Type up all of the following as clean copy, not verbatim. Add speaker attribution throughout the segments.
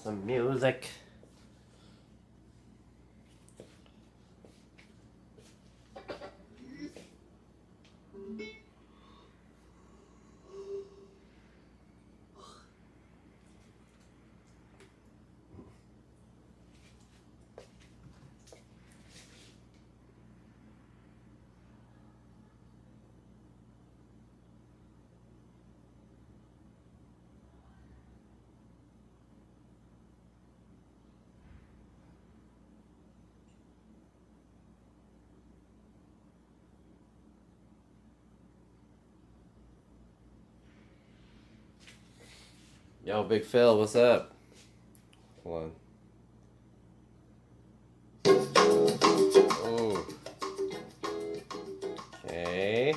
Speaker 1: some music. Yo, Big Phil, what's up? Hold on. Oh. Okay.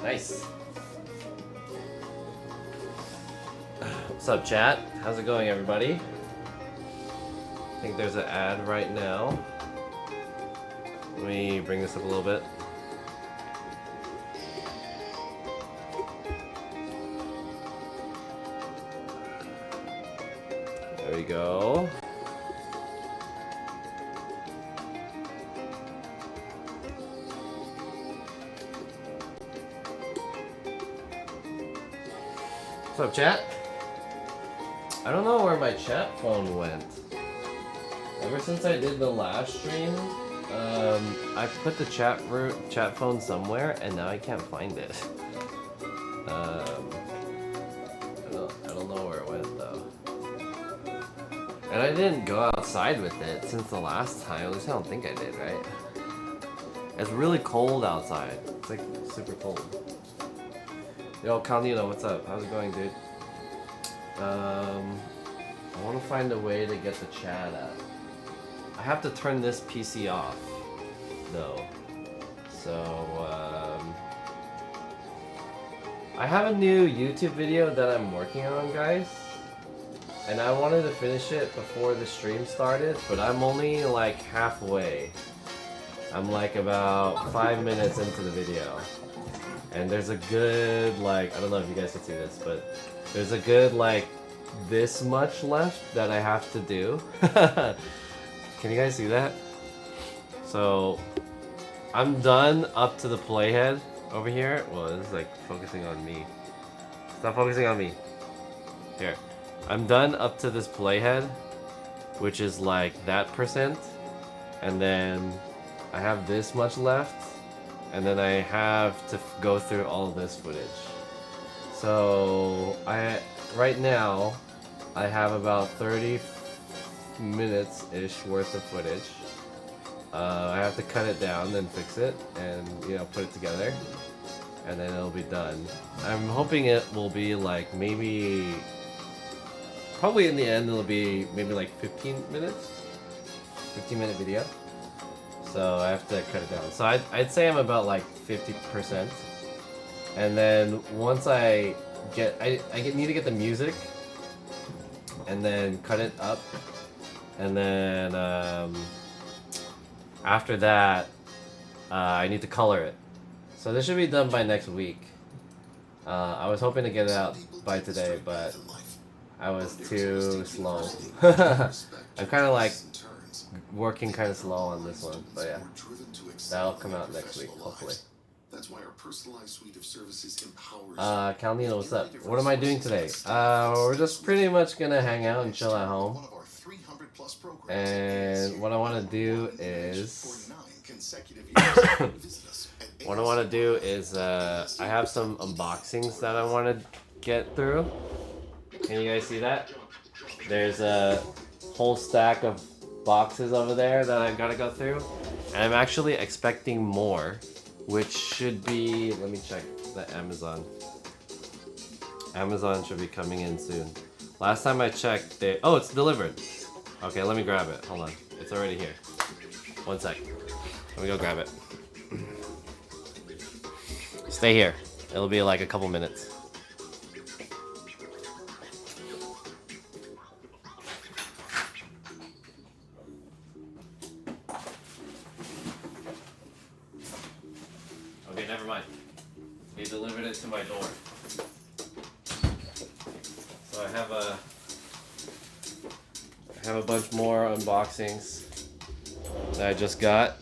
Speaker 1: Nice. What's up, chat? How's it going, everybody? I think there's an ad right now. Let me bring this up a little bit. There we go. What's up, chat? I don't know where my chat phone went. Ever since I did the last stream, I put the chat phone somewhere, and now I can't find it. I don't know where it went though. And I didn't go outside with it since the last time. At least I don't think I did, right? It's really cold outside. It's like super cold. Yo, Calnino, what's up? How's it going, dude? I want to find a way to get the chat up. I have to turn this PC off, though. So, I have a new YouTube video that I'm working on, guys. And I wanted to finish it before the stream started, but I'm only like halfway. I'm like about 5 minutes into the video. And there's a good, like, I don't know if you guys can see this, but there's a good, like, this much left that I have to do. Can you guys see that? So, I'm done up to the playhead over here. Well, it's like focusing on me. Stop focusing on me. Here. I'm done up to this playhead, which is like that %. And then I have this much left. And then I have to go through all of this footage. So right now I have about 30 minutes-ish worth of footage. I have to cut it down and fix it and, you know, put it together. And then it'll be done. I'm hoping it will be like maybe... Probably in the end it'll be maybe like 15 minutes. 15-minute video. So I have to cut it down. So I'd say I'm about like 50%. And then once I need to get the music and then cut it up. And then after that, I need to color it. So this should be done by next week. I was hoping to get it out by today, but I was too slow. I'm kind of like working kind of slow on this one, but yeah, that'll come out next week, hopefully. That's why our personalized suite of services empowers. Calnino, what's up? What am I doing today? We're just pretty much gonna hang out and chill at home. And what I want to do is, I have some unboxings that I want to get through. Can you guys see that? There's a whole stack of boxes over there that I've got to go through, and I'm actually expecting more, which should be, let me check the Amazon should be coming in soon. Last time I checked, oh, it's delivered. Okay, let me grab it. Hold on, it's already here. One sec, let me go grab it. Stay here. It'll be like a couple minutes. Okay, never mind. He delivered it to my door. So I have a bunch more unboxings that I just got.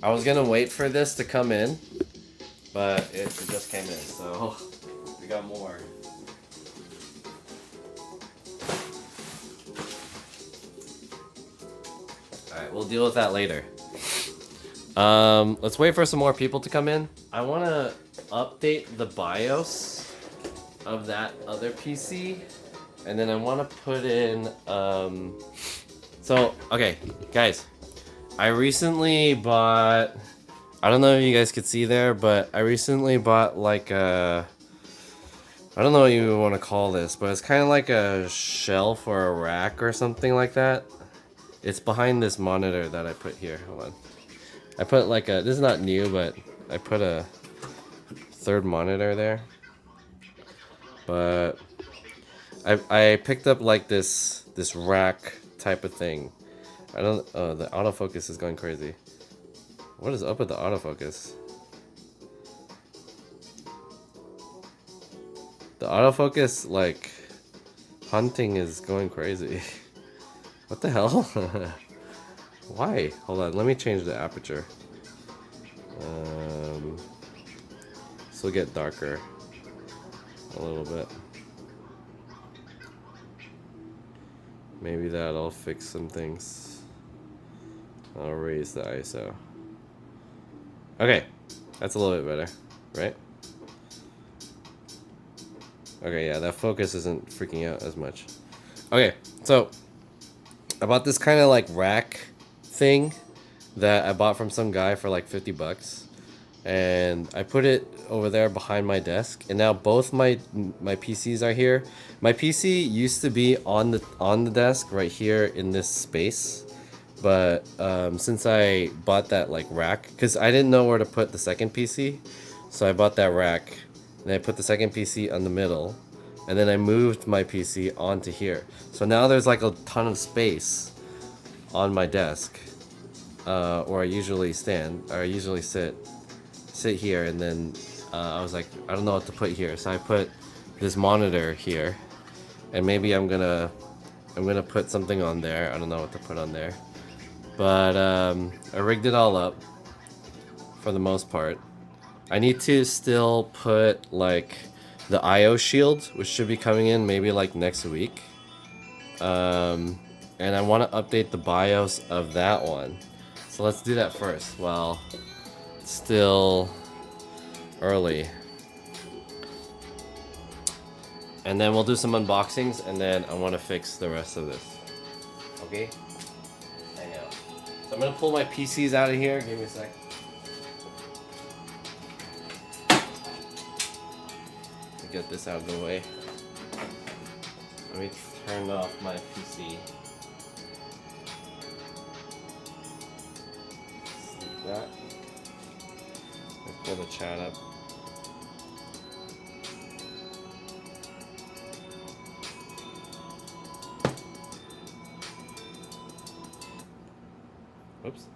Speaker 1: I was gonna wait for this to come in, but it just came in, so we got more. Alright, we'll deal with that later. Let's wait for some more people to come in. I wanna update the BIOS of that other PC, and then I wanna put in, so, okay, guys. I recently bought, I don't know if you guys could see there, but I recently bought like a, I don't know what you want to call this, but it's kind of like a shelf or a rack or something like that. It's behind this monitor that I put here. Hold on. I put like a, this is not new, but I put a third monitor there. But I picked up like this rack type of thing. I don't, oh, the autofocus is going crazy. What is up with the autofocus? The autofocus, like, hunting is going crazy. What the hell? Why? Hold on, let me change the aperture. This will get darker a little bit. Maybe that'll fix some things. I'll raise the ISO. Okay, that's a little bit better, right? Okay, yeah, that focus isn't freaking out as much. Okay, so I bought this kind of like rack thing that I bought from some guy for like 50 bucks. And I put it over there behind my desk, and now both my PCs are here. My PC used to be on the desk right here in this space. But since I bought that like rack, because I didn't know where to put the second PC, so I bought that rack, and I put the second PC on the middle, and then I moved my PC onto here. So now there's like a ton of space on my desk, where I usually stand, or I usually sit here, and then I was like, I don't know what to put here, so I put this monitor here, and maybe I'm gonna put something on there. I don't know what to put on there. But I rigged it all up for the most part. I need to still put like the IO shield, which should be coming in maybe like next week. And I want to update the BIOS of that one. So let's do that first while it's still early. And then we'll do some unboxings, and then I want to fix the rest of this. Okay? So I'm gonna pull my PCs out of here. Give me a sec. To get this out of the way. Let me turn off my PC. Like that. Pull the chat up. Oops.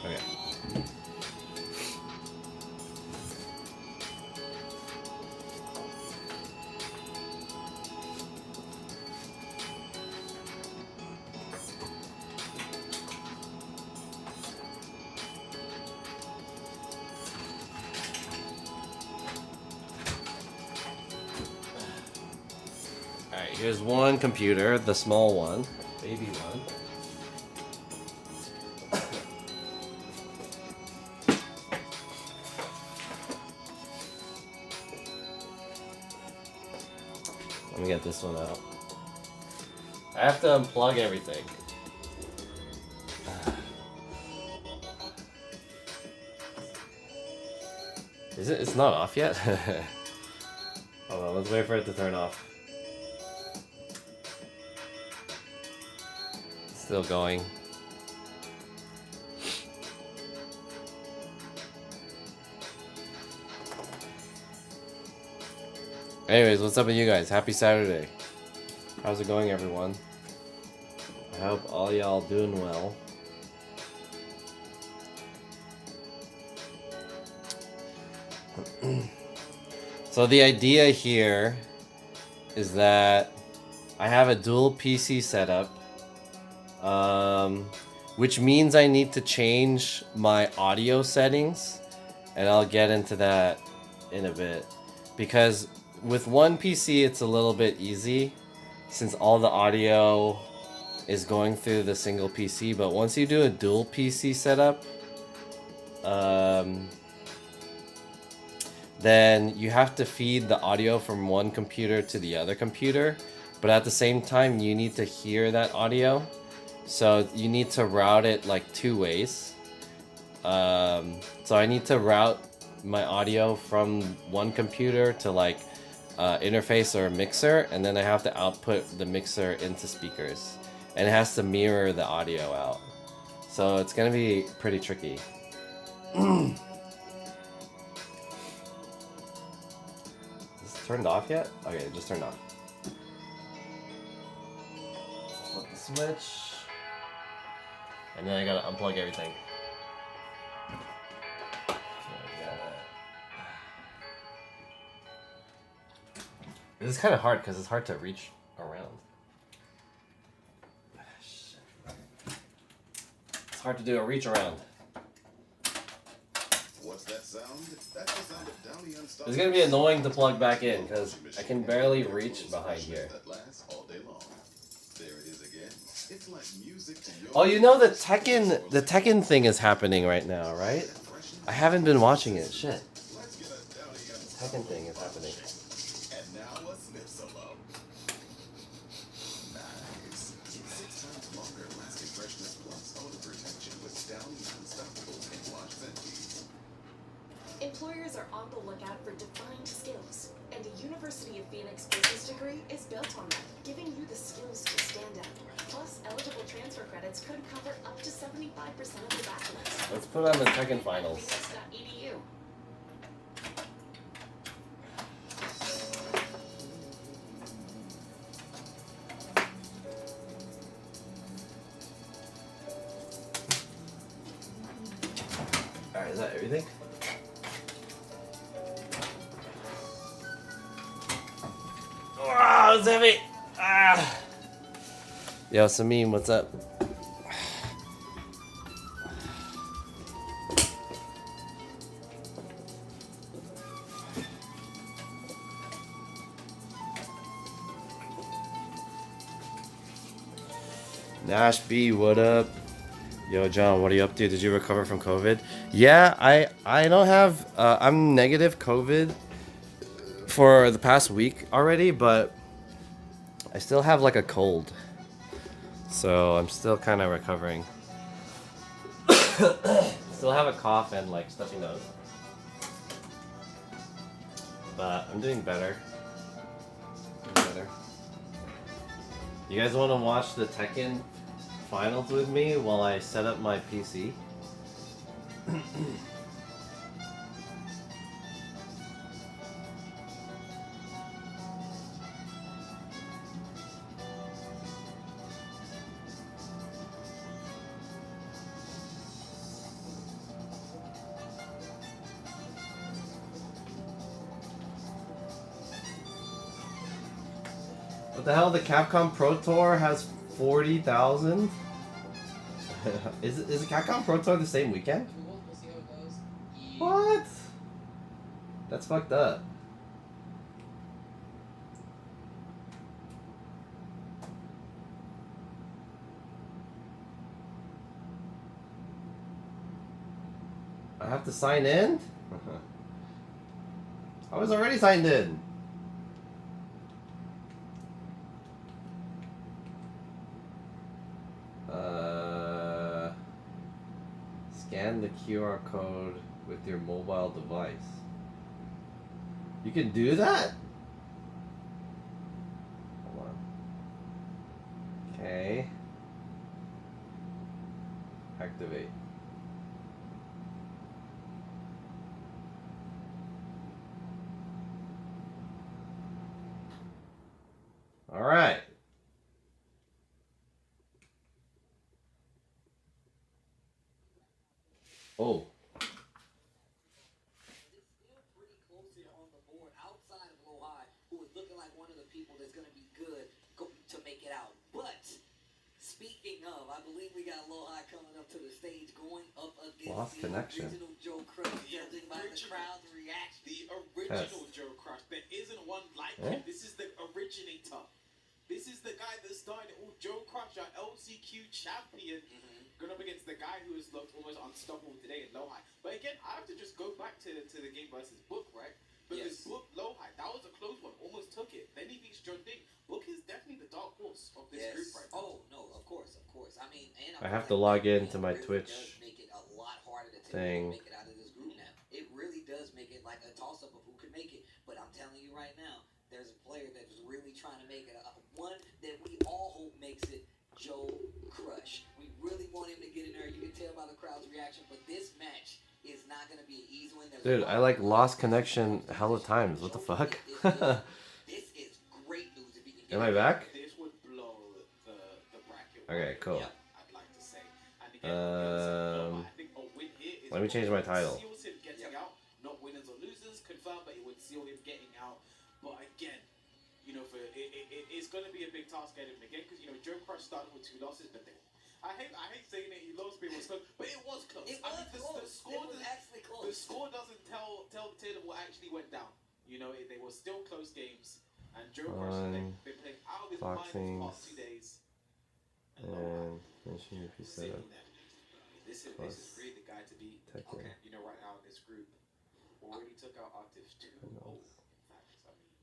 Speaker 1: Okay. Alright, here's one computer, the small one, baby one. Let me get this one out. I have to unplug everything. Is it? It's not off yet? Hold on, let's wait for it to turn off. Still going. Anyways, what's up with you guys? Happy Saturday. How's it going, everyone? I hope all y'all doing well. So the idea here is that I have a dual PC setup, which means I need to change my audio settings, and I'll get into that in a bit. Because with one PC, it's a little bit easy, since all the audio is going through the single PC, but once you do a dual PC setup, then you have to feed the audio from one computer to the other computer, but at the same time you need to hear that audio, so you need to route it like two ways. So I need to route my audio from one computer to like interface or a mixer, and then I have to output the mixer into speakers, and it has to mirror the audio out, so it's gonna be pretty tricky. Turned off yet? Okay, it just turned off. Flip the switch. And then I gotta unplug everything. This is kind of hard because it's hard to reach around. It's hard to do a reach around.
Speaker 2: What's that sound? That's the sound of Downy Unstoppable.
Speaker 1: It's gonna be annoying to plug back in because I can barely reach behind here.
Speaker 2: That lasts all day long. There it is again. It's like music to your
Speaker 1: Oh, you know the Tekken thing is happening right now, right? I haven't been watching it. Shit.
Speaker 2: Let's get a Downy
Speaker 1: The Tekken thing is happening.
Speaker 2: And now a Sniff Solo. Nice. It's 6 times longer lasting freshness plus odor protection with Downy Unstoppable hand wash scenties.
Speaker 3: Employers are on the lookout for defined skills, and the University of Phoenix business degree is built on that, giving you the skills to stand out. Plus, eligible transfer credits could cover up to 75% of your bachelor's.
Speaker 1: Let's put on the Tekken finals.
Speaker 3: Phoenix.edu.
Speaker 1: Alright, is that everything? Wow, it's heavy! Ah! Yo, Samim, what's up? Nash B, what up? Yo, John, what are you up to? Did you recover from COVID? Yeah, I don't have, I'm negative COVID for the past week already, but I still have like a cold. So I'm still kind of recovering. Still have a cough and like stuffy nose. But I'm doing better. You guys want to watch the Tekken finals with me while I set up my PC? What the hell? The Capcom Pro Tour has 40,000? Is the Capcom Pro Tour the same weekend? What? That's fucked up. I have to sign in? I was already signed in. Scan the QR code with your mobile device. You can do that? Hold on. Okay. Activate. All right. Oh.
Speaker 4: Still pretty close here on the board outside of Lowhigh, who is looking like one of the people that's going to be good to make it out. But speaking of, I believe we got Lowhigh coming up to the stage, going up against
Speaker 1: Lost
Speaker 4: the
Speaker 1: connection.
Speaker 4: original Joe Crush, judging by the crowd's reaction.
Speaker 2: The original Joe Crush. There isn't one like him. This is the originator. This is the guy that started all. Joe Crush, our LCQ champion, going up against the guy who has looked almost unstoppable today in Lowhigh. But again, I have to just go back to the game versus Book, right? Because Book, Lowhigh, that was a close one. Almost took it. Then he beats John Ding. Book is definitely the dark horse of this group right now.
Speaker 4: Oh, no, of course. I mean, and
Speaker 1: I have to log into my
Speaker 4: really
Speaker 1: Twitch
Speaker 4: does make it a lot harder to
Speaker 1: thing.
Speaker 4: make it out of this group now. It really does make it like a toss-up of who can make it. But I'm telling you right now, there's a player that is really trying to make it. One that we all hope makes it, Joe Crush. We really want him to get in there. You can tell by the crowd's reaction. But this match is not going to be an easy one.
Speaker 1: Dude, I like lost connection hella times. What the fuck?
Speaker 4: This is great news if he can get
Speaker 1: Am I back?
Speaker 2: This would blow the bracket.
Speaker 1: Okay, cool.
Speaker 2: I'd like to say. And again, I think a win here is
Speaker 1: Let me change my title.
Speaker 2: Seals him getting out. Not winners or losers, confirmed, but it would seal him getting out. But again, you know, it's going to be a big task getting him again because, you know, Joe Crush started with 2 losses, but then I hate saying it. He lost, but it was close. But it was close.
Speaker 4: It was close.
Speaker 2: The score
Speaker 4: It was actually close.
Speaker 2: The score doesn't tell the tale of what actually went down. You know, they were still close games, and Joe Crush has been playing out of his mind these past 2 days.
Speaker 1: And finishing your piece
Speaker 2: Sitting
Speaker 1: setup.
Speaker 2: there. This is really the guy to beat.
Speaker 1: Tekken.
Speaker 2: You know, right now in this group, already took out Octave 2-0. In fact, I mean.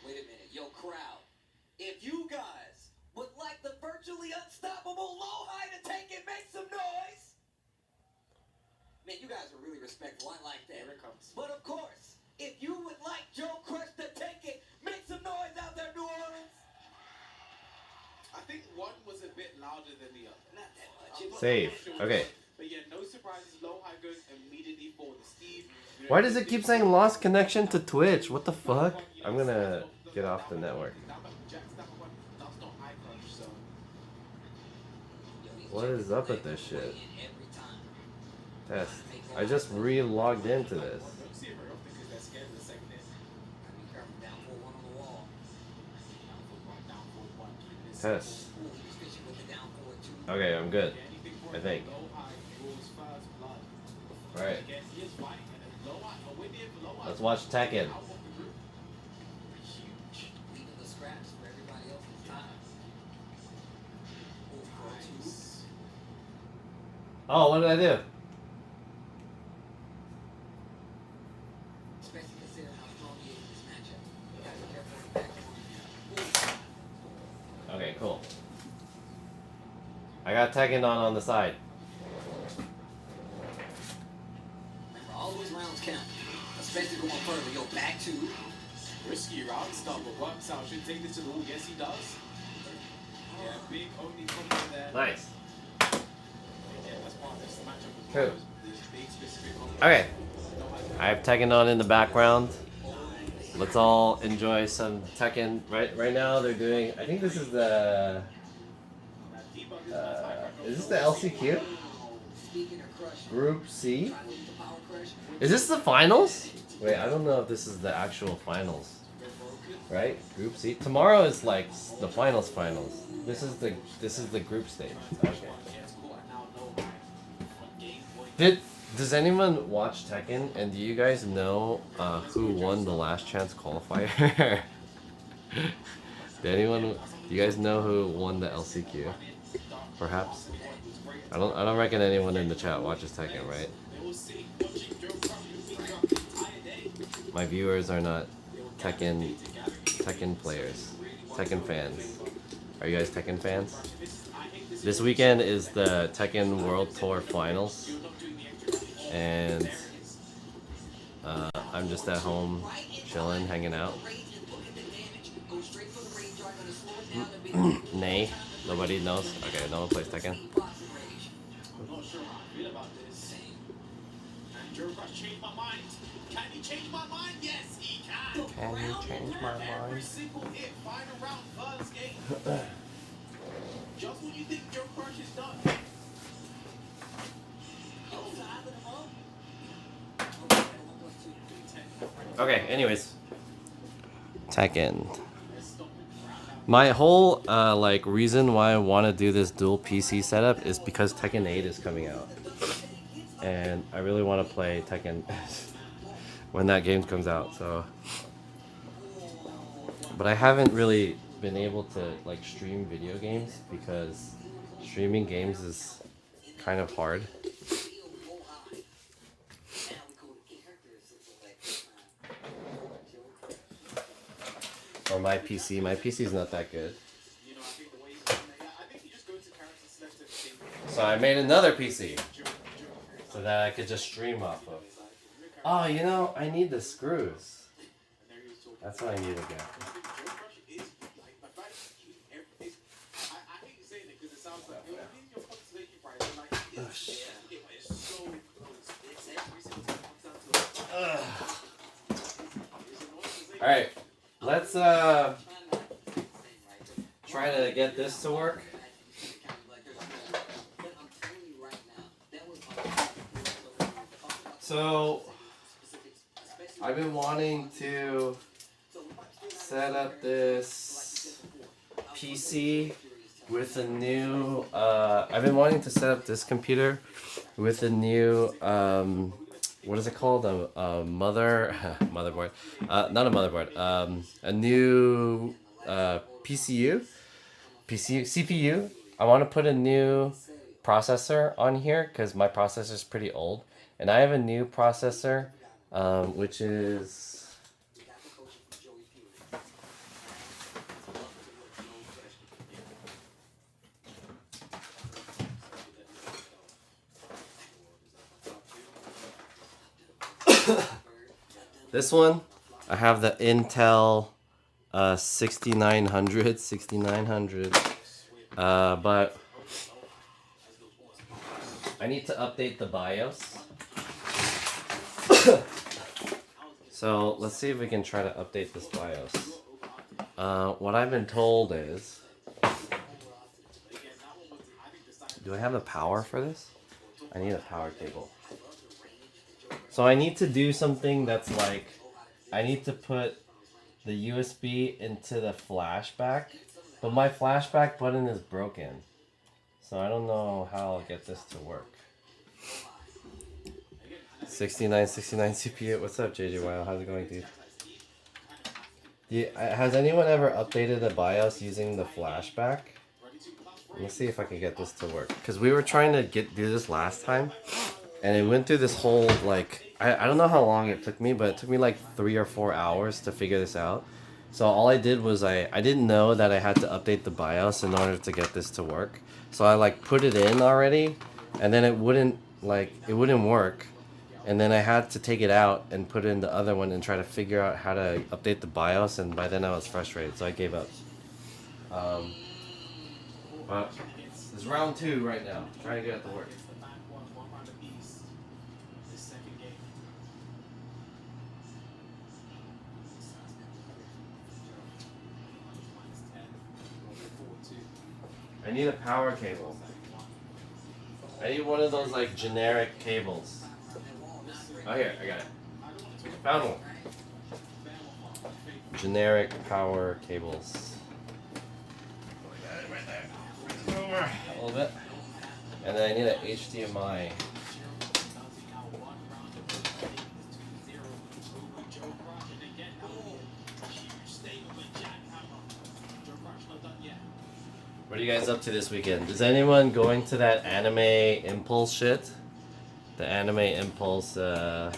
Speaker 4: Wait a minute, yo crowd. If you guys would like the virtually unstoppable Lowhigh to take it, make some noise. Man, you guys are really respectful. I like that.
Speaker 2: Here it comes.
Speaker 4: But of course, if you would like Joe Crush to take it, make some noise out there, New Orleans.
Speaker 2: I think one was a bit louder than the other.
Speaker 4: Not that much. It was-
Speaker 1: Save. Okay.
Speaker 2: But yeah, no surprises. Lowhigh goes immediately for the Steve. You know,
Speaker 1: Why does it keep saying lost connection to Twitch? What the fuck? I'm gonna get off the network. What is up with this shit? Test. I just re-logged into this. Test. Okay, I'm good. I think. Alright. Let's watch Tekken.
Speaker 4: Leaving the scraps for everybody else's time.
Speaker 1: Oh, what did I do?
Speaker 4: Especially considering how strong he is in this matchup. You gotta be careful with the back one.
Speaker 1: Okay, cool. I got Tekken on the side.
Speaker 4: Remember, all those rounds count. Especially going further. Yo, back to.
Speaker 2: Risky round stop, but works out. Should take this to the wall. Yes, he does. Yeah, big only combo there.
Speaker 1: Nice.
Speaker 2: Yeah, that's part of this matchup.
Speaker 1: Cool.
Speaker 2: This big specific combo.
Speaker 1: Okay. I have Tekken on in the background. Let's all enjoy some Tekken. Right now they're doing. I think this is the. Is this the LCQ?
Speaker 4: Speaking of crush,
Speaker 1: Group C?
Speaker 4: try to leave the power crush.
Speaker 1: Is this the finals? Wait, I don't know if this is the actual finals. Right? Group C. Tomorrow is like the finals. This is the group stage. Okay. Does anyone watch Tekken, and do you guys know who won the last chance qualifier? Do you guys know who won the LCQ? Perhaps? I don't reckon anyone in the chat watches Tekken, right? My viewers are not Tekken players. Tekken fans. Are you guys Tekken fans? This weekend is the Tekken World Tour Finals. And I'm just at home chilling, hanging out. Nay, nobody knows. Okay, no one plays Tekken.
Speaker 2: I'm not sure how I feel about this. And Joe Crush changed my mind. Can he change my mind? Yes, he can.
Speaker 1: Can you change my
Speaker 2: Every
Speaker 1: mind?
Speaker 2: single hit, final round, first game. Just when you think Joe Crush is done.
Speaker 1: Okay, anyways. Tekken. My whole like reason why I want to do this dual PC setup is because Tekken 8 is coming out. And I really want to play Tekken when that game comes out, so but I haven't really been able to like stream video games because streaming games is kind of hard. Or my PC is not that good. So I made another PC so that I could just stream off of. Oh, you know, I need the screws. That's what I need again. Alright, let's try to get this to work. So I've been wanting to set up this PC with a new I've been wanting to set up this computer with a new what is it called? A motherboard. Not a motherboard. A new CPU. I want to put a new processor on here because my processor is pretty old, and I have a new processor, which is. This one, I have the Intel 6900, but I need to update the BIOS. So let's see if we can try to update this BIOS. What I've been told is, do I have the power for this? I need a power cable. So I need to do something that's like, I need to put the USB into the flashback, but my flashback button is broken. So I don't know how I'll get this to work. 6969 CPU, what's up JJ Wow, how's it going dude? Has anyone ever updated the BIOS using the flashback? Let me see if I can get this to work. Because we were trying to do this last time, and it went through this whole, like, I don't know how long it took me, but it took me like 3 or 4 hours to figure this out. So all I did was I didn't know that I had to update the BIOS in order to get this to work. So I like put it in already, and then it wouldn't work. And then I had to take it out and put in the other one and try to figure out how to update the BIOS, and by then I was frustrated, so I gave up. But it's round 2 right now, trying to get it to work. I need a power cable. I need one of those like generic cables. Oh here, I got it. Found one. Generic power cables. I got it right there. Over a little bit. And then I need an HDMI. What are you guys up to this weekend? Is anyone going to that Anime Impulse shit? The Anime Impulse, I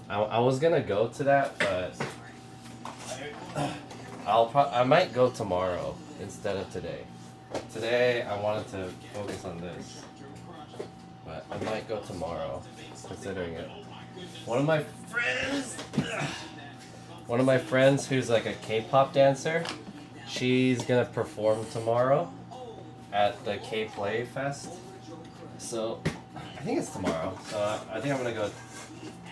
Speaker 1: was gonna go to that, but I might go tomorrow instead of today. Today I wanted to focus on this, but I might go tomorrow, considering it. One of my friends who's like a K-pop dancer, she's gonna perform tomorrow at the K-Play Fest. So I think it's tomorrow. So I think I'm gonna go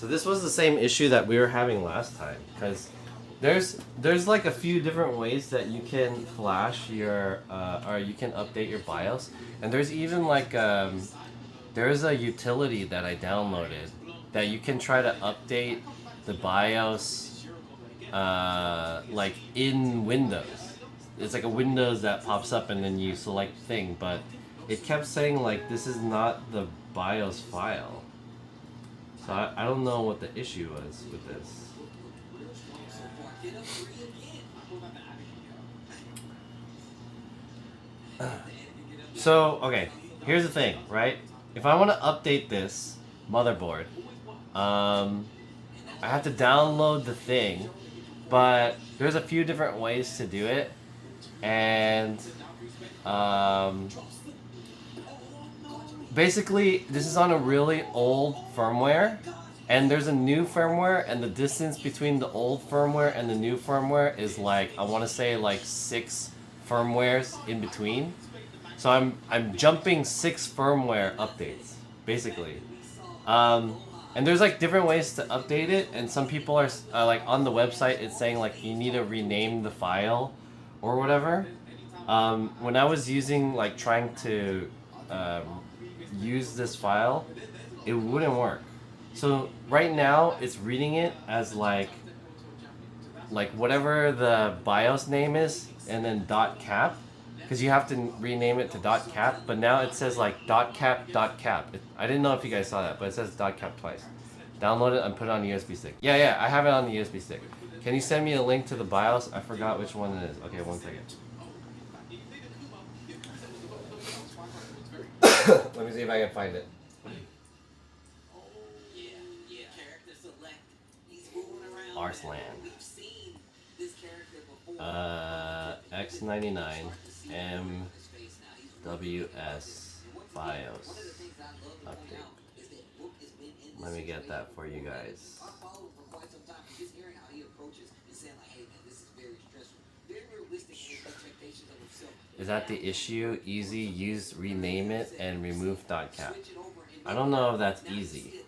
Speaker 1: So this was the same issue that we were having last time, because there's like a few different ways that you can flash your or you can update your BIOS, and there's even like there's a utility that I downloaded that you can try to update the BIOS like in Windows. It's like a Windows that pops up and then you select thing, but it kept saying like this is not the BIOS file. So I don't know what the issue was with this. So, okay, here's the thing, right? If I want to update this motherboard, I have to download the thing, but there's a few different ways to do it, and basically this is on a really old firmware, and there's a new firmware, and the distance between the old firmware and the new firmware is like, I want to say like 6 firmwares in between. So I'm jumping 6 firmware updates, basically. And there's like different ways to update it, and some people are like on the website it's saying like you need to rename the file or whatever. When I was using like trying to use this file, it wouldn't work. So right now it's reading it as like whatever the BIOS name is and then .cap, because you have to rename it to .cap, but now it says like .cap. I didn't know if you guys saw that, but it says .cap twice. Download it and put it on the USB stick. Yeah, I have it on the USB stick. Can you send me a link to the BIOS? I forgot which one it is. Okay, 1 second. Let me see if I can find it. Arslan. X99 MWS BIOS update. Let me get that for you guys. Is that the issue? Easy, use, rename it, and remove .cap. I don't know if that's easy.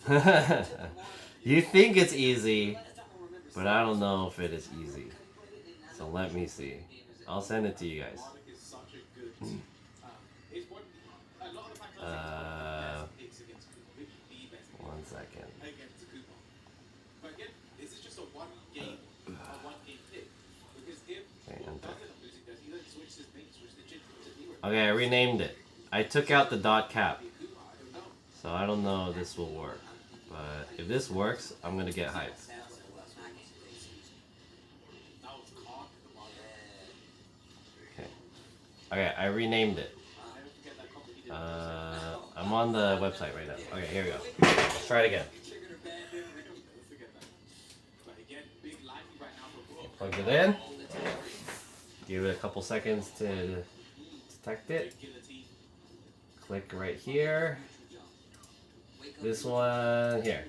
Speaker 1: You think it's easy, but I don't know if it is easy. So let me see. I'll send it to you guys. 1 second. Okay, I renamed it. I took out the .cap. So I don't know if this will work. But if this works, I'm gonna get hyped. Okay, I renamed it. I'm on the website right now. Okay, here we go. Let's try it again. Plug it in. Give it a couple seconds to detect it. Click right here. This one here.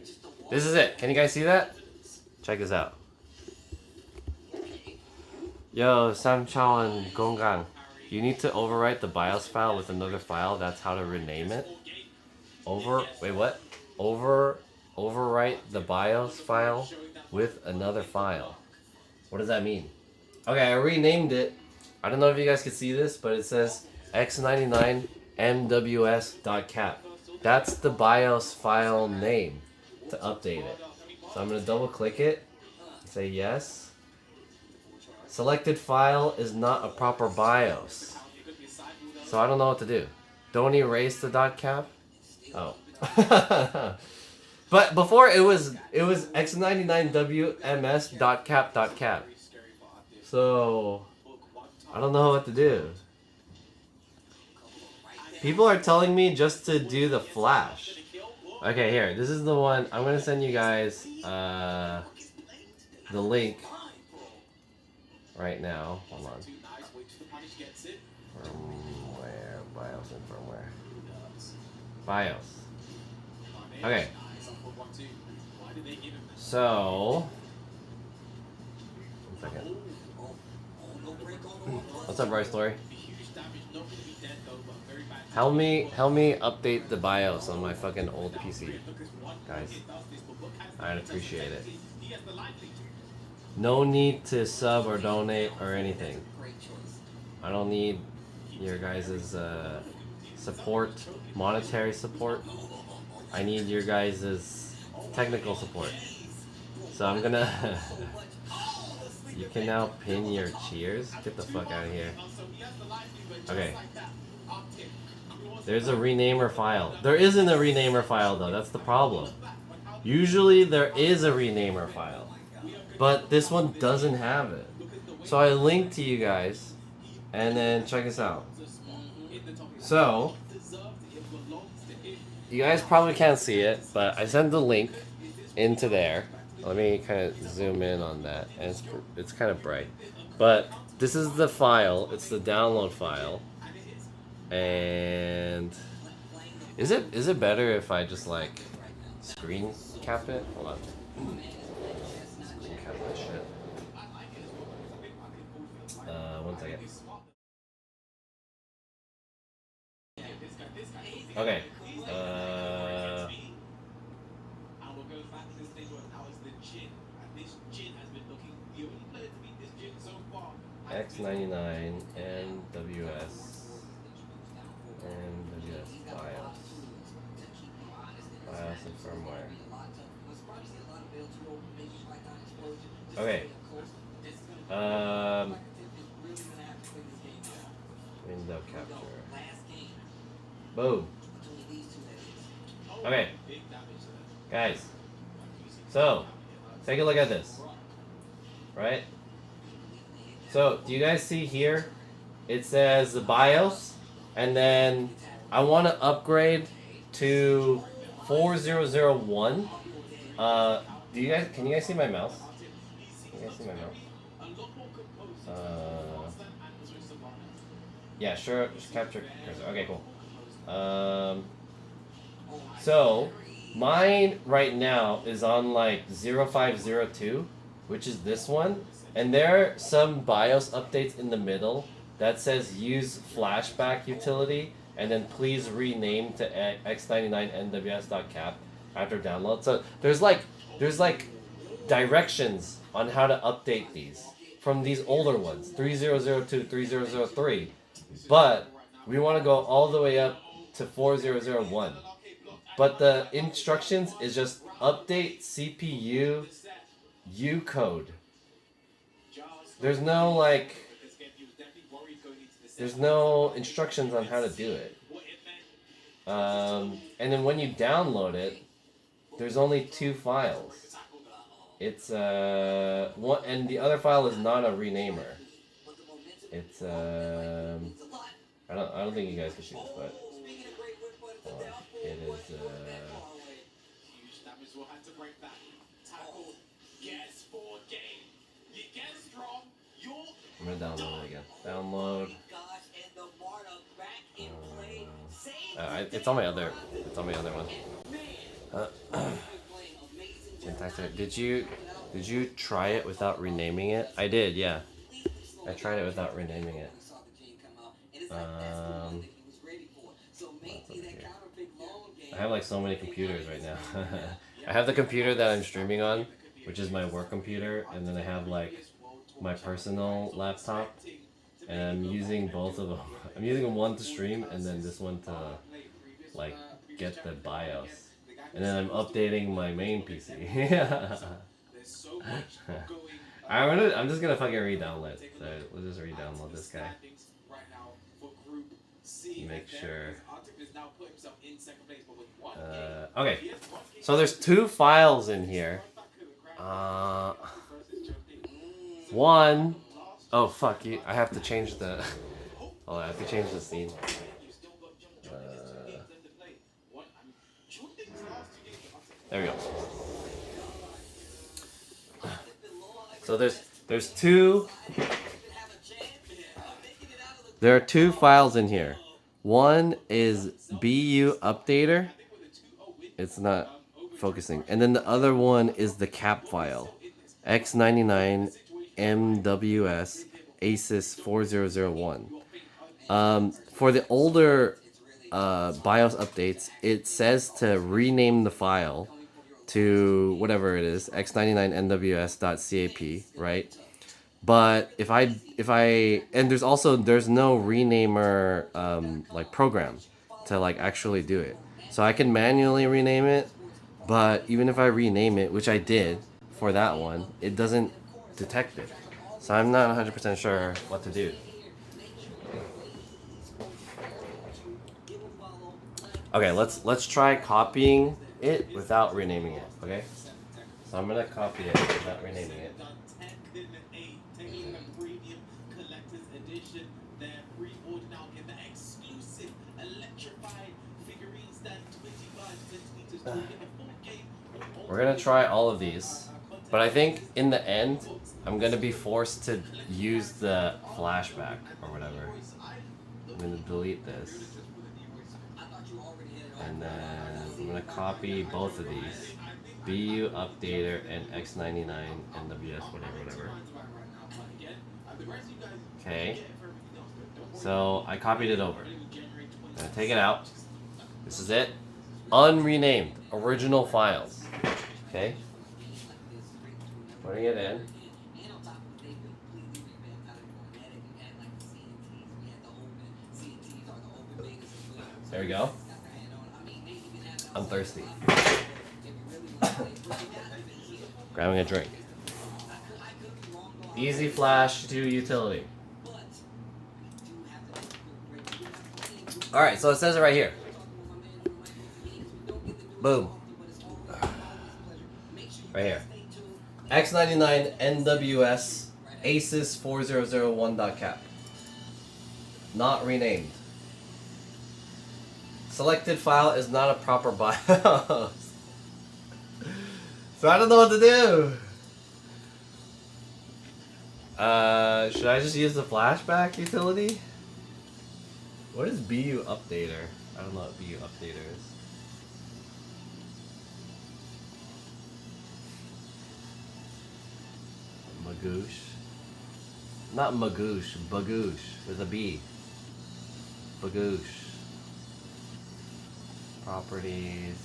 Speaker 1: This is it. Can you guys see that? Check this out. Yo, Samchawan Gonggang. You need to overwrite the BIOS file with another file. That's how to rename it. Overwrite the BIOS file with another file. What does that mean? Okay, I renamed it. I don't know if you guys can see this, but it says X99 MWS.cap. That's the BIOS file name to update it. So I'm gonna double click it, say yes. Selected file is not a proper BIOS. So I don't know what to do. Don't erase the .cap? Oh. But before it was X99WMS.cap.cap. So I don't know what to do. People are telling me just to do the flash. Okay, here. This is the one. I'm gonna send you guys the link right now. Hold on. Firmware, BIOS, and firmware. BIOS. Okay. So, 1 second. What's up, Bryce Story? Help me update the BIOS on my fucking old PC, guys. I'd appreciate it. No need to sub or donate or anything. I don't need your guys' support, monetary support. I need your guys' technical support. So I'm gonna. You can now pin your cheers. Get the fuck out of here. Okay. There's a renamer file. There isn't a renamer file though. That's the problem. Usually there is a renamer file, but this one doesn't have it. So I linked to you guys, and then check this out. So you guys probably can't see it, but I sent the link into there. Let me kind of zoom in on that, and it's kind of bright. But this is the file. It's the download file. And is it better if I just like screen cap it? Hold on. Screen cap my shit. 1 second. Okay. X99 NWS BIOS and firmware. Okay. Window capture. Boom. Okay. Guys. So, take a look at this. Right? So, do you guys see here? It says the BIOS, and then I want to upgrade to 4001. Can you guys see my mouse? Can you guys see my mouse? Yeah, sure. Just capture cursor. Okay, cool. So mine right now is on like 0502, which is this one. And there are some BIOS updates in the middle that says use flashback utility and then please rename to x99nws.cap after download. So there's like directions on how to update these from these older ones, 3002, 3003. But we want to go all the way up to 4001. But the instructions is just update CPU U code. There's no instructions on how to do it. And then when you download it, there's only 2 files. It's one, and the other file is not a renamer. It's I don't think you guys can see this, but it is I'm gonna download it again. Download. It's on my other one. Did you try it without renaming it? I did, yeah. I tried it without renaming it. I have like so many computers right now. I have the computer that I'm streaming on, which is my work computer, and then I have like my personal laptop, and I'm using both of them. I'm using one to stream, and then this one to like get the BIOS, and then I'm updating my main PC. I'm just gonna fucking re-download. So we'll just re-download this guy. Make sure. Okay, so there's 2 files in here. One. Oh fuck you! I have to change the. Oh, I have to change the scene. There we go. So there's 2. There are 2 files in here. One is BU updater. It's not focusing. And then the other one is the cap file. X99 MWS ASUS 4001. For the older BIOS updates, it says to rename the file to whatever it is, x99nws.cap, right? But if I and there's no renamer like program to like actually do it. So I can manually rename it, but even if I rename it, which I did for that one, it doesn't detect it. So I'm not 100% sure what to do. Okay, let's try copying it without renaming it, okay? So I'm gonna copy it without renaming it. We're gonna try all of these, but I think in the end, I'm gonna be forced to use the flashback or whatever. I'm gonna delete this, and then I'm gonna copy both of these, BU Updater and X99 NWS whatever. Okay, so I copied it over. I'm gonna take it out. This is it. Unrenamed original files. Okay. Putting it in. There we go. I'm thirsty. Grabbing a drink. Easy Flash to utility. Alright, so it says it right here. Boom. Right here. X99 NWS ASUS 4001.cap. Not renamed. Selected file is not a proper BIOS. So I don't know what to do. Should I just use the flashback utility? What is BU Updater? I don't know what BU Updater is. Magoosh. Not Magoosh, Bagoosh with a B. Bagoosh. Properties.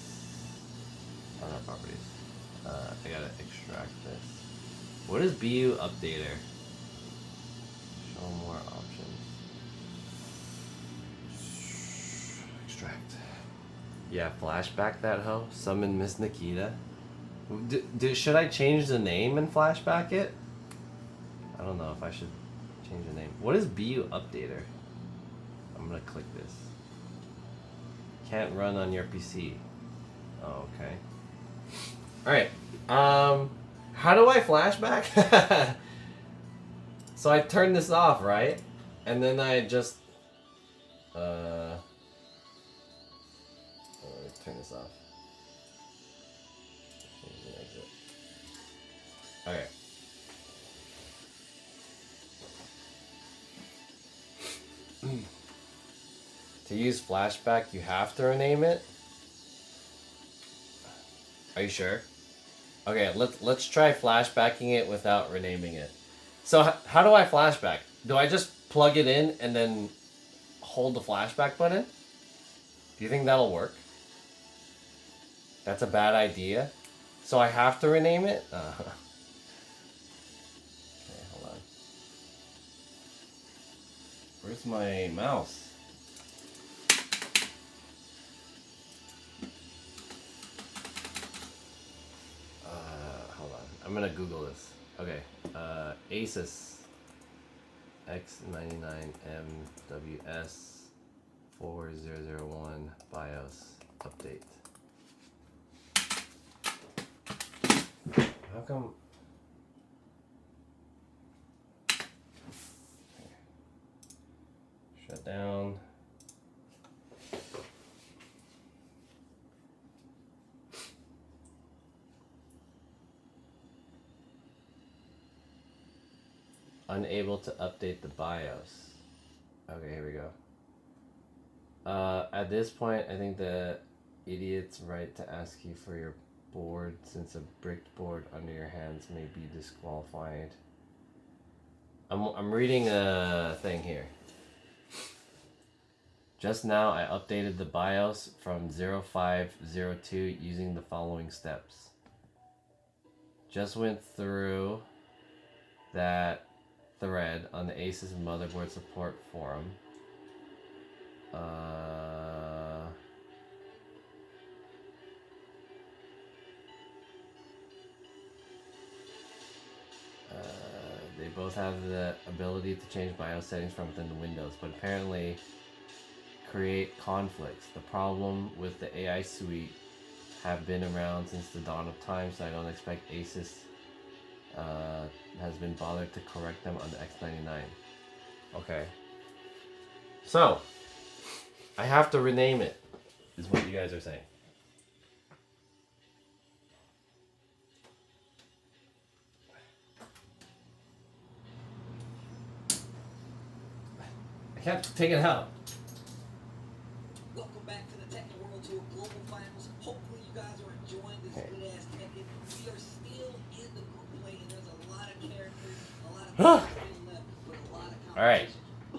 Speaker 1: Oh, not properties. I gotta extract this. What is BU Updater? Show more options. Extract. Yeah, flashback that hoe. Summon Miss Nikita. Should I change the name and flashback it? I don't know if I should change the name. What is BU Updater? I'm gonna click this. Can't run on your PC. Oh, okay. Alright. How do I flashback? So I turn this off, right? And then I just let me turn this off. Change the exit. Okay. To use flashback, you have to rename it. Are you sure? Okay, let's try flashbacking it without renaming it. So how do I flashback? Do I just plug it in and then hold the flashback button? Do you think that'll work? That's a bad idea. So I have to rename it? Okay, hold on. Where's my mouse? Hold on. I'm gonna Google this. Okay. ASUS X99MWS 4001 BIOS update. How come? Shut down. Unable to update the BIOS. Okay, here we go. At this point, I think the idiot's right to ask you for your board, since a bricked board under your hands may be disqualified. I'm reading a thing here. Just now I updated the BIOS from 0502 using the following steps. Just went through that thread on the Asus motherboard support forum. They both have the ability to change BIOS settings from within the Windows, but apparently create conflicts. The problem with the AI suite have been around since the dawn of time, so I don't expect Asus has been bothered to correct them on the X99. Okay. So, I have to rename it, is what you guys are saying. I can't take it out.
Speaker 4: Welcome back to the Tekken World Tour Global Finals. Hopefully you guys are enjoying this good-ass Tekken. We are still in the group play, and there's a lot of characters, a lot of things still left, with a lot of competition.
Speaker 1: Alright,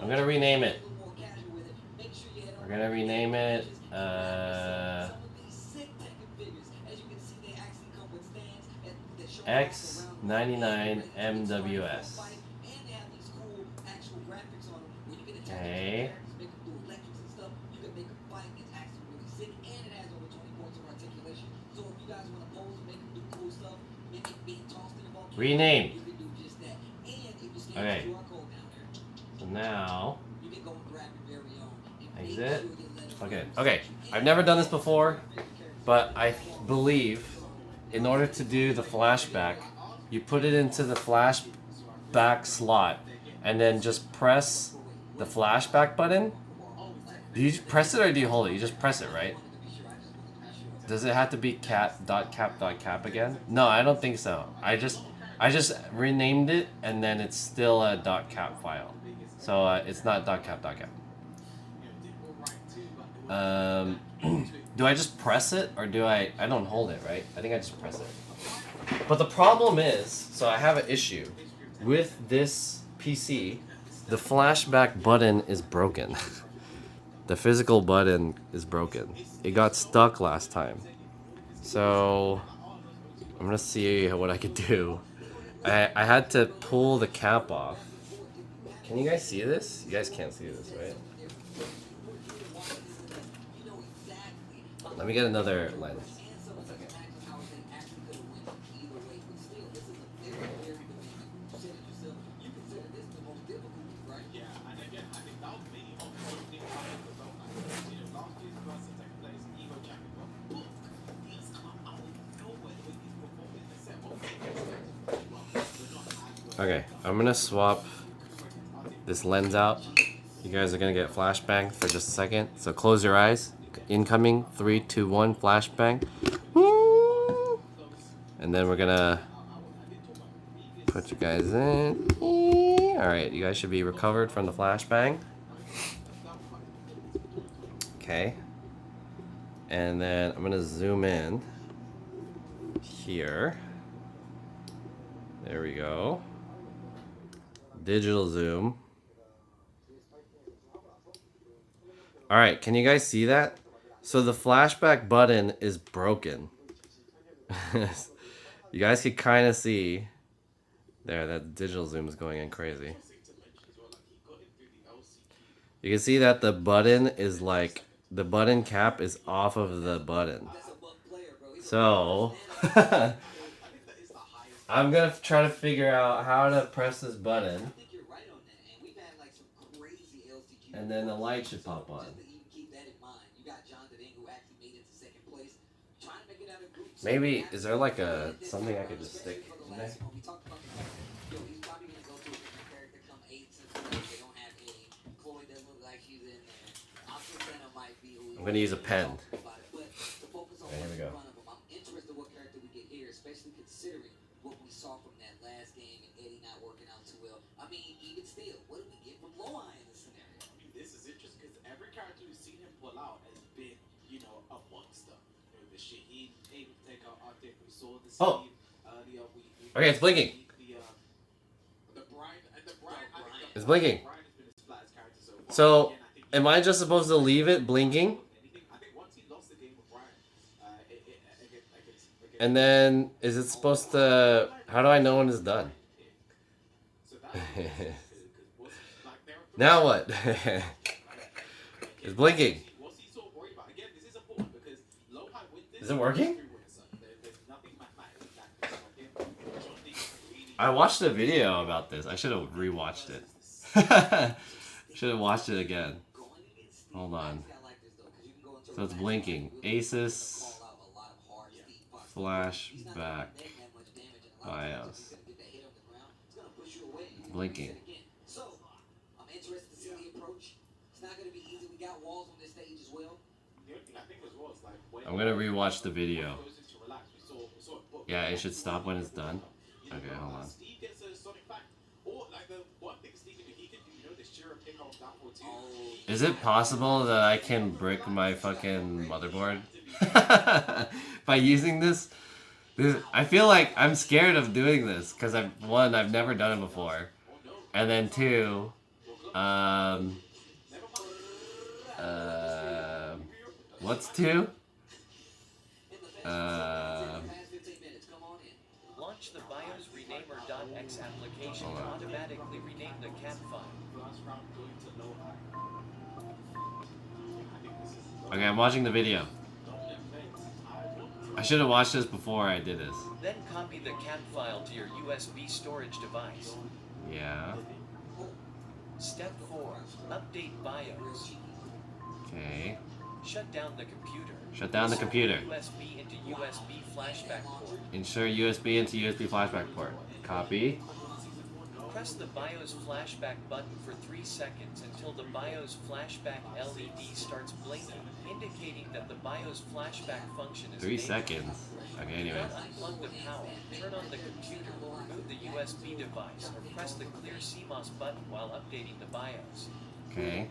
Speaker 1: I'm gonna rename it.
Speaker 4: A little more casual with it. Make sure you head over
Speaker 1: We're gonna rename it,
Speaker 4: some of these sick Tekken figures. As you can see, they actually come with stands that show
Speaker 1: X99 MWS.
Speaker 4: and they have these cool actual graphics on them where you can attach
Speaker 1: Okay.
Speaker 4: make them do electrics and stuff. You can make them fight. It's actually really sick, and it has over 20 points of articulation. So if you guys want to pose and make them do cool stuff, make it being tossed in a volcano,
Speaker 1: Rename.
Speaker 4: you can do just that. And if you scan
Speaker 1: Okay.
Speaker 4: the QR code down there,
Speaker 1: So now,
Speaker 4: you can go and grab your very own. And make
Speaker 1: exit.
Speaker 4: sure you let it
Speaker 1: Okay,
Speaker 4: run.
Speaker 1: okay. I've never done this before, but I believe in order to do the flashback, you put it into the flashback slot and then just press the flashback button. Do you press it or do you hold it? You just press it, right? Does it have to be cap again? No, I don't think so. I just renamed it and then it's still a .cap file. So it's not .cap. Do I just press it or do I don't hold it, right? I think I just press it. But the problem is, so I have an issue with this PC. The flashback button is broken. The physical button is broken. It got stuck last time. So I'm gonna see what I could do. I had to pull the cap off. Can you guys see this? You guys can't see this, right? Let me get another lens.
Speaker 2: Yeah, and again, I think that was maybe the whole thing about it as well. Like, you know, last year's first and second place, Evo champion, but he's come out of nowhere with his performance in the set.
Speaker 1: Okay, I'm gonna swap this lens out. You guys are gonna get flashbang for just a second. So close your eyes. Incoming, 3, 2, 1, flashbang. Woo! And then we're gonna put you guys in. Alright, you guys should be recovered from the flashbang. Okay. And then I'm gonna zoom in here. There we go. Digital zoom. Alright, can you guys see that? So the flashback button is broken. You guys can kind of see. There, that digital zoom is going in crazy. You can see that the button is like, the button cap is off of the button. So, I'm gonna try to figure out how to press this button. And then the light should pop on. Maybe, is there like a, something I could just stick in there? I'm gonna use a pen. Okay, here we go.
Speaker 4: I'm interested what character we get here, especially considering what we saw from that last game and Eddie not working out too well. I mean, even still, what do we get from Loai in this scenario?
Speaker 2: I mean, this is interesting because every character we've seen him pull out has been, you know, a monster. You know, the Shahid able to take out Arctic. We saw the
Speaker 1: Oh.
Speaker 2: Steve earlier.
Speaker 1: Okay, it's blinking.
Speaker 2: The Brian,
Speaker 1: It's blinking.
Speaker 2: Brian has been a splash character so far.
Speaker 1: So,
Speaker 2: Again, I think
Speaker 1: Am I just supposed to leave it blinking?
Speaker 2: I think once he lost the game with Brian, against
Speaker 1: And then, is it supposed to... How do I know when it's done?
Speaker 2: so that
Speaker 1: Now what? It's blinking.
Speaker 2: what's he so worried about? Again, this is important because Lohan wins this.
Speaker 1: Is it working?
Speaker 2: There's nothing mathematical that really
Speaker 1: I watched a video about this. I should have rewatched it. Should have watched it again. Hold on. So it's blinking. Asus flashback BIOS. It's blinking.
Speaker 4: So, I'm interested to see the approach. It's not going to be easy. We got walls on this stage as well.
Speaker 2: The only thing I think as well is like when
Speaker 1: I'm gonna rewatch the video.
Speaker 2: goes into relax, we saw it book.
Speaker 1: Yeah, it should stop when it's done. Okay, hold on.
Speaker 2: Steve gets a sonic back. Or like the one thing Steve can do, he can do, you know, the Shira pick off down for two.
Speaker 1: Is it possible that I can brick my fucking motherboard by using this? I feel like I'm scared of doing this because I've never done it before, and then two, what's two?
Speaker 5: Launch the BIOS renamer.x application to automatically rename the CAD file.
Speaker 1: Okay, I'm watching the video. I should have watched this before I did this.
Speaker 5: Then copy the CAD file to your USB storage device.
Speaker 1: Yeah.
Speaker 5: Step 4. Update BIOS.
Speaker 1: Okay.
Speaker 5: Shut down the computer.
Speaker 1: Shut down the computer.
Speaker 5: USB into USB flashback port.
Speaker 1: Insert USB into USB flashback port. Copy.
Speaker 5: Press the BIOS flashback button for 3 seconds until the BIOS flashback LED starts blinking, indicating that the BIOS flashback function is
Speaker 1: 3
Speaker 5: enabled.
Speaker 1: seconds. Okay, anyways.
Speaker 5: Then unplug the power, turn on the computer, remove the USB device, or press the clear CMOS button while updating the BIOS.
Speaker 1: Okay.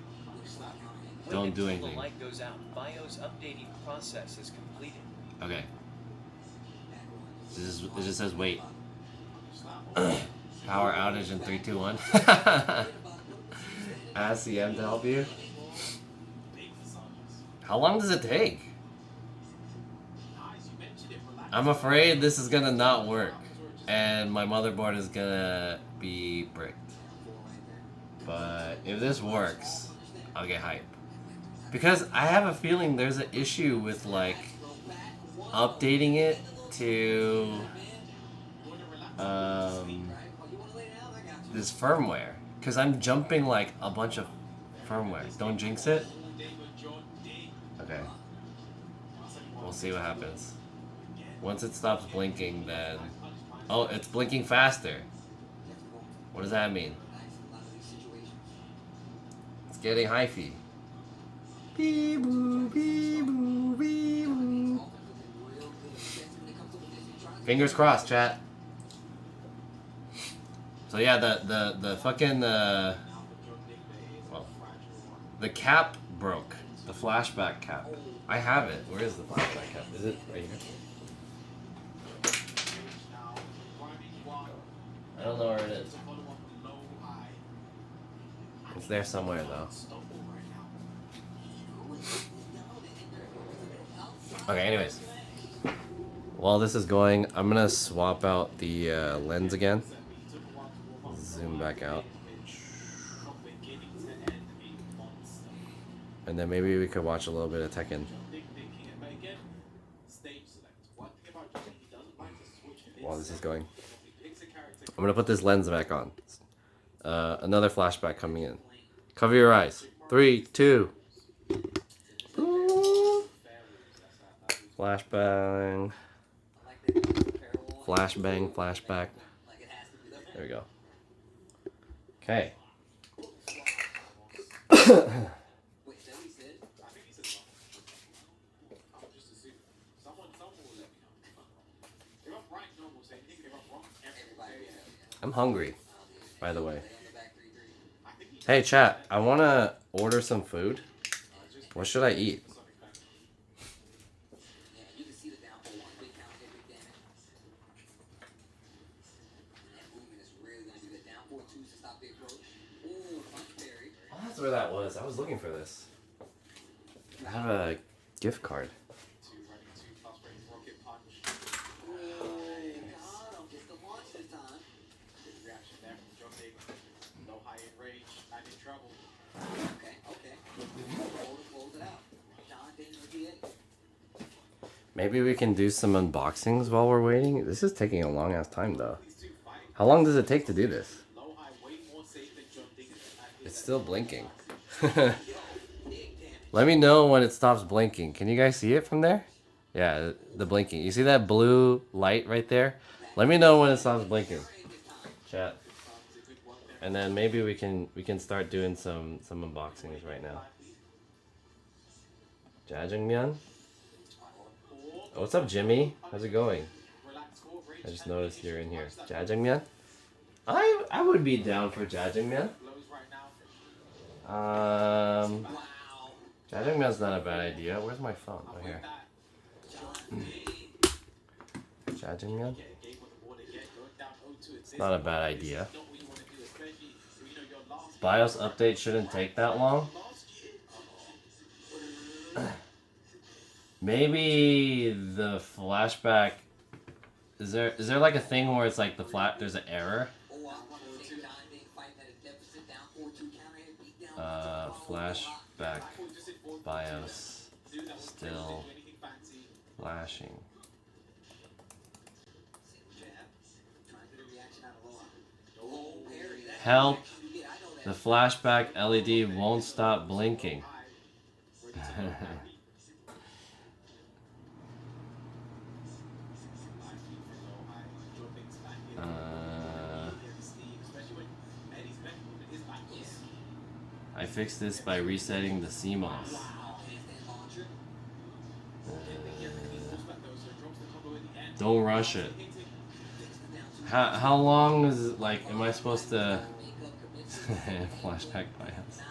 Speaker 5: Wait
Speaker 1: Don't do
Speaker 5: until
Speaker 1: anything.
Speaker 5: the light goes out. BIOS updating process is completed.
Speaker 1: Okay. It just says wait. Power outage in 3, 2, 1. Ask CM to help you. How long does it take? I'm afraid this is gonna not work, and my motherboard is gonna be bricked. But if this works, I'll get hype. Because I have a feeling there's an issue with like updating it to this firmware. Because I'm jumping like a bunch of firmware. Don't jinx it. Okay. We'll see what happens. Once it stops blinking, then... Oh, it's blinking faster. What does that mean? It's getting hyphy. Bee-boo, bee-boo, bee-boo. Fingers crossed, chat. So yeah, the fucking well, the cap broke. The flashback cap. I have it. Where is the flashback cap? Is it right here? I don't know where it is. It's there somewhere though. Okay, anyways. While this is going, I'm gonna swap out the lens again. Zoom back out. And then maybe we could watch a little bit of Tekken. While this is going. I'm gonna put this lens back on. Another flashback coming in. Cover your eyes. 3, 2. Flashbang. Flashbang, flashback. There we go. Okay. I'm hungry, by the way. Hey chat, I want to order some food. What should I eat? where that was. I was looking for this. I have a gift card.
Speaker 2: Two running 2+ rated rocket punch.
Speaker 4: God, I'm just the launch this time.
Speaker 2: Good reaction there from John Dig. Low high in rage and in trouble.
Speaker 4: Okay. Close it out. John Daniel V8.
Speaker 1: Maybe we can do some unboxings while we're waiting. This is taking a long ass time though.
Speaker 2: These two fight.
Speaker 1: How long does it take to do this?
Speaker 2: Low high way more safe than John Dig.
Speaker 1: It's still blinking. Let me know when it stops blinking. Can you guys see it from there? Yeah, the blinking. You see that blue light right there? Let me know when it stops blinking. Chat. And then maybe we can start doing some unboxings right now. Jajangmyeon? Oh, what's up, Jimmy? How's it going? I just noticed you're in here. Jajangmyeon? I would be down for Jajangmyeon. Jajangmyeon's not a bad idea. Where's my phone? Oh, here. Jajangmyeon? It's not a bad idea. BIOS update shouldn't take that long. Maybe the flashback. Is there like a thing where it's like there's an error? Flashback BIOS still flashing. Help! The flashback LED won't stop blinking. I fixed this by resetting the CMOS. Don't rush it. How long is it, like, am I supposed to... Flashback BIOS.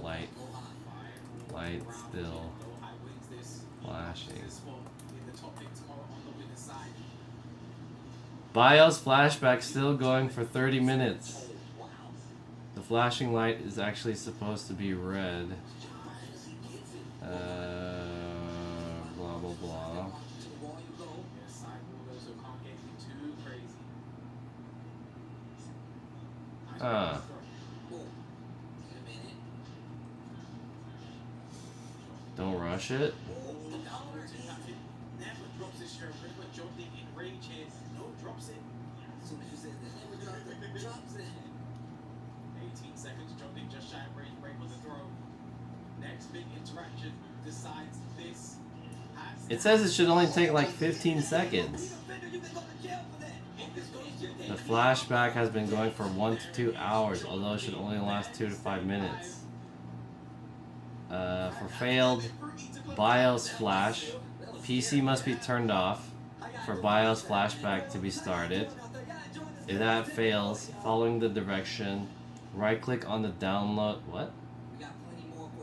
Speaker 1: Light still flashing. BIOS flashback still going for 30 minutes. The flashing light is actually supposed to be red. Blah blah blah. Huh. Don't rush it. It says it should only take like 15 seconds. The flashback has been going for 1 to 2 hours, although it should only last 2 to 5 minutes. For failed BIOS flash, PC must be turned off for BIOS flashback to be started. If that fails, following the direction, right-click on the download. What?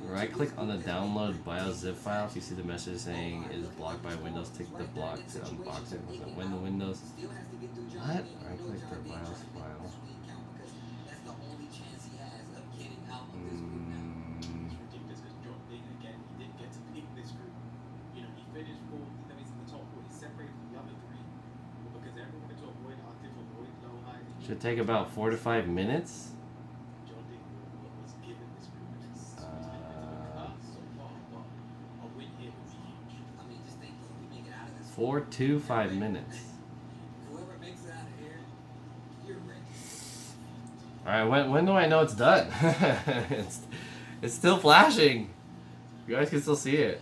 Speaker 1: Right-click on the download BIOS zip file. If you see the message saying it is blocked by Windows, tick the block to unbox it. When the Windows. What? Right-click the BIOS file. Should take about 4 to 5 minutes. 4 to 5 minutes. Alright, when do I know it's done? it's still flashing. You guys can still see it.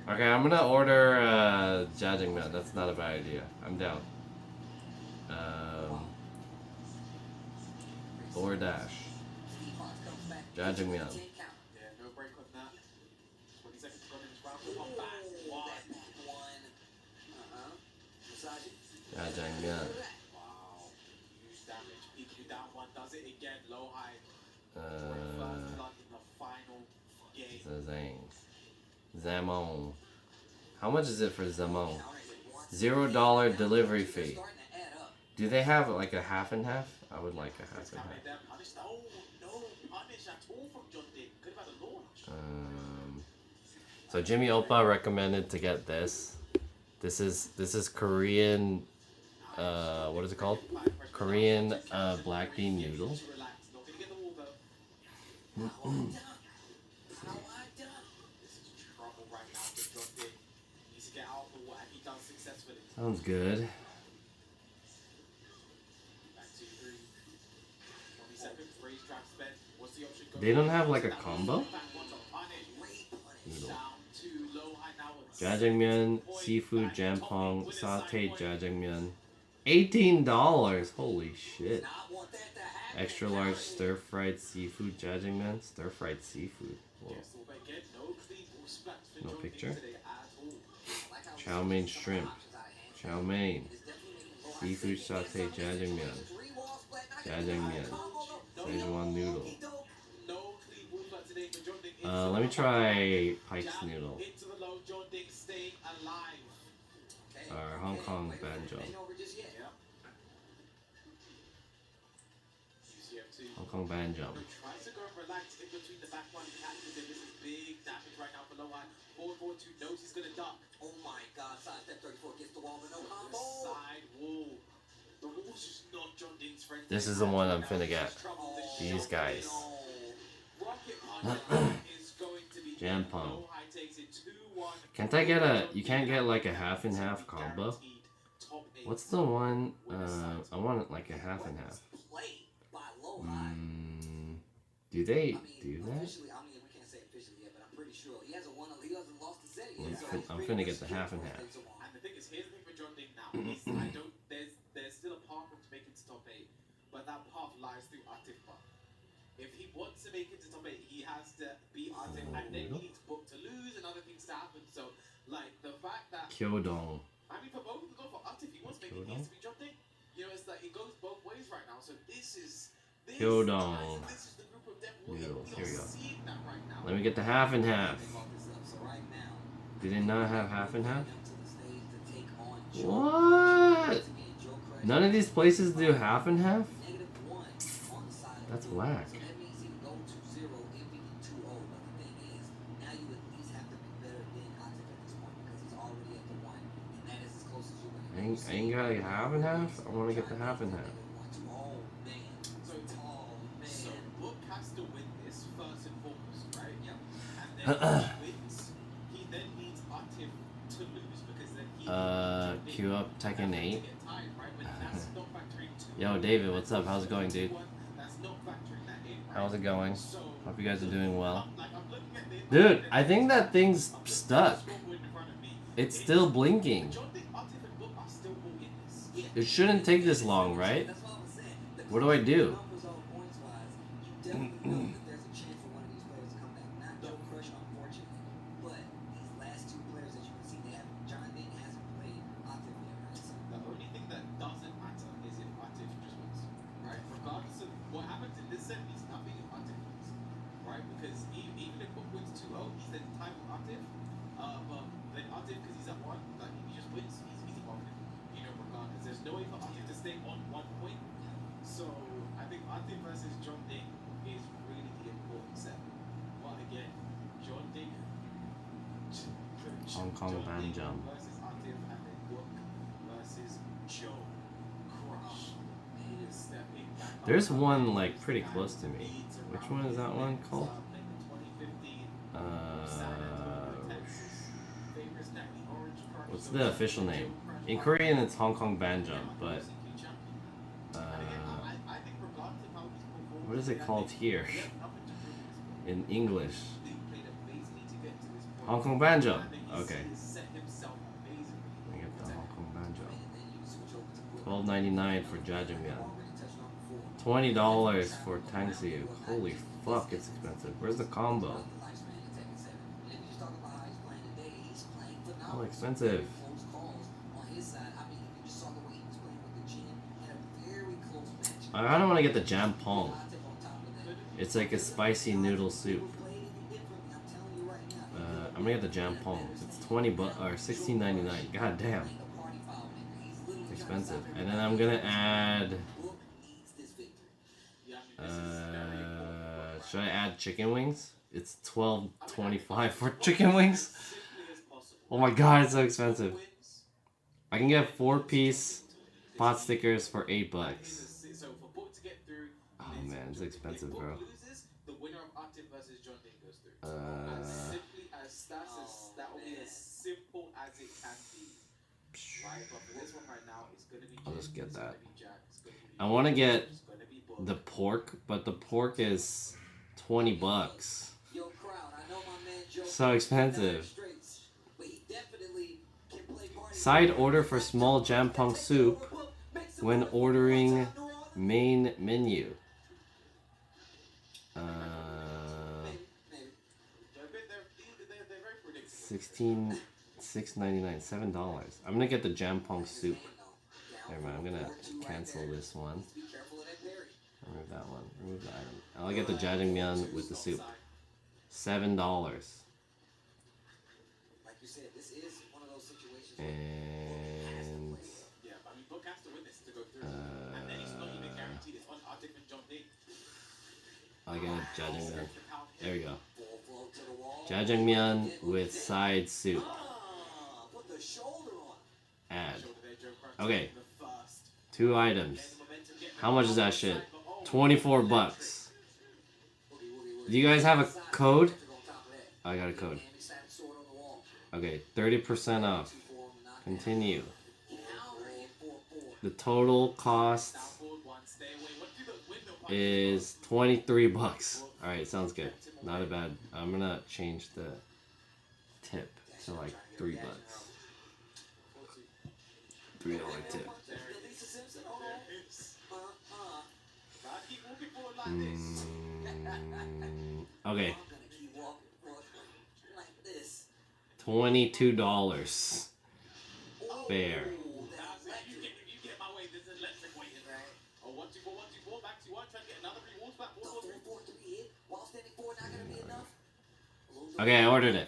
Speaker 1: Okay, I'm gonna order Jajangmyeon. That's not a bad idea. I'm down. DoorDash. Jajangmyeon. Jajangmyeon. Zamon. How much is it for Zamon? $0 delivery fee. Do they have like a half and half? I would like a half
Speaker 2: Let's
Speaker 1: and
Speaker 2: come in
Speaker 1: half.
Speaker 2: there, punish. Oh, no punish at all from John Dick. Could have had a launch.
Speaker 1: So Jimmy Oppa recommended to get this. This is Korean. What is it called? Korean black bean noodle.
Speaker 2: Relax. Not gonna get the wall though.
Speaker 4: How I done? How I done?
Speaker 2: This is trouble right now for John Dick. He needs to get out of the wall, and he does successfully.
Speaker 1: Sounds good.
Speaker 2: Back to 3. 20 seconds. Raise trap spent. What's the option?
Speaker 1: They don't have like a combo?
Speaker 2: Back one to punish.
Speaker 4: Great punish.
Speaker 1: Noodle.
Speaker 2: Down to low high now.
Speaker 1: Jjajangmyeon, seafood jampong, sauteed jjajangmyeon. $18. Holy shit.
Speaker 4: Now I want that to happen.
Speaker 1: Extra large stir fried seafood jjajangmyeon. Stir fried seafood. Whoa.
Speaker 2: Yes, well, again, no clean ball splats for
Speaker 1: No
Speaker 2: John Dick
Speaker 1: picture?
Speaker 2: today at all.
Speaker 4: I like how
Speaker 1: Chow
Speaker 4: he's
Speaker 1: mein
Speaker 4: taking some
Speaker 1: shrimp.
Speaker 4: options out of hand.
Speaker 1: Chow mein.
Speaker 4: It's definitely making more.
Speaker 1: Seafood
Speaker 4: I see
Speaker 1: sauteed
Speaker 4: it.
Speaker 1: jjajangmyeon.
Speaker 4: Three walls flat. Now you
Speaker 1: Jjajangmyeon.
Speaker 4: got a combo, though.
Speaker 1: Szechuan noodle.
Speaker 2: No clean ball splat today for John Dick.
Speaker 1: Let me try Pike's noodle.
Speaker 2: Into the low, John Dick staying alive.
Speaker 4: Okay,
Speaker 1: Or Hong Kong
Speaker 4: wait a minute.
Speaker 1: banjo.
Speaker 4: Ain't over just yet.
Speaker 2: Yeah. UCF2.
Speaker 1: Hong Kong banjo.
Speaker 2: Tries to go and relax in between the back one catches him. This is big damage right now for low high. Forward 2 knows he's gonna duck.
Speaker 4: Oh my God! Sidestep 34 gets the wall, but no
Speaker 2: The
Speaker 4: combo.
Speaker 2: side wall. The wall's just not John Dink's friend.
Speaker 1: This is the one I'm finna get.
Speaker 2: Trouble this
Speaker 1: These
Speaker 2: shot.
Speaker 1: guys.
Speaker 2: Rocket punch is going to be
Speaker 1: Jampong.
Speaker 2: low high takes it 2-1.
Speaker 1: Can't I get a? You can't get like a half and half combo.
Speaker 2: Guaranteed top 8.
Speaker 1: What's the one? I want it like a half and half.
Speaker 4: Play by low high.
Speaker 1: Do they
Speaker 4: I
Speaker 1: do
Speaker 4: mean,
Speaker 1: that?
Speaker 4: officially, I mean, we can't say officially yet, but I'm pretty sure he hasn't won. He hasn't lost the set
Speaker 1: I'm
Speaker 4: yet. So
Speaker 1: fin-
Speaker 4: he's
Speaker 1: I'm
Speaker 4: pretty
Speaker 1: finna
Speaker 4: much
Speaker 1: get the half and half.
Speaker 2: And the thing is, here's the thing for John Dink now. I don't. There's still a path for him to make it to top 8, but that path lies through Atifba. If he wants to make it to top 8, he has to beat Atif, and then he needs book to lose and other things to happen. So, like the fact that
Speaker 1: Kyodong.
Speaker 2: I mean, for both of them, go for Atif. He wants to make it, he needs to be John Dink. You know, it's like it goes both ways right now. So this is.
Speaker 1: Kyodong.
Speaker 2: This is the group of them.
Speaker 1: Noodles. Here we go.
Speaker 2: Seeing that right now.
Speaker 1: Let me get the half and half.
Speaker 4: So right now,
Speaker 1: Did it not have half and half?
Speaker 4: to the stage to take on Joe
Speaker 1: What?
Speaker 4: to be in Joe Crush.
Speaker 1: None of these places do half and half?
Speaker 4: -1 on the side of
Speaker 1: That's
Speaker 4: the field.
Speaker 1: whack.
Speaker 4: So that means he can go 2-0 if he can 2-0. But the thing is, now you at least have to be better than Atif at this point because he's already at the 1, and that is as close as you're going to
Speaker 1: I ain't got a half and half? I want to get the half and half.
Speaker 4: Oh man.
Speaker 2: So Book has to win this first and foremost, right?
Speaker 4: Yep.
Speaker 2: And then if he wins, he then needs Atif to lose because then he
Speaker 1: Queue up Tekken 8.
Speaker 2: get tied, right? But that's not factoring two.
Speaker 1: Yo, David, what's up? How's it going, dude?
Speaker 2: That's not factoring that in, right?
Speaker 1: How's it going?
Speaker 2: So,
Speaker 1: Hope you guys are doing well.
Speaker 2: I'm looking at this.
Speaker 1: Dude, I think that thing's stuck. It's still blinking.
Speaker 2: John Dick, Atif, and Book are still all in this. Yeah.
Speaker 1: It shouldn't take this long, right?
Speaker 4: That's what I was saying. The
Speaker 1: What do I do?
Speaker 4: numbers on points wise, you definitely know that there's a chance for one of these players to come back. Not Joe Crush, unfortunately, but these last 2 players that you can see, they have John Dink hasn't played Atif yet, right? So
Speaker 2: The only thing that doesn't matter is if Atif just wins, right? Regardless of what happens in this set, means nothing if Atif wins, right? Because even if Book wins 2-0, he's then tied with Atif. But then Atif, because he's at 1, like he just wins, he's above him, you know, regardless. There's no way for Atif to stay on 1 point. So I think Atif versus John Dink is really the important set. But again, John Dink.
Speaker 1: Hong Kong
Speaker 2: John Dink
Speaker 1: Banjam.
Speaker 2: versus Atif, and then Book versus Joe Crush. He is stepping back up.
Speaker 1: There's one like pretty close to me.
Speaker 2: Leads
Speaker 1: Which
Speaker 2: around
Speaker 1: one is that one
Speaker 2: Texas,
Speaker 1: called?
Speaker 2: playing the 2015 San Antonio, Texas. Favors that the Orange Crush.
Speaker 1: What's
Speaker 2: So
Speaker 1: the official
Speaker 2: Joe
Speaker 1: name?
Speaker 2: Crush
Speaker 1: In
Speaker 2: are-
Speaker 1: Korean, it's Hong Kong Banjam,
Speaker 2: Yeah,
Speaker 1: but
Speaker 2: OCQ champion.
Speaker 1: uh,
Speaker 2: And again, I think regardless of how he's performed,
Speaker 1: what is it
Speaker 2: I
Speaker 1: called
Speaker 2: think
Speaker 1: here
Speaker 2: he has nothing to prove at this point.
Speaker 1: in English?
Speaker 2: He played amazingly to get to this point.
Speaker 1: Hong Kong Banjam.
Speaker 2: I think he's
Speaker 1: Okay.
Speaker 2: set himself amazingly.
Speaker 1: Let me get the Hong Kong Banjam.
Speaker 4: and then you switch over to Book.
Speaker 1: $12.99 for Jjajangmyeon.
Speaker 4: Already touched on before.
Speaker 1: $20 for Tangsu. Holy fuck, it's expensive. Where's the combo?
Speaker 4: The lifespan in Tekken 7. And if you just talk about how he's playing today, he's playing phenomenal.
Speaker 1: Oh, expensive.
Speaker 4: Close calls on his side. I mean, you just saw the way he was playing with the Jin. Had a very close match.
Speaker 1: I don't want to get the jampong.
Speaker 4: Atif on top of that.
Speaker 1: It's like a spicy noodle soup.
Speaker 4: Never played any differently, I'm telling you right now.
Speaker 1: I'm gonna get the jampong. It's or $16.99. God damn,
Speaker 4: Playing a party foul, nigga. He's literally
Speaker 1: it's
Speaker 4: trying to
Speaker 1: expensive.
Speaker 4: stop
Speaker 1: And then I'm gonna add
Speaker 4: Book needs this victory.
Speaker 1: Should I add chicken wings? It's $12.25 for chicken wings. Oh my god, it's so expensive. I can get 4-piece pot stickers for $8. Oh man, it's expensive, bro.
Speaker 2: The winner of Arctic versus John Dean goes through. As simply as that will be as simple as it can be. Right, but for this one right now, it's gonna be.
Speaker 1: I'll just get that. I want to get the pork, but the pork is $20. So expensive. Side order for small jampong soup when ordering main menu. 16, $6.99, $7. I'm gonna get the jampong soup. Never mind, I'm gonna cancel this one. Remove that one. Remove the item. I'll get the jjajangmyeon with the soup. $7. And I'll get a jjajangmyeon. There we go. Jjajangmyeon with side soup. Add. Okay. 2 items. How much is that shit? $24. Do you guys have a code? I got a code. Okay, 30% off. Continue. The total cost is $23. Alright, sounds good. Not a bad. I'm gonna change the tip to like $3. $3 tip. Okay. $22. Fair. Okay, I ordered it.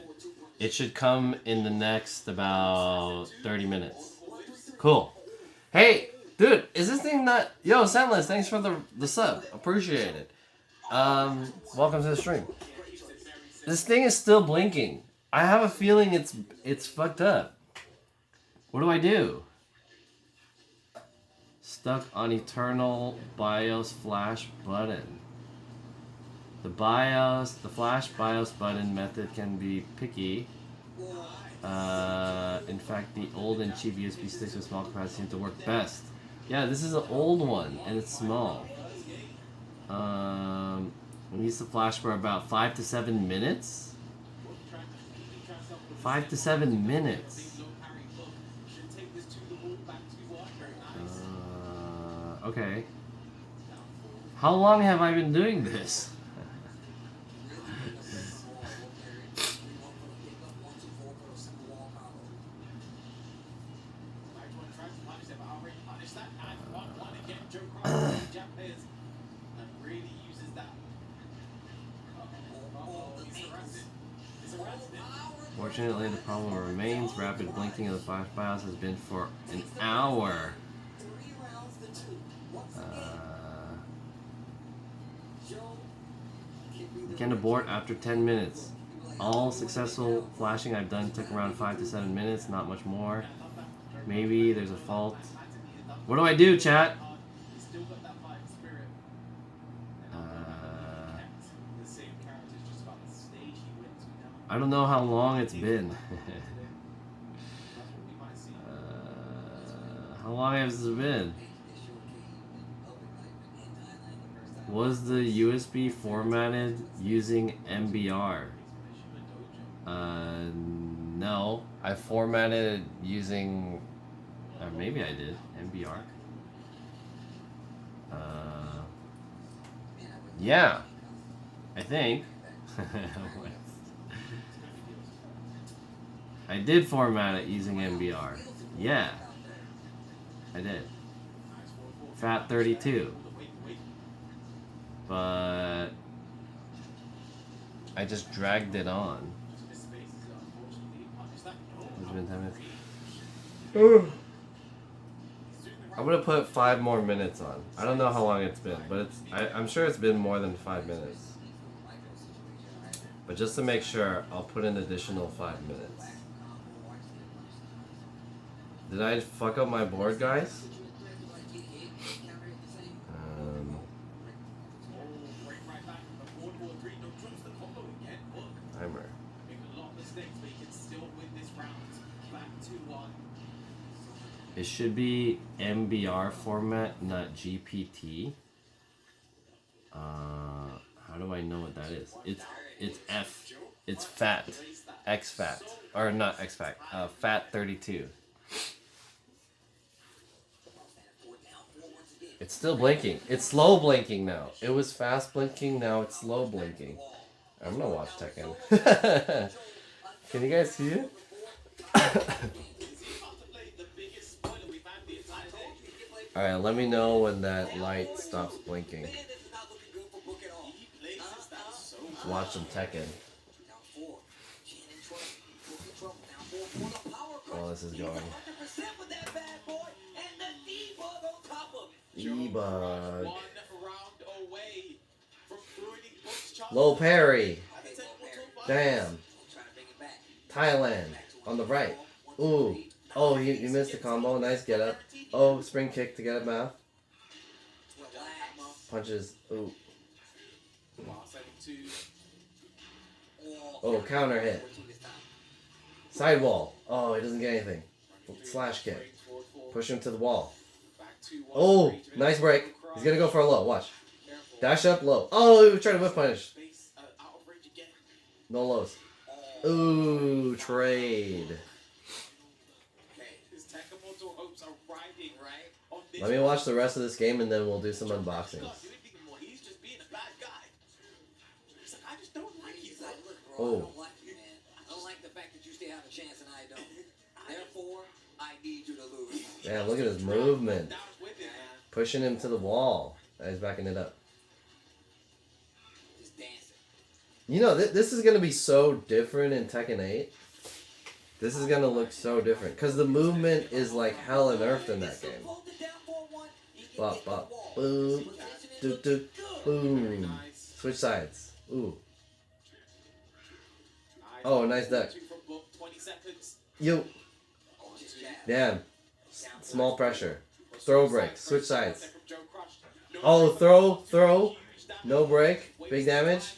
Speaker 1: It should come in the next about 30 minutes. Cool. Hey, dude, is this thing not... Yo, Sandless, thanks for the sub. Appreciate it. Welcome to the stream. This thing is still blinking. I have a feeling it's fucked up. What do I do? Stuck on Eternal BIOS flash button. The flash BIOS button method can be picky. In fact, the old and cheap USB sticks with small capacity seem to work best. Yeah, this is an old one, and it's small. It needs to flash for about 5 to 7 minutes? 5 to 7 minutes. Okay. How long have I been doing this? Fortunately, the problem remains. Rapid blinking of the flash BIOS has been for an hour. You can abort after 10 minutes. All successful flashing I've done took around 5 to 7 minutes, not much more. Maybe there's a fault. What do I do, chat? I don't know how long it's been. How long has it been? Was the USB formatted using MBR? No. I formatted using... maybe I did. MBR. Yeah. I think. I did format it using MBR. Yeah. I did. FAT32. But I just dragged it on. It's been 10 minutes. I gonna put 5 more minutes on. I don't know how long it's been, but I'm sure it's been more than 5 minutes. But just to make sure, I'll put an additional 5 minutes. Did I fuck up my board, guys? Timer. It should be MBR format, not GPT. How do I know what that is? It's F. It's FAT. XFAT. Or not XFAT. FAT 32. It's still blinking. It's slow blinking now. It was fast blinking, now it's slow blinking. I'm gonna watch Tekken. Can you guys see it? Alright, let me know when that light stops blinking. Let's watch some Tekken. While this is going. E-Bug. Low parry. Damn. Thailand. On the right. Ooh. Oh, you missed the combo. Nice get up. Oh, spring kick to get up mouth. Punches. Ooh. Oh, counter hit. Sidewall. Oh, he doesn't get anything. Slash kick. Push him to the wall. Oh, nice break. He's gonna go for a low. Watch. Dash up, low. Oh, he tried to whip punish. No lows. Ooh, trade. Let me watch the rest of this game and then we'll do some unboxings. Oh. Yeah, look at his movement. Pushing him to the wall. He's backing it up. You know, this is going to be so different in Tekken 8. This is going to look so different. Because the movement is like hella nerfed in that game. Bop, bop, boom, do, do, boom. Switch sides. Ooh. Oh, nice duck. Yo. Damn. Small pressure. Throw break. Switch sides. Oh, throw. No break. Big damage.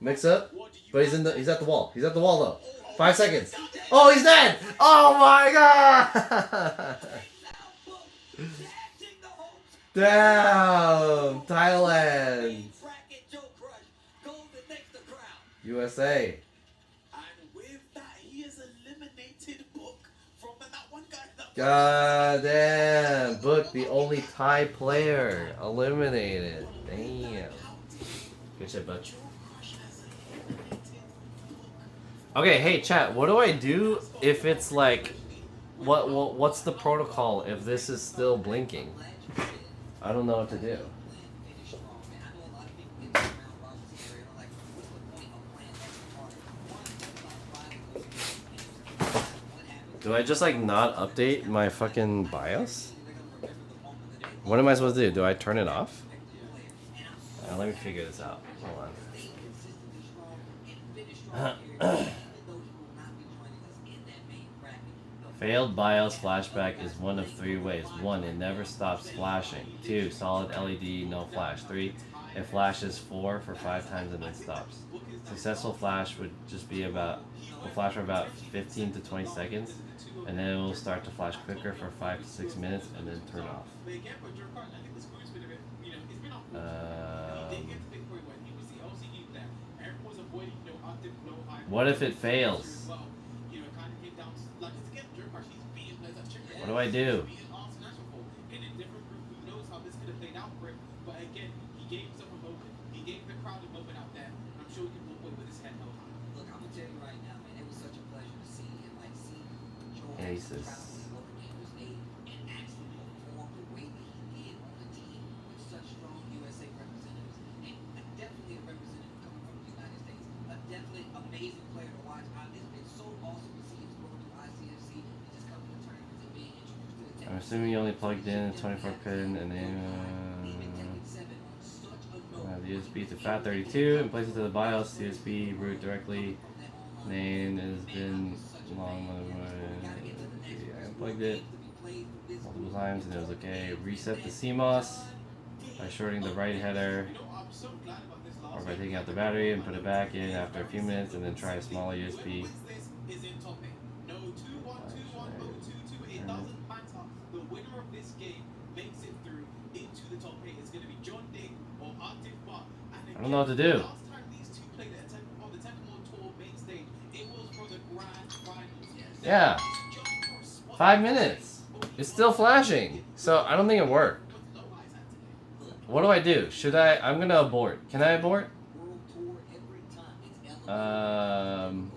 Speaker 1: Mix up. But he's at the wall. He's at the wall though. 5 seconds. Oh, he's dead. Oh my god. Damn. Thailand. USA. God damn. Book, the only Thai player eliminated. Damn. Good shit, bud. Okay, hey chat, what do I do if it's like what's the protocol if this is still blinking? I don't know what to do. Do I just like not update my fucking BIOS? What am I supposed to do? Do I turn it off? Let me figure this out. Hold on. Failed BIOS flashback is one of 3 ways. 1. It never stops flashing. 2. Solid LED, no flash. 3. It flashes 4 for 5 times and then stops. Successful flash would just be will flash for about 15 to 20 seconds, and then it will start to flash quicker for 5 to 6 minutes and then turn off. What if it fails? What do I do? Aces. assuming you only plugged in a 24 pin and then the USB to FAT32 and place it to the BIOS. USB root directly. Name has been long. I unplugged it multiple times and it was okay. Reset the CMOS by shorting the right header or by taking out the battery and put it back in after a few minutes and then try a smaller USB.
Speaker 2: The winner of this game makes it through into the top 8 is going to be John Ding or Arctic Butt.
Speaker 1: I don't know what to do.
Speaker 2: Last time these two played on the Tekken Tour main stage, it was for the grand finals.
Speaker 1: Yeah. 5 minutes. It's still flashing. So I don't think it worked. What do I do? Should I? I'm gonna abort. Can I abort?
Speaker 4: Now, I'm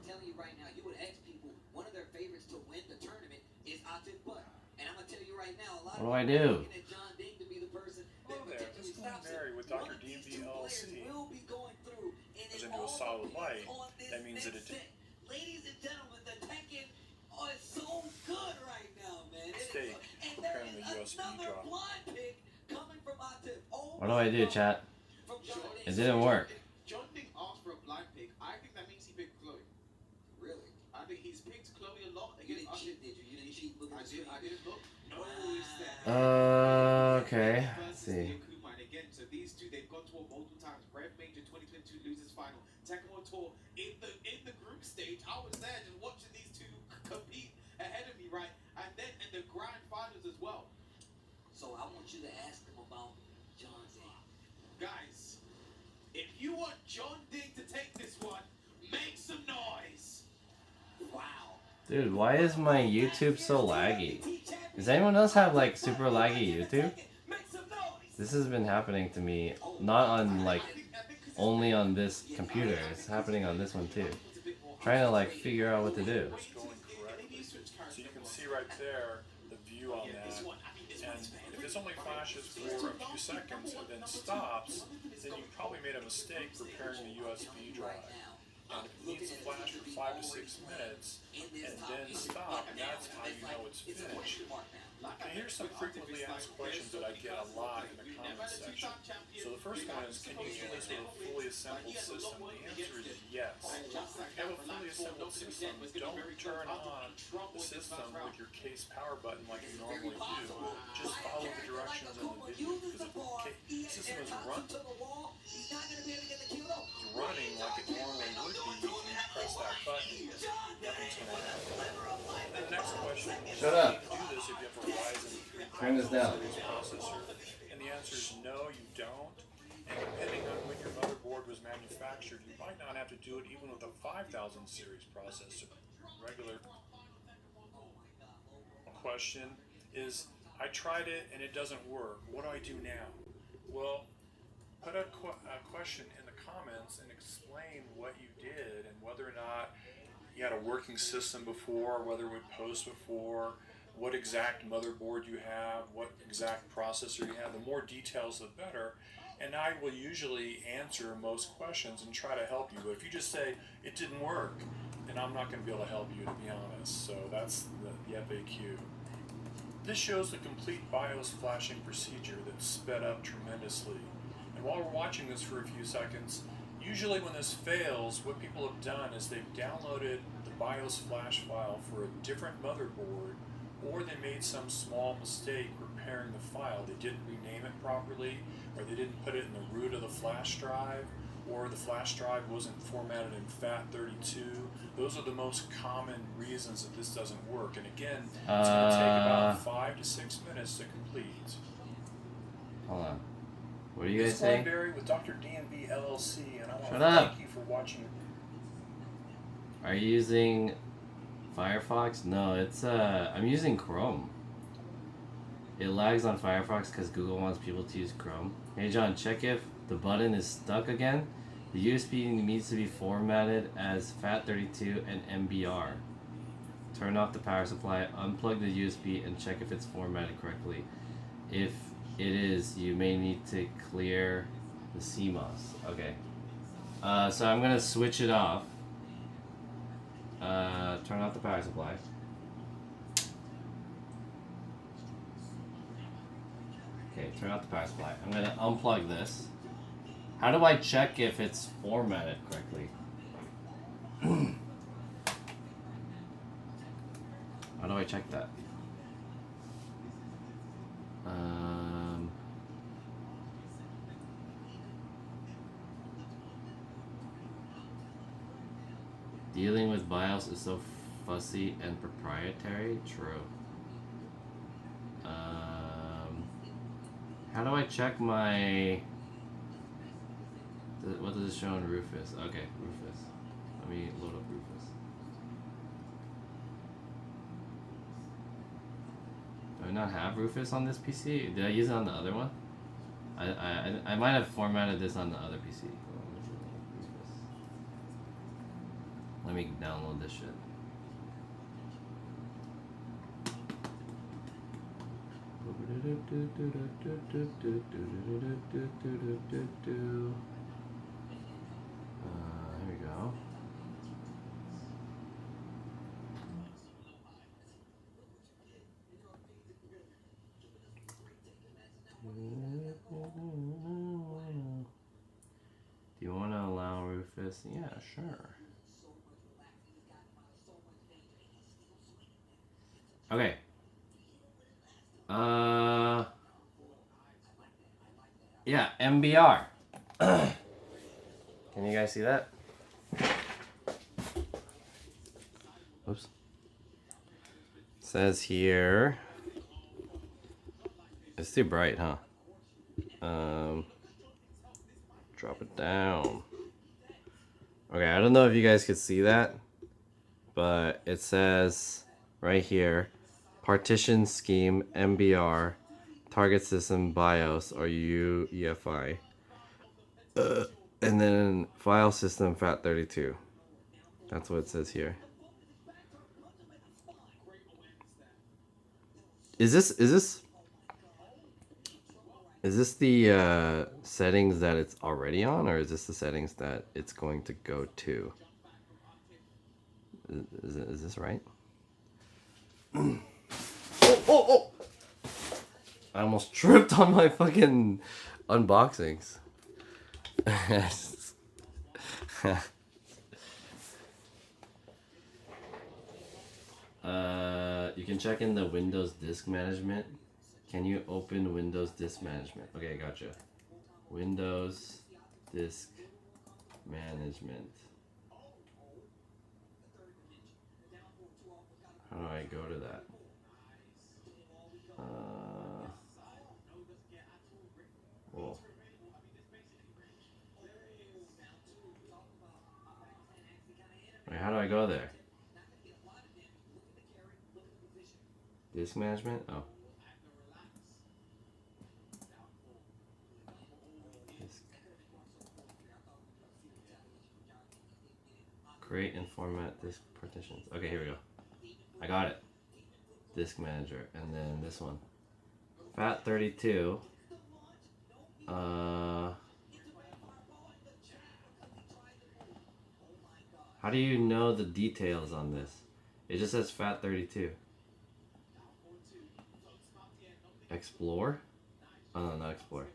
Speaker 4: telling you right now, you would ask people, one of their favorites to win the tournament is Atif Butt. And I'm going to tell you right now, a lot
Speaker 1: What do
Speaker 4: of
Speaker 1: I
Speaker 4: people are
Speaker 1: do?
Speaker 4: looking at John Ding to be the person that
Speaker 6: Hello there,
Speaker 4: potentially
Speaker 6: this is
Speaker 4: stops
Speaker 6: Mary
Speaker 4: it.
Speaker 6: with
Speaker 4: One
Speaker 6: Dr.
Speaker 4: of these
Speaker 6: DMV
Speaker 4: two players
Speaker 6: LLC.
Speaker 4: will be going through, and
Speaker 6: Goes
Speaker 4: it
Speaker 6: into a
Speaker 4: all
Speaker 6: solid
Speaker 4: depends
Speaker 6: light.
Speaker 4: on this
Speaker 6: That means that
Speaker 4: next
Speaker 6: it-
Speaker 4: set. Ladies and gentlemen, the Tekken is so good right now, man.
Speaker 6: Steak,
Speaker 4: And there
Speaker 6: preparing
Speaker 4: is
Speaker 6: the USB
Speaker 4: another
Speaker 6: drop.
Speaker 4: blind pick coming from Atif. Oh
Speaker 1: What do I do,
Speaker 4: my
Speaker 1: chat?
Speaker 4: From John Ding.
Speaker 1: It didn't work.
Speaker 2: John Ding asked for a blind pick. I think that means he picked Chloe.
Speaker 4: Really?
Speaker 2: I think he's picked Chloe a lot
Speaker 4: You
Speaker 2: against
Speaker 4: didn't cheat, did you? You didn't cheat. Look at the
Speaker 2: I
Speaker 4: screen.
Speaker 2: didn't look. No, he said.
Speaker 1: Okay. Let's
Speaker 2: Versus
Speaker 1: see.
Speaker 2: Yakuma. And again, so these two, they've gone to a multiple times. Rev Major 2022 loses final. Tekken Tour in the group stage. I was there just watching these two compete ahead of me, right? And then in the grand finals as well.
Speaker 4: So I want you to ask them about John Ding.
Speaker 2: Guys, if you want John Ding to take this one, make some noise.
Speaker 4: Wow.
Speaker 1: Dude, why is my YouTube so laggy? Does anyone else have like super laggy YouTube? This has been happening to me, not on like only on this computer. It's happening on this one too. Trying to like figure out what to do.
Speaker 6: It's going correctly. So you can see right there the view on that. And if this only flashes for a few seconds and then stops, then you probably made a mistake preparing the USB drive. And if it needs to flash for 5 to 6 minutes and then stop, that's how you know it's finished. And here's some frequently asked questions that I get a lot in the comments section. So the first one is, can you do this with a fully assembled system? The answer is yes. If you have a fully assembled system, don't turn on the system with your case power button like you normally do. Just follow the directions in the video, because if the system is running like it normally would be, if you press that button, nothing's going to happen. And the next question is,
Speaker 1: Shut up.
Speaker 6: can you do this if you have a Ryzen 3
Speaker 1: Turn this down.
Speaker 6: series processor? And the answer is no, you don't. And depending on when your motherboard was manufactured, you might not have to do it even with a 5000 series processor. Regular question is, I tried it and it doesn't work. What do I do now? Well, put a question in the comments and explain what you did and whether or not you had a working system before, whether it would post before, what exact motherboard you have, what exact processor you have. The more details, the better. And I will usually answer most questions and try to help you. But if you just say, it didn't work, then I'm not going to be able to help you, to be honest. So that's the FAQ. This shows the complete BIOS flashing procedure that's sped up tremendously. And while we're watching this for a few seconds, usually when this fails, what people have done is they've downloaded the BIOS flash file for a different motherboard, or they made some small mistake repairing the file. They didn't rename it properly, or they didn't put it in the root of the flash drive, or the flash drive wasn't formatted in FAT32. Those are the most common reasons that this doesn't work. And again, it's going to take about 5 to 6 minutes to complete.
Speaker 1: Hold on. What are you guys
Speaker 6: This is
Speaker 1: saying?
Speaker 6: Barry with Dr. DMV LLC, and I want
Speaker 1: Shut
Speaker 6: to
Speaker 1: up.
Speaker 6: thank you for watching.
Speaker 1: Are you using Firefox? No, it's I'm using Chrome. It lags on Firefox because Google wants people to use Chrome. Hey John, check if the button is stuck again. The USB needs to be formatted as FAT32 and MBR. Turn off the power supply, unplug the USB, and check if it's formatted correctly. If it is, you may need to clear the CMOS. Okay. So I'm gonna switch it off. Turn off the power supply. Turn out the power supply. I'm gonna unplug this. How do I check if it's formatted correctly? How do I check that? Dealing with BIOS is so fussy and proprietary. True. How do I check my... What does it show on Rufus? Okay, Rufus. Let me load up Rufus. Do I not have Rufus on this PC? Did I use it on the other one? I might have formatted this on the other PC. Let me download this shit. Here we go. Do you want to allow Rufus? Yeah, sure. Okay. Yeah, MBR. Can you guys see that? Oops. Says here. It's too bright, huh? Drop it down. Okay, I don't know if you guys could see that, but it says right here, partition scheme, MBR, target system BIOS or UEFI, and then file system FAT32. That's what it says here. Is this the settings that it's already on, or is this the settings that it's going to go to? Is this right? Oh! I almost tripped on my fucking unboxings. You can check in the Windows Disk Management. Can you open Windows Disk Management? Okay, gotcha. Windows Disk Management. How do I go to that? Whoa. Wait, how do I go there? Disk management? Oh. Disk. Create and format disk partitions. Okay, here we go. I got it. Disk manager. And then this one. FAT32. How do you know the details on this? It just says FAT32. Explore? Oh no, not explore.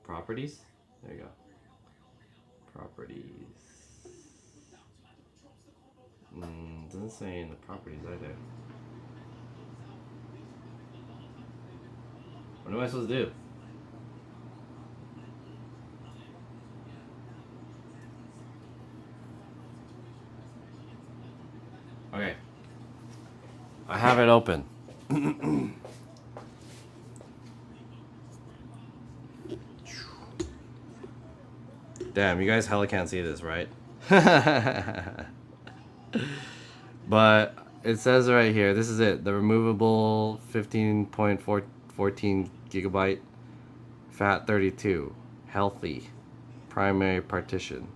Speaker 1: Properties? There you go. Properties. Doesn't say in the properties either. What am I supposed to do? Okay. I have it open. Damn, you guys hella can't see this, right? But it says right here, this is it. The removable 15.14 gigabyte FAT32. Healthy. Primary partition.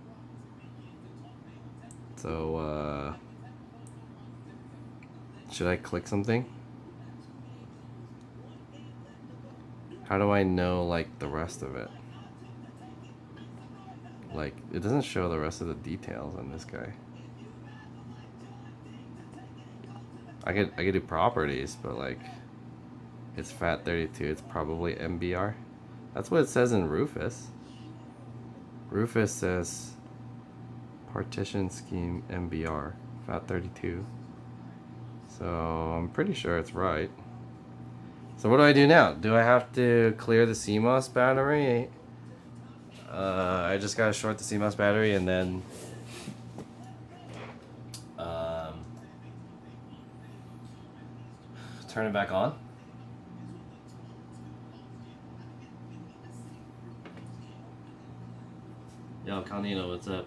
Speaker 1: So, should I click something? How do I know, like, the rest of it? Like, it doesn't show the rest of the details on this guy. I could do properties, but like, It's FAT32. It's probably MBR. That's what it says in Rufus. Rufus says partition scheme MBR, FAT32. So I'm pretty sure it's right. So what do I do now? Do I have to clear the CMOS battery? I just gotta short the CMOS battery and then turn it back on. Yo, Canino, what's up?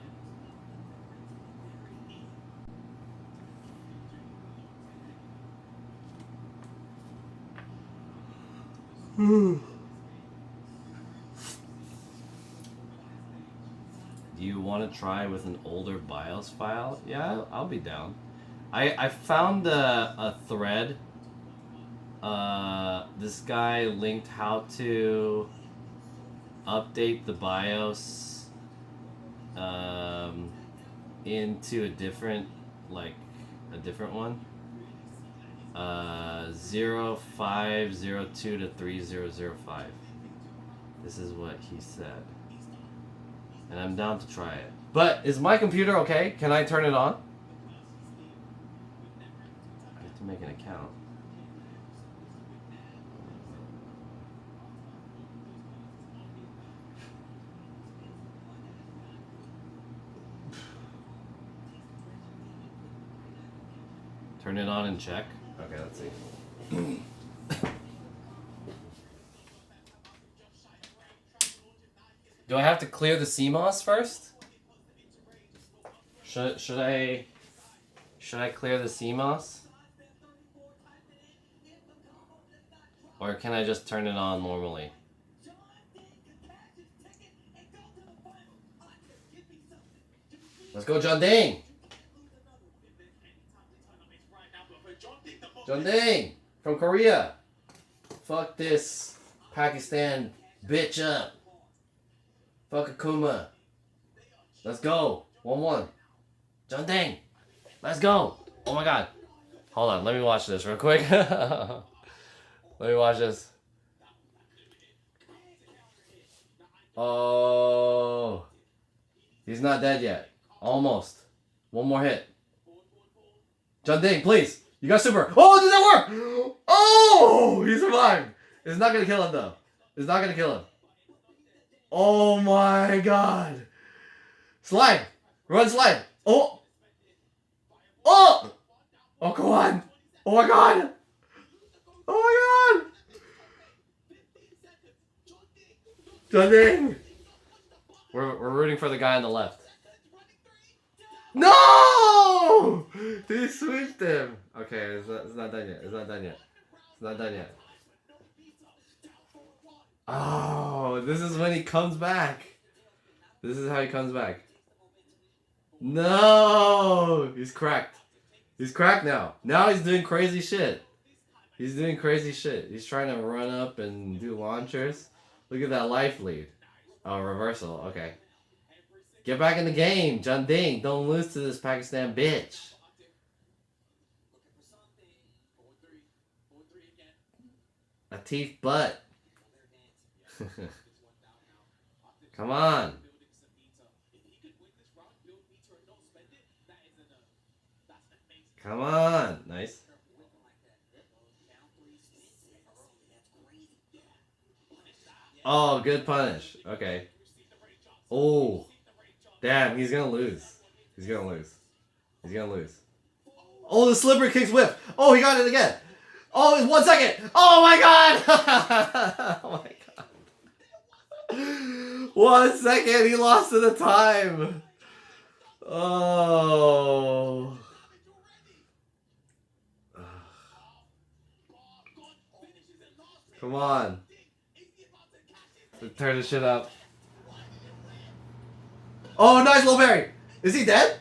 Speaker 1: Do you want to try with an older BIOS file? Yeah, I'll be down. I found a thread. This guy linked how to update the BIOS into a different one. 0502 to 3005. This is what he said. And I'm down to try it. But is my computer okay? Can I turn it on? I have to make an account. Turn it on and check. Okay, let's see. Do I have to clear the CMOS first? Should I clear the CMOS? Or can I just turn it on normally? Let's go, John Ding! John Ding from Korea. Fuck this Pakistan bitch up. Fuck Akuma. Let's go. 1-1. John Ding. Let's go. Oh my god. Hold on. Let me watch this real quick. Let me watch this. Oh. He's not dead yet. Almost. One more hit. John Ding, please. You got super. Oh, did that work? Oh, he survived. It's not gonna kill him though. It's not gonna kill him. Oh my god. Slide. Run slide. Oh. Oh. Oh, come on. Oh my god. Oh my god. John Ding. We're rooting for the guy on the left. No! He switched him. Okay, it's not done yet. It's not done yet. It's not done yet. Oh, this is when he comes back. This is how he comes back. No! He's cracked. He's cracked now. Now he's doing crazy shit. He's doing crazy shit. He's trying to run up and do launchers. Look at that life lead. Oh, reversal. Okay. Get back in the game, John Ding. Don't lose to this Pakistan bitch. A teeth butt. Come on. Come on. Nice. Oh, good punish. Okay. Oh. Damn, he's gonna lose. He's gonna lose. He's gonna lose. Oh, the slippery kicks whip. Oh, he got it again. Oh, it's 1 second. Oh my god. Oh my god. 1 second. He lost to the time. Oh. Come on. Turn this shit up. Oh, nice little berry. Is he dead?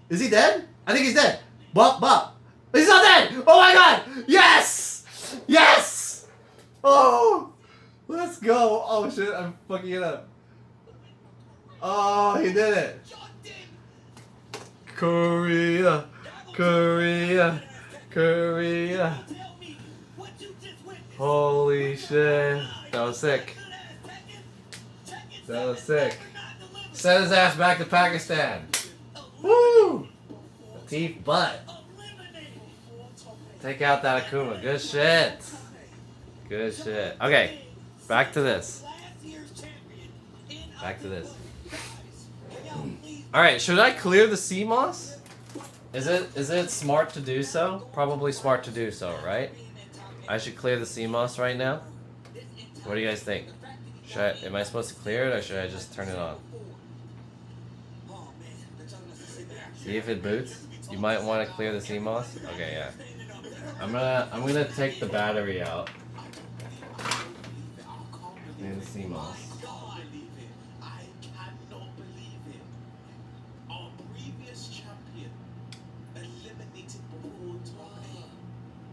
Speaker 1: Is he dead? I think he's dead. Bop, bop. He's not dead. Oh my god. Yes. Yes. Oh. Let's go. Oh shit, I'm fucking it up. Oh, he did it. Korea. Korea. Korea. Holy shit. That was sick. That was sick. Send his ass back to Pakistan. Woo! Teeth butt. Take out that Akuma. Good shit. Good shit. Okay. Back to this. Back to this. Alright, should I clear the CMOS? Is it smart to do so? Probably smart to do so, right? I should clear the CMOS right now? What do you guys think? Am I supposed to clear it or should I just turn it on? See if it boots? You might want to clear the CMOS? Okay, yeah. I'm gonna take the battery out. Clear the CMOS.
Speaker 2: I cannot believe it. Our previous champion eliminated before top 8.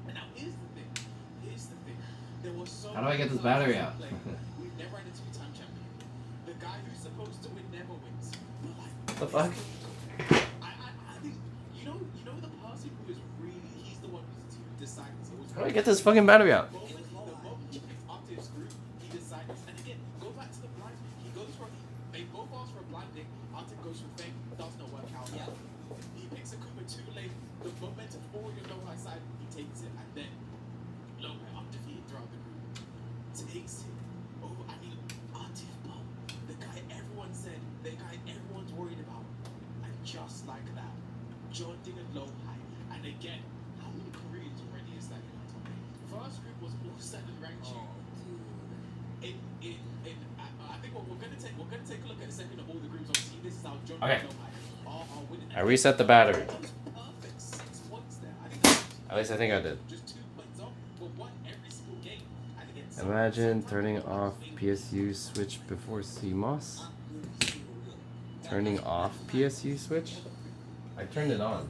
Speaker 2: And now here's the thing. There was so
Speaker 1: How do I get this battery out?
Speaker 2: We've never had a two-time champion. The guy who's supposed to win never wins.
Speaker 1: The fuck?
Speaker 2: I think you know the person who is really he's the one who decides.
Speaker 1: How do I get this fucking battery out?
Speaker 2: The moment he picks Octave's group, he decides. And again, go back to the blind. He goes for they both ask for a blind pick. Octave goes for fake. Does not work out. Yeah. He picks Akuma too late. The momentum for your low high side, he takes it, and then low high undefeated throughout the group takes it. Oh, I mean, Octave Bomb, the guy everyone said, the guy everyone's worried about, and just like that, John Dinger low high, and again, how many Koreans already is that in our top 8? First group was all set and ranked you. I think what we're gonna take a look at a second of all the groups. Obviously, this is how John
Speaker 1: Okay.
Speaker 2: Dinger low high are winning.
Speaker 1: I reset the battery.
Speaker 2: Perfect 6 points there. I think that's
Speaker 1: At least I think I did.
Speaker 2: just 2 points off, but won every single game. And again,
Speaker 1: Imagine turning off PSU switch before CMOS. Turning off PSU switch? I turned it on.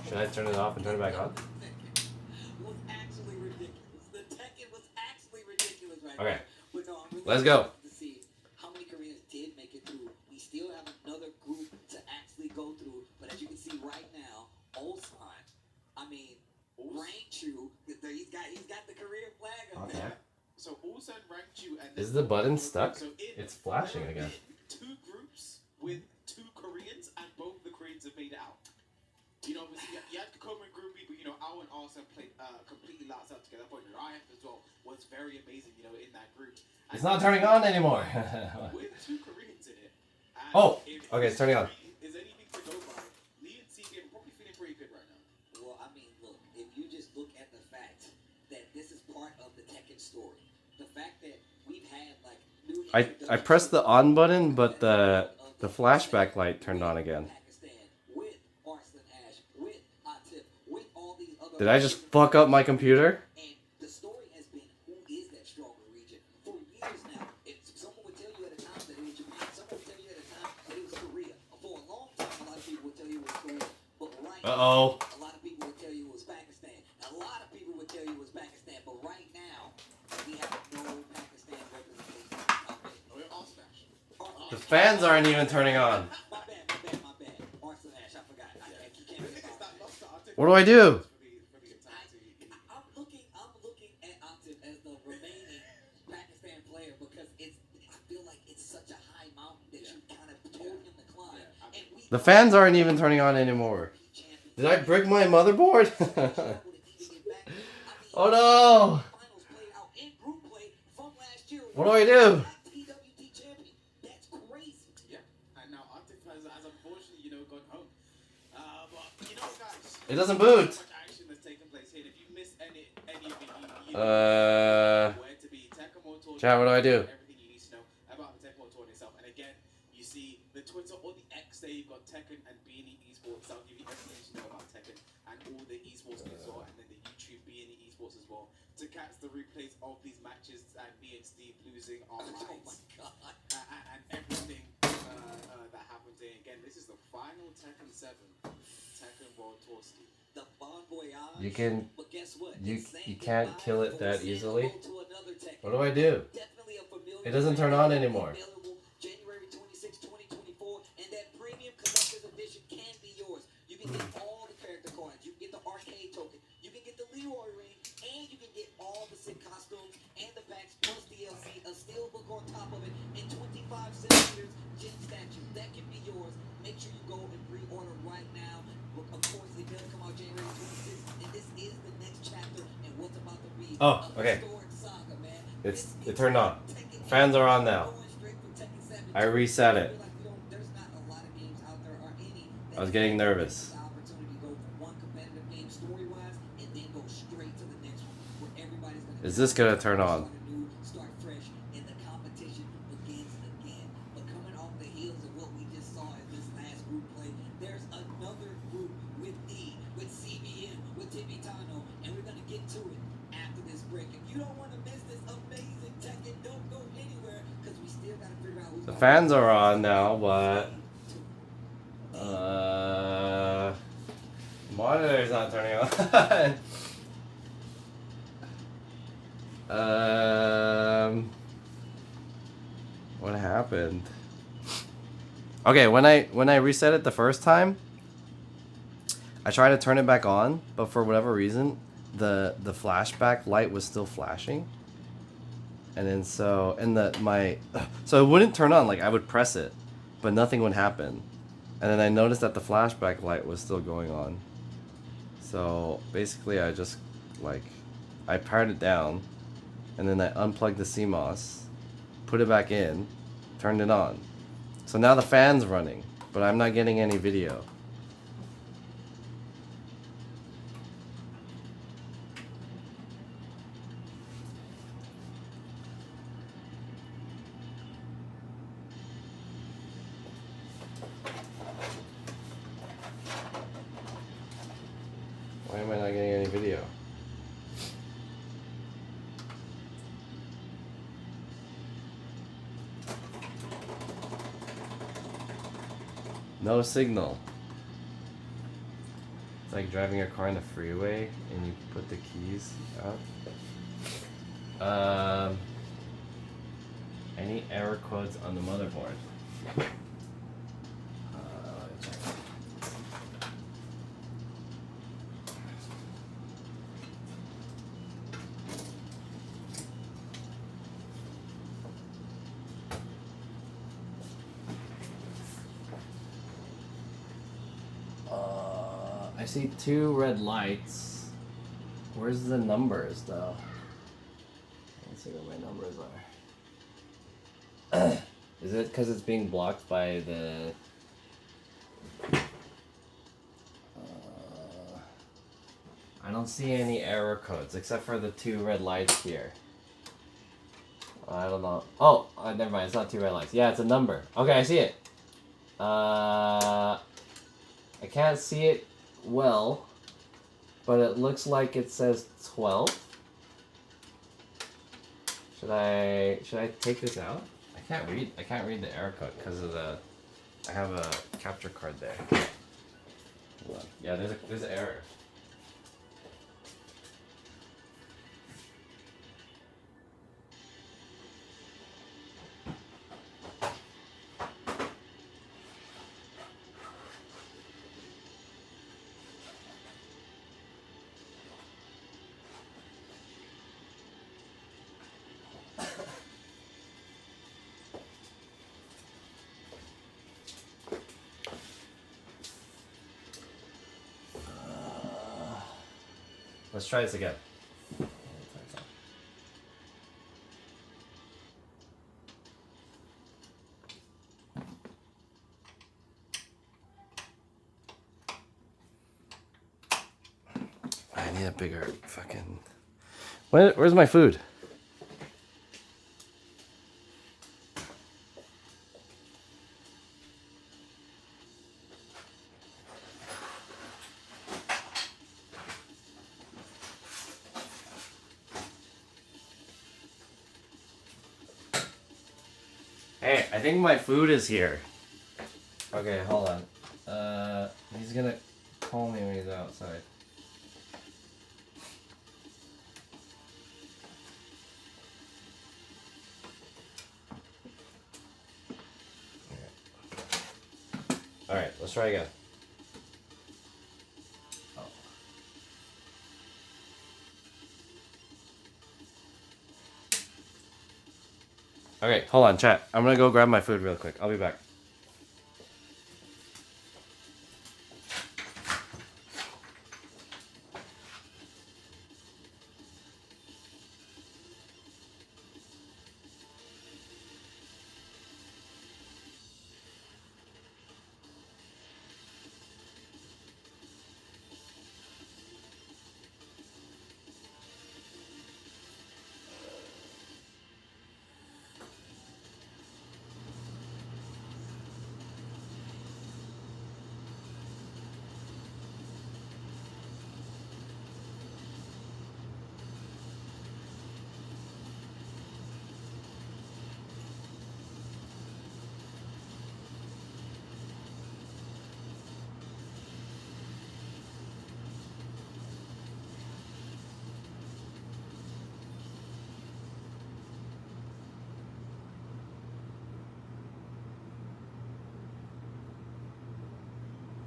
Speaker 1: Should I turn it off and turn it back on?
Speaker 4: Was actually ridiculous. The Tekken was actually ridiculous right
Speaker 1: Okay.
Speaker 4: now. But no, I'm really
Speaker 1: Let's go.
Speaker 4: excited to see how many Koreans did make it through. We still have another group to actually go through. But as you can see right now, Ulsan, I mean, Rangchu, he's got the Korean flag up
Speaker 1: Okay.
Speaker 4: there.
Speaker 2: So Ulsan ranked you, and
Speaker 1: Is the button stuck?
Speaker 2: So
Speaker 1: It's flashing again.
Speaker 2: 2 groups with 2 Koreans, and both the Koreans have made it out. You know, obviously, you had Kokomo and Group B, but you know, Ao and Arsenal played completely lights out together. But IF as well was very amazing, you know, in that group. And
Speaker 1: It's not turning on anymore.
Speaker 2: with 2 Koreans in it. And
Speaker 1: Oh,
Speaker 2: if
Speaker 1: okay, it's turning on.
Speaker 2: Is anything to go by? Lee and CJ are probably feeling pretty good right now.
Speaker 4: Well, I mean, look, if you just look at the fact that this is part of the Tekken story, the fact that we've had like new
Speaker 1: I pressed the on button, but the flashback light turned on again.
Speaker 4: Pakistan with Arslan Ash, with Atif, with all these other
Speaker 1: Did I just fuck up my computer?
Speaker 4: And the story has been, who is that stronger region? For years now, if someone would tell you at a time that it was Japan, someone would tell you at a time that it was Korea. For a long time, a lot of people would tell you it was Korea. But right
Speaker 1: Uh-oh.
Speaker 4: now, a lot of people would tell you it was Pakistan. A lot of people would tell you it was Pakistan. But right now, we have no Pakistan representation.
Speaker 2: Oh, yeah, all smash.
Speaker 1: The fans aren't even turning on.
Speaker 4: My bad. Arslan Ash, I forgot. I can't
Speaker 2: The thing is that lost to Arctic
Speaker 1: What do I do?
Speaker 2: for the entire team.
Speaker 4: I'm looking at Atif as the remaining Pakistan player because I feel like it's such a high mountain that you kind of told him to climb. And we
Speaker 1: The fans aren't even turning on anymore. Did I break my motherboard? Oh no!
Speaker 4: Finals played out in group play from last year.
Speaker 1: What do I do?
Speaker 4: PWT champion. That's crazy.
Speaker 2: Yeah, and now Arctic has unfortunately, you know, gone home. But you know, guys,
Speaker 1: It doesn't boot.
Speaker 2: so much action that's taken place here. If you miss any of it, you where to be. Tekken
Speaker 1: Chat, what do I do?
Speaker 2: Everything you need to know about the Tekken Tour itself. And again, you see the Twitter or the X there. You've got Tekken and Beanie Esports. That'll give you everything you know about Tekken and all the esports as well, and then the YouTube Beanie Esports as well to catch the replays of these matches and me and Steve losing our
Speaker 4: Oh my
Speaker 2: minds
Speaker 4: god.
Speaker 2: and everything that happens here. Again, this is the final Tekken 7 Tekken World Tour, Steve.
Speaker 4: The Bon Voyage.
Speaker 1: You can.
Speaker 4: But guess what?
Speaker 1: You
Speaker 4: It's saying
Speaker 1: you can't
Speaker 4: goodbye,
Speaker 1: kill it
Speaker 4: but
Speaker 1: that
Speaker 4: we're saying
Speaker 1: easily.
Speaker 4: hello to another Tekken.
Speaker 1: What do I do?
Speaker 4: Definitely a familiar
Speaker 1: It doesn't turn on anymore.
Speaker 4: Available January 26, 2024, and that premium collector's edition can be yours. You can get all the character cards. You can get the arcade token. You can get the Leroy ring, and you can get all of it, and 25 centimeters gem statue. That can be yours. Make sure you go and pre-order right now. Of course, it does come out January 26th, and this is the next chapter and what's about to be
Speaker 1: Oh,
Speaker 4: a
Speaker 1: okay.
Speaker 4: historic saga, man.
Speaker 1: It turned on. Fans are on now. I reset it.
Speaker 4: There's not a lot of games out there or any.
Speaker 1: I was getting nervous.
Speaker 4: The opportunity to go from one competitive game story-wise and then go straight to the next one, where everybody's gonna.
Speaker 1: Is this gonna turn on?
Speaker 4: Start fresh, and the competition begins again. But coming off the heels of what we just saw in this last group play, there's another group with D, with CBM, with Timmy Tano, and we're gonna get to it after this break. If you don't want to miss this amazing Tekken, don't go anywhere, because we still gotta figure out who's
Speaker 1: The fans are on now, but monitor's not turning on. What happened? Okay, when I reset it the first time, I tried to turn it back on, but for whatever reason, the flashback light was still flashing. And then so it wouldn't turn on. Like, I would press it, but nothing would happen. And then I noticed that the flashback light was still going on. So basically I just I powered it down, and then I unplugged the CMOS, put it back in, turned it on. So now the fan's running, but I'm not getting any video. Why am I not getting any video? No signal. It's like driving a car in the freeway and you put the keys out. Any error codes on the motherboard? Let me check. I see 2 red lights. Where's the numbers though? Let's see what my numbers are. Is it because it's being blocked by the... I don't see any error codes except for the 2 red lights here. I don't know. Oh, never mind. It's not 2 red lights. Yeah, it's a number. Okay, I see it. I can't see it well, but it looks like it says 12. Should I take this out? I can't read the error code because of the... I have a capture card there. Hold on. Yeah, there's an error. Let's try this again. I need a bigger fucking... Where's my food? Hey, I think my food is here. Okay, hold on. He's gonna call me when he's outside. Alright, let's try again. Oh. Okay, hold on, chat. I'm gonna go grab my food real quick. I'll be back.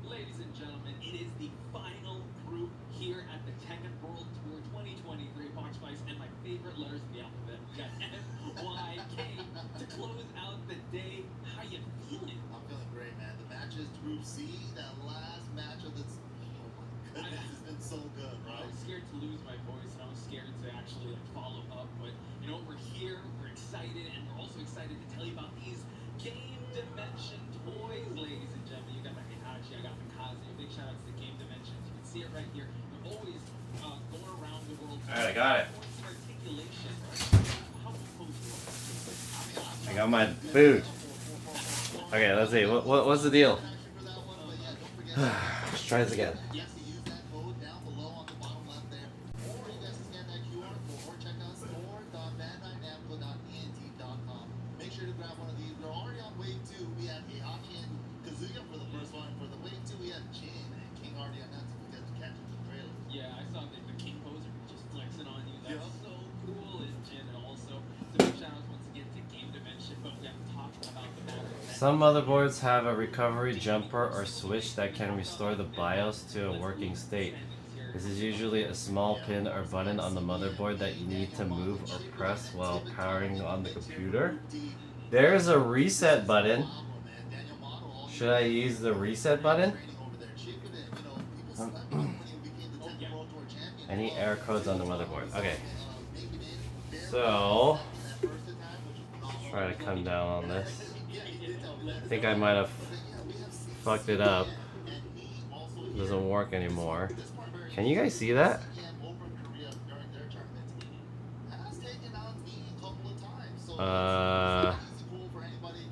Speaker 7: Ladies and gentlemen, it is the final group here at the Tekken World Tour 2023. Box Spice and my favorite letters in the alphabet. We got M, Y, K to close out the day. How you feeling?
Speaker 8: I'm feeling great, man. The match is Group C. That last match of this. Oh my goodness, it's been so good,
Speaker 7: I
Speaker 8: right?
Speaker 7: was scared to lose my voice, and I was scared to actually follow up. But you know, we're here, we're excited, and we're also excited to tell you about these Game Dimension toys, ladies and gentlemen. You got the Heihachi, I got the Kazuya. Big shout outs to Game Dimensions. You can see it right here. They're always going around the world.
Speaker 1: Alright, I got it.
Speaker 7: Articulation. How
Speaker 1: I got my food. Okay, let's see. What's the deal? Let's try this again.
Speaker 8: Yes, you use that code down below on the bottom left there. Or you guys can scan that QR code or check out store.bandainamco.ent.com. Make sure to grab one of these. We're already on wave 2. We had Heihachi and Kazuya for the first one. For the wave 2, we had Jin and King already announced if you guys catch the trailer.
Speaker 7: Yeah, I saw the King poser just flexing on you. That's
Speaker 8: Yeah.
Speaker 7: so cool. And also, so big shout outs once again to Game Dimension. But we have to talk about the matter.
Speaker 1: Some motherboards have a recovery jumper or switch that can restore the BIOS to a working state. This is usually a small pin or button on the motherboard that you need to move or press while powering on the computer. There's a reset button. Should I use the reset button? Any error codes on the motherboard? Okay. So, let's try to come down on this. I think I might have fucked it up. It doesn't work anymore. Can you guys see that?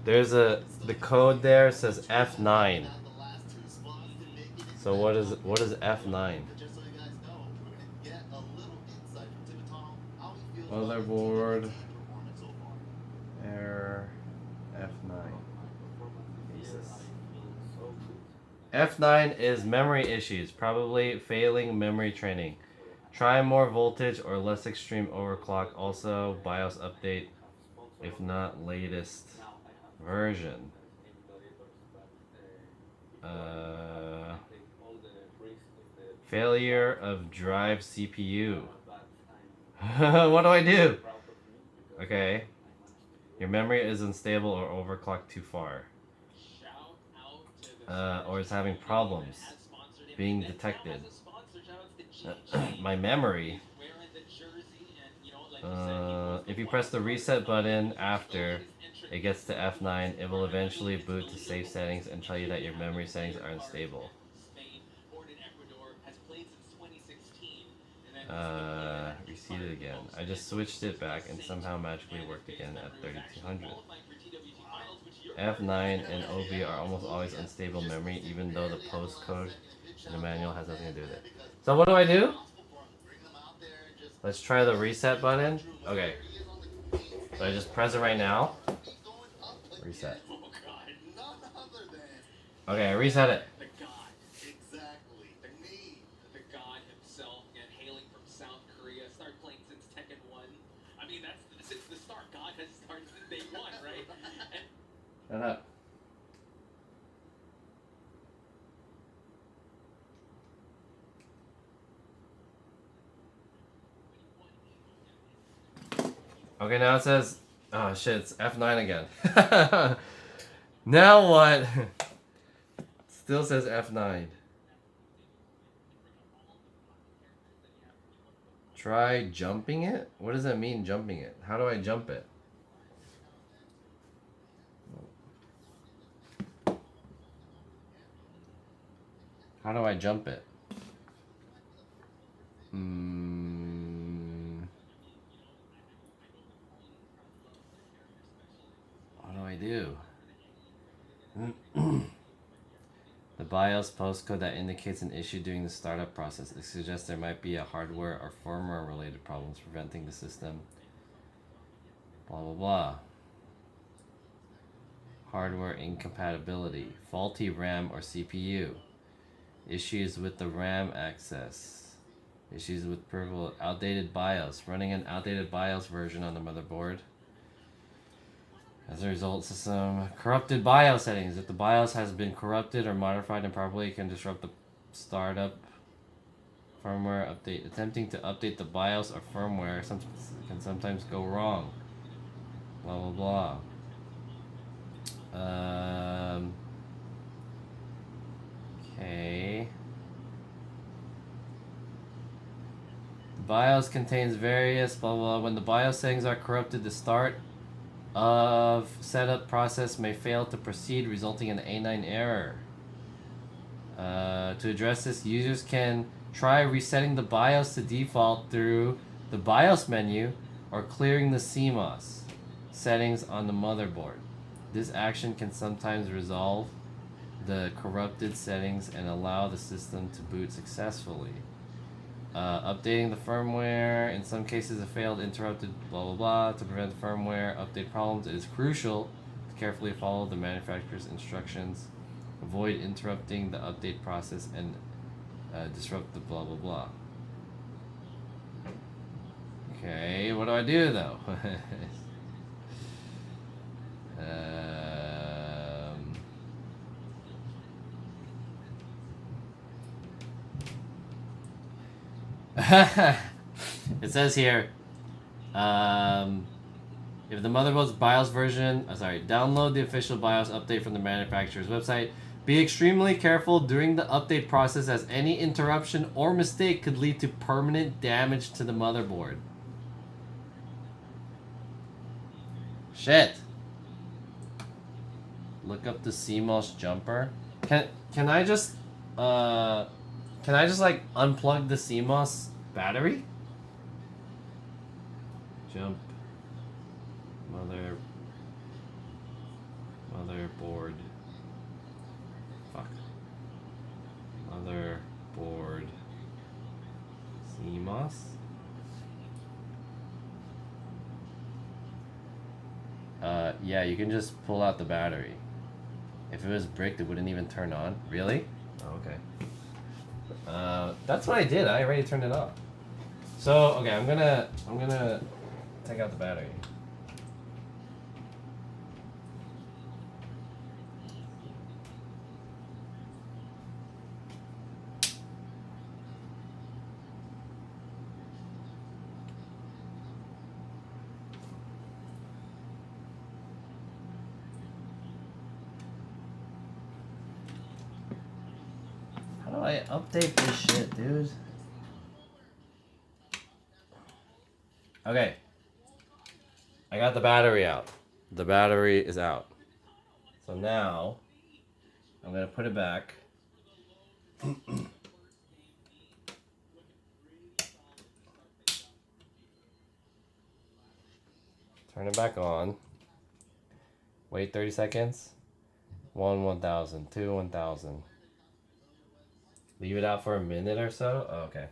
Speaker 1: There's the code there says F9. So what is F9? Motherboard error F9. Jesus. F9 is memory issues, probably failing memory training. Try more voltage or less extreme overclock. Also, BIOS update, if not latest version. Failure of drive CPU. What do I do? Okay. Your memory is unstable or overclocked too far. Or is having problems being detected. My memory. If you press the reset button after it gets to F9, it will eventually boot to save settings and tell you that your memory settings are unstable. Reset it again. I just switched it back and somehow magically worked again at 3200. F9 and OB are almost always unstable memory, even though the postcode in the manual has nothing to do with it. So what do I do? Let's try the reset button. Okay. So I just press it right now. Reset. Okay, I reset it.
Speaker 7: The god. Exactly. The god himself, and hailing from South Korea. Started playing since Tekken 1. I mean, that's since the start. God has started since day 1, right?
Speaker 1: Shut up. Okay, now it says Oh shit, it's F9 again. Now what? Still says F9. Try jumping it? What does that mean, jumping it? How do I jump it? How do I jump it? What do I do? The BIOS postcode that indicates an issue during the startup process. It suggests there might be a hardware or firmware related problems preventing the system. Blah blah blah. Hardware incompatibility. Faulty RAM or CPU. Issues with the RAM access. Issues with peripheral. Outdated BIOS. Running an outdated BIOS version on the motherboard. As a result, system corrupted BIOS settings. If the BIOS has been corrupted or modified improperly, it can disrupt the startup firmware update. Attempting to update the BIOS or firmware can sometimes go wrong. Blah blah blah. Okay. The BIOS contains various blah blah. When the BIOS settings are corrupted, the start of setup process may fail to proceed, resulting in an A9 error. To address this, users can try resetting the BIOS to default through the BIOS menu or clearing the CMOS settings on the motherboard. This action can sometimes resolve the corrupted settings and allow the system to boot successfully. Updating the firmware, in some cases a failed interrupted blah blah blah. To prevent firmware update problems, it is crucial to carefully follow the manufacturer's instructions, avoid interrupting the update process, and disrupt the blah blah blah. Okay, what do I do though? It says here, if the motherboard's BIOS version, download the official BIOS update from the manufacturer's website. Be extremely careful during the update process, as any interruption or mistake could lead to permanent damage to the motherboard. Shit. Look up the CMOS jumper. Can I just like unplug the CMOS battery? Jump motherboard. Fuck. Motherboard CMOS. Yeah, you can just pull out the battery. If it was bricked, it wouldn't even turn on. Really? Oh, okay. That's what I did. I already turned it off. So, okay, I'm gonna take out the battery. How do I update this shit, dude? Okay. I got the battery out. The battery is out. So now, I'm gonna put it back. Turn it back on. Wait 30 seconds. 1,000. 1,000. Leave it out for a minute or so? Oh, okay.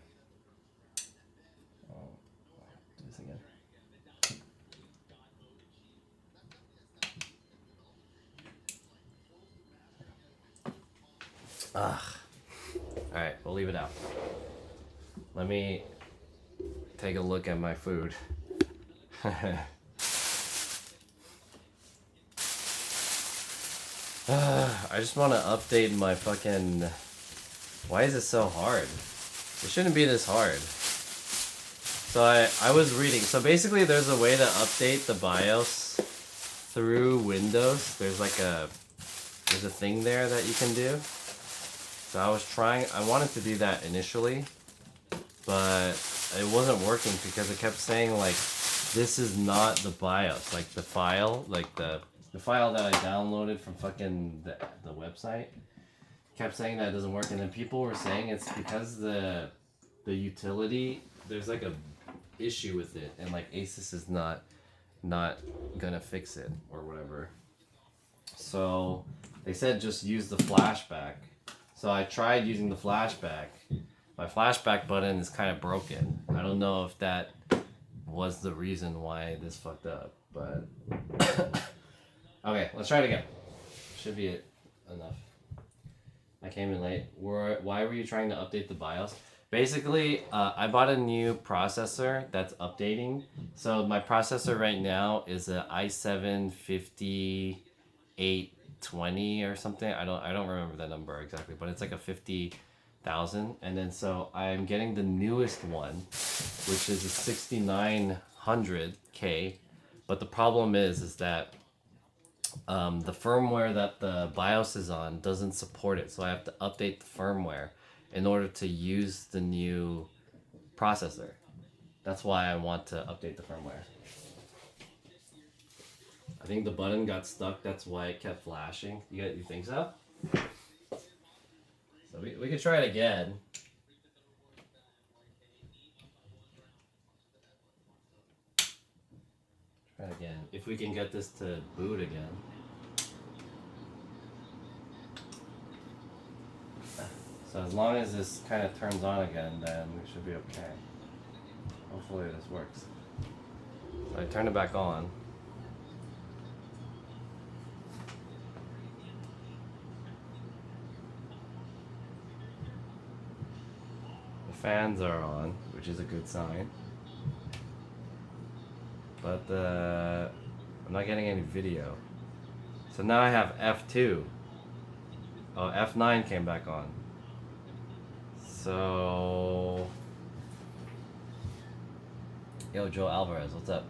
Speaker 1: Do this again. Ugh. Alright, we'll leave it out. Let me take a look at my food. I just want to update my fucking... Why is it so hard? It shouldn't be this hard. So I was reading. So basically there's a way to update the BIOS through Windows, there's like a thing there that you can do. So I wanted to do that initially, but it wasn't working because it kept saying like, this is not the BIOS, like the file, like the file that I downloaded from fucking the website kept saying that it doesn't work, and then people were saying it's because the utility, there's like a issue with it, and like Asus is not gonna fix it or whatever. So they said just use the flashback. So I tried using the flashback. My flashback button is kind of broken. I don't know if that was the reason why this fucked up, but okay, let's try it again. Should be enough. I came in late. Why were you trying to update the BIOS? Basically, I bought a new processor that's updating. So my processor right now is a i7 5820 or something. I don't remember the number exactly, but it's like a 50,000. And then so I'm getting the newest one, which is a 6900K. But the problem is that the firmware that the BIOS is on doesn't support it. So I have to update the firmware in order to use the new processor. That's why I want to update the firmware. I think the button got stuck, that's why it kept flashing. You think so? So we could try it again. Try it again. If we can get this to boot again. So as long as this kind of turns on again, then we should be okay. Hopefully this works. So I turn it back on. The fans are on, which is a good sign. But I'm not getting any video. So now I have F2. Oh, F9 came back on. So, yo, Joe Alvarez, what's up?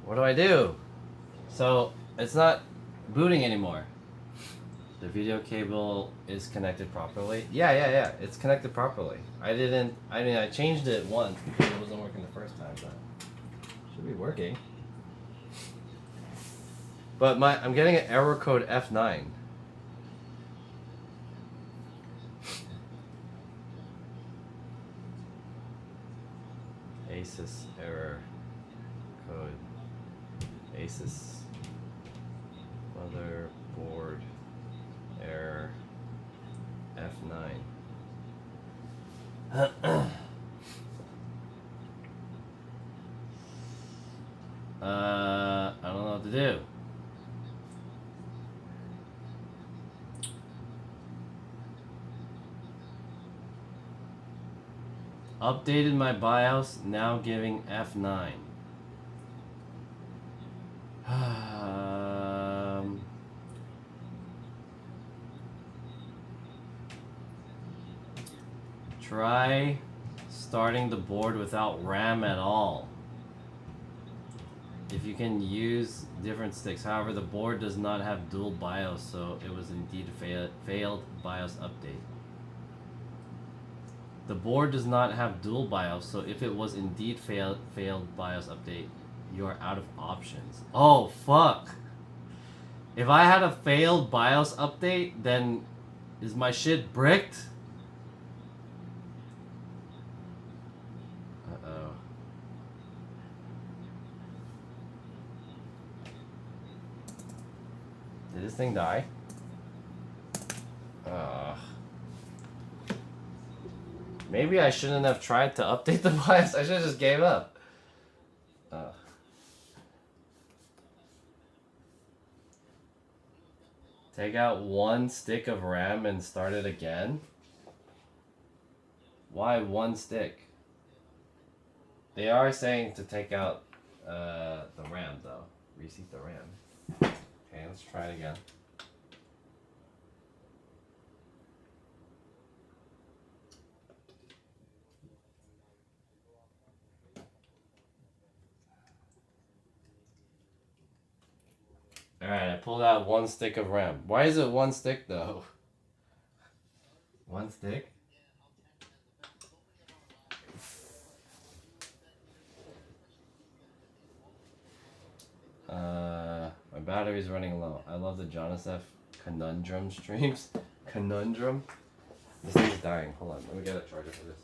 Speaker 1: What do I do? So, it's not booting anymore. The video cable is connected properly. Yeah, it's connected properly. I changed it once because it wasn't working the first time, but it should be working. But I'm getting an error code F9. Asus error code. Asus motherboard error F9. I don't know what to do. Updated my BIOS, now giving F9. Try starting the board without RAM at all. If you can use different sticks. However, the board does not have dual BIOS, so it was indeed a failed BIOS update. The board does not have dual BIOS, so if it was indeed failed BIOS update, you are out of options. Oh, fuck. If I had a failed BIOS update, then is my shit bricked? Uh-oh. Did this thing die? Ugh. Maybe I shouldn't have tried to update the BIOS. I should have just gave up. Take out one stick of RAM and start it again? Why one stick? They are saying to take out the RAM though. Reseat the RAM. Okay, let's try it again. Alright, I pulled out 1 stick of RAM. Why is it 1 stick though? 1 stick? My battery's running low. I love the Jonas F. Conundrum streams. Conundrum? This thing's dying. Hold on, let me get a charger for this.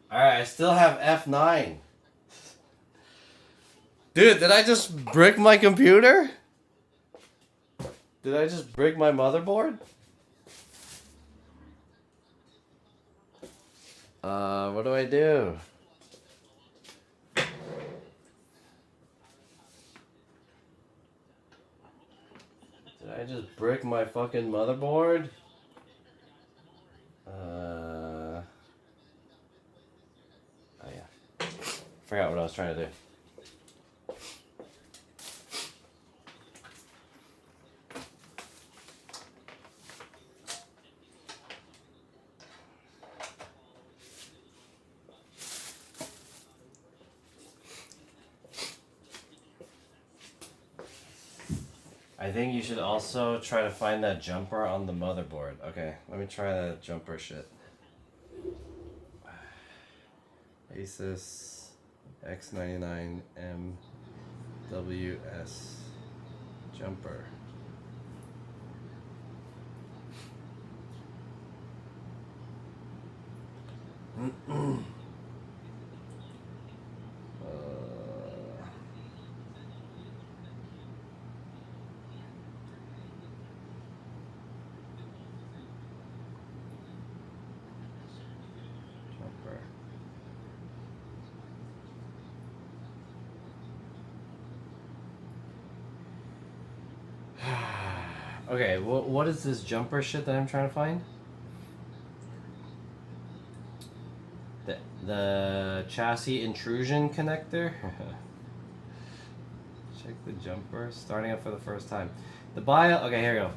Speaker 1: Alright, I still have F9. Dude, did I just brick my computer? Did I just brick my motherboard? What do I do? Did I just brick my fucking motherboard? Oh yeah. Forgot what I was trying to do. I think you should also try to find that jumper on the motherboard. Okay, let me try that jumper shit. Asus X99 MWS jumper. Jumper. Okay, what is this jumper shit that I'm trying to find? The chassis intrusion connector? Check the jumper. Starting up for the first time. The BIOS... Okay, here we go.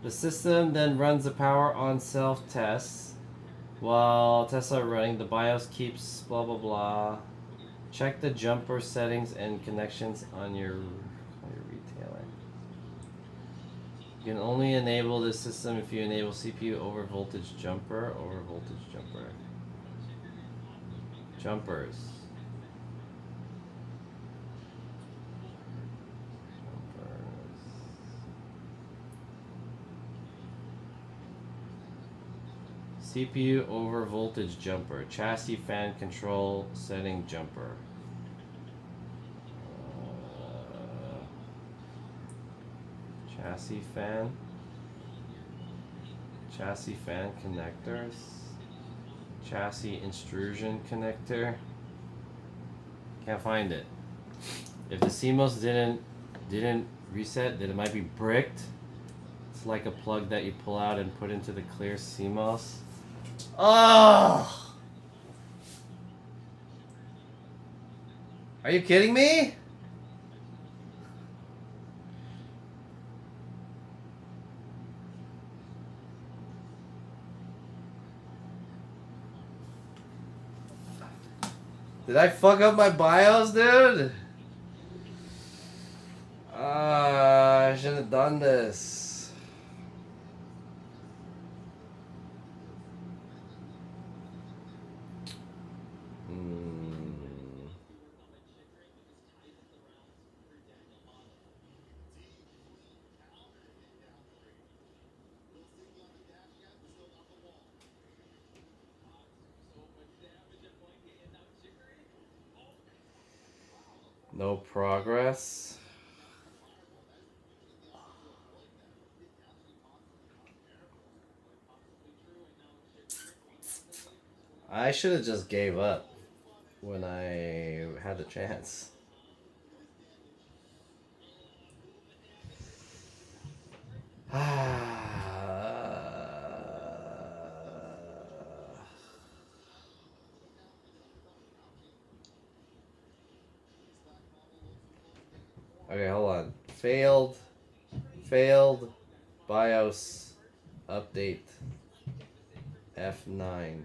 Speaker 1: The system then runs the power on self-tests. While tests are running, the BIOS keeps blah blah blah. Check the jumper settings and connections on your retailer. You can only enable this system if you enable CPU over voltage jumper. Over voltage jumper. Jumpers. CPU over voltage jumper. Chassis fan control setting jumper. Chassis fan. Chassis fan connectors. Chassis intrusion connector. Can't find it. If the CMOS didn't reset, then it might be bricked. It's like a plug that you pull out and put into the clear CMOS. Oh! Are you kidding me? Did I fuck up my BIOS, dude? I shouldn't have done this. No progress. I should have just gave up when I had the chance. Okay, hold on. Failed. BIOS update. F9.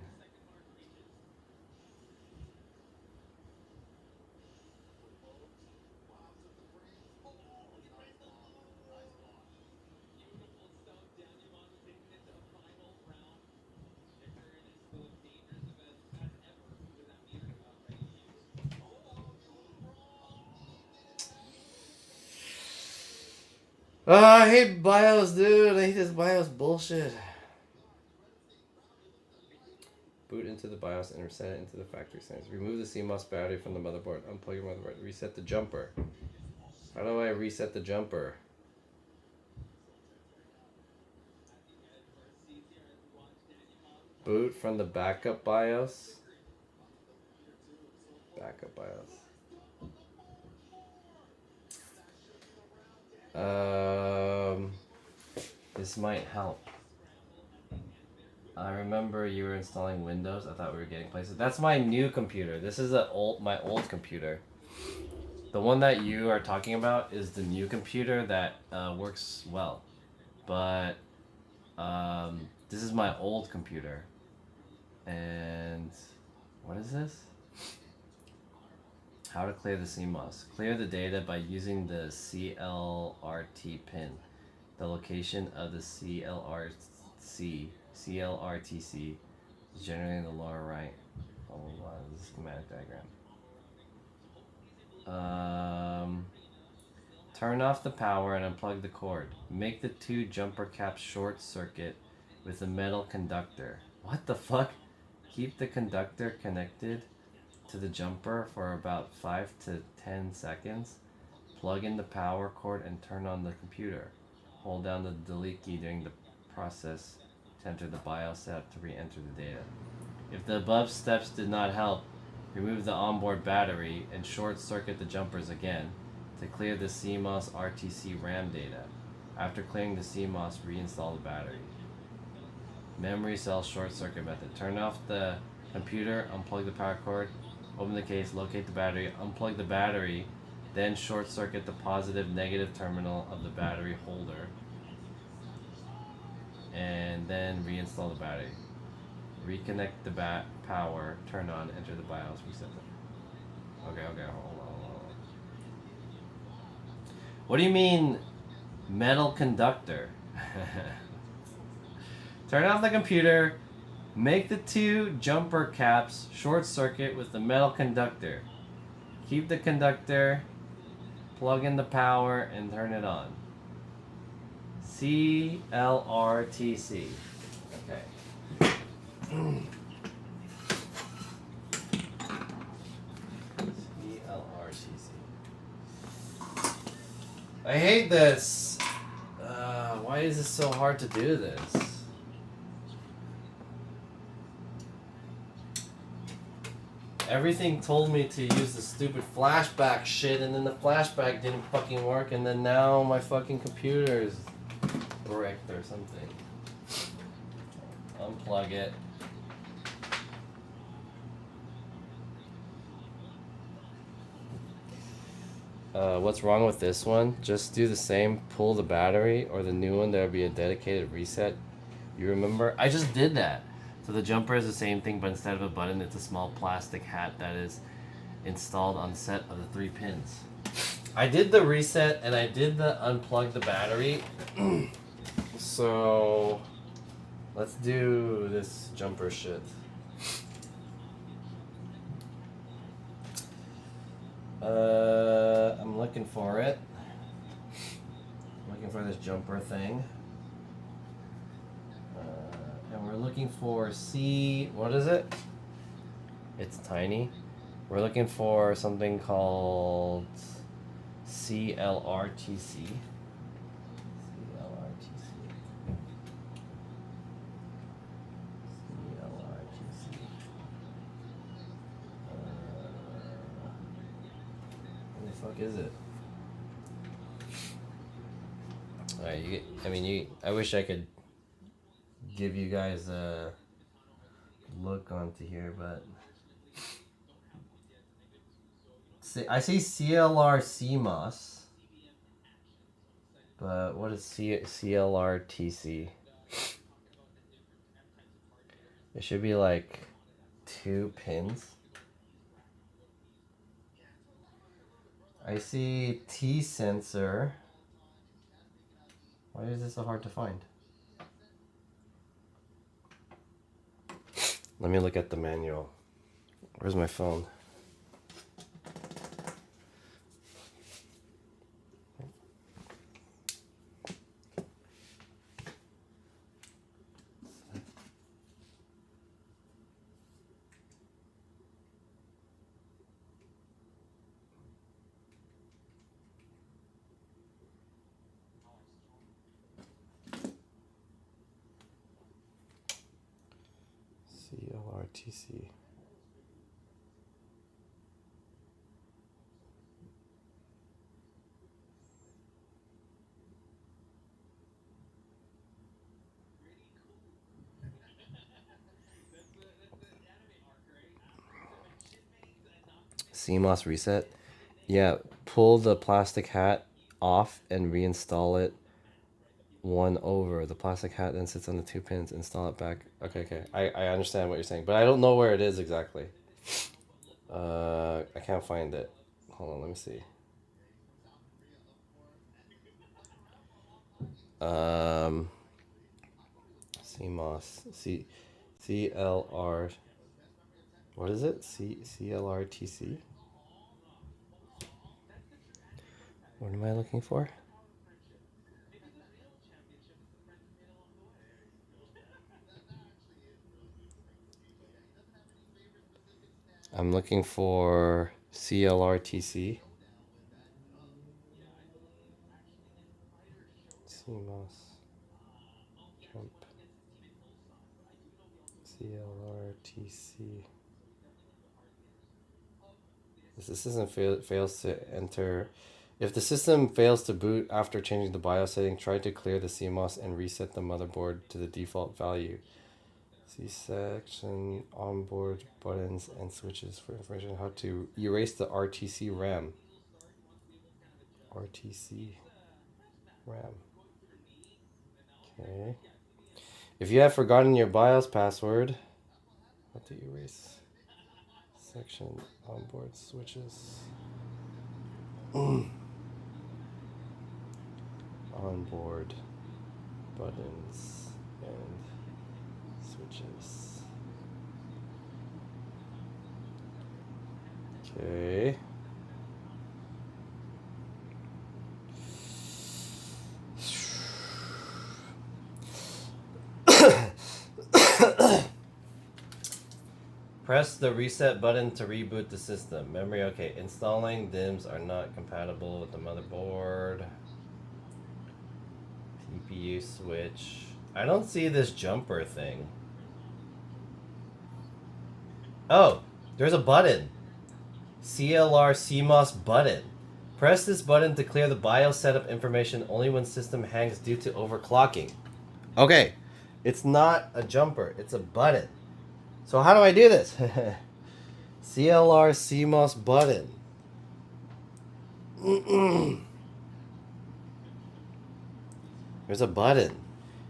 Speaker 1: Oh, I hate BIOS, dude. I hate this BIOS bullshit. Boot into the BIOS and reset it into the factory settings. Remove the CMOS battery from the motherboard. Unplug your motherboard. Reset the jumper. How do I reset the jumper? Boot from the backup BIOS. Backup BIOS. This might help. I remember you were installing Windows. I thought we were getting places. That's my new computer. This is my old computer. The one that you are talking about is the new computer that works well. But this is my old computer. And what is this? How to clear the CMOS. Clear the data by using the CLRT pin. The location of the CLRTC is generally in the lower right. Oh, wow, this is a schematic diagram. Turn off the power and unplug the cord. Make the two jumper caps short circuit with a metal conductor. What the fuck? Keep the conductor connected to the jumper for about 5 to 10 seconds. Plug in the power cord and turn on the computer. Hold down the delete key during the process to enter the BIOS setup to re-enter the data. If the above steps did not help, remove the onboard battery and short circuit the jumpers again to clear the CMOS RTC RAM data. After clearing the CMOS, reinstall the battery. Memory cell short circuit method. Turn off the computer, unplug the power cord, open the case, locate the battery, unplug the battery, then short circuit the positive negative terminal of the battery holder, and then reinstall the battery. Reconnect the power, turn on, enter the BIOS, reset it. Okay, hold on. What do you mean metal conductor? Turn off the computer, make the two jumper caps short circuit with the metal conductor. Keep the conductor, plug in the power, and turn it on. CLRTC. Okay. CLRTC. I hate this. Why is it so hard to do this? Everything told me to use the stupid flashback shit, and then the flashback didn't fucking work, and then now my fucking computer is bricked or something. Unplug it. What's wrong with this one? Just do the same, pull the battery, or the new one, there'll be a dedicated reset. You remember? I just did that. So the jumper is the same thing, but instead of a button, it's a small plastic hat that is installed on the set of the 3 pins. I did the reset and I did the unplug the battery. So let's do this jumper shit. I'm looking for it. I'm looking for this jumper thing. And we're looking for what is it? It's tiny. We're looking for something called CLRTC. CLRTC. fuck is it? Alright, I wish I could give you guys a look onto here, but I see CLR CMOS, but what is CLR TC? It should be like 2 pins. I see T sensor. Why is this so hard to find? Let me look at the manual. Where's my phone? CLRTC. CMOS reset. Yeah, pull the plastic hat off and reinstall it one over. The plastic hat then sits on the 2 pins. Install it back. Okay. I understand what you're saying, but I don't know where it is exactly. I can't find it. Hold on, let me see. CMOS. CLR. What is it? CLRTC? What am I looking for? I'm looking for CLRTC. CMOS. Jump. CLRTC. If the system fails to enter, if the system fails to boot after changing the BIOS setting, try to clear the CMOS and reset the motherboard to the default value. See section onboard buttons and switches for information on how to erase the RTC RAM. RTC RAM. Okay. If you have forgotten your BIOS password, how to erase section onboard switches. Onboard buttons and switches. Okay. Press the reset button to reboot the system. Memory, okay. Installing DIMMs are not compatible with the motherboard. CPU switch. I don't see this jumper thing. Oh, there's a button. CLR CMOS button. Press this button to clear the BIOS setup information only when system hangs due to overclocking. Okay, it's not a jumper, it's a button. So how do I do this? CLR CMOS button. There's a button.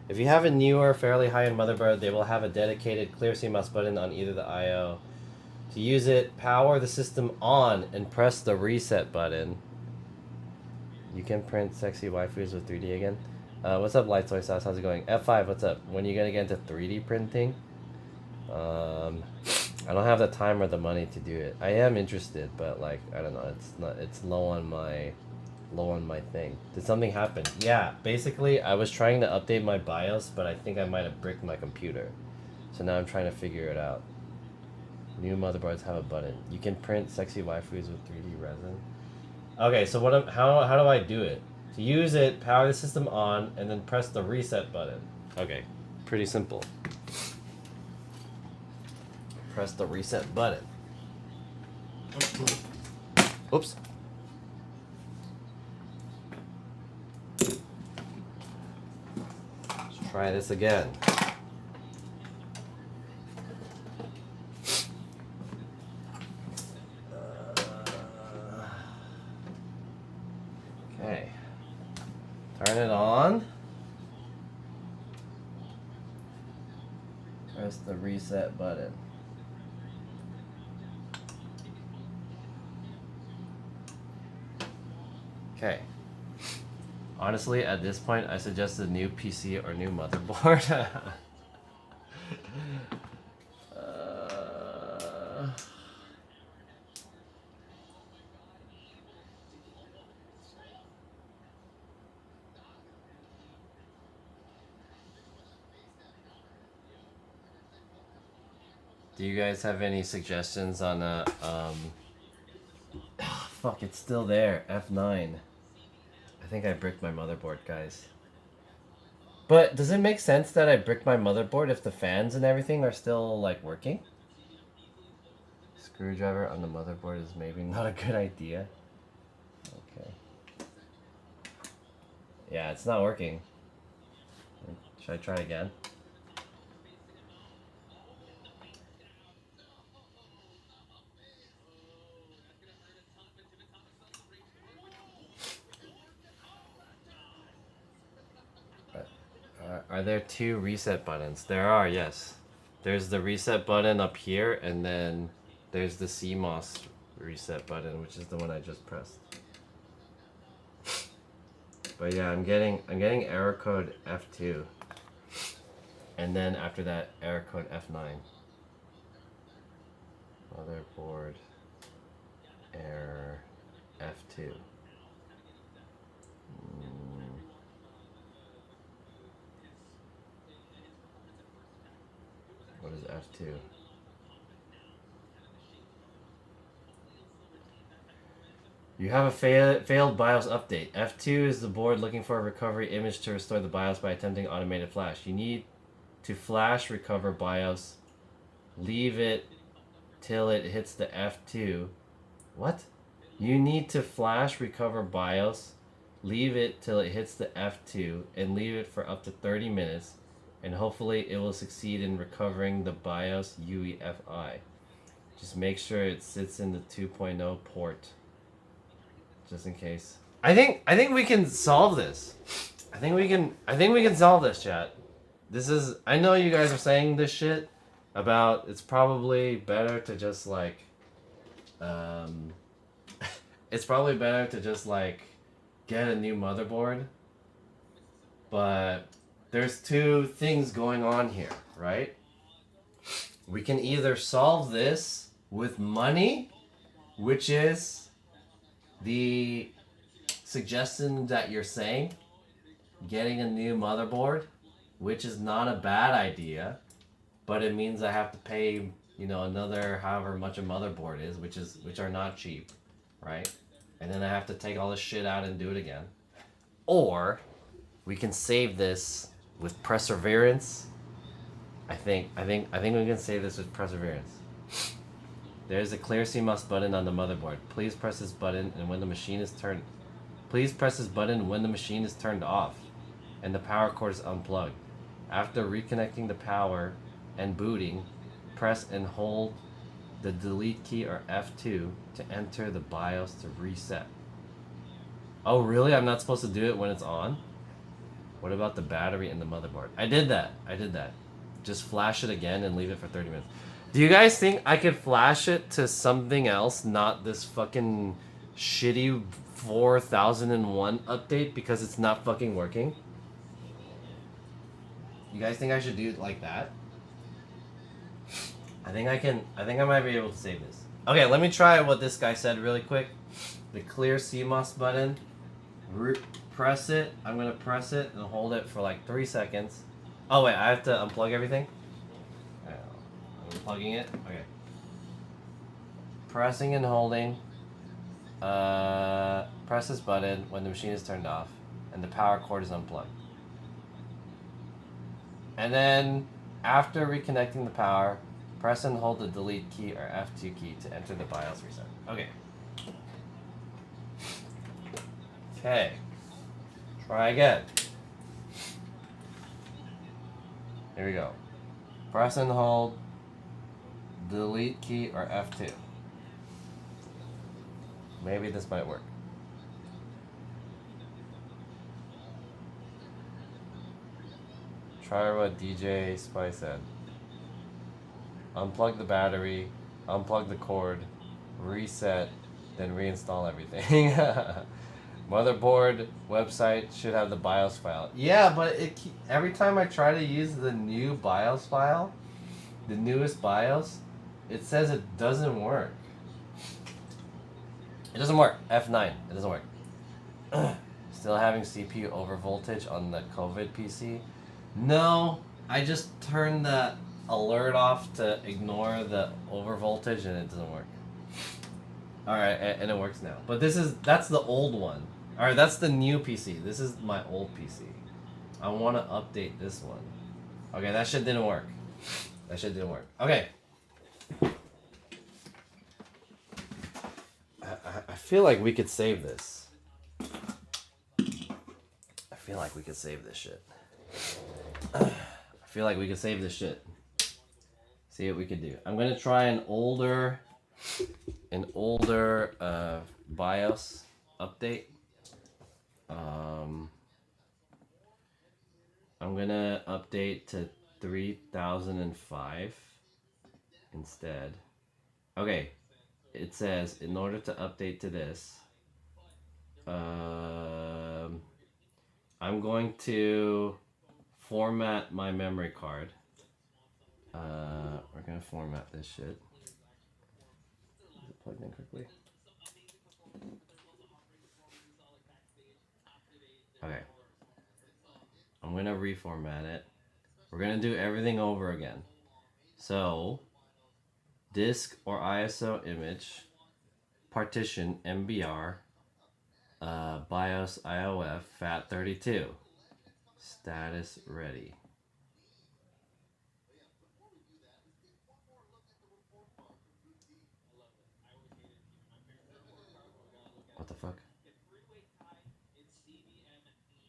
Speaker 1: If you have a newer, fairly high-end motherboard, they will have a dedicated clear CMOS button on either the I/O. To use it, power the system on and press the reset button. You can print sexy waifus with 3D again. What's up, Light Soy Sauce? How's it going? F5, what's up? When are you gonna get into 3D printing? I don't have the time or the money to do it. I am interested, but like I don't know. It's low on my thing. Did something happen? Yeah, basically I was trying to update my BIOS, but I think I might have bricked my computer. So now I'm trying to figure it out. New motherboards have a button. You can print sexy waifus with 3D resin. Okay, so how do I do it? To use it, power the system on and then press the reset button. Okay, pretty simple. Press the reset button. Oops. try this again. Okay. Turn it on. Press the reset button. Okay. Honestly, at this point, I suggest a new PC or new motherboard. Do you guys have any suggestions on fuck, it's still there. F9. I think I bricked my motherboard, guys. But does it make sense that I bricked my motherboard if the fans and everything are still like working? Screwdriver on the motherboard is maybe not a good idea. Okay. Yeah, it's not working. Should I try again? Are there two reset buttons? There are, yes. There's the reset button up here, and then there's the CMOS reset button, which is the one I just pressed. But yeah, I'm getting error code F2. And then after that, error code F9. Motherboard error F2. What is F2? You have a failed BIOS update. F2 is the board looking for a recovery image to restore the BIOS by attempting automated flash. You need to flash recover BIOS. Leave it till it hits the F2. What? You need to flash recover BIOS. Leave it till it hits the F2 and leave it for up to 30 minutes. And hopefully it will succeed in recovering the BIOS UEFI. Just make sure it sits in the 2.0 port. Just in case. I think we can solve this. I think we can solve this, chat. This is, I know you guys are saying this shit about it's probably better to just like it's probably better to just like get a new motherboard. But there's two things going on here, right? We can either solve this with money, which is the suggestion that you're saying, getting a new motherboard, which is not a bad idea, but it means I have to pay, you know, another however much a motherboard is, which are not cheap, right? And then I have to take all this shit out and do it again. Or we can save this with perseverance. I think we can save this with perseverance. There's a clear CMOS button on the motherboard. Please press this button and when the machine is turned off and the power cord is unplugged. After reconnecting the power and booting, press and hold the delete key or F2 to enter the BIOS to reset. Oh really? I'm not supposed to do it when it's on? What about the battery and the motherboard? I did that. Just flash it again and leave it for 30 minutes. Do you guys think I could flash it to something else, not this fucking shitty 4001 update because it's not fucking working? You guys think I should do it like that? I think I might be able to save this. Okay, let me try what this guy said really quick. The clear CMOS button. Press it. I'm gonna press it and hold it for like 3 seconds. Oh wait, I have to unplug everything? I'm unplugging it. Okay. Pressing and holding. Press this button when the machine is turned off and the power cord is unplugged. And then after reconnecting the power, press and hold the delete key or F2 key to enter the BIOS reset. Okay. Okay. Try again. Here we go. Press and hold delete key or F2. Maybe this might work. Try what DJ Spice said. Unplug the battery, unplug the cord, reset, then reinstall everything. Motherboard website should have the BIOS file. Yeah, but every time I try to use the new BIOS file, the newest BIOS, it says it doesn't work. It doesn't work. F9. It doesn't work. Still having CPU over voltage on the COVID PC? No, I just turned the alert off to ignore the over voltage and it doesn't work. Alright, and it works now. But that's the old one. Alright, that's the new PC. This is my old PC. I want to update this one. Okay, that shit didn't work. That shit didn't work. Okay. I feel like we could save this. I feel like we could save this shit. I feel like we could save this shit. See what we could do. I'm gonna try an older BIOS update. I'm gonna update to 3005 instead. Okay, it says in order to update to this, I'm going to format my memory card. We're gonna format this shit. Is it plugged in quickly? Okay. I'm gonna reformat it. We're gonna do everything over again. So, disk or ISO image, partition MBR, BIOS IOF FAT32. Status ready. What the fuck?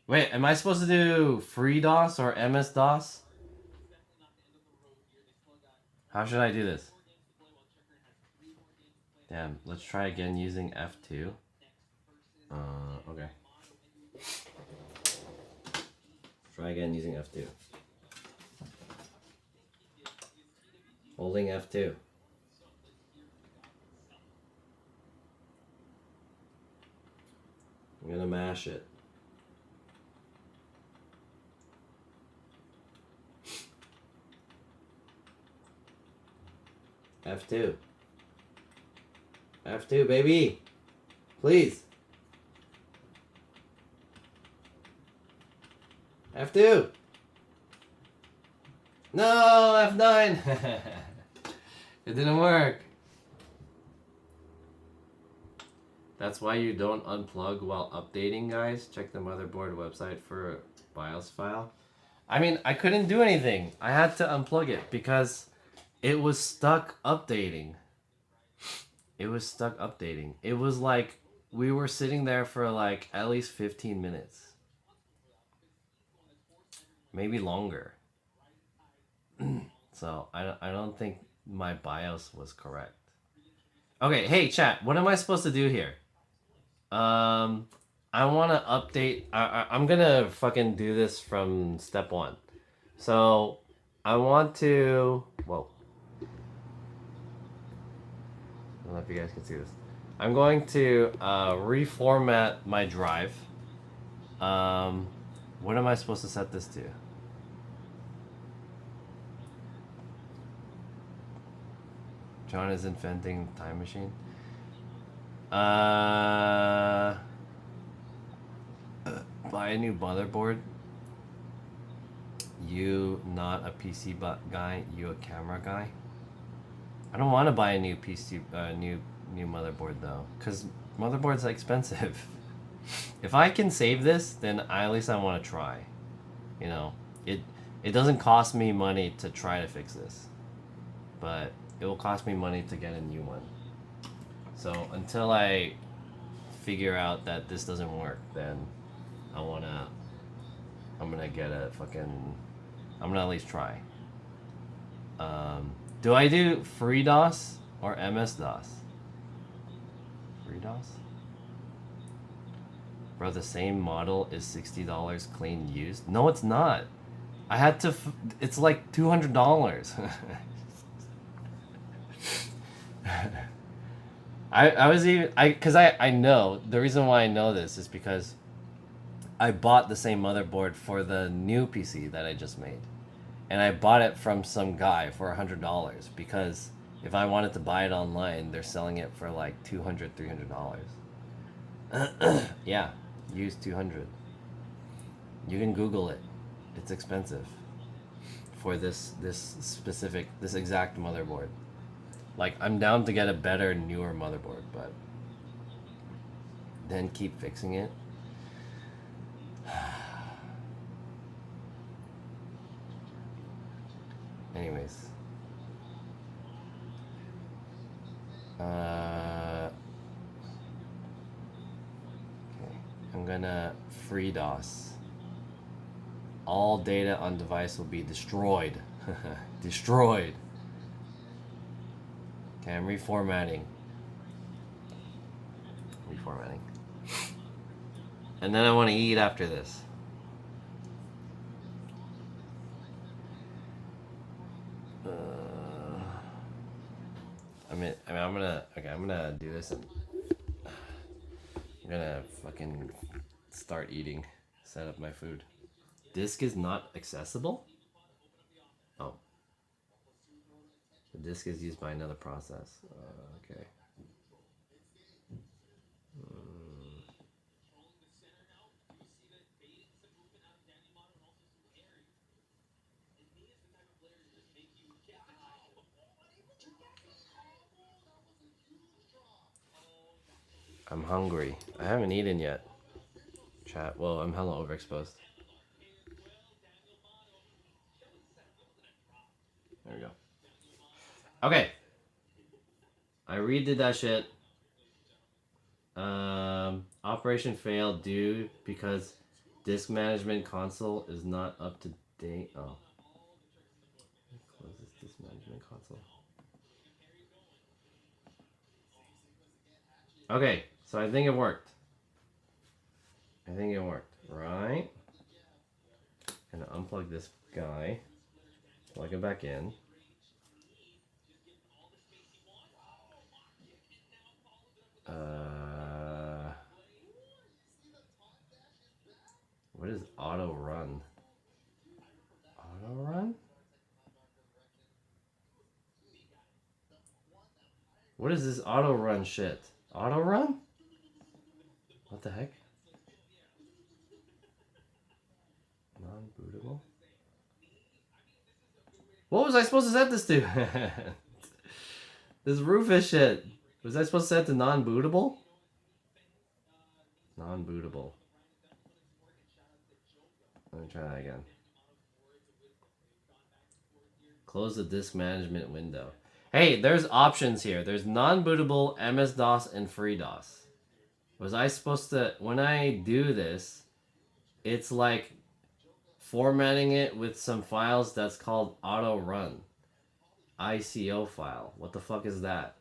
Speaker 1: Wait, am I supposed to do FreeDOS or MS-DOS? How should I do this? Damn, let's try again using F2. Okay. Try again using F2. Holding F2. I'm gonna mash it. F2. F2, baby! Please! F2! No! F9! It didn't work. That's why you don't unplug while updating, guys. Check the motherboard website for a BIOS file. I mean, I couldn't do anything. I had to unplug it because it was stuck updating. It was stuck updating. It was like we were sitting there for like at least 15 minutes. Maybe longer. So I don't think my BIOS was correct. Okay, hey chat, what am I supposed to do here? I want to update. I'm gonna fucking do this from step one. So I want to. Whoa. I don't know if you guys can see this. I'm going to reformat my drive. What am I supposed to set this to? John is inventing time machine. Buy a new motherboard. You not a PC guy, you a camera guy. I don't want to buy a new PC, new motherboard though, cause motherboards are expensive. If I can save this, then at least I want to try. You know, it doesn't cost me money to try to fix this, but it will cost me money to get a new one. So until I figure out that this doesn't work, then I'm gonna get a fucking I'm gonna at least try. Do I do FreeDOS or MS-DOS? FreeDOS? Bro, the same model is $60 clean used? No, it's not. I had to. It's like $200. I was even because I know the reason why I know this is because I bought the same motherboard for the new PC that I just made, and I bought it from some guy for $100 because if I wanted to buy it online, they're selling it for like $200-300. Yeah, used 200. You can Google it. It's expensive for this exact motherboard. Like, I'm down to get a better, newer motherboard, but then keep fixing it. Anyways. Okay. I'm gonna FreeDOS. All data on device will be destroyed. Destroyed. Okay, I'm reformatting. And then I want to eat after this. I'm gonna do this and I'm gonna fucking start eating. Set up my food. Disk is not accessible? Oh. The disk is used by another process. Okay. I'm hungry. I haven't eaten yet. Chat. Well, I'm hella overexposed. There we go. Okay. I redid that shit. Operation failed due because disk management console is not up to date. Oh. Close this disk management console. Okay, so I think it worked. Right? Gonna unplug this guy. Plug it back in. What is auto run? Auto run? What is this auto run shit? Auto run? What the heck? Non-bootable? What was I supposed to set this to? This Rufus shit. Was I supposed to set to non-bootable? Non-bootable. Let me try that again. Close the disk management window. Hey, there's options here. There's non-bootable, MS-DOS, and FreeDOS. Was I supposed to... When I do this, it's like formatting it with some files that's called auto run. ICO file. What the fuck is that?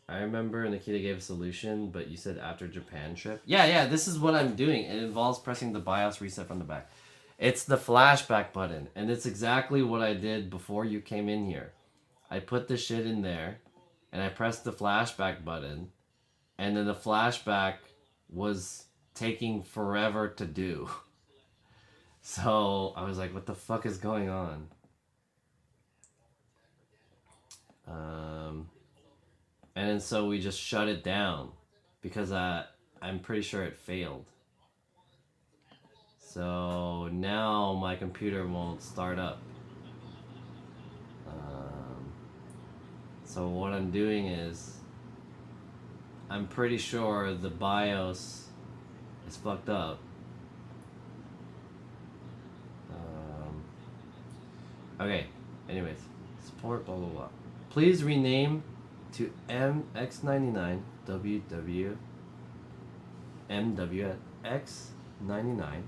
Speaker 1: I remember Nikita gave a solution, but you said after Japan trip. Yeah, this is what I'm doing. It involves pressing the BIOS reset from the back. It's the flashback button, and it's exactly what I did before you came in here. I put the shit in there, and I pressed the flashback button, and then the flashback was taking forever to do. So I was like, what the fuck is going on? And then so we just shut it down because I'm pretty sure it failed. So now my computer won't start up. So what I'm doing is I'm pretty sure the BIOS is fucked up. Okay, anyways, support blah blah blah. Please rename to MX99 WW MWX 99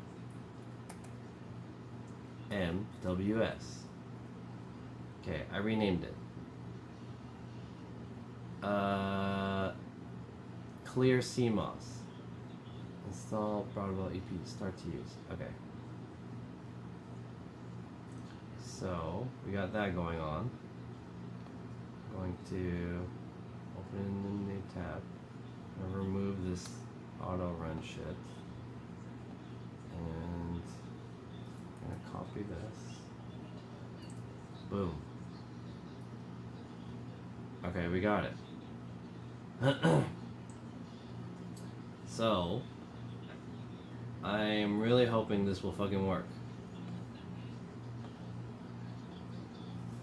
Speaker 1: MWS. Okay, I renamed it. Clear CMOS. Install Broadwell EP. Start to use. Okay. So we got that going on. Going to open the new tab and remove this auto run shit. And I'm gonna copy this. Boom. Okay, we got it. So, I'm really hoping this will fucking work.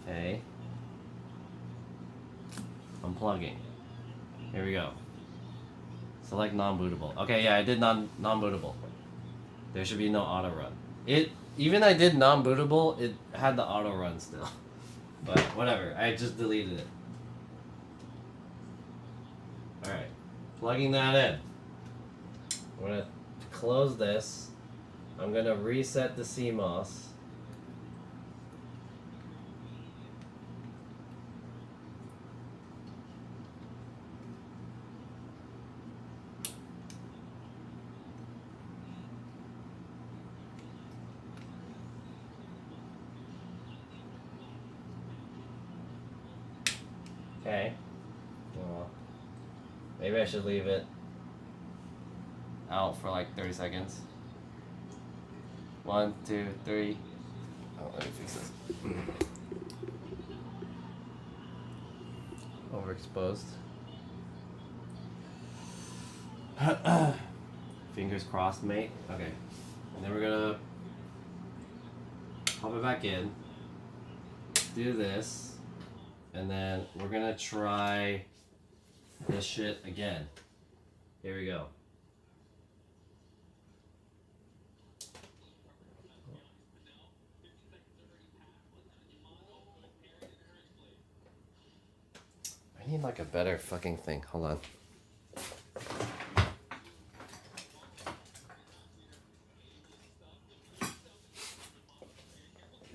Speaker 1: Okay. Unplugging. Here we go. Select non-bootable. Okay, yeah, I did non-bootable. There should be no auto run. Even I did non-bootable, it had the auto run still. But whatever, I just deleted it. Alright, plugging that in. I'm gonna close this. I'm gonna reset the CMOS. Okay. Well, maybe I should leave it out for like 30 seconds. 1, 2, 3. Oh, let me fix this. Overexposed. Fingers crossed, mate. Okay. And then we're gonna pop it back in. Do this. And then we're gonna try this shit again. Here we go. I need like a better fucking thing. Hold on.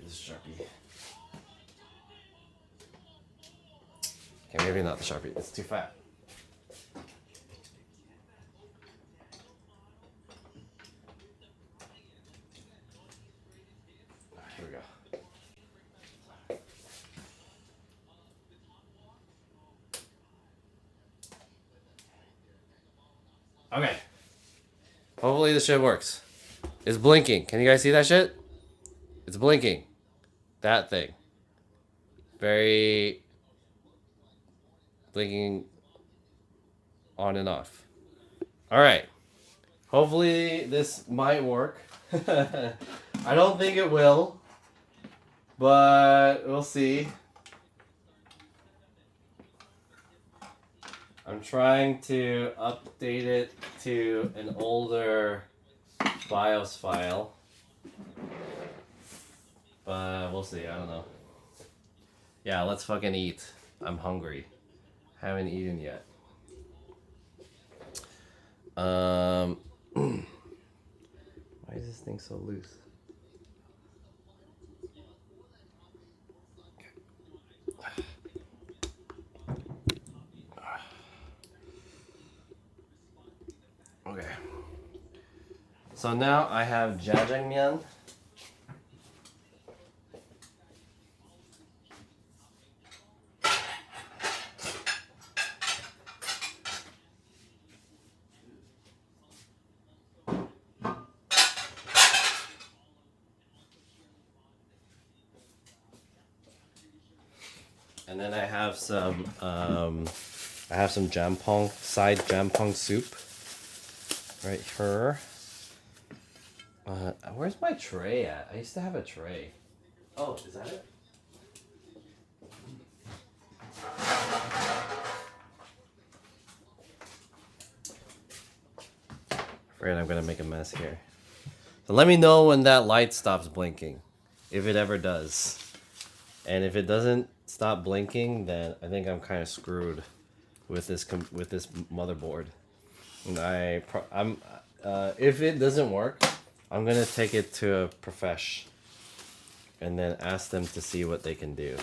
Speaker 1: This Sharpie. Okay, maybe not the Sharpie. It's too fat. Here we go. Okay. Hopefully this shit works. It's blinking. Can you guys see that shit? It's blinking. That thing. Very blinking on and off. Alright. Hopefully this might work. I don't think it will. But we'll see. I'm trying to update it to an older BIOS file. But we'll see, I don't know. Yeah, let's fucking eat. I'm hungry. Haven't eaten yet. Why is this thing so loose? Okay. So now I have jjajangmyeon. And then I have some jampong, side jampong soup right here. Where's my tray at? I used to have a tray. Oh, is that it? Afraid I'm gonna make a mess here. So let me know when that light stops blinking, if it ever does. And if it doesn't stop blinking, then I think I'm kind of screwed with this motherboard. And if it doesn't work, I'm gonna take it to a profesh and then ask them to see what they can do.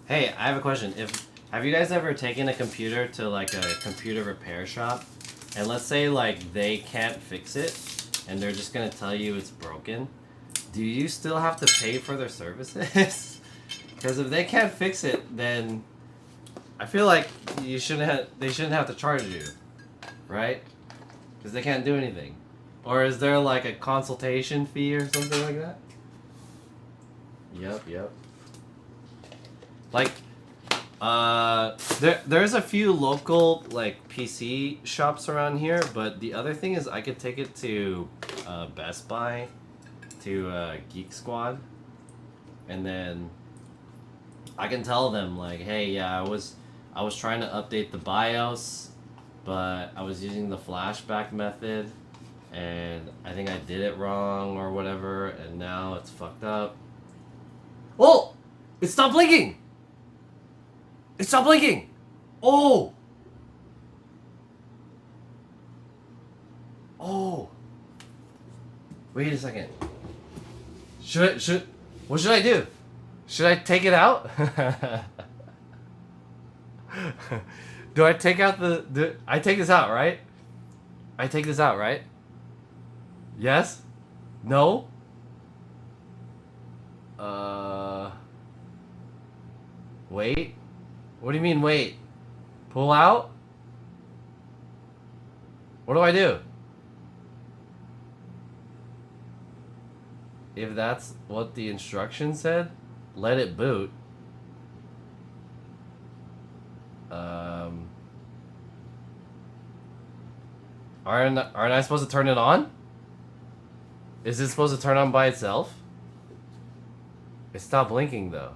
Speaker 1: Hey, I have a question. Have you guys ever taken a computer to like a computer repair shop, and let's say like they can't fix it, and they're just gonna tell you it's broken? Do you still have to pay for their services? Because if they can't fix it, then I feel like they shouldn't have to charge you, right? Because they can't do anything. Or is there like a consultation fee or something like that? Yep. Like, there's a few local like PC shops around here, but the other thing is I could take it to Best Buy, to Geek Squad, and then I can tell them like, hey, yeah, I was trying to update the BIOS, but I was using the flashback method, and I think I did it wrong or whatever, and now it's fucked up. Oh! It stopped blinking! It stopped blinking! Oh! Oh! Wait a second. What should I do? Should I take it out? Do I take out I take this out, right? I take this out, right? Yes? No? Wait? What do you mean wait? Pull out? What do I do? If that's what the instruction said, let it boot. Aren't I supposed to turn it on? Is it supposed to turn on by itself? It stopped blinking though.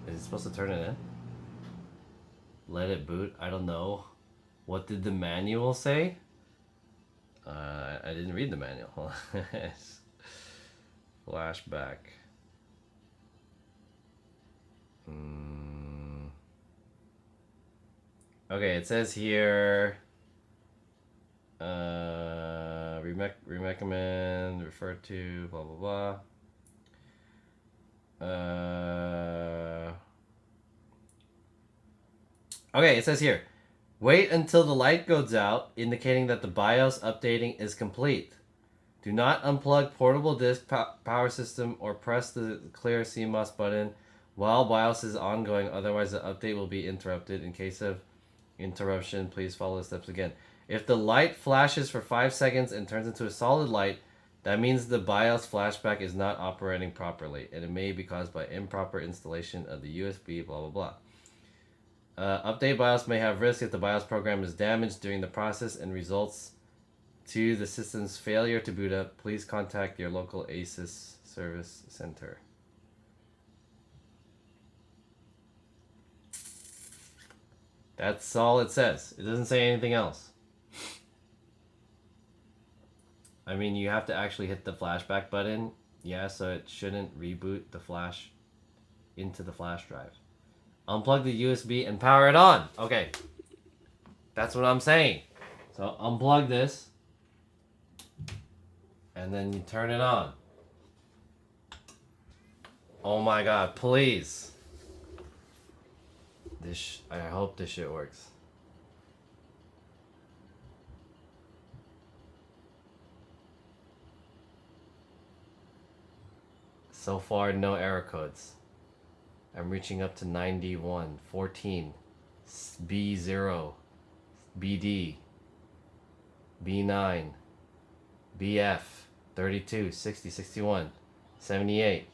Speaker 1: Is it supposed to turn it in? Let it boot? I don't know. What did the manual say? I didn't read the manual. Flashback. Okay, it says here. Recommend, refer to, blah blah blah. Okay, it says here, wait until the light goes out, indicating that the BIOS updating is complete. Do not unplug portable disk power system or press the clear CMOS button while BIOS is ongoing, otherwise the update will be interrupted. In case of interruption, please follow the steps again. If the light flashes for 5 seconds and turns into a solid light, that means the BIOS flashback is not operating properly, and it may be caused by improper installation of the USB, blah blah blah. Update BIOS may have risk if the BIOS program is damaged during the process and results to the system's failure to boot up. Please contact your local ASUS service center. That's all it says. It doesn't say anything else. I mean, you have to actually hit the flashback button. Yeah, so it shouldn't reboot the flash into the flash drive. Unplug the USB and power it on. Okay. That's what I'm saying. So unplug this. And then you turn it on. Oh my god, please. I hope this shit works. So far, no error codes. I'm reaching up to 91, 14, B0, BD, B9, BF, 32, 60, 61, 78.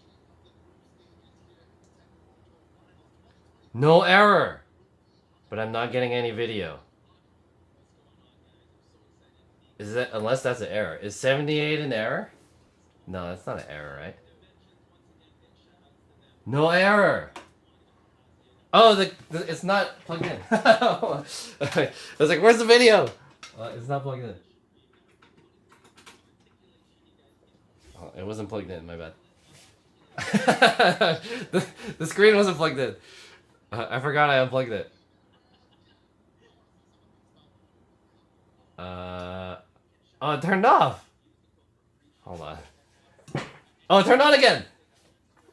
Speaker 1: No error! But I'm not getting any video. Is that, unless that's an error. Is 78 an error? No, that's not an error, right? No error! Oh, it's not plugged in. I was like, where's the video? It's not plugged in. Oh, it wasn't plugged in, my bad. the screen wasn't plugged in. I forgot I unplugged it. Oh, it turned off. Hold on. Oh, it turned on again.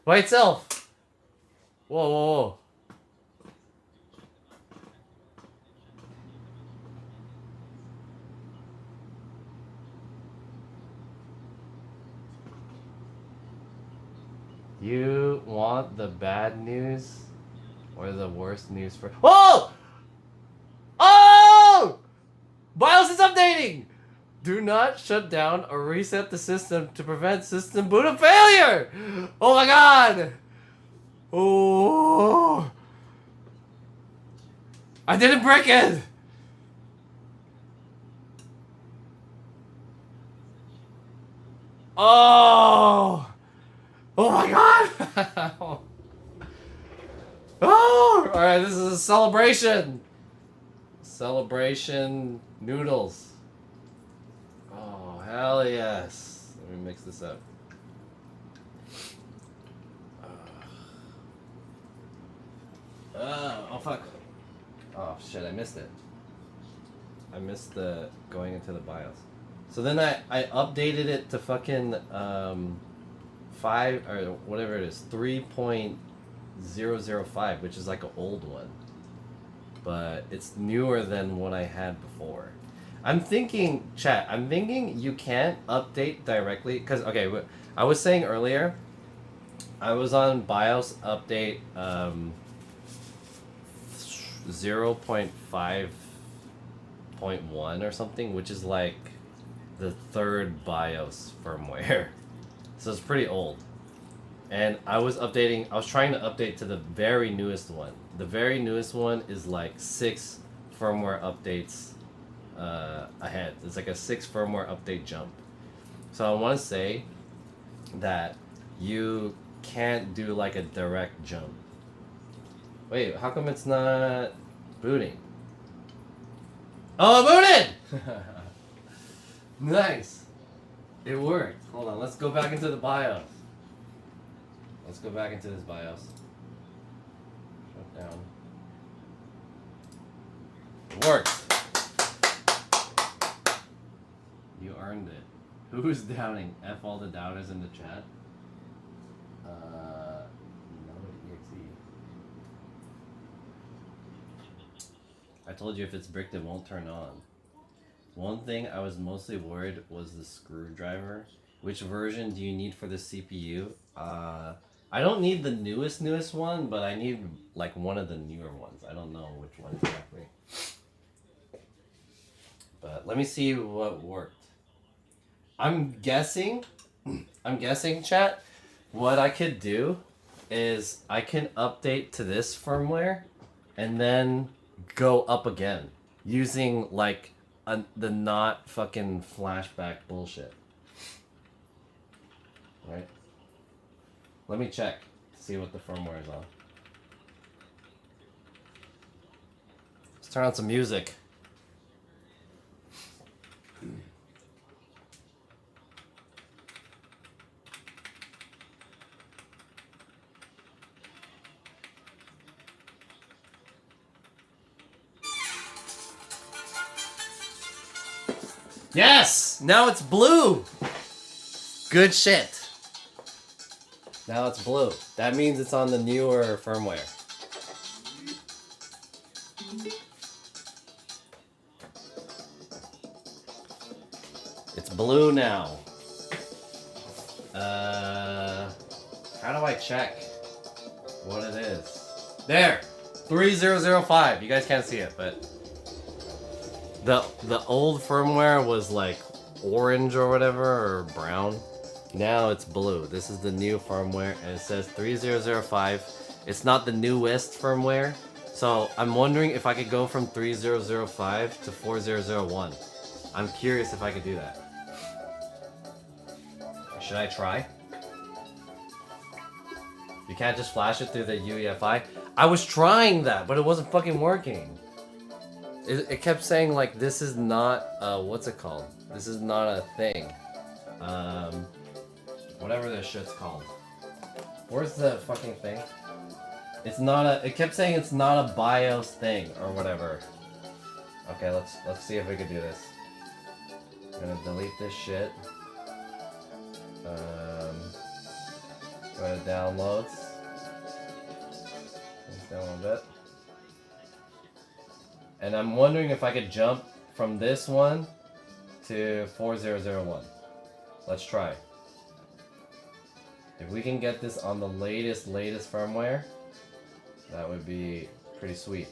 Speaker 1: By itself. Whoa, whoa, whoa. You want the bad news or the worst news for— Oh! Oh! BIOS is updating! Do not shut down or reset the system to prevent system boot up failure! Oh my god! Oh! I didn't break it! Oh! Oh my god! Oh! Alright, this is a celebration! Celebration noodles. Oh, hell yes. Let me mix this up. Oh, fuck. Oh, shit, I missed it. I missed the going into the BIOS. So then I updated it to fucking 5 or whatever it is, 3.005, which is like an old one, but it's newer than what I had before. I'm thinking, chat, I'm thinking you can't update directly because, okay, I was saying earlier, I was on BIOS update 0.5.1 or something, which is like the third BIOS firmware. So it's pretty old. And I was trying to update to the very newest one. The very newest one is like 6 firmware updates ahead. It's like a 6 firmware update jump. So I want to say that you can't do like a direct jump. Wait, how come it's not booting? Oh, it booted! Nice. It worked. Hold on, let's go back into the BIOS. Let's go back into this BIOS. Shut down. It worked. You earned it. Who's doubting? F all the doubters in the chat. I told you if it's bricked, it won't turn on. One thing I was mostly worried was the screwdriver. Which version do you need for the CPU? I don't need the newest one, but I need like one of the newer ones. I don't know which one exactly. But let me see what worked. I'm guessing, chat, what I could do is I can update to this firmware and then go up again using like the not fucking flashback bullshit. Right? Let me check to see what the firmware is on. Let's turn on some music. Yes! Now it's blue! Good shit. Now it's blue. That means it's on the newer firmware. It's blue now. How do I check what it is? There! 3005. You guys can't see it, but the old firmware was like orange or whatever, or brown. Now it's blue. This is the new firmware, and it says 3005. It's not the newest firmware, so I'm wondering if I could go from 3005 to 4001. I'm curious if I could do that. Should I try? You can't just flash it through the UEFI? I was trying that, but it wasn't fucking working. It kept saying like, this is not, what's it called? This is not a thing. Whatever this shit's called. Where's the fucking thing? It's not a, it kept saying it's not a BIOS thing, or whatever. Okay, let's see if we can do this. I'm gonna delete this shit. Go to downloads. Let's down a little bit. And I'm wondering if I could jump from this one to 4001. Let's try. If we can get this on the latest firmware, that would be pretty sweet.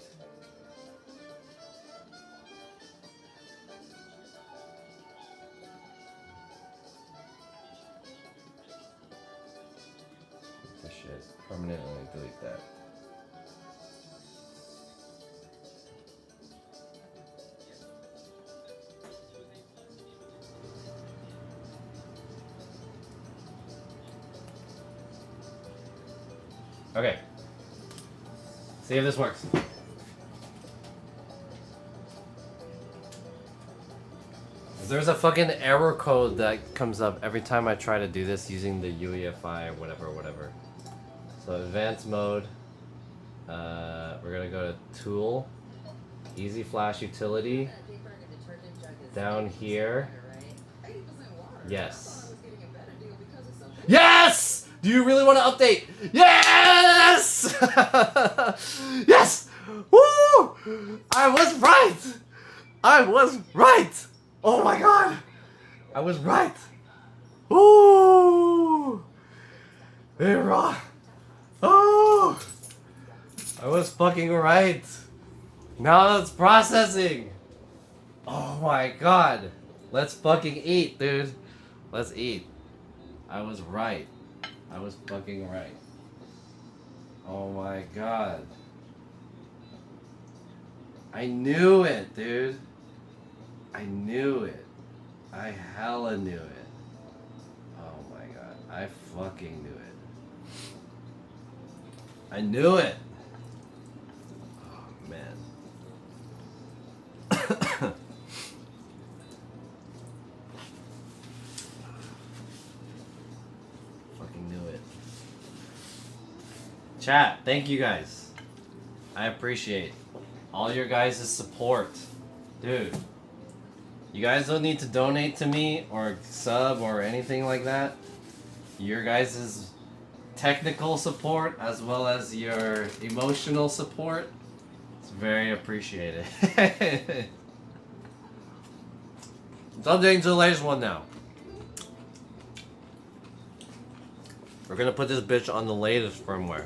Speaker 1: This shit, permanently delete that. Okay. See if this works. There's a fucking error code that comes up every time I try to do this using the UEFI or whatever. So advanced mode. We're gonna go to Tool, Easy Flash Utility. Down here. Yes. Yes! Do you really want to update? Yes! Yes! Woo! I was right! I was right! Oh my god! I was right! Woo! Hurrah! Oh! I was fucking right! Now it's processing! Oh my god! Let's fucking eat, dude! Let's eat. I was right. I was fucking right. Oh my god. I knew it, dude. I knew it. I hella knew it. Oh my god. I fucking knew it. I knew it. Oh man. Chat, thank you guys. I appreciate all your guys' support. Dude, you guys don't need to donate to me or sub or anything like that. Your guys' technical support as well as your emotional support, it's very appreciated. Something to the latest one now. We're gonna put this bitch on the latest firmware.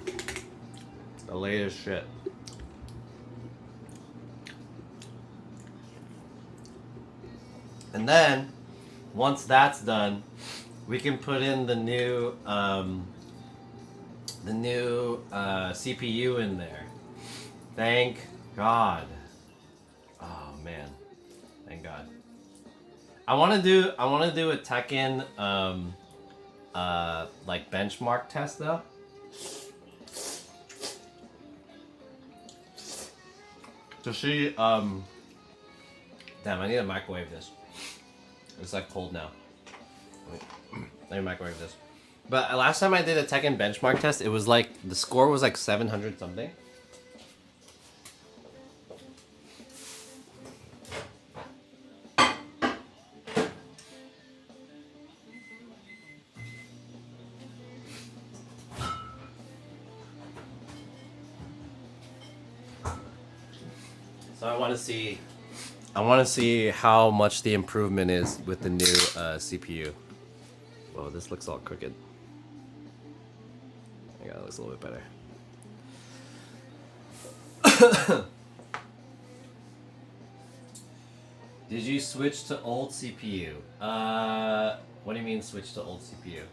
Speaker 1: The latest shit. And then, once that's done, we can put in the new CPU in there. Thank God. Oh man, thank God. I want to do a Tekken like benchmark test though. To see damn, I need to microwave this. It's like cold now. Let me microwave this. But last time I did a Tekken benchmark test, it was like the score was like 700 something. So I want to see how much the improvement is with the new CPU. Whoa, this looks all crooked. Yeah, it looks a little bit better. Did you switch to old CPU? What do you mean switch to old CPU?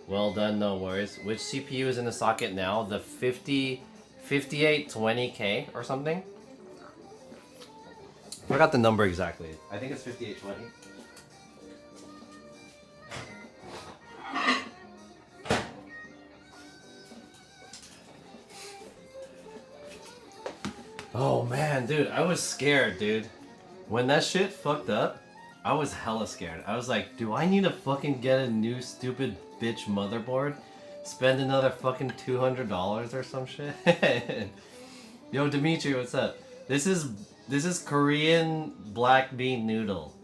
Speaker 1: Well done, no worries. Which CPU is in the socket now? The 5820K or something? Forgot the number exactly. I think it's 5820. Oh man, dude, I was scared, dude. When that shit fucked up, I was hella scared. I was like, do I need to fucking get a new stupid bitch motherboard? Spend another fucking $200 or some shit? Yo, Dimitri, what's up? This is Korean black bean noodle.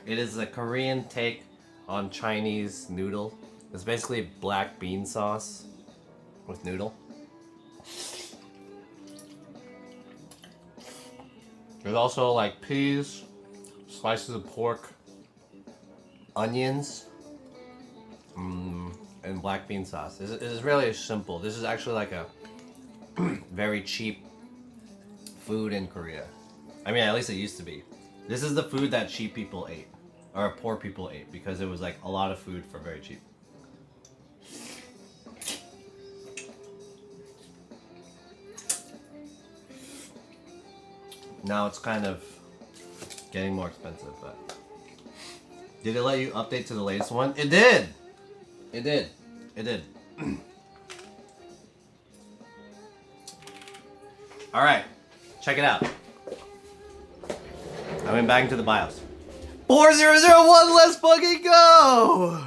Speaker 1: It is a Korean take on Chinese noodle. It's basically black bean sauce with noodle. There's also like peas, slices of pork, onions, and black bean sauce. This is really simple. This is actually like a very cheap food in Korea. I mean, at least it used to be. This is the food that cheap people ate, or poor people ate, because it was like a lot of food for very cheap. Now it's kind of getting more expensive, but did it let you update to the latest one? It did! It did. It did. Alright, check it out. I went back into the BIOS. 4001, let's fucking go!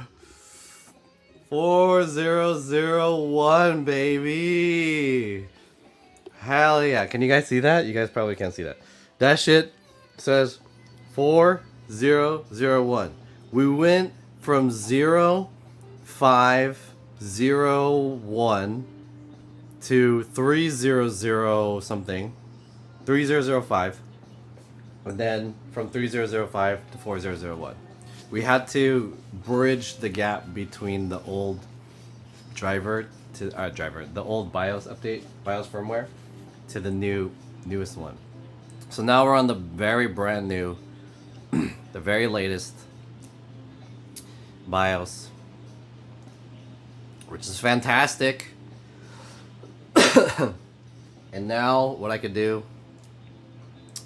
Speaker 1: 4001, baby! Hell yeah. Can you guys see that? You guys probably can't see that. That shit says 4001. We went from 0501 to 300 something. 3005. And then from 3005 to 4001. We had to bridge the gap between the old the old BIOS update, BIOS firmware, to the newest one. So now we're on the very brand new, the very latest BIOS, which is fantastic. And now what I could do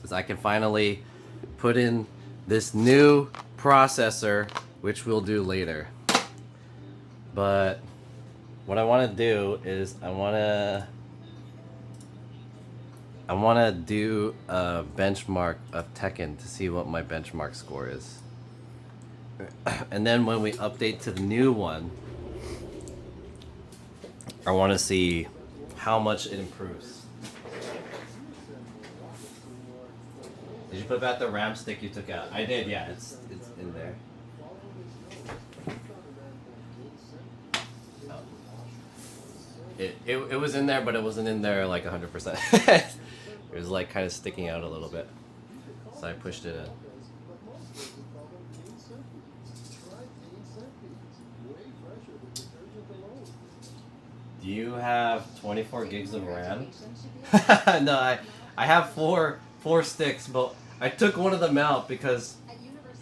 Speaker 1: is I can finally put in this new processor, which we'll do later. But what I want to do is I want to do a benchmark of Tekken to see what my benchmark score is. And then when we update to the new one, I want to see how much it improves. Did you put back the RAM stick you took out? I did, yeah, it's in there. It was in there, but it wasn't in there like 100%. It was like kind of sticking out a little bit. So I pushed it in. Do you have 24 gigs of RAM? No, I have four sticks, but I took one of them out because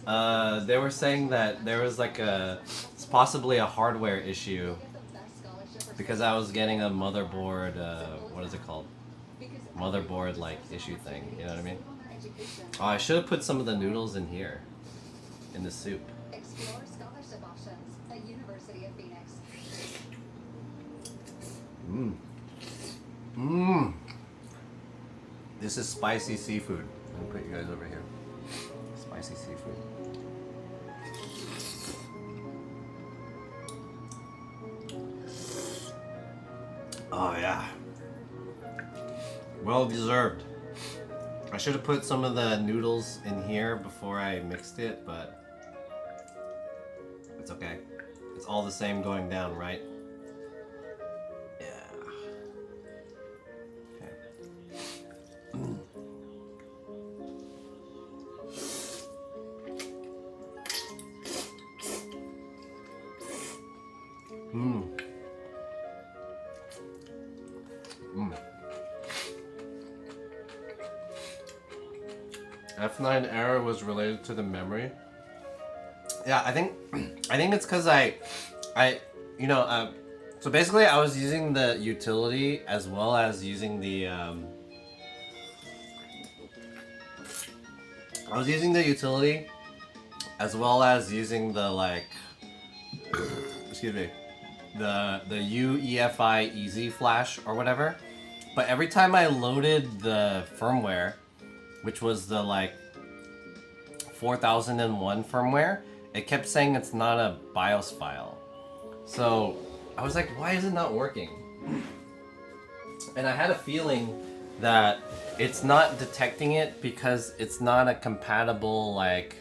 Speaker 1: they were saying that there was like it's possibly a hardware issue because I was getting a motherboard, what is it called? Motherboard like issue thing, you know what I mean? Oh, I should have put some of the noodles in here, in the soup.
Speaker 9: Explore scholarship options at University of Phoenix.
Speaker 1: This is spicy seafood. Let me put you guys over here. Spicy seafood. Oh yeah. Well deserved. I should have put some of the noodles in here before I mixed it, but it's okay. It's all the same going down, right? Yeah. Okay. F9 error was related to the memory. Yeah, I think it's because so basically I was using the utility as well as using the I was using the utility as well as using the like excuse me, the UEFI Easy Flash or whatever. But every time I loaded the firmware, which was the like 4001 firmware, it kept saying it's not a BIOS file. So I was like, why is it not working? And I had a feeling that it's not detecting it because it's not a compatible like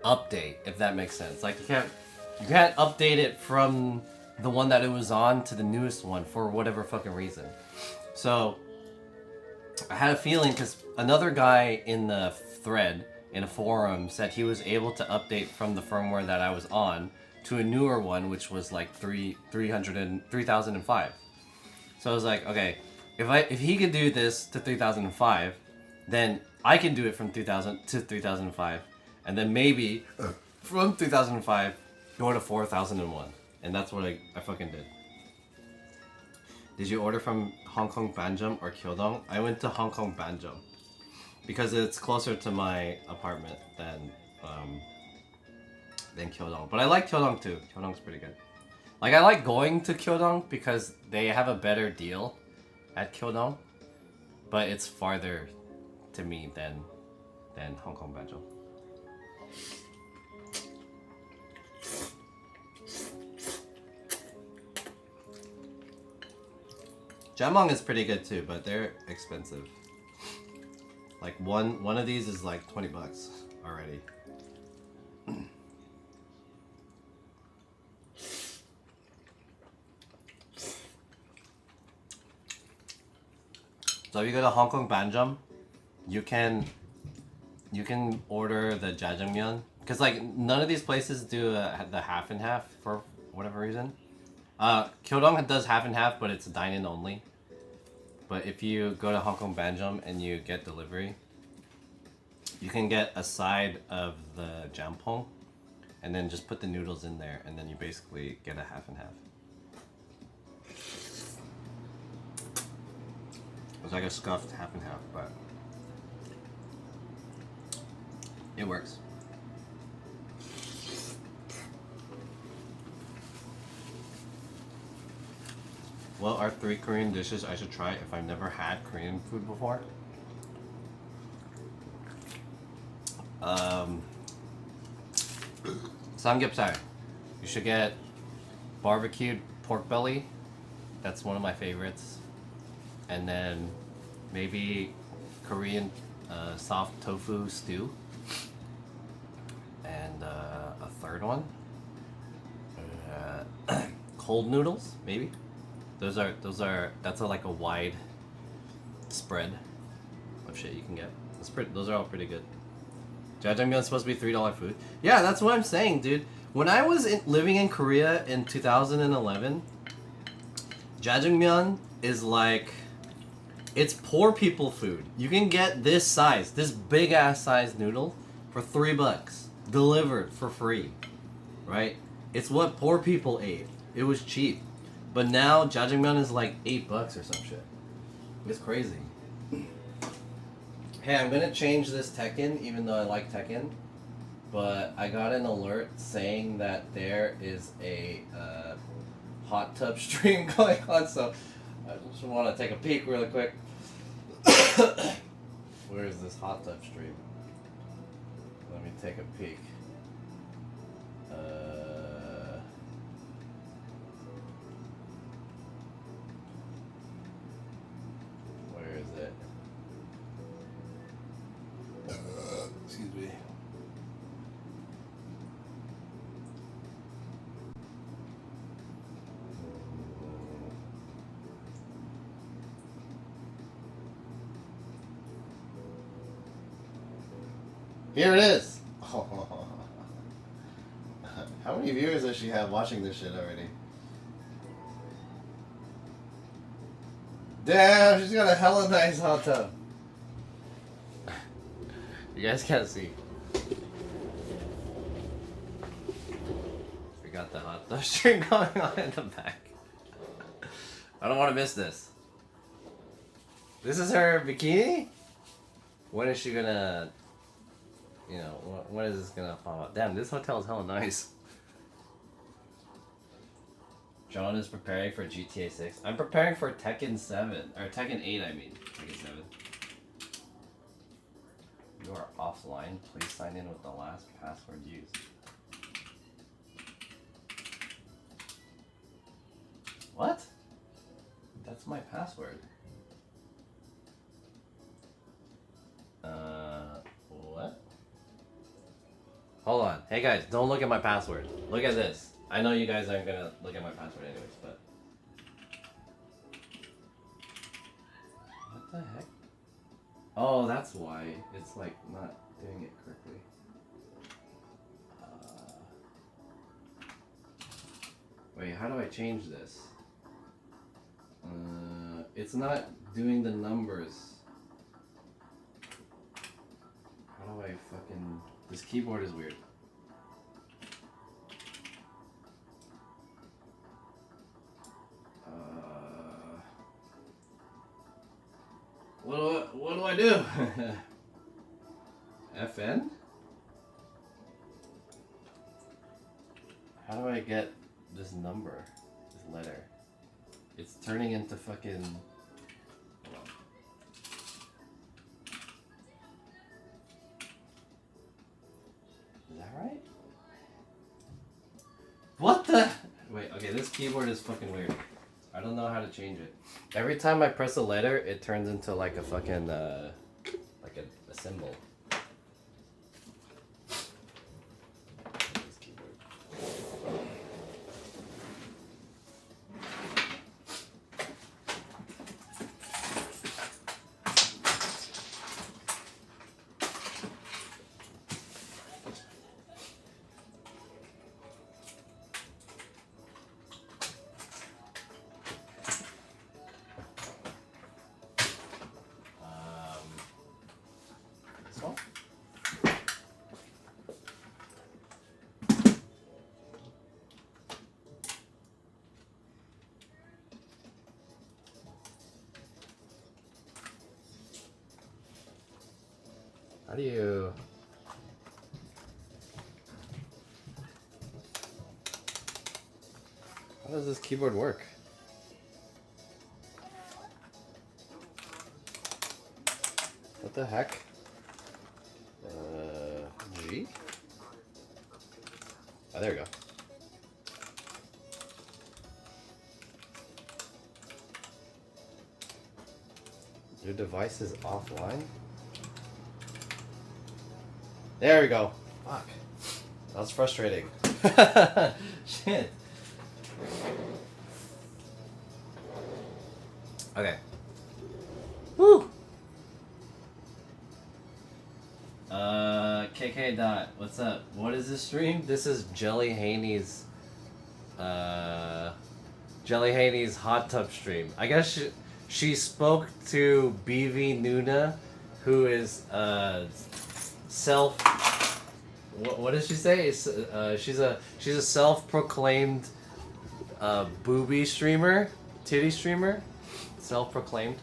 Speaker 1: update, if that makes sense. Like you can't update it from the one that it was on to the newest one for whatever fucking reason. So I had a feeling because another guy in the thread in a forum said he was able to update from the firmware that I was on to a newer one, which was like 3005. So I was like, okay, if he could do this to 3005, then I can do it from 2000 to 3005, and then maybe from 2005 go to 4001, and that's what I fucking did. Did you order from Hong Kong Banjum or Kyodong? I went to Hong Kong Banjum because it's closer to my apartment than Kyodong. But I like Kyodong too. Kyodong's pretty good. Like I like going to Kyodong because they have a better deal at Kyodong, but it's farther to me than Hong Kong Banjum. Jamong is pretty good too, but they're expensive. Like one of these is like 20 bucks already. So if you go to Hong Kong Banjum, you can order the jjajangmyeon, because like none of these places do the half and half for whatever reason. Kyodong does half and half, but it's dine-in only. But if you go to Hong Kong Banjum and you get delivery, you can get a side of the jampong, and then just put the noodles in there, and then you basically get a half and half. It's like a scuffed half and half, but it works. What are 3 Korean dishes I should try if I've never had Korean food before? Samgyeopsal. You should get barbecued pork belly. That's one of my favorites. And then maybe Korean soft tofu stew. And a third one. Cold noodles, maybe. That's like a wide spread of shit you can get. Those are all pretty good. Jjajangmyeon is supposed to be $3 food. Yeah, that's what I'm saying, dude. When I was living in Korea in 2011, jjajangmyeon is like, it's poor people food. You can get this size, this big ass size noodle for $3, delivered for free, right? It's what poor people ate. It was cheap. But now jjajangmyeon is like $8 or some shit. It's crazy. Hey, I'm gonna change this Tekken, even though I like Tekken. But I got an alert saying that there is a hot tub stream going on, so I just want to take a peek really quick. Where is this hot tub stream? Let me take a peek. Where is it? Excuse me. Here it is! How many viewers does she have watching this shit already? Damn, she's got a hella nice hot tub. You guys can't see. We got the hot tub stream going on in the back. I don't want to miss this. This is her bikini? When is she gonna you know, what is this gonna pop up? Damn, this hotel is hella nice. John is preparing for GTA 6. I'm preparing for Tekken 7. Or Tekken 8, I mean. Tekken 7. You are offline. Please sign in with the last password used. What? That's my password. What? Hold on. Hey guys, don't look at my password. Look at this. I know you guys aren't gonna look at my password anyways, but... What the heck? Oh, that's why. It's like not doing it correctly. Wait, how do I change this? It's not doing the numbers. How do I fucking... This keyboard is weird. What do I do? FN? How do I get this number? This letter? It's turning into fucking... Hold on. Is that right? What the? Wait, okay, this keyboard is fucking weird. I don't know how to change it. Every time I press a letter, it turns into like a fucking, like a symbol. This keyboard. This one? How do you... How does this keyboard work? What the heck? G? Oh, there we go. Your device is offline? There we go. Fuck. That was frustrating. Shit. Okay. Woo! KK Dot, what's up? What is this stream? This is Jelly Haney's hot tub stream. I guess she spoke to BV Nuna, who is what does she say? She's a self-proclaimed booby streamer, titty streamer, self-proclaimed.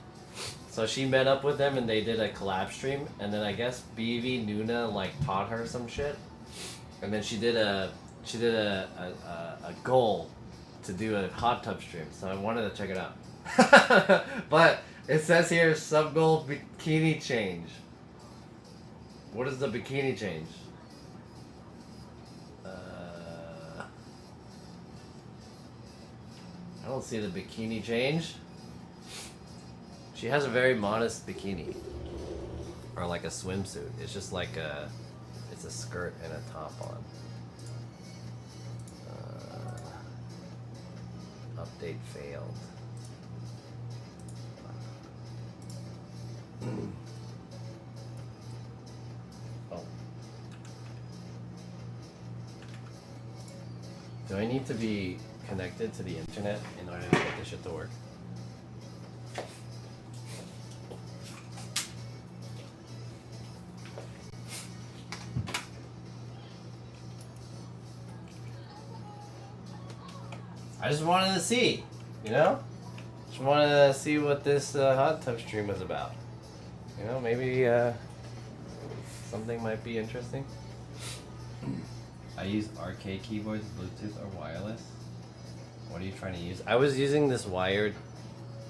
Speaker 1: So she met up with them and they did a collab stream, and then I guess BV Nuna like taught her some shit, and then she did a goal to do a hot tub stream. So I wanted to check it out. But it says here sub goal bikini change. What is the bikini change? I don't see the bikini change. She has a very modest bikini, or like a swimsuit. It's just like it's a skirt and a top on. Update failed. Oh. Do I need to be connected to the internet in order to get this shit to work? I just wanted to see, you know? Just wanted to see what this hot tub stream was about. You know, maybe something might be interesting. I use arcade keyboards, Bluetooth or wireless. What are you trying to use? I was using this wired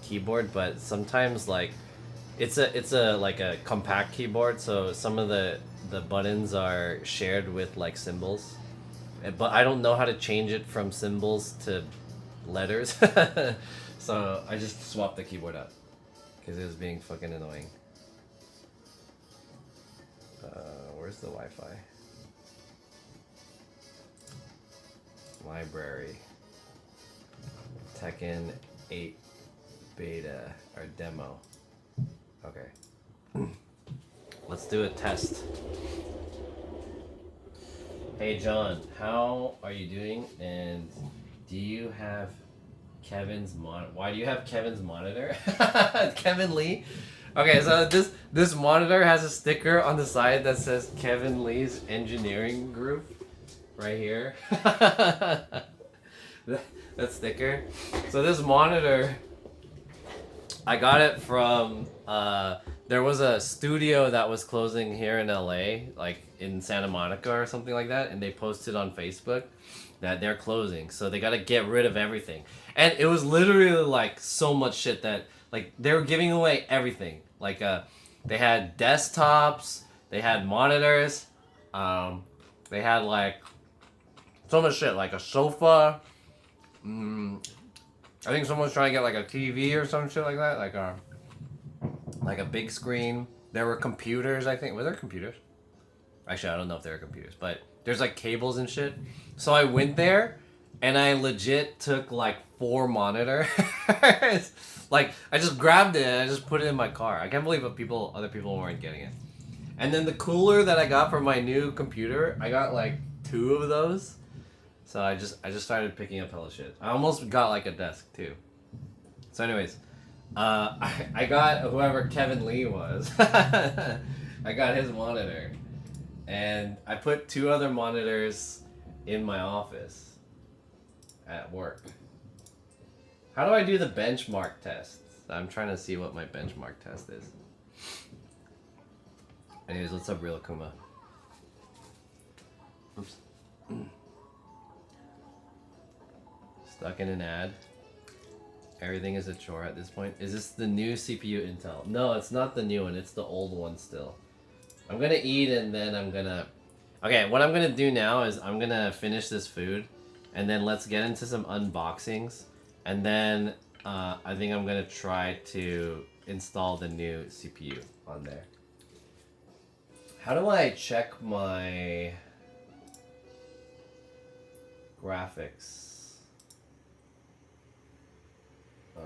Speaker 1: keyboard, but sometimes like it's a like a compact keyboard, so some of the buttons are shared with like symbols, but I don't know how to change it from symbols to letters. So I just swapped the keyboard out because it was being fucking annoying. Where's the Wi-Fi? Library. Tekken 8 beta or demo. Okay. Let's do a test. Hey John, how are you doing? And do you have Kevin's why do you have Kevin's monitor? Kevin Lee? Okay, so this monitor has a sticker on the side that says Kevin Lee's engineering group right here. that sticker. So this monitor, I got it from there was a studio that was closing here in LA, like in Santa Monica or something like that, and they posted on Facebook that they're closing, so they got to get rid of everything. And it was literally like so much shit that like they were giving away everything. Like they had desktops, they had monitors, they had like so much shit, like a sofa. I think someone's trying to get like a TV or some shit like that, like a big screen. There were computers, I think. Were there computers? Actually, I don't know if there were computers, but there's like cables and shit. So I went there and I legit took like 4 monitors. Like I just grabbed it and I just put it in my car. I can't believe other people weren't getting it. And then the cooler that I got for my new computer, I got like 2 of those. So I just started picking up hella shit. I almost got like a desk too. So anyways, I got whoever Kevin Lee was. I got his monitor. And I put 2 other monitors in my office at work. How do I do the benchmark test? I'm trying to see what my benchmark test is. Anyways, what's up, Real Kuma? Oops. Stuck in an ad. Everything is a chore at this point. Is this the new CPU Intel? No, it's not the new one. It's the old one still. I'm gonna eat and then I'm gonna... Okay, what I'm gonna do now is I'm gonna finish this food and then let's get into some unboxings. And then I think I'm gonna try to install the new CPU on there. How do I check my graphics?
Speaker 9: Ew,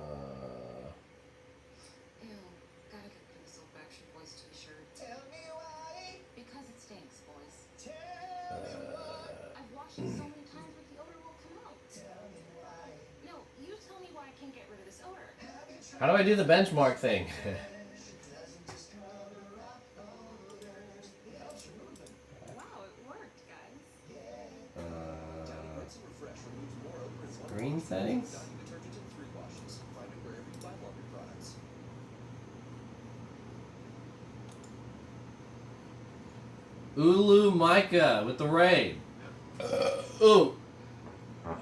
Speaker 9: gotta get rid of this old Backstreet Boys t-shirt. Tell me why. Because it stinks, boys. I've washed it so many times that the odor will come out. Tell me why. No, you tell me why I can't get rid of this odor.
Speaker 1: How do I do the benchmark thing?
Speaker 9: Wow, it worked, guys.
Speaker 1: Screen settings? Ulu Micah with the raid. Ooh.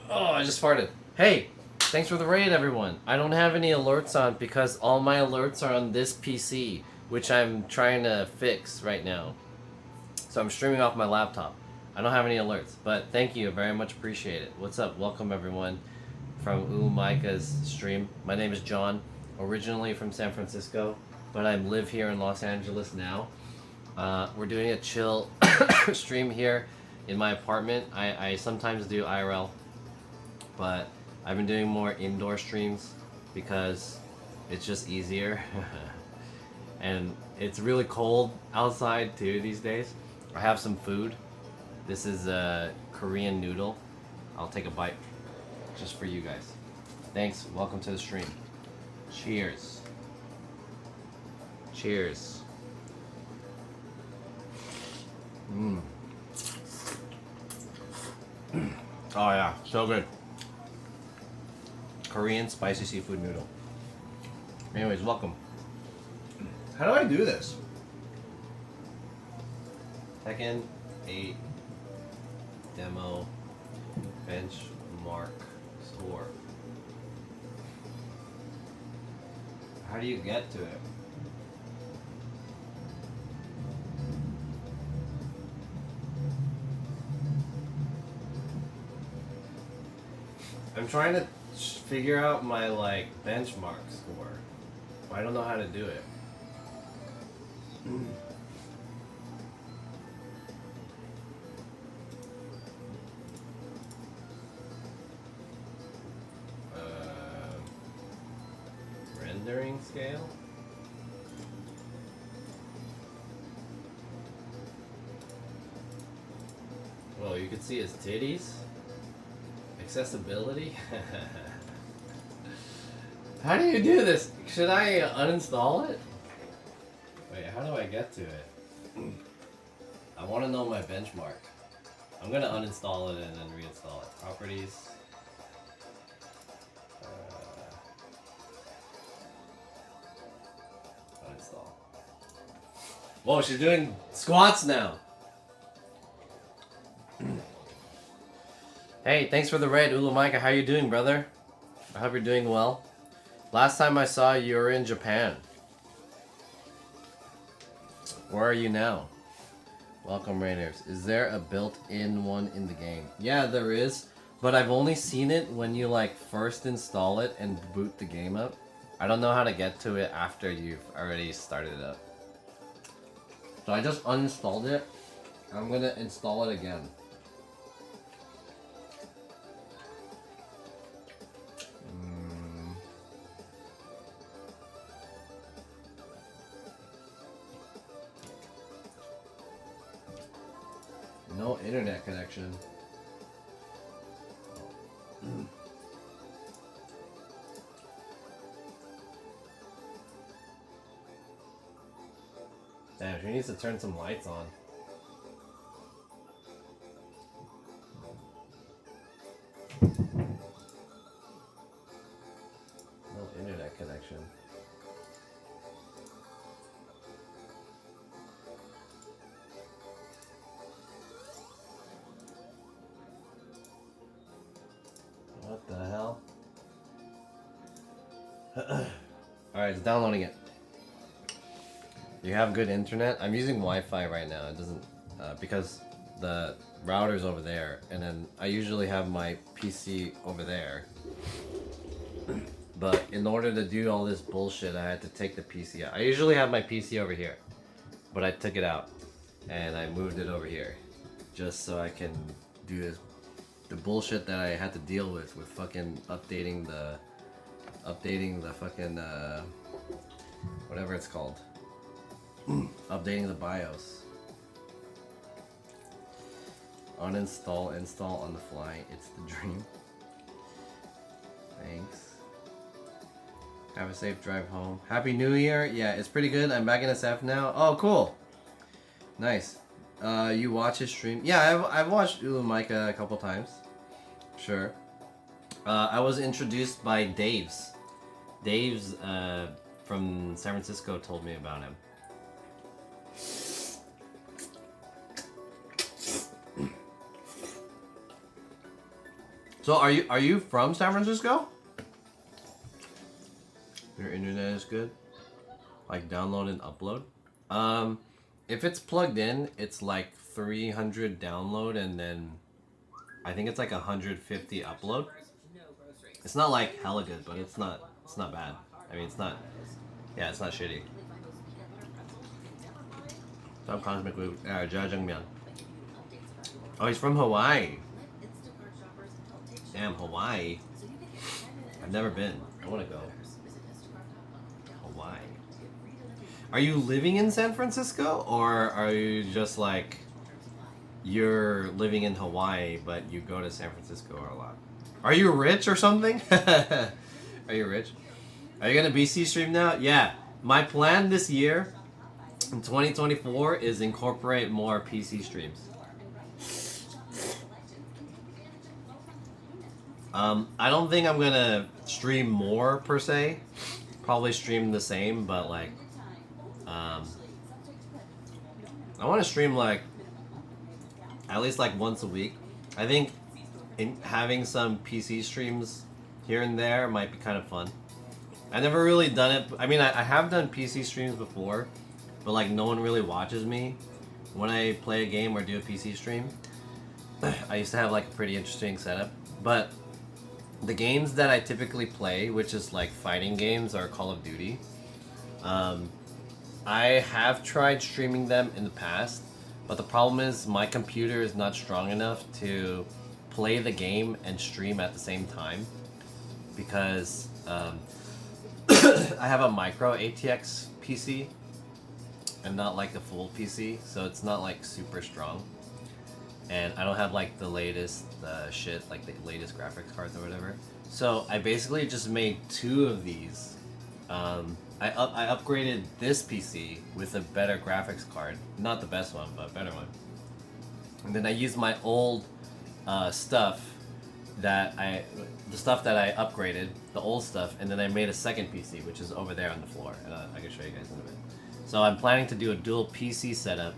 Speaker 1: Oh, I just farted. Hey, thanks for the raid, everyone. I don't have any alerts on because all my alerts are on this PC, which I'm trying to fix right now. So I'm streaming off my laptop. I don't have any alerts, but thank you, very much appreciate it. What's up? Welcome everyone from Ulu Micah's stream. My name is John, originally from San Francisco, but I live here in Los Angeles now. We're doing a chill stream here in my apartment. I sometimes do IRL, but I've been doing more indoor streams because it's just easier. And it's really cold outside too these days. I have some food. This is a Korean noodle. I'll take a bite just for you guys. Thanks, welcome to the stream. Cheers. Cheers. Oh yeah, so good. Korean spicy seafood noodle. Anyways, welcome. How do I do this? Tekken 8 demo benchmark store. How do you get to it? I'm trying to figure out my like benchmark score. I don't know how to do it. Rendering scale. Well, you can see his titties. Accessibility. How do you do this? Should I uninstall it? Wait, how do I get to it? I want to know my benchmark. I'm gonna uninstall it and then reinstall it. Properties. Uninstall. Whoa, she's doing squats now. Hey, thanks for the raid, Ulamaika. How you doing, brother? I hope you're doing well. Last time I saw you were in Japan. Where are you now? Welcome, Rainers. Is there a built-in one in the game? Yeah, there is, but I've only seen it when you like first install it and boot the game up. I don't know how to get to it after you've already started it up. So I just uninstalled it. I'm gonna install it again. No internet connection. Damn, she needs to turn some lights on. No internet connection. What the hell? Alright, it's downloading it. You have good internet? I'm using Wi-Fi right now. It doesn't, because the router's over there, and then I usually have my PC over there. But in order to do all this bullshit, I had to take the PC out. I usually have my PC over here, but I took it out, and I moved it over here, just so I can do this. The bullshit that I had to deal with fucking updating the fucking whatever it's called. Updating the BIOS. Uninstall, install on the fly. It's the dream. Thanks. Have a safe drive home. Happy New Year. Yeah, it's pretty good. I'm back in SF now. Oh, cool. Nice. You watch his stream? Yeah, I've watched Ulamaika a couple times. Sure. I was introduced by Dave's. Dave's from San Francisco told me about him. So are you from San Francisco? Your internet is good? Like download and upload? If it's plugged in, it's like 300 download and then I think it's like 150 upload. It's not like hella good, but it's not bad. I mean, it's not shitty. Top Cosmic Blue, Jajangmyeon. Oh, he's from Hawaii. Damn, Hawaii. I've never been. I want to go. Hawaii. Are you living in San Francisco, or are you just like you're living in Hawaii but you go to San Francisco a lot? Are you rich or something? Are you rich? Are you gonna BC stream now? Yeah. My plan this year in 2024 is incorporate more PC streams. I don't think I'm gonna stream more per se. Probably stream the same, but like, I want to stream like at least like once a week. I think having some PC streams here and there might be kind of fun. I never really done it. I mean, I have done PC streams before, but like no one really watches me when I play a game or do a PC stream. I used to have like a pretty interesting setup, but the games that I typically play, which is like fighting games or Call of Duty, I have tried streaming them in the past, but the problem is my computer is not strong enough to play the game and stream at the same time, because I have a micro ATX PC and not like the full PC, so it's not like super strong. And I don't have like the latest shit, like the latest graphics cards or whatever. So I basically just made 2 of these. I upgraded this PC with a better graphics card. Not the best one, but a better one. And then I used my old stuff the stuff that I upgraded, the old stuff, and then I made a second PC, which is over there on the floor. And I can show you guys in a bit. So I'm planning to do a dual PC setup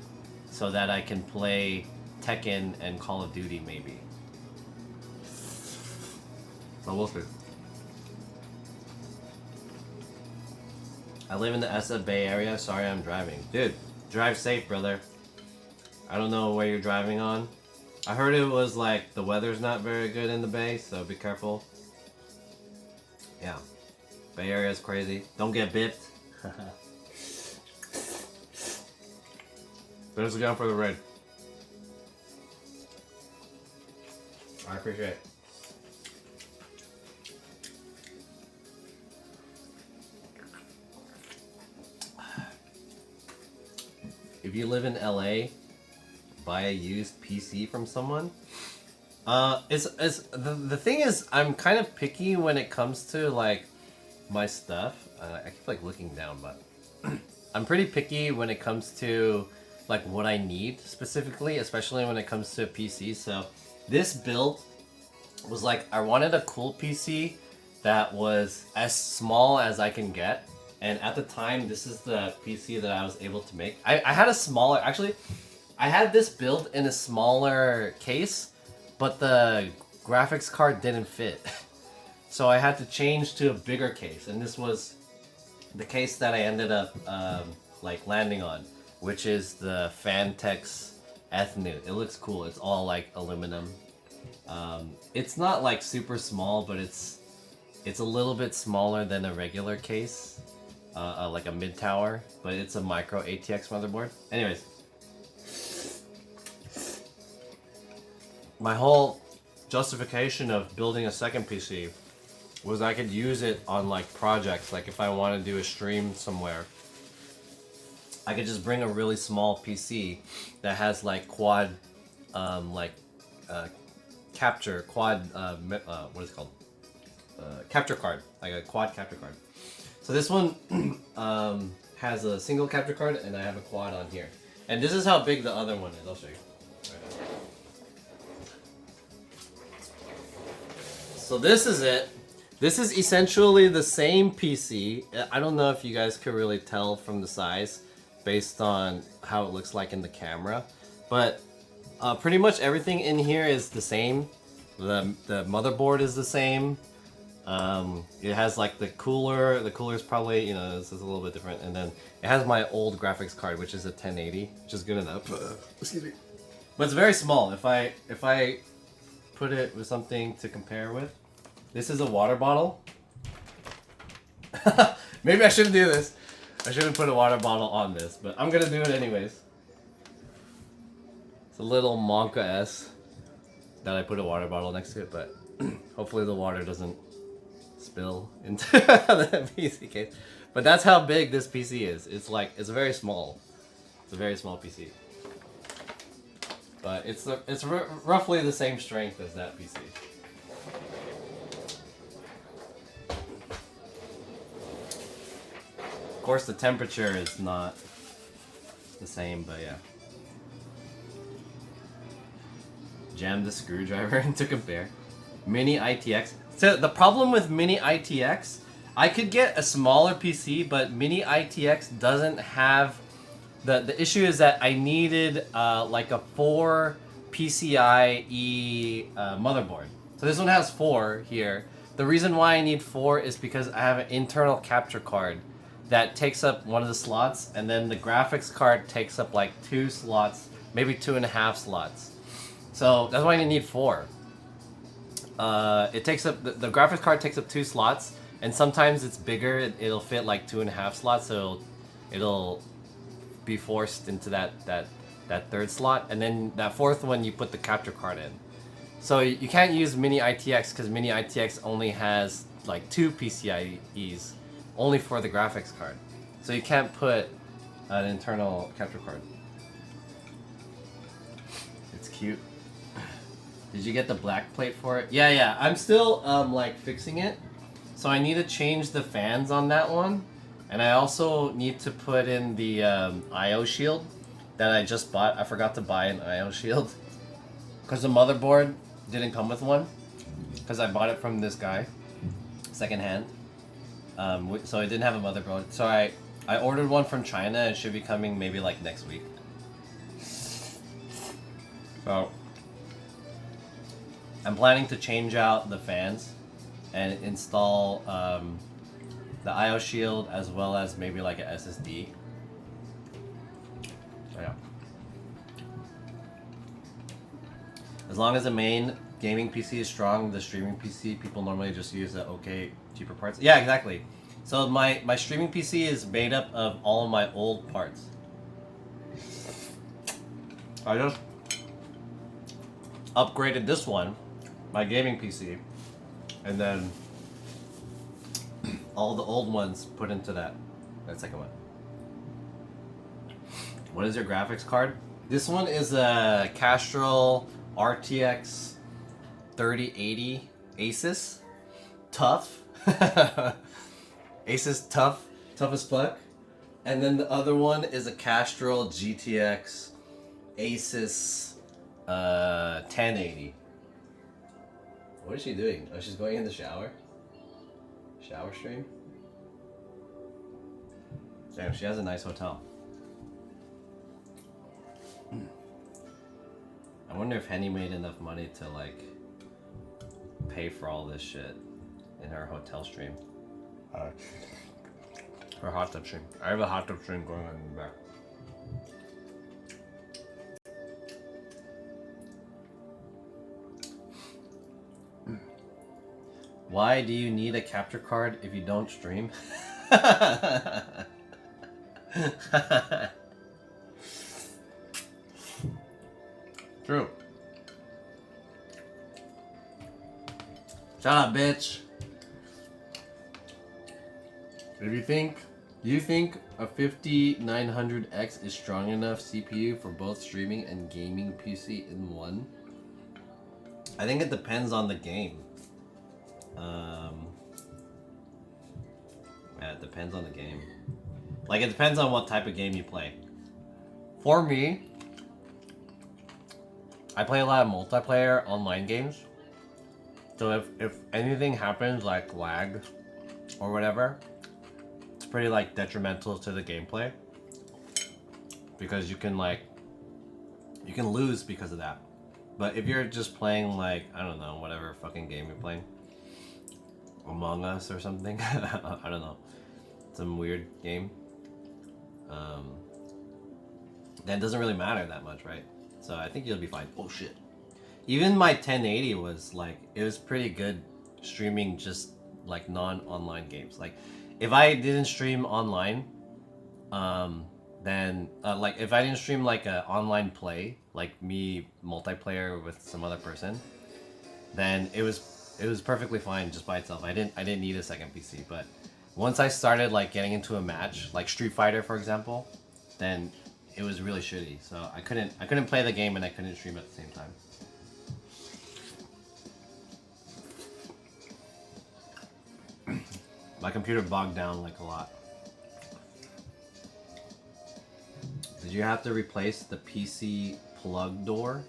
Speaker 1: so that I can play Tekken and Call of Duty maybe. So we'll see. I live in the SF Bay Area. Sorry I'm driving. Dude, drive safe, brother. I don't know where you're driving on. I heard it was like the weather's not very good in the Bay, so be careful. Yeah. Bay Area is crazy. Don't get bipped. Thanks again for the raid. I appreciate it. If you live in LA, buy a used PC from someone. The thing is, I'm kind of picky when it comes to like my stuff. I keep like looking down, but I'm pretty picky when it comes to like what I need specifically, especially when it comes to a PC. So this build was like, I wanted a cool PC that was as small as I can get. And at the time, this is the PC that I was able to make. I had a smaller, actually, I had this build in a smaller case, but the graphics card didn't fit. So I had to change to a bigger case. And this was the case that I ended up like landing on, which is the Fantex Ethnu. It looks cool. It's all like aluminum. It's not like super small, but it's a little bit smaller than a regular case, like a mid tower, but it's a micro ATX motherboard. Anyways, my whole justification of building a second PC was I could use it on like projects, like if I want to do a stream somewhere, I could just bring a really small PC that has like quad, capture, quad, what is it called? Capture card, like a quad capture card. So this one has a single capture card, and I have a quad on here. And this is how big the other one is. I'll show you. So this is it. This is essentially the same PC. I don't know if you guys could really tell from the size based on how it looks like in the camera, but pretty much everything in here is the same. The motherboard is the same. It has like the cooler. The cooler is probably, you know, this is a little bit different. And then it has my old graphics card, which is a 1080, which is good enough. Excuse me. But it's very small. If I put it with something to compare with, this is a water bottle. Maybe I shouldn't do this. I shouldn't put a water bottle on this, but I'm gonna do it anyways. It's a little Monka S that I put a water bottle next to it, but hopefully the water doesn't spill into the PC case. But that's how big this PC is. It's like, it's very small. It's a very small PC. But it's roughly the same strength as that PC. Of course, the temperature is not the same, but yeah. Jam the screwdriver into compare. Mini ITX. So the problem with Mini ITX, I could get a smaller PC, but Mini ITX doesn't have... The issue is that I needed like a 4 PCIe motherboard. So this one has 4 here. The reason why I need 4 is because I have an internal capture card that takes up one of the slots, and then the graphics card takes up like 2 slots, maybe 2.5 slots. So that's why I need 4. It takes up the graphics card takes up 2 slots, and sometimes it's bigger. It'll fit like 2.5 slots, so it'll be forced into that 3rd slot, and then that 4th one you put the capture card in. So you can't use Mini ITX because Mini ITX only has like 2 PCIe's, only for the graphics card. So you can't put an internal capture card. It's cute. Did you get the black plate for it? Yeah. I'm still like fixing it. So I need to change the fans on that one, and I also need to put in the IO shield that I just bought. I forgot to buy an IO shield because the motherboard didn't come with one because I bought it from this guy secondhand. So I didn't have a motherboard. So I ordered one from China. And it should be coming maybe like next week. So I'm planning to change out the fans and install the IO shield as well as maybe like an SSD. So yeah. As long as the main gaming PC is strong, the streaming PC, people normally just use the okay cheaper parts. Yeah, exactly. So my streaming PC is made up of all of my old parts. I just upgraded this one, my gaming PC, and then all the old ones put into that second one. What is your graphics card? This one is a Castrol RTX 3080 Asus. Tough. Asus tough as fuck. And then the other one is a Castrol GTX Asus 1080. What is she doing? Oh, she's going in the shower? Shower stream? Damn, she has a nice hotel. I wonder if Henny made enough money to like pay for all this shit in her hotel stream. Her hot tub stream. I have a hot tub stream going on in the back. Why do you need a capture card if you don't stream? True. Shut up, bitch. If you think a 5900X is strong enough CPU for both streaming and gaming PC in one? I think it depends on the game. Yeah, it depends on the game. Like, it depends on what type of game you play. For me, I play a lot of multiplayer online games. So if anything happens, like lag or whatever, it's pretty like detrimental to the gameplay. Because you can lose because of that. But if you're just playing like, I don't know, whatever fucking game you're playing, Among Us or something, I don't know, some weird game, then it doesn't really matter that much, right? So I think you'll be fine. Oh shit. Even my 1080 was like, it was pretty good streaming just like non-online games. Like if I didn't stream online, then like if I didn't stream like a online play, like me multiplayer with some other person, then it was perfectly fine just by itself. I didn't need a second PC. But once I started like getting into a match, like Street Fighter for example, then it was really shitty. So I couldn't play the game and I couldn't stream at the same time. My computer bogged down like a lot. Did you have to replace the PC plug door?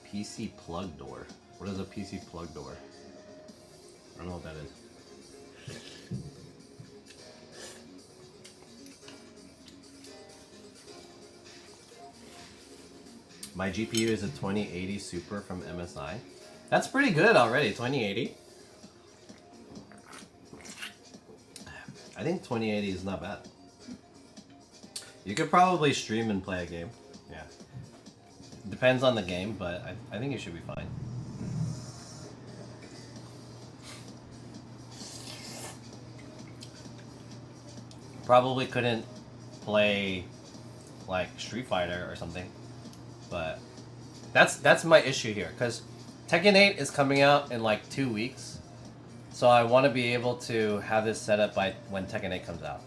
Speaker 1: PC plug door? What is a PC plug door? I don't know what that is. My GPU is a 2080 Super from MSI. That's pretty good already, 2080. I think 2080 is not bad. You could probably stream and play a game. Yeah. Depends on the game, but I think it should be fine. Probably couldn't play like Street Fighter or something, but that's my issue here, because Tekken 8 is coming out in like 2 weeks, so I want to be able to have this set up by when Tekken 8 comes out.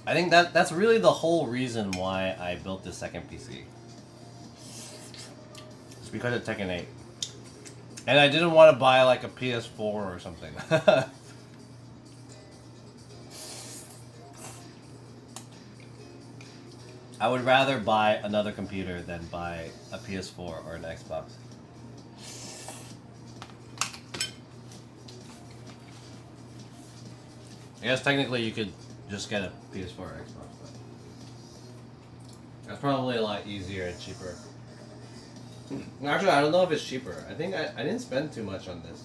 Speaker 1: I think that's really the whole reason why I built this second PC. It's because of Tekken 8. And I didn't want to buy like a PS4 or something. I would rather buy another computer than buy a PS4 or an Xbox. I guess technically you could just get a PS4 or Xbox, but that's probably a lot easier and cheaper. Actually, I don't know if it's cheaper. I think I didn't spend too much on this.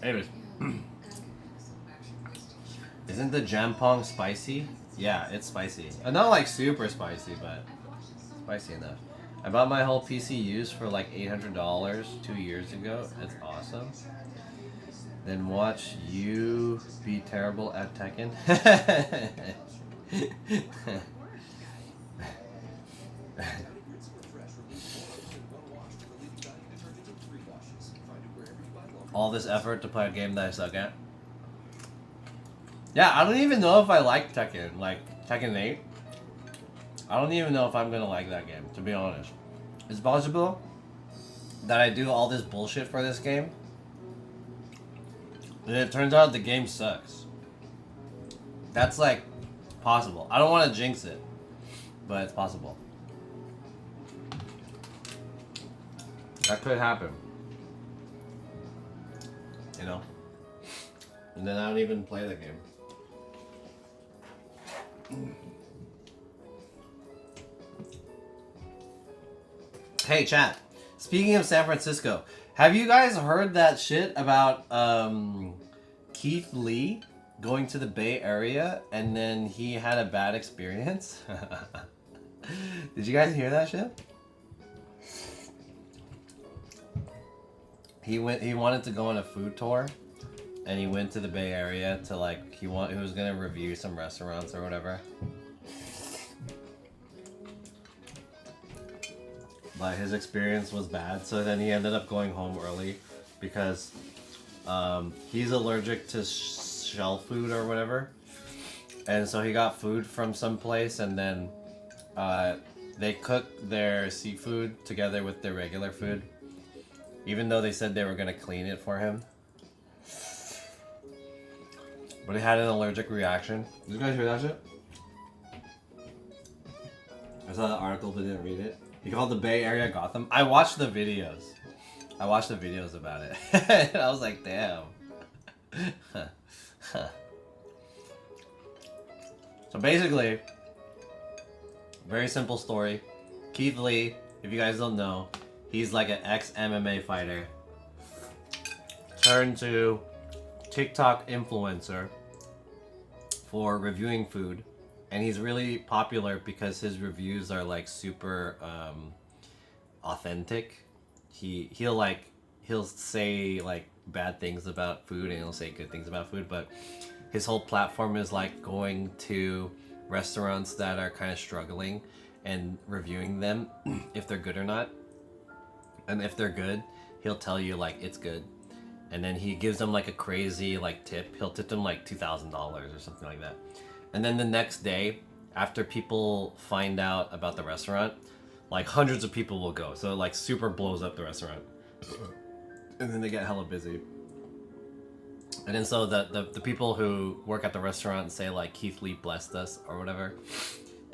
Speaker 1: Anyways. Isn't the Jampong spicy? Yeah, it's spicy. Not like super spicy, but spicy enough. I bought my whole PC used for like $800 2 years ago. It's awesome. Then watch you be terrible at Tekken. All this effort to play a game that I suck at. Yeah, I don't even know if I like Tekken, like Tekken 8. I don't even know if I'm gonna like that game, to be honest. It's possible that I do all this bullshit for this game, and it turns out the game sucks. That's like possible. I don't want to jinx it, but it's possible. That could happen. You know? And then I don't even play the game. Hey chat, speaking of San Francisco, have you guys heard that shit about Keith Lee going to the Bay Area and then he had a bad experience? Did you guys hear that shit? He wanted to go on a food tour, and he went to the Bay Area to like he was gonna review some restaurants or whatever. But his experience was bad, so then he ended up going home early because he's allergic to shell food or whatever, and so he got food from some place, and then they cooked their seafood together with their regular food, even though they said they were gonna clean it for him. But he had an allergic reaction. Did you guys hear that shit? I saw the article but didn't read it. He called the Bay Area Gotham. I watched the videos. I watched the videos about it. And I was like, damn. So basically, very simple story. Keith Lee, if you guys don't know, he's like an ex-MMA fighter. Turned to TikTok influencer for reviewing food. And he's really popular because his reviews are like super authentic. He'll say like bad things about food and he'll say good things about food, but his whole platform is like going to restaurants that are kind of struggling and reviewing them if they're good or not. And if they're good, he'll tell you like it's good. And then he gives them like a crazy like tip. He'll tip them like $2,000 or something like that. And then the next day, after people find out about the restaurant, like hundreds of people will go. So it like super blows up the restaurant. And then they get hella busy. And then so the people who work at the restaurant say like Keith Lee blessed us or whatever.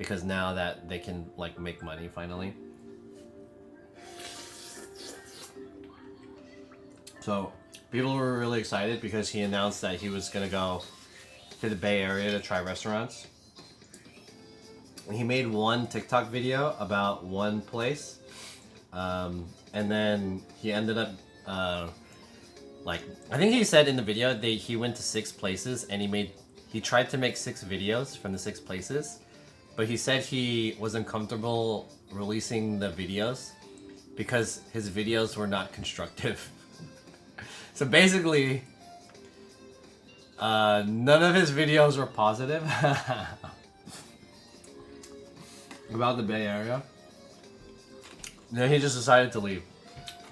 Speaker 1: because now that they can like make money finally. So people were really excited because he announced that he was gonna go to the Bay Area to try restaurants. And he made one TikTok video about one place, and then he ended up like, I think he said in the video that he went to 6 places and he tried to make 6 videos from the 6 places, but he said he wasn't comfortable releasing the videos because his videos were not constructive. So basically, none of his videos were positive about the Bay Area. Then he just decided to leave.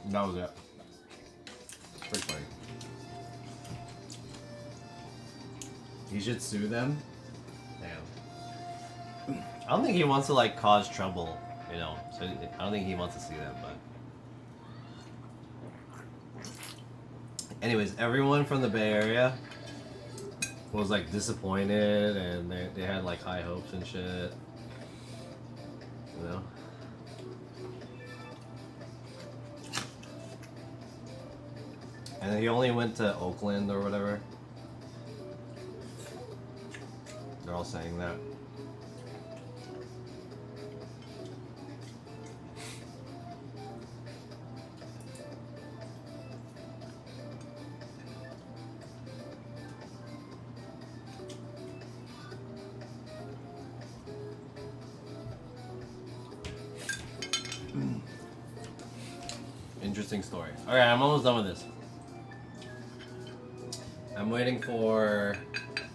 Speaker 1: And that was it. Pretty funny. He should sue them. Damn. I don't think he wants to like cause trouble, you know. So I don't think he wants to sue them, but. Anyways, everyone from the Bay Area was like disappointed, and they had like high hopes and shit. You know. And he only went to Oakland or whatever. They're all saying that. Interesting story. Alright, I'm almost done with this. I'm waiting for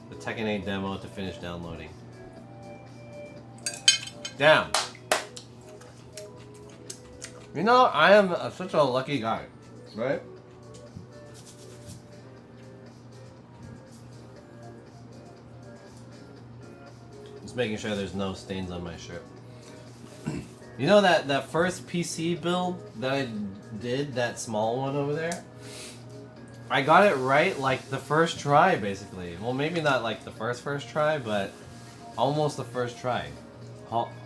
Speaker 1: the Tekken 8 demo to finish downloading. Damn. You know, I am such a lucky guy, right? Just making sure there's no stains on my shirt. You know that first PC build that I did, that small one over there? I got it right like the first try, basically. Well, maybe not like the first try, but almost the first try.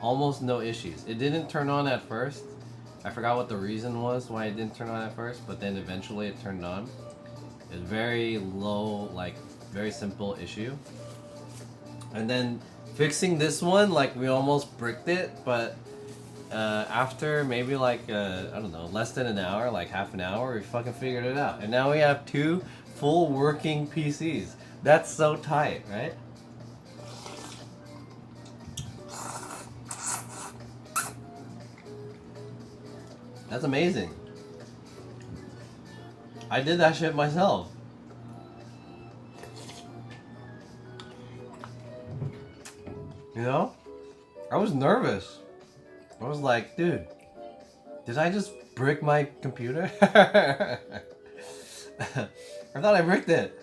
Speaker 1: Almost no issues. It didn't turn on at first. I forgot what the reason was why it didn't turn on at first, but then eventually it turned on. It's very low, like very simple issue. And then fixing this one, like we almost bricked it, but after maybe like I don't know, less than an hour, like half an hour, we fucking figured it out, and now we have 2 full working PCs. That's so tight, right? That's amazing. I did that shit myself. You know? I was nervous. I was like, dude, did I just brick my computer? I thought I bricked it.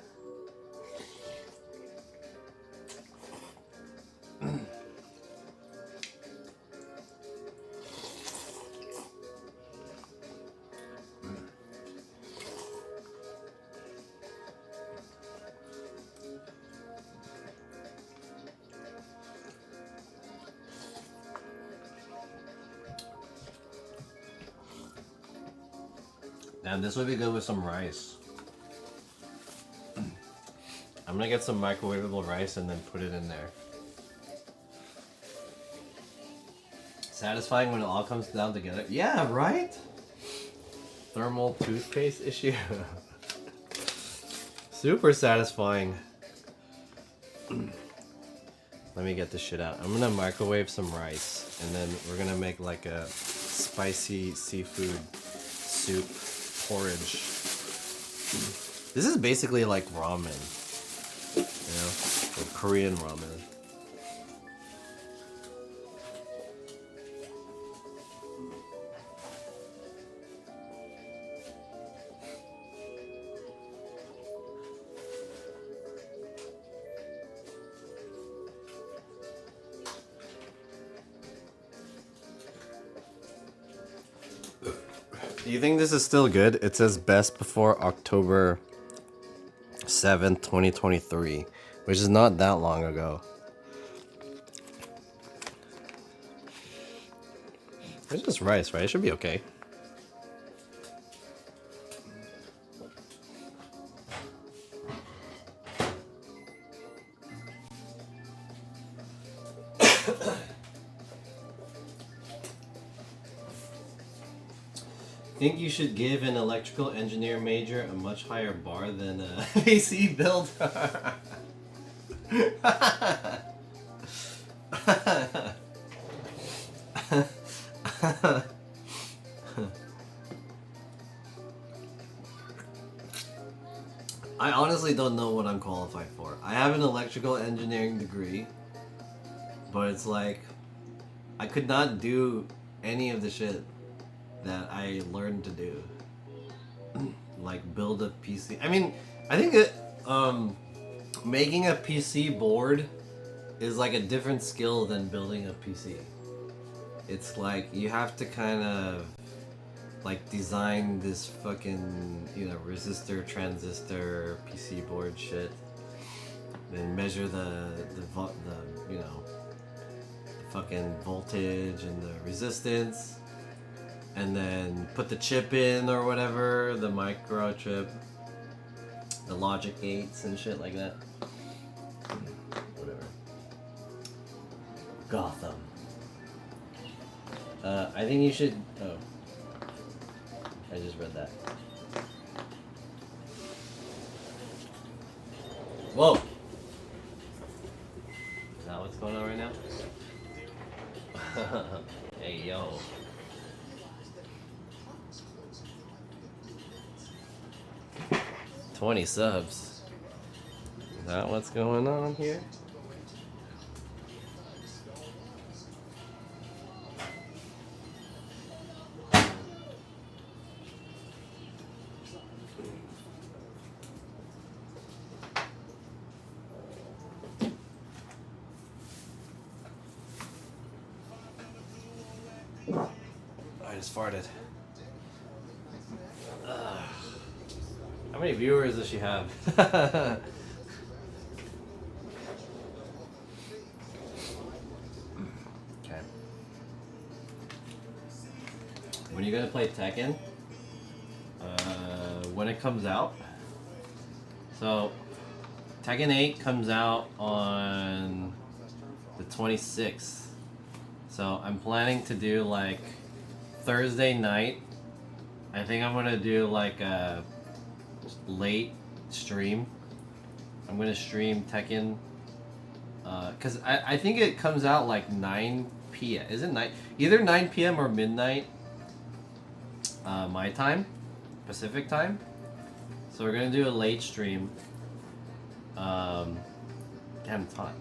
Speaker 1: Damn, this would be good with some rice. I'm gonna get some microwavable rice and then put it in there. Satisfying when it all comes down together. Yeah, right? Thermal toothpaste issue. Super satisfying. Let me get this shit out. I'm gonna microwave some rice and then we're gonna make like a spicy seafood soup porridge. This is basically like ramen, you know, or Korean ramen. Do you think this is still good? It says best before October 7th, 2023, which is not that long ago. It's just rice, right? It should be okay. Think you should give an electrical engineer major a much higher bar than a AC build? I honestly don't know what I'm qualified for. I have an electrical engineering degree, but it's like I could not do any of the shit that I learned to do. Like build a PC. I mean, I think that making a PC board is like a different skill than building a PC. It's like you have to kind of like design this fucking, you know, resistor, transistor, PC board shit. Then measure the you know, the fucking voltage and the resistance. And then put the chip in or whatever, the microchip, the logic gates and shit like that. Whatever. Gotham. I think you should. Oh, I just read that. Whoa. Is that what's going on right now? Hey yo. $20 subs. Is that what's going on here? I just farted. How many viewers does she have? Okay. When are you gonna play Tekken? When it comes out. So, Tekken 8 comes out on the 26th. So I'm planning to do like Thursday night. I think I'm gonna do like a late stream. I'm gonna stream Tekken because I think it comes out like 9 p.m. Is it night? Either 9 p.m. or midnight my time, Pacific time. So we're gonna do a late stream. Damn, it's hot.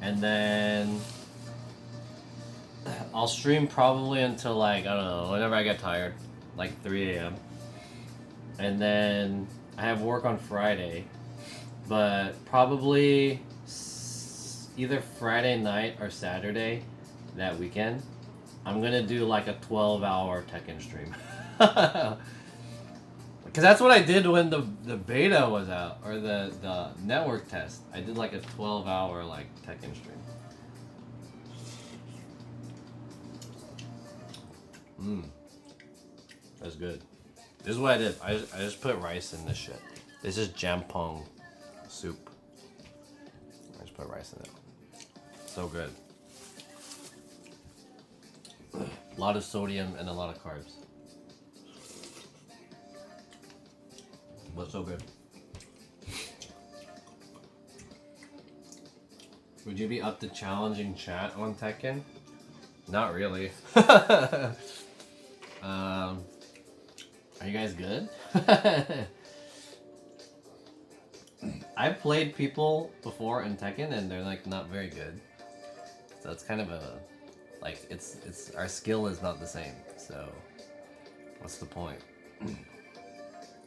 Speaker 1: And then I'll stream probably until like, I don't know, whenever I get tired, like 3 a.m. And then I have work on Friday, but probably either Friday night or Saturday that weekend, I'm gonna do like a 12-hour Tekken stream. Because that's what I did when the beta was out, or the network test. I did like a 12-hour like Tekken stream. That's good. This is what I did. I just put rice in this shit. This is jampong soup. I just put rice in it. So good. A lot of sodium and a lot of carbs. But so good. Would you be up to challenging chat on Tekken? Not really. Are you guys good? I've played people before in Tekken and they're like not very good. So it's kind of a like it's our skill is not the same. So what's the point? You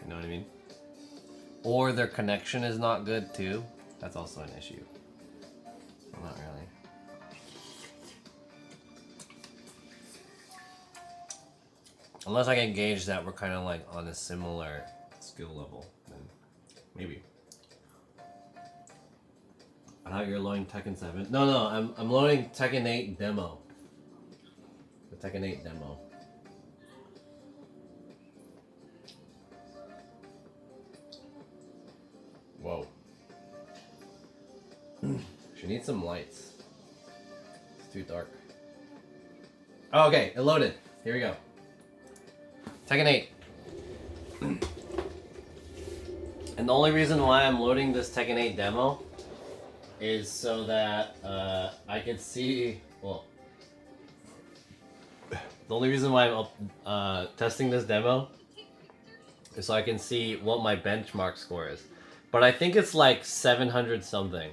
Speaker 1: know what I mean? Or their connection is not good too. That's also an issue. So not really. Unless I can gauge that we're kind of like on a similar skill level, then maybe. I thought you were loading Tekken 7. No, I'm loading Tekken 8 demo. The Tekken 8 demo. Whoa. She needs some lights. It's too dark. Oh, okay, it loaded. Here we go. Tekken 8. And the only reason why I'm loading this Tekken 8 demo is so that I can see, well, the only reason why I'm testing this demo is so I can see what my benchmark score is. But I think it's like 700 something.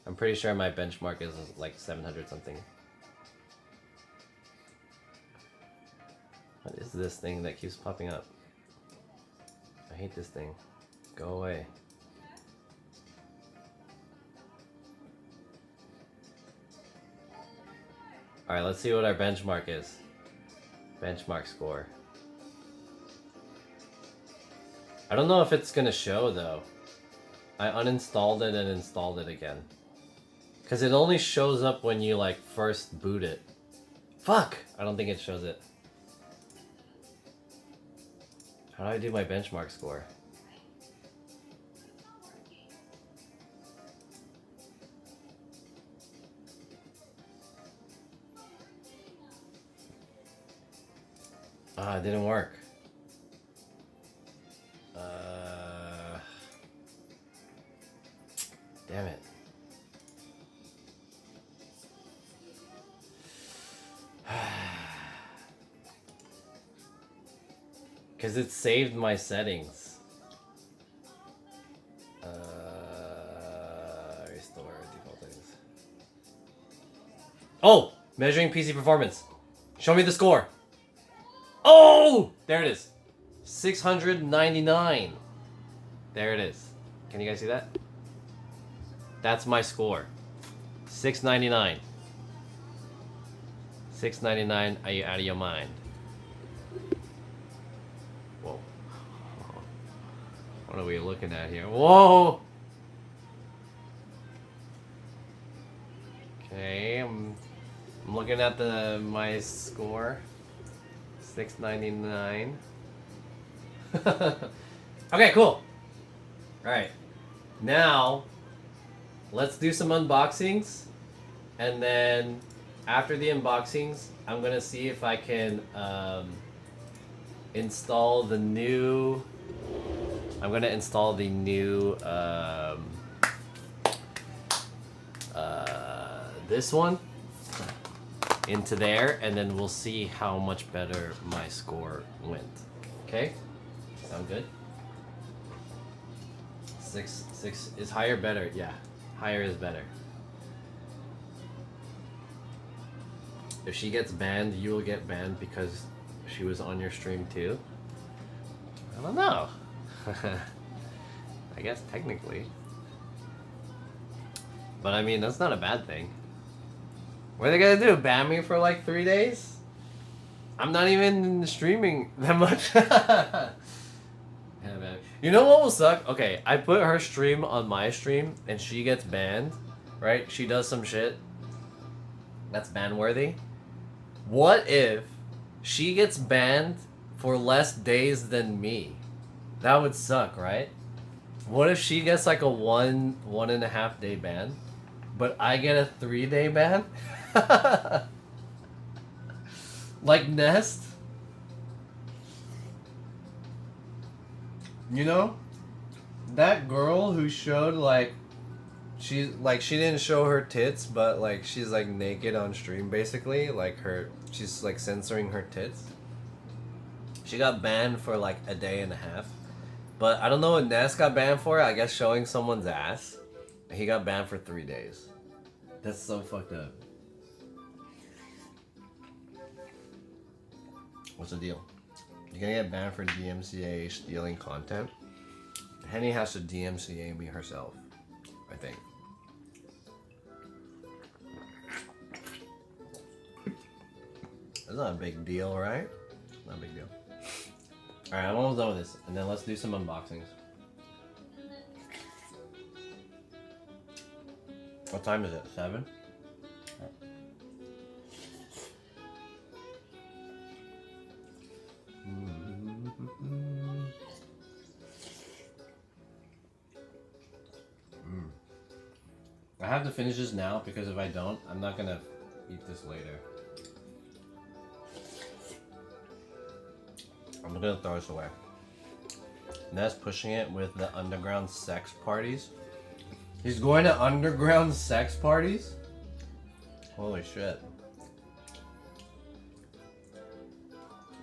Speaker 1: I'm pretty sure my benchmark is like 700 something. What is this thing that keeps popping up? I hate this thing. Go away. Alright, let's see what our benchmark is. Benchmark score. I don't know if it's gonna show though. I uninstalled it and installed it again. Cause it only shows up when you like first boot it. Fuck! I don't think it shows it. How do I do my benchmark score? Ah, it didn't work. Damn it. Because it saved my settings. Restore default settings. Oh! Measuring PC performance. Show me the score. Oh! There it is. 699. There it is. Can you guys see that? That's my score. 699. 699. Are you out of your mind? Whoa. What are we looking at here? Whoa! Okay, I'm looking at my score. 699. Okay, cool. Alright. Now, let's do some unboxings. And then, after the unboxings, I'm gonna see if I can install the new... I'm gonna install the new... this one into there, and then we'll see how much better my score went. Okay? Sound good? 6 is higher better? Yeah, higher is better. If she gets banned, you will get banned because she was on your stream too? I don't know. I guess technically. But I mean, that's not a bad thing. What are they gonna do? Ban me for like 3 days? I'm not even streaming that much. Yeah, man. You know what will suck? Okay, I put her stream on my stream and she gets banned, right? She does some shit that's ban worthy. What if she gets banned for less days than me? That would suck, right? What if she gets like a 1.5 day ban, but I get a 3 day ban? Like Nest? You know? That girl who showed like she didn't show her tits, but like she's like naked on stream basically, like she's like censoring her tits. She got banned for like a day and a half. But I don't know what Ness got banned for, I guess showing someone's ass. He got banned for 3 days. That's so fucked up. What's the deal? You're gonna get banned for DMCA stealing content? Henny has to DMCA me herself, I think. That's not a big deal, right? Not a big deal. Alright, I'm almost done with this, and then let's do some unboxings. What time is it? 7? I have to finish this now because if I don't, I'm not gonna eat this later. I'm gonna throw this away. Ness pushing it with the underground sex parties. He's going to underground sex parties? Holy shit.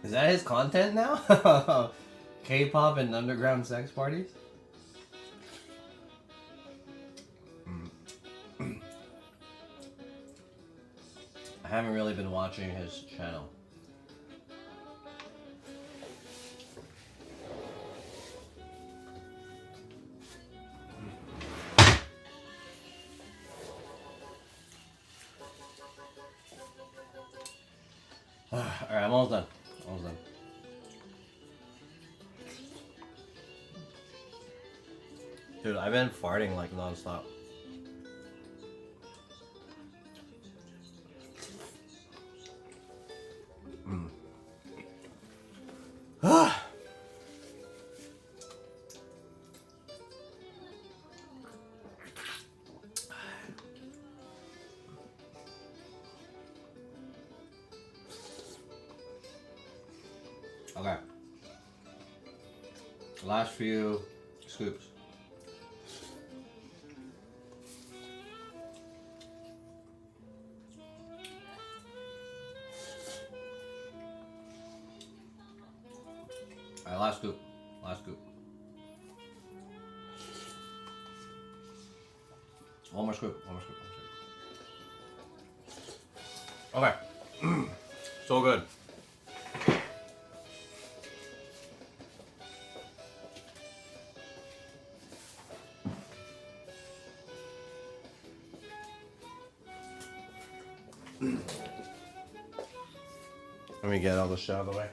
Speaker 1: Is that his content now? K-pop and underground sex parties? I haven't really been watching his channel. Alright, I'm almost done. Almost done. Dude, I've been farting like non-stop. Okay. Last few scoops. Alright, last scoop. Last scoop. One more scoop. One more scoop. Okay. So good. Let me get all the shit out of the way.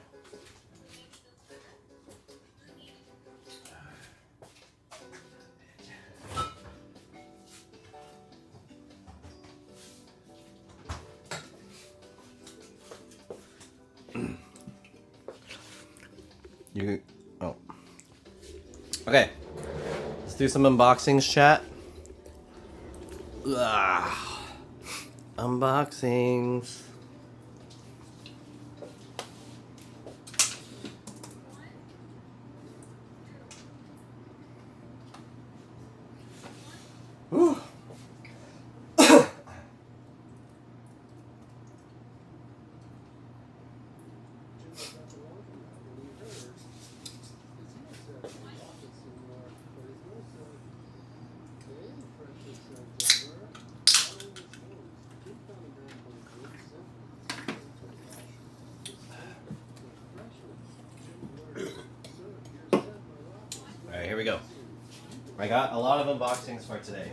Speaker 1: Oh. Okay. Let's do some unboxings, chat. Ugh. Unboxings. Whew. Alright, here we go. I got a lot of unboxings for today.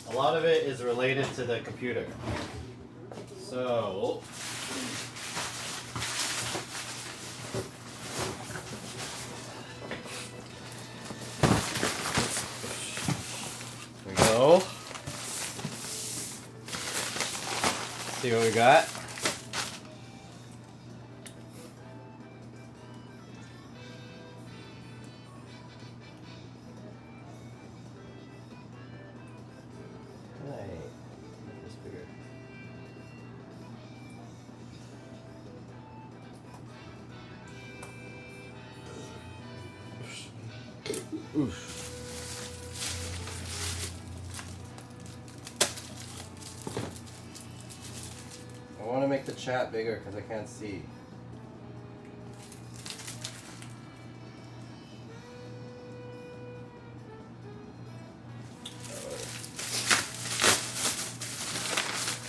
Speaker 1: A lot of it is related to the computer. So, here we go. See what we got. Oof. I want to make the chat bigger because I can't see.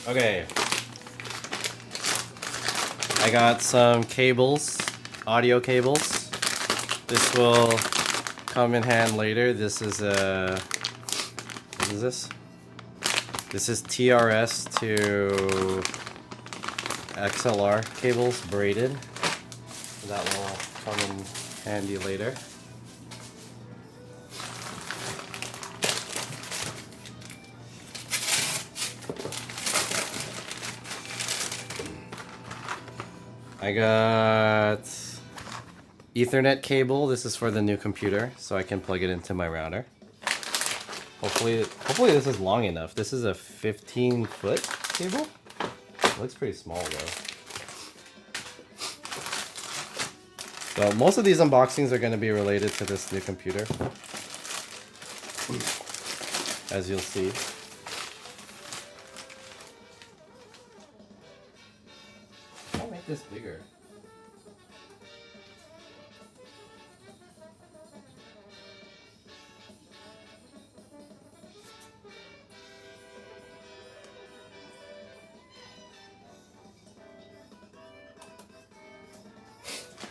Speaker 1: Okay. I got some cables, audio cables. This will come in hand later. This is a, what is this? This is TRS to XLR cables braided. That will come in handy later. I got Ethernet cable. This is for the new computer, so I can plug it into my router. Hopefully this is long enough. This is a 15-foot cable. Looks pretty small though. So most of these unboxings are going to be related to this new computer, as you'll see. I'll make this bigger.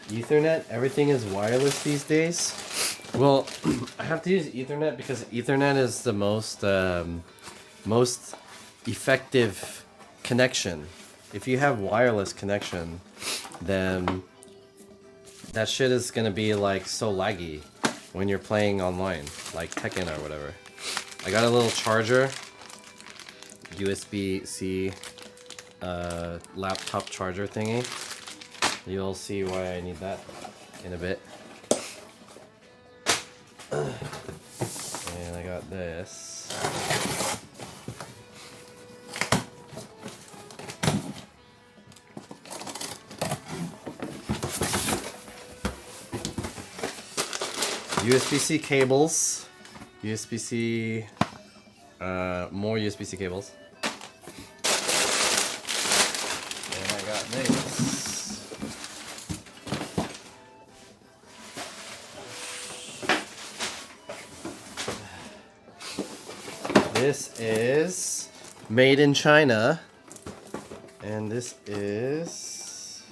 Speaker 1: Ethernet, everything is wireless these days. Well, I have to use Ethernet because Ethernet is the most effective connection. If you have wireless connection, then that shit is gonna be like so laggy when you're playing online, like Tekken or whatever. I got a little charger, USB-C laptop charger thingy. You'll see why I need that in a bit. And I got this. USB-C cables. USB-C, more USB-C cables. And I got this. This is made in China, and this is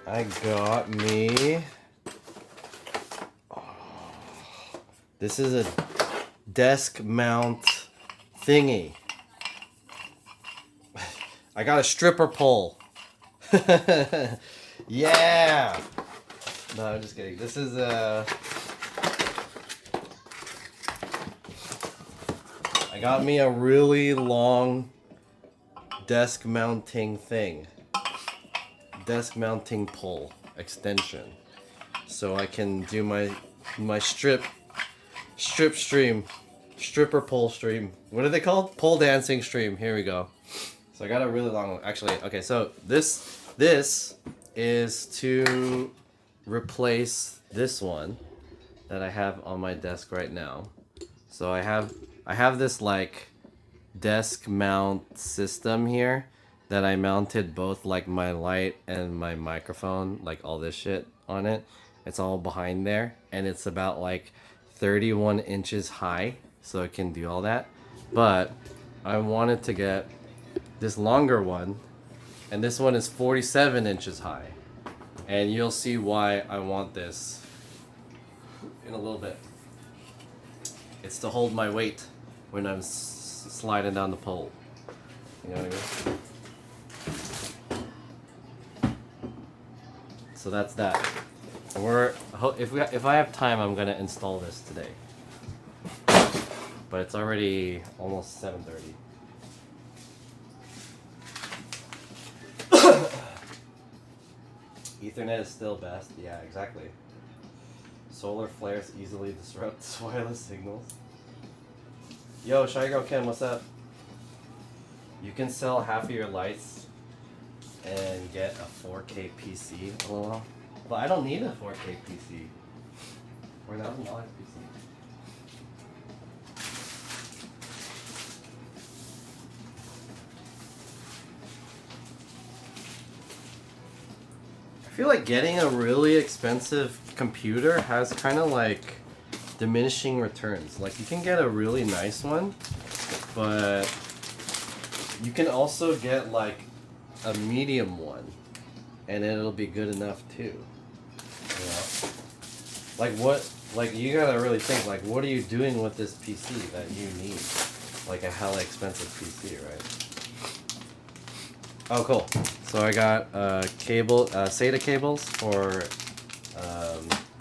Speaker 1: I got me. This is a desk mount thingy. I got a stripper pole. Yeah. No, I'm just kidding. This is I got me a really long desk mounting thing. Desk mounting pole extension. So I can do my strip stream. Stripper pole stream. What are they called? Pole dancing stream. Here we go. So I got a really long one. Actually, okay, so this is to replace this one that I have on my desk right now. So I have this like desk mount system here that I mounted both like my light and my microphone, like all this shit on it. It's all behind there, and it's about like 31 inches high, so it can do all that. But I wanted to get this longer one, and this one is 47 inches high, and you'll see why I want this in a little bit. It's to hold my weight when I'm sliding down the pole. You know what I mean? So that's that. If I have time, I'm gonna install this today. But it's already almost 7:30. Ethernet is still best. Yeah, exactly. Solar flares easily disrupt wireless signals. Yo, Shy Girl Ken, what's up? You can sell half of your lights and get a 4K PC. LOL. But I don't need a 4K PC. $4,000 PC. I feel like getting a really expensive computer has kind of like diminishing returns. Like you can get a really nice one, but you can also get like a medium one and it'll be good enough too. You know? Like what, like you gotta really think like what are you doing with this PC that you need? Like a hella expensive PC, right? Oh, cool. So I got cable, SATA cables for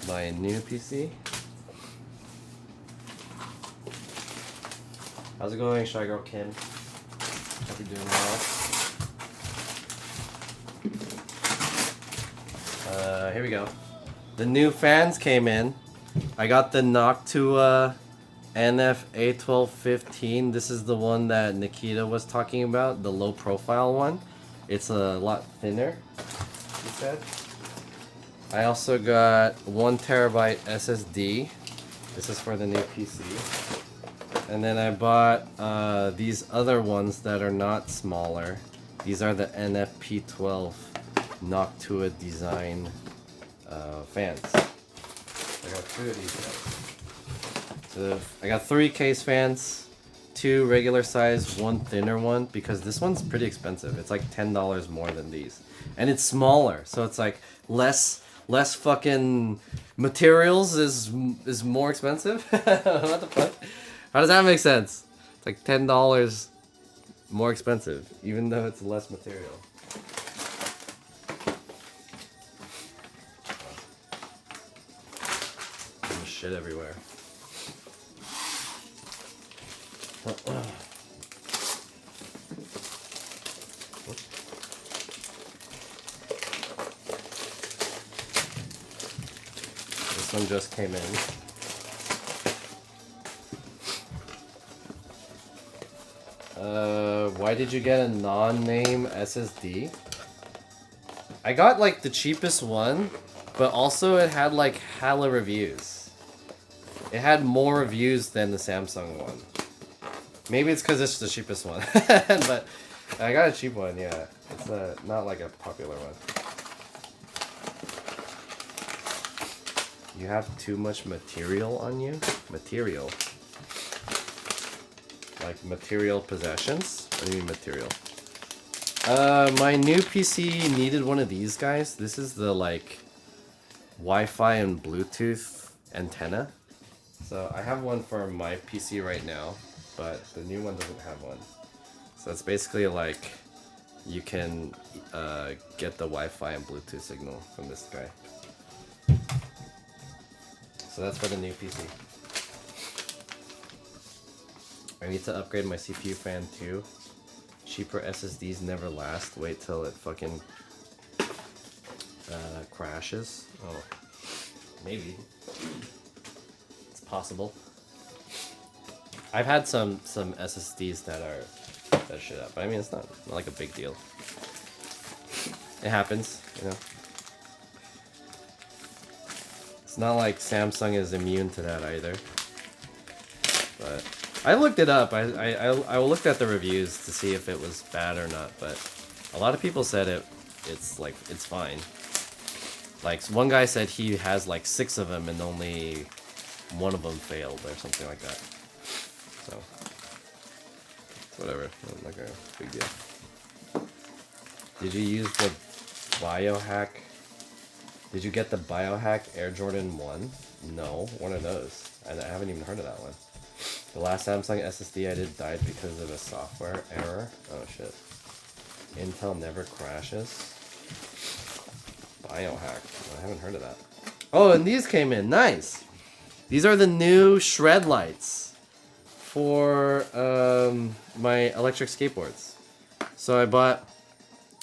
Speaker 1: my new PC. How's it going, Shy Girl Kim? Hope you're doing well. Here we go. The new fans came in. I got the Noctua NF-A1215. This is the one that Nikita was talking about, the low profile one. It's a lot thinner, he said. I also got 1 terabyte SSD. This is for the new PC. And then I bought these other ones that are not smaller. These are the NF-P12 Noctua design fans. I got 2 of these guys. So I got 3 case fans, 2 regular size, 1 thinner one, because this one's pretty expensive. It's like $10 more than these. And it's smaller, so it's like less fucking materials is more expensive. What the fuck? How does that make sense? It's like $10 more expensive, even though it's less material. There's shit everywhere. This one just came in. Why did you get a non-name SSD? I got like the cheapest one, but also it had like hella reviews. It had more reviews than the Samsung one. Maybe it's because it's the cheapest one, but I got a cheap one, yeah. It's not like a popular one. You have too much material on you? Material. Like material possessions? What do you mean material? My new PC needed one of these guys. This is the like Wi-Fi and Bluetooth antenna. So I have one for my PC right now, but the new one doesn't have one. So it's basically like you can get the Wi-Fi and Bluetooth signal from this guy. So that's for the new PC. I need to upgrade my CPU fan too. Cheaper SSDs never last. Wait till it fucking crashes. Oh, maybe. It's possible. I've had some SSDs that shit up, but I mean it's not like a big deal. It happens, you know. It's not like Samsung is immune to that either. But I looked it up. I looked at the reviews to see if it was bad or not, but a lot of people said it's fine. Like one guy said he has like 6 of them and only 1 of them failed or something like that. So whatever, not like a big deal. Did you use the Biohack? Did you get the Biohack Air Jordan 1? No, one of those. I haven't even heard of that one. The last Samsung SSD I did died because of a software error. Oh shit. Intel never crashes. Biohack. I haven't heard of that. Oh, and these came in. Nice! These are the new Shred lights for my electric skateboards. So I bought...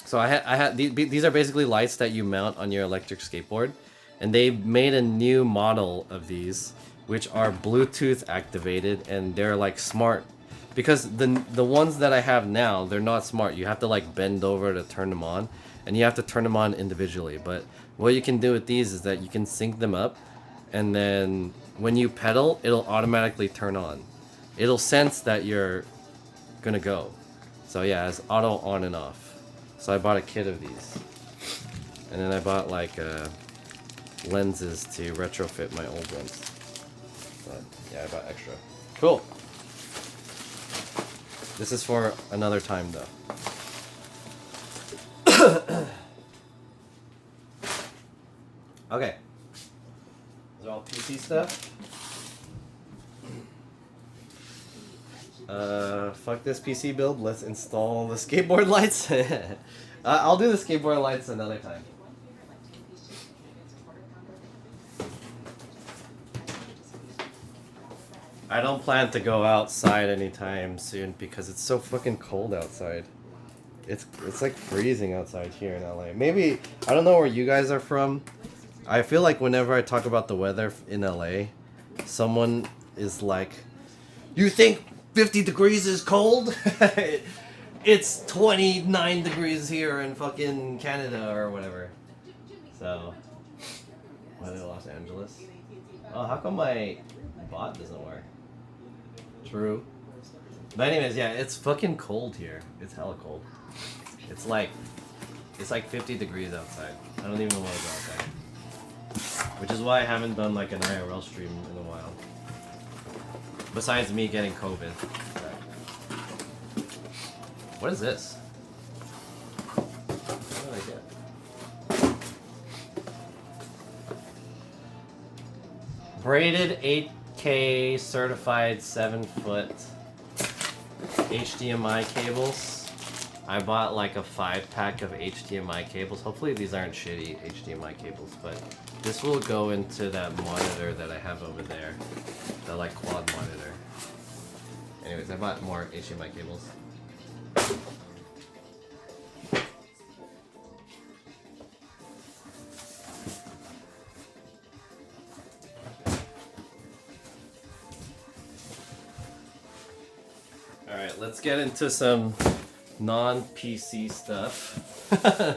Speaker 1: So I had these are basically lights that you mount on your electric skateboard. And they made a new model of these, which are Bluetooth activated, and they're like smart, because the ones that I have now, they're not smart. You have to like bend over to turn them on, and you have to turn them on individually. But what you can do with these is that you can sync them up, and then when you pedal, it'll automatically turn on. It'll sense that you're gonna go. So yeah, it's auto on and off. So I bought a kit of these, and then I bought like lenses to retrofit my old ones. But yeah, I bought extra. Cool. This is for another time though. Okay. Those are all PC stuff. Fuck this PC build. Let's install the skateboard lights. I'll do the skateboard lights another time. I don't plan to go outside anytime soon because it's so fucking cold outside. It's like freezing outside here in LA. Maybe I don't know where you guys are from. I feel like whenever I talk about the weather in LA, someone is like, "You think 50 degrees is cold? It's 29 degrees here in fucking Canada or whatever." So, what in Los Angeles? Oh, how come my bot doesn't work? True. But anyways, yeah, it's fucking cold here. It's hella cold. It's like 50 degrees outside. I don't even want to go outside. Which is why I haven't done like an IRL stream in a while. Besides me getting COVID. What is this? What did I get? Braided 8K certified 7-foot HDMI cables. I bought like a 5-pack of HDMI cables. Hopefully these aren't shitty HDMI cables, but this will go into that monitor that I have over there. The like quad monitor. Anyways, I bought more HDMI cables. Alright, let's get into some non-PC stuff. I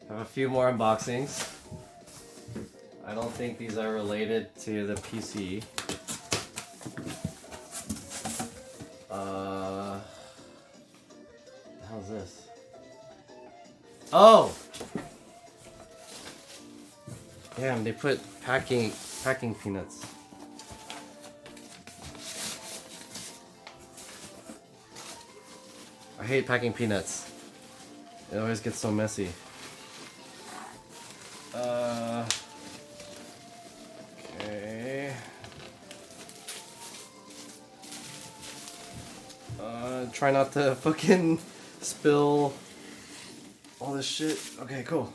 Speaker 1: have a few more unboxings. I don't think these are related to the PC. How's this? Oh! Damn, they put packing peanuts. I hate packing peanuts. It always gets so messy. Okay. Try not to fucking spill all this shit. Okay, cool.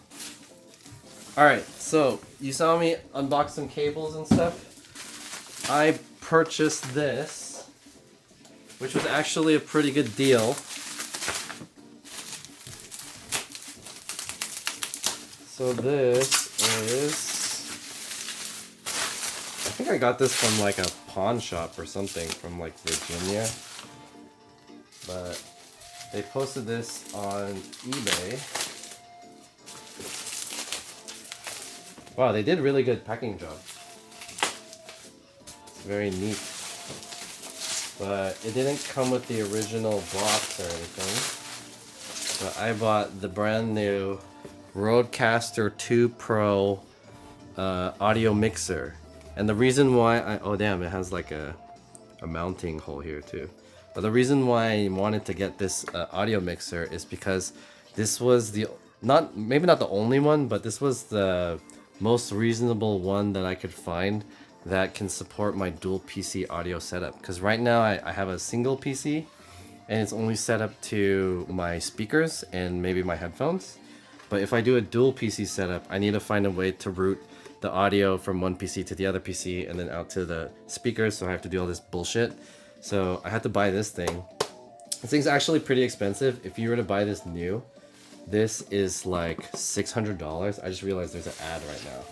Speaker 1: Alright, so you saw me unbox some cables and stuff. I purchased this, which was actually a pretty good deal. So this is, I think I got this from like a pawn shop or something from like Virginia, but they posted this on eBay. Wow, they did a really good packing job. It's very neat, but it didn't come with the original box or anything. But I bought the brand new Rodecaster 2 Pro audio mixer, and the reason why oh damn, it has like a mounting hole here too. But the reason why I wanted to get this audio mixer is because this was maybe not the only one, but this was the most reasonable one that I could find that can support my dual PC audio setup. Because right now I have a single PC and it's only set up to my speakers and maybe my headphones. But if I do a dual PC setup, I need to find a way to route the audio from one PC to the other PC and then out to the speakers, so I have to do all this bullshit. So I had to buy this thing. This thing's actually pretty expensive. If you were to buy this new, this is like $600. I just realized there's an ad right now.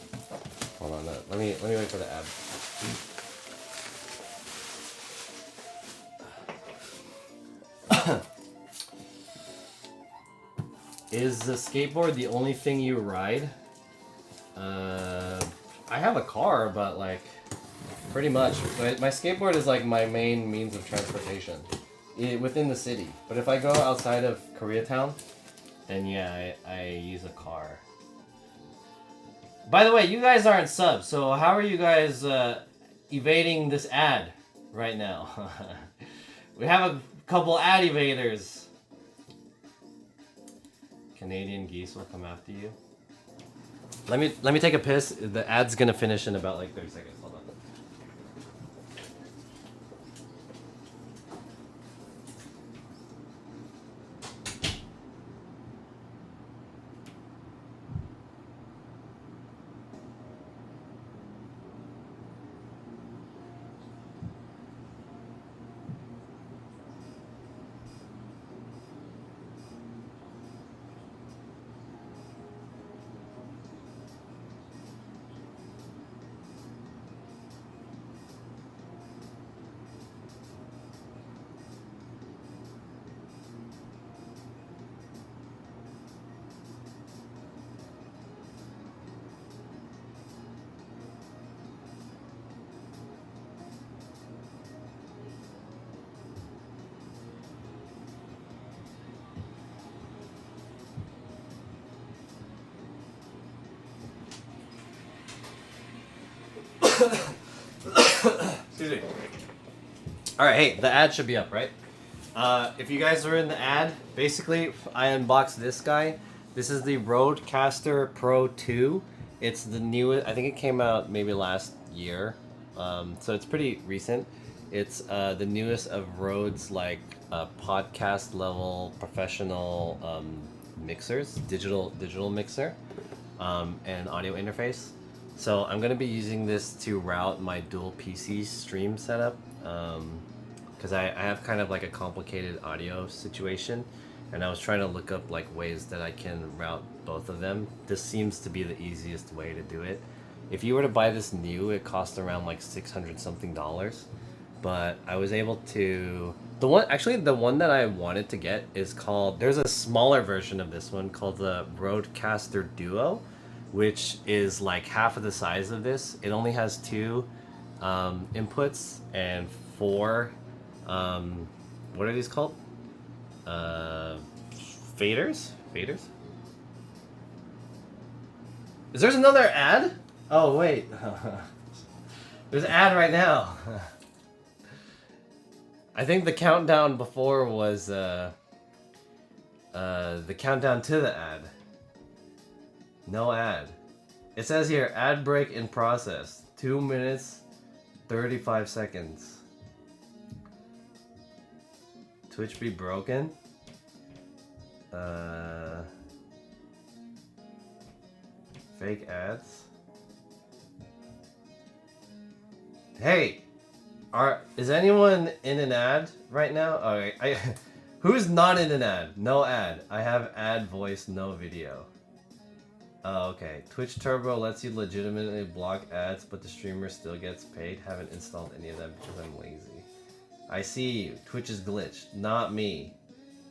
Speaker 1: Hold on, let me wait for the ad. Is the skateboard the only thing you ride? I have a car, but like, pretty much. My skateboard is like my main means of transportation within the city. But if I go outside of Koreatown, then yeah, I use a car. By the way, you guys aren't subs, so how are you guys evading this ad right now? We have a couple ad evaders. Canadian geese will come after you. Let me take a piss. The ad's gonna finish in about like 30 seconds. Hold on. Excuse me. Alright, hey, the ad should be up, right? If you guys are in the ad, basically, I unboxed this guy. This is the Rodecaster Pro 2. It's the newest, I think it came out maybe last year. So it's pretty recent. It's the newest of Rode's like podcast level professional mixers, digital mixer, and audio interface. So I'm gonna be using this to route my dual PC stream setup, because I have kind of like a complicated audio situation, and I was trying to look up like ways that I can route both of them. This seems to be the easiest way to do it. If you were to buy this new, it costs around like $600 something, but I was able to. The one that I wanted to get is called. There's a smaller version of this one called the Rodecaster Duo, which is like half of the size of this. It only has 2 inputs and 4 what are these called? Faders? Is there's another ad? Oh wait. There's an ad right now. I think the countdown before was the countdown to the ad. No ad. It says here, ad break in process. 2 minutes, 35 seconds. Twitch be broken? Fake ads? Hey! Is anyone in an ad right now? Alright, who's not in an ad? No ad. I have ad voice, no video. Oh, okay. Twitch Turbo lets you legitimately block ads, but the streamer still gets paid. Haven't installed any of them because I'm lazy. I see you. Twitch is glitched. Not me.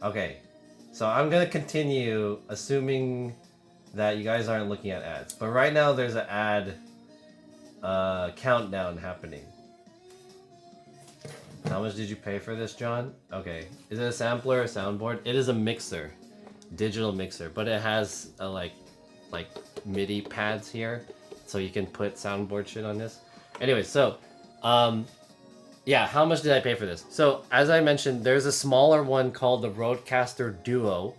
Speaker 1: Okay. So I'm gonna continue assuming that you guys aren't looking at ads. But right now there's an ad countdown happening. How much did you pay for this, John? Okay. Is it a sampler or a soundboard? It is a mixer. Digital mixer. But it has a like MIDI pads here, so you can put soundboard shit on this. Anyway, so yeah, how much did I pay for this? So as I mentioned, there's a smaller one called the Rodecaster Duo,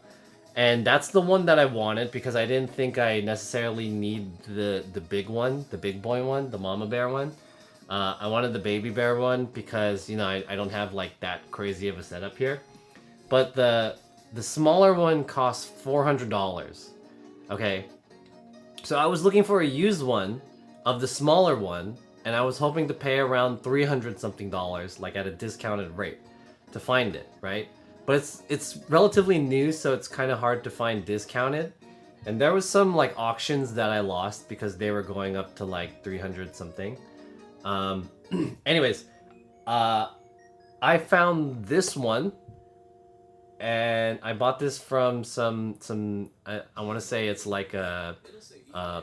Speaker 1: and that's the one that I wanted because I didn't think I necessarily need the big one, the big boy one, the mama bear one. I wanted the baby bear one because, you know, I don't have like that crazy of a setup here. But the smaller one costs $400. Okay, so I was looking for a used one of the smaller one, and I was hoping to pay around $300 something, like at a discounted rate, to find it, right? But it's relatively new, so it's kind of hard to find discounted. And there was some like auctions that I lost because they were going up to like 300 something. Anyways, I found this one. And I bought this from some I want to say it's like a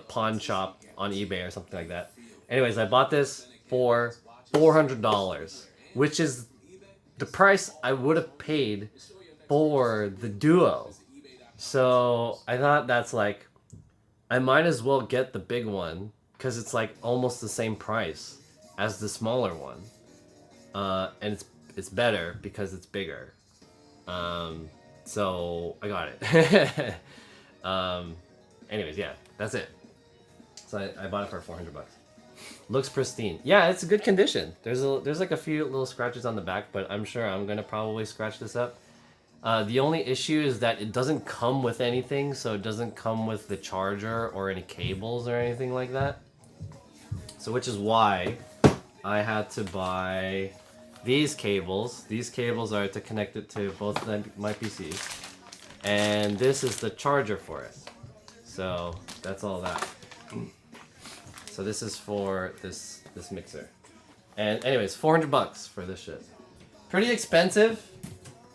Speaker 1: pawn shop on eBay or something like that. Anyways, I bought this for $400, which is the price I would have paid for the Duo. So I thought that's like, I might as well get the big one because it's like almost the same price as the smaller one, and it's better because it's bigger. So I got it. Anyways, yeah, that's it. So I bought it for $400. Looks pristine. Yeah, it's a good condition. There's like a few little scratches on the back, but I'm sure I'm gonna probably scratch this up. The only issue is that it doesn't come with anything, so it doesn't come with the charger or any cables or anything like that. So which is why I had to buy these cables. These cables are to connect it to both of my PCs. And this is the charger for it. So that's all that. So this is for this mixer. And anyways, $400 for this shit. Pretty expensive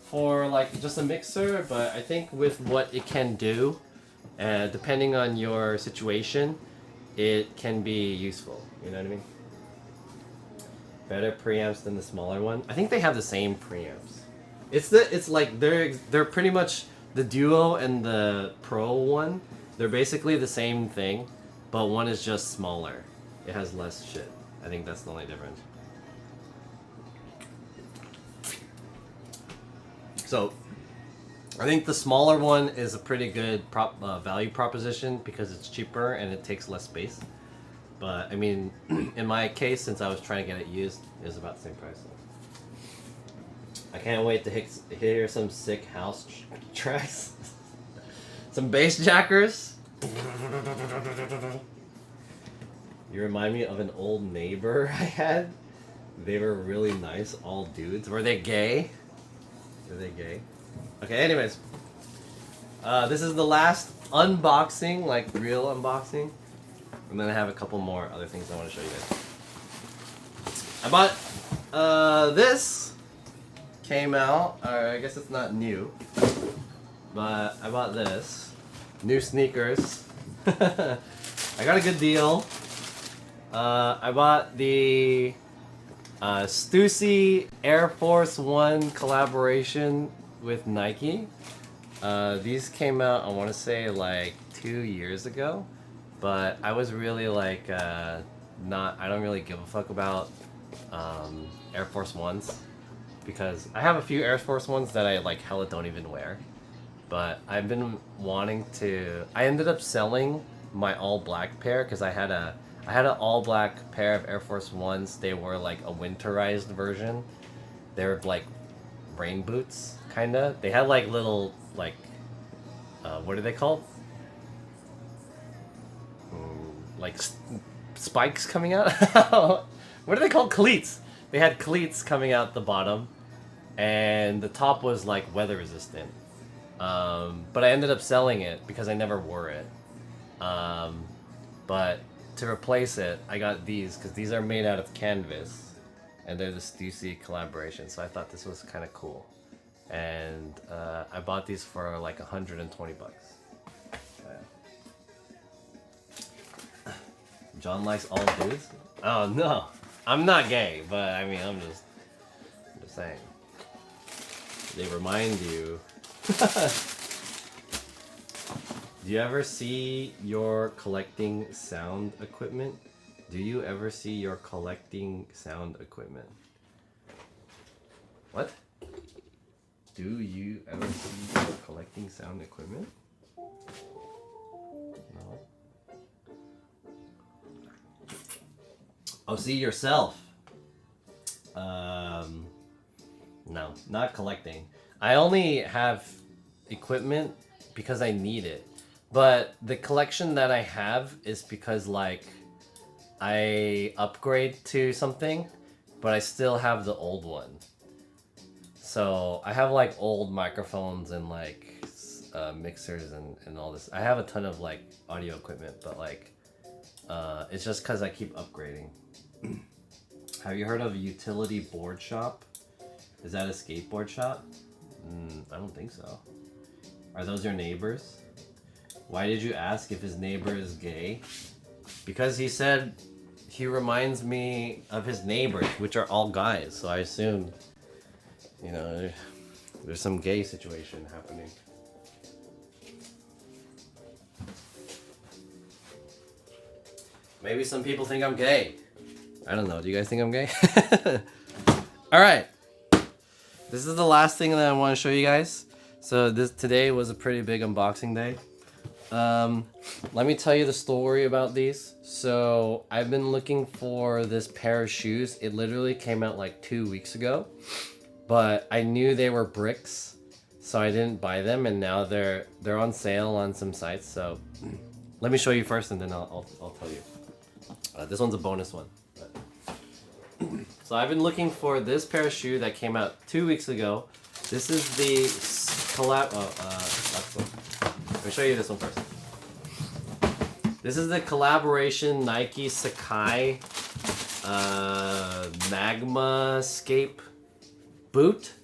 Speaker 1: for like just a mixer, but I think with what it can do, depending on your situation, it can be useful. You know what I mean? Better preamps than the smaller one. I think they have the same preamps. It's like they're pretty much the Duo and the Pro one. They're basically the same thing, but one is just smaller. It has less shit. I think that's the only difference. So, I think the smaller one is a pretty good value proposition because it's cheaper and it takes less space. But I mean, in my case, since I was trying to get it used, it was about the same price. I can't wait to hear some sick house tracks. Some bass jackers. You remind me of an old neighbor I had. They were really nice, all dudes. Were they gay? Were they gay? Okay, anyways. This is the last unboxing, like real unboxing. And then I have a couple more other things I want to show you guys. I bought, this came out, I guess it's not new, but I bought this. New sneakers. I got a good deal. I bought the Stussy Air Force One collaboration with Nike. These came out, I want to say, like 2 years ago. But I was really like, I don't really give a fuck about Air Force Ones. Because I have a few Air Force Ones that I like hella don't even wear. But I've been wanting to, I ended up selling my all black pair because I had an all black pair of Air Force Ones. They were like a winterized version. They were like rain boots, kinda. They had like little, like, what are they called? Like spikes coming out? What are they called? Cleats. They had cleats coming out the bottom. And the top was like weather resistant. But I ended up selling it because I never wore it. But to replace it, I got these because these are made out of canvas. And they're the Stussy collaboration. So I thought this was kind of cool. And I bought these for like 120 bucks. John likes all dudes? Oh no, I'm not gay, but I mean, I'm just saying. They remind you. Do you ever see your collecting sound equipment? Do you ever see your collecting sound equipment? What? Do you ever see your collecting sound equipment? No. Oh, see yourself. No, not collecting. I only have equipment because I need it. But the collection that I have is because like I upgrade to something, but I still have the old one. So I have like old microphones and like mixers and all this. I have a ton of like audio equipment, but like it's just because I keep upgrading. Have you heard of Utility Board Shop? Is that a skateboard shop? I don't think so. Are those your neighbors? Why did you ask if his neighbor is gay? Because he said he reminds me of his neighbors, which are all guys. So I assumed, you know, there's some gay situation happening. Maybe some people think I'm gay. I don't know. Do you guys think I'm gay? Alright. This is the last thing that I want to show you guys. So today was a pretty big unboxing day. Let me tell you the story about these. So I've been looking for this pair of shoes. It literally came out like 2 weeks ago. But I knew they were bricks. So I didn't buy them. And now they're on sale on some sites. So let me show you first and then I'll tell you. This one's a bonus one. So I've been looking for this pair of shoe that came out 2 weeks ago. This is the collab. Let me show you this one first. This is the collaboration Nike Sacai Magma Scape boot.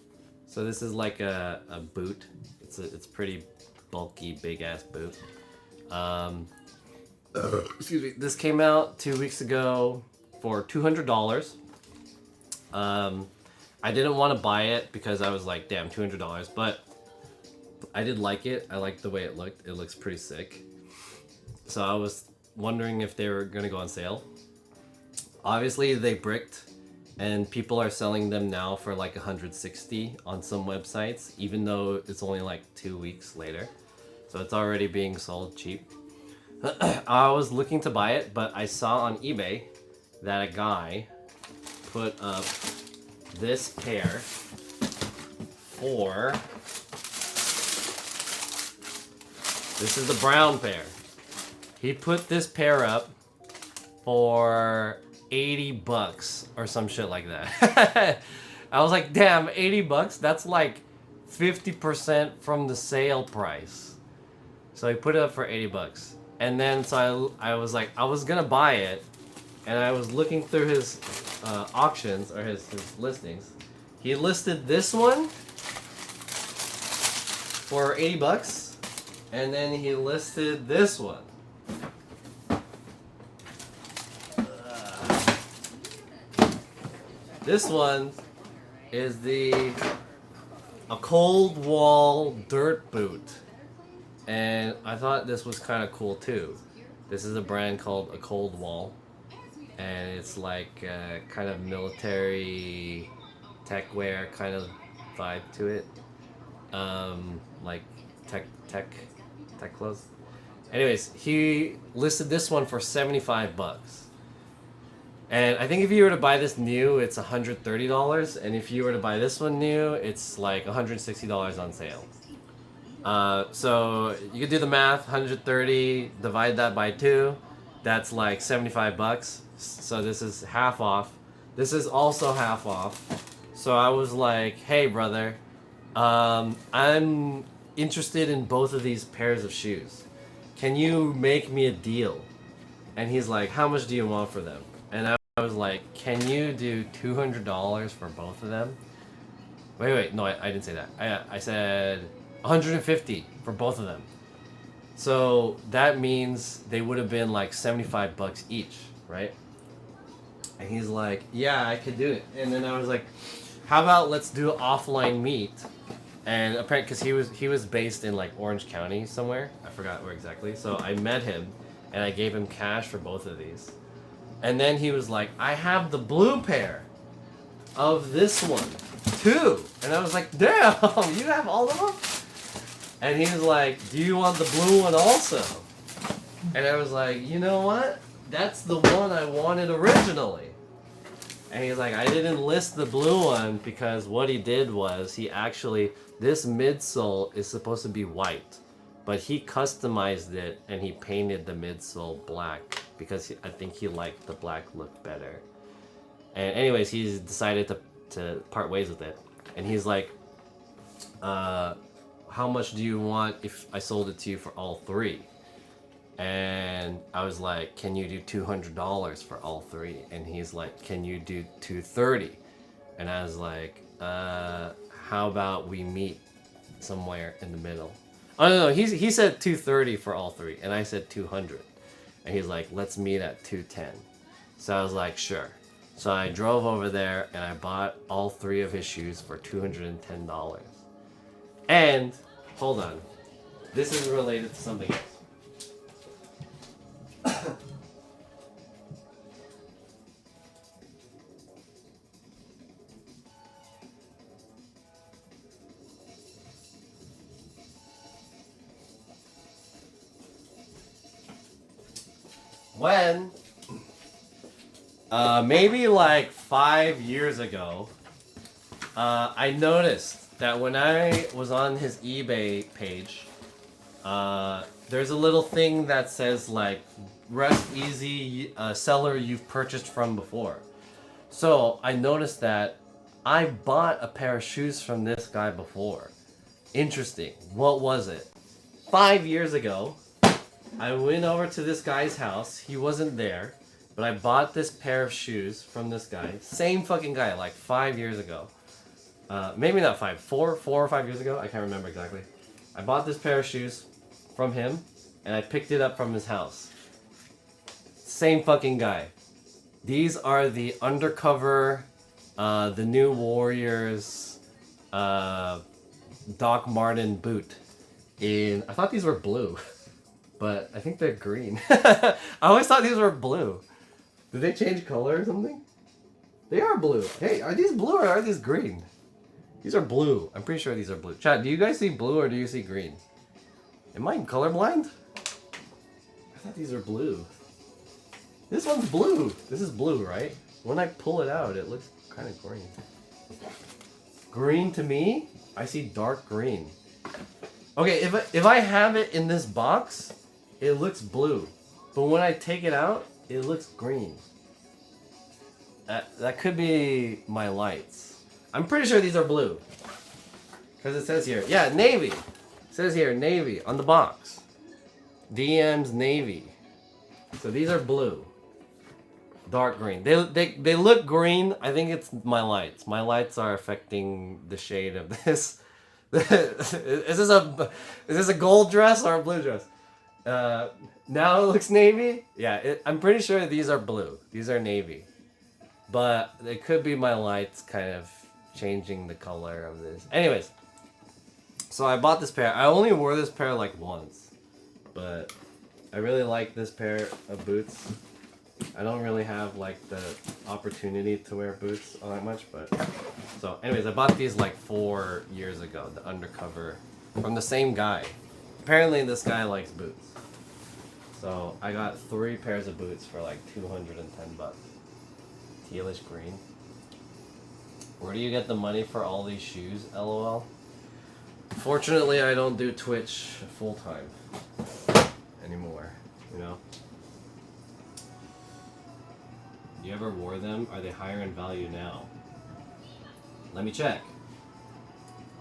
Speaker 1: So this is like a boot. It's pretty bulky, big ass boot. Excuse me. This came out 2 weeks ago for $200. I didn't want to buy it because I was like, damn, $200, but I did like it. I liked the way it looked. It looks pretty sick. So I was wondering if they were gonna go on sale. Obviously, they bricked, and people are selling them now for like 160 on some websites, even though it's only like 2 weeks later. So it's already being sold cheap. I was looking to buy it, but I saw on eBay that a guy put up this pair for... This is the brown pair. He put this pair up for 80 bucks or some shit like that. I was like, damn, 80 bucks? That's like 50% from the sale price. So he put it up for 80 bucks. And then so I was like, I was gonna buy it, and I was looking through his auctions or his listings. He listed this one for 80 bucks, and then he listed this one. This one is a cold wall dirt boot. And I thought this was kind of cool too. This is a brand called A Cold Wall, and it's like kind of military tech wear kind of vibe to it, like tech clothes. Anyways, he listed this one for 75 bucks, and I think if you were to buy this new, it's $130, and if you were to buy this one new, it's like $160 on sale. So you could do the math, 130, divide that by 2, that's like 75 bucks. So this is half off. This is also half off. So I was like, hey brother, I'm interested in both of these pairs of shoes. Can you make me a deal? And he's like, how much do you want for them? And I was like, can you do $200 for both of them? Wait, no, I didn't say that. I said 150 for both of them. So that means they would have been like 75 bucks each, right? And he's like, yeah, I could do it. And then I was like, how about let's do offline meet? And apparently, because he was based in like Orange County somewhere, I forgot where exactly. So I met him and I gave him cash for both of these. And then he was like, I have the blue pair of this one too. And I was like, damn, you have all of them? And he was like, do you want the blue one also? And I was like, you know what? That's the one I wanted originally. And he's like, I didn't list the blue one because what he did was he actually, this midsole is supposed to be white, but he customized it and he painted the midsole black because I think he liked the black look better. And anyways, he's decided to part ways with it. And he's like, how much do you want if I sold it to you for all 3? And I was like, can you do $200 for all 3? And he's like, can you do $230? And I was like, how about we meet somewhere in the middle? Oh no, he said $230 for all 3, and I said $200. And he's like, let's meet at $210. So I was like, sure. So I drove over there and I bought all 3 of his shoes for $210. And hold on, this is related to something else. When maybe like 5 years ago, I noticed that when I was on his eBay page, there's a little thing that says like, rest easy, seller you've purchased from before. So I noticed that I bought a pair of shoes from this guy before. Interesting. What was it? 5 years ago, I went over to this guy's house. He wasn't there, but I bought this pair of shoes from this guy. Same fucking guy, like 5 years ago. Maybe not 4 or 5 years ago. I can't remember exactly. I bought this pair of shoes from him, and I picked it up from his house. Same fucking guy. These are the undercover, the New Warriors, Doc Marten boot. I thought these were blue, but I think they're green. I always thought these were blue. Did they change color or something? They are blue. Hey, are these blue or are these green? These are blue. I'm pretty sure these are blue. Chat, do you guys see blue or do you see green? Am I colorblind? I thought these are blue. This one's blue. This is blue, right? When I pull it out, it looks kind of green. Green to me? I see dark green. Okay, if I have it in this box, it looks blue. But when I take it out, it looks green. That could be my lights. I'm pretty sure these are blue. Because it says here, yeah, Navy. It says here, Navy, on the box. DM's Navy. So these are blue. Dark green. They look green. I think it's my lights. My lights are affecting the shade of this. Is this a gold dress or a blue dress? Now it looks navy. Yeah, I'm pretty sure these are blue. These are navy. But it could be my lights kind of changing the color of this. Anyways, so I bought this pair. I only wore this pair like once, but I really like this pair of boots. I don't really have like the opportunity to wear boots all that much, but so anyways, I bought these like 4 years ago, the undercover, from the same guy. Apparently this guy likes boots. So I got 3 pairs of boots for like 210 bucks. Tealish green. Where do you get the money for all these shoes, LOL? Fortunately, I don't do Twitch full time anymore, you know? You ever wore them? Are they higher in value now? Let me check.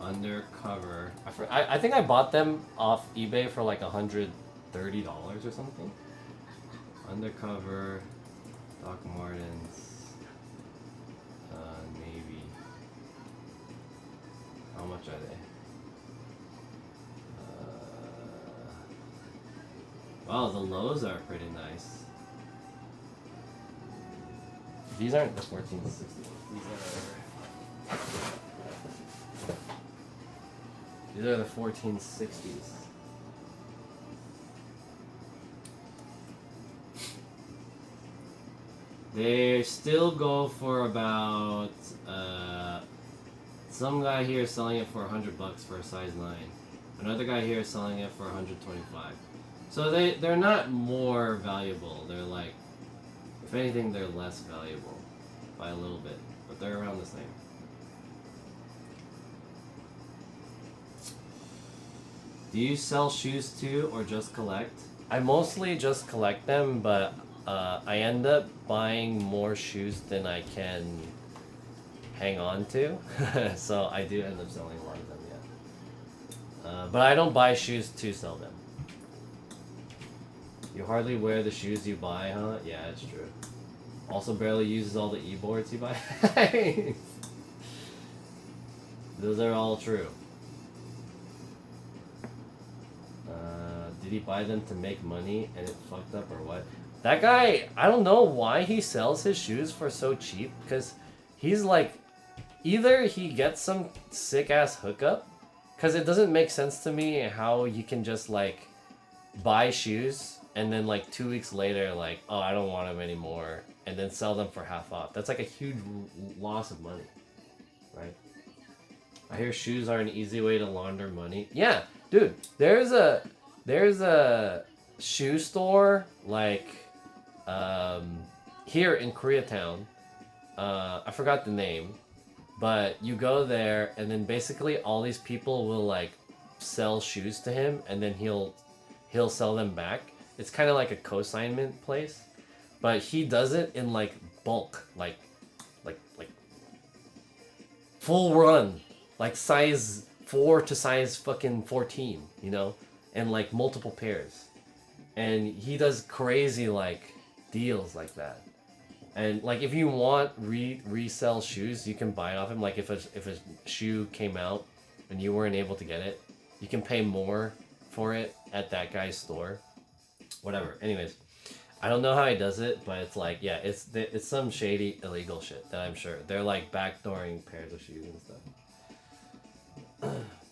Speaker 1: Undercover. I think I bought them off eBay for like $130 or something. Undercover. Doc Martens. Navy. How much are they? Wow, the lows are pretty nice. These aren't the 1460s. These are the 1460s. They still go for about some guy here is selling it for $100 for a size 9. Another guy here is selling it for 125. So they're not more valuable. They're like, if anything, they're less valuable by a little bit, but they're around the same. Do you sell shoes too, or just collect? I mostly just collect them, but I end up buying more shoes than I can hang on to. So I do end up selling a lot of them, yeah. But I don't buy shoes to sell them. You hardly wear the shoes you buy, huh? Yeah, it's true. Also barely uses all the e-boards you buy. Those are all true. Did he buy them to make money and it fucked up or what? That guy, I don't know why he sells his shoes for so cheap, because he's like, either he gets some sick ass hookup, because it doesn't make sense to me how you can just like buy shoes and then like 2 weeks later like, oh, I don't want them anymore, and then sell them for half off. That's like a huge loss of money, right? I hear shoes are an easy way to launder money. Yeah, dude, there's a shoe store like here in Koreatown. I forgot the name, but you go there and then basically all these people will like sell shoes to him, and then he'll sell them back. It's kind of like a consignment place, but he does it in like bulk, like full run, like size 4 to size fucking 14, you know, and like multiple pairs. And he does crazy like deals like that. And like if you want resell shoes, you can buy it off him. Like if a shoe came out and you weren't able to get it, you can pay more for it at that guy's store. Whatever. Anyways, I don't know how he does it, but it's like, yeah, it's some shady illegal shit that I'm sure. They're like backdooring pairs of shoes and stuff.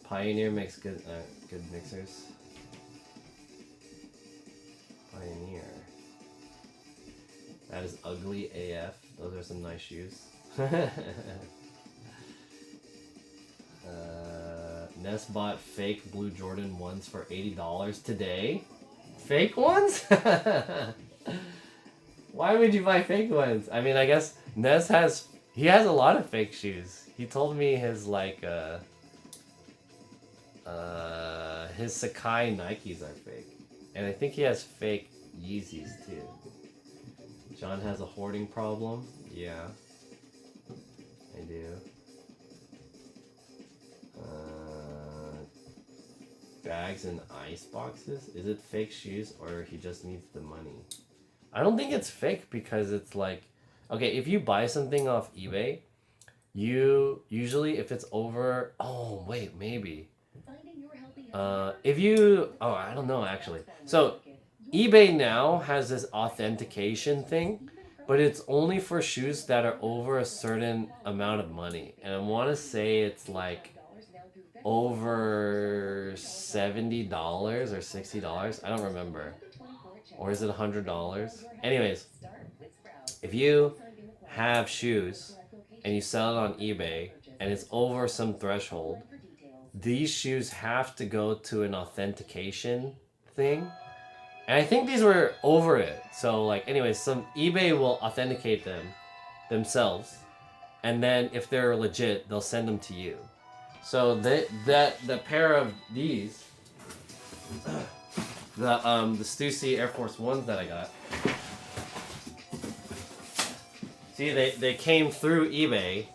Speaker 1: Pioneer makes good mixers. Pioneer. That is ugly AF. Those are some nice shoes. Ness bought fake blue Jordan 1s for $80 today. Fake ones? Why would you buy fake ones? I mean, I guess Ness has a lot of fake shoes. He told me his his Sacai Nikes are fake. And I think he has fake Yeezys too. John has a hoarding problem. Yeah. I do. Bags and ice boxes? Is it fake shoes or he just needs the money? I don't think it's fake because it's like, okay, if you buy something off eBay, you usually, if it's over, oh wait, maybe. If you, oh, I don't know actually. So eBay now has this authentication thing, but it's only for shoes that are over a certain amount of money. And I want to say it's like over $70 or $60. I don't remember. Or is it $100? Anyways, if you have shoes and you sell it on eBay and it's over some threshold, these shoes have to go to an authentication thing. And I think these were over it. So like, anyways, some eBay will authenticate them themselves. And then if they're legit, they'll send them to you. So the pair of these, the Stussy Air Force Ones that I got. See, they came through eBay,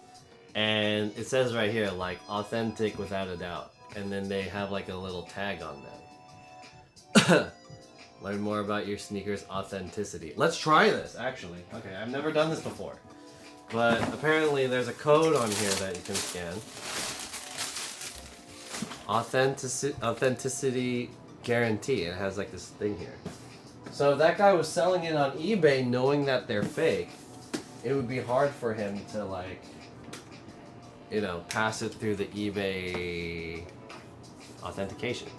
Speaker 1: and it says right here like authentic without a doubt, and then they have like a little tag on them. Learn more about your sneakers authenticity. Let's try this actually. Okay, I've never done this before, but apparently there's a code on here that you can scan. Authenticity guarantee. It has like this thing here. So if that guy was selling it on eBay knowing that they're fake, it would be hard for him to like, you know, pass it through the eBay authentication.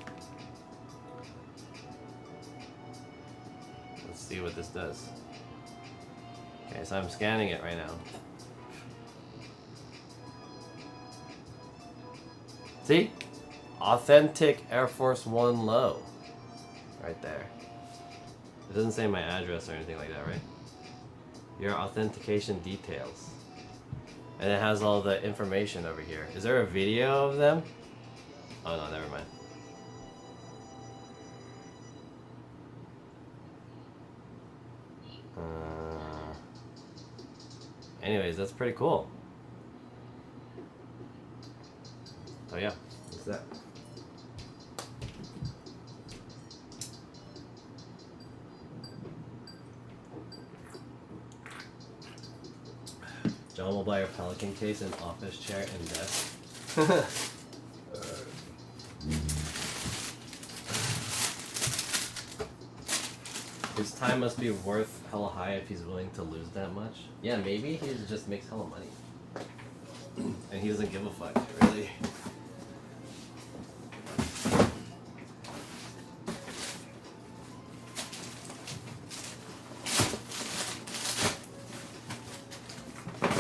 Speaker 1: Let's see what this does. Okay, so I'm scanning it right now. See? Authentic Air Force One low. Right there. It doesn't say my address or anything like that, right? Your authentication details. And it has all the information over here. Is there a video of them? Oh no, never mind. Anyways, that's pretty cool. Oh yeah, what's that? John will buy a Pelican case, an office chair, and desk. His time must be worth hella high if he's willing to lose that much. Yeah, maybe he just makes hella money. And he doesn't give a fuck, really.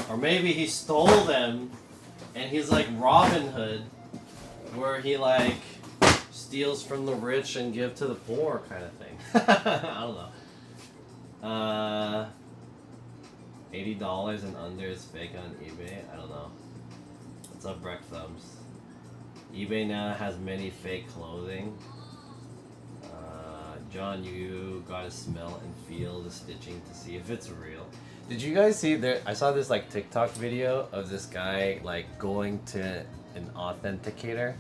Speaker 1: Or maybe he stole them and he's like Robin Hood, where he like steals from the rich and give to the poor kind of thing. I don't know. $80 and under is fake on eBay. I don't know. What's up, Breck Thumbs? eBay now has many fake clothing. John, you gotta smell and feel the stitching to see if it's real. Did you guys see there? I saw this like TikTok video of this guy like going to an authenticator.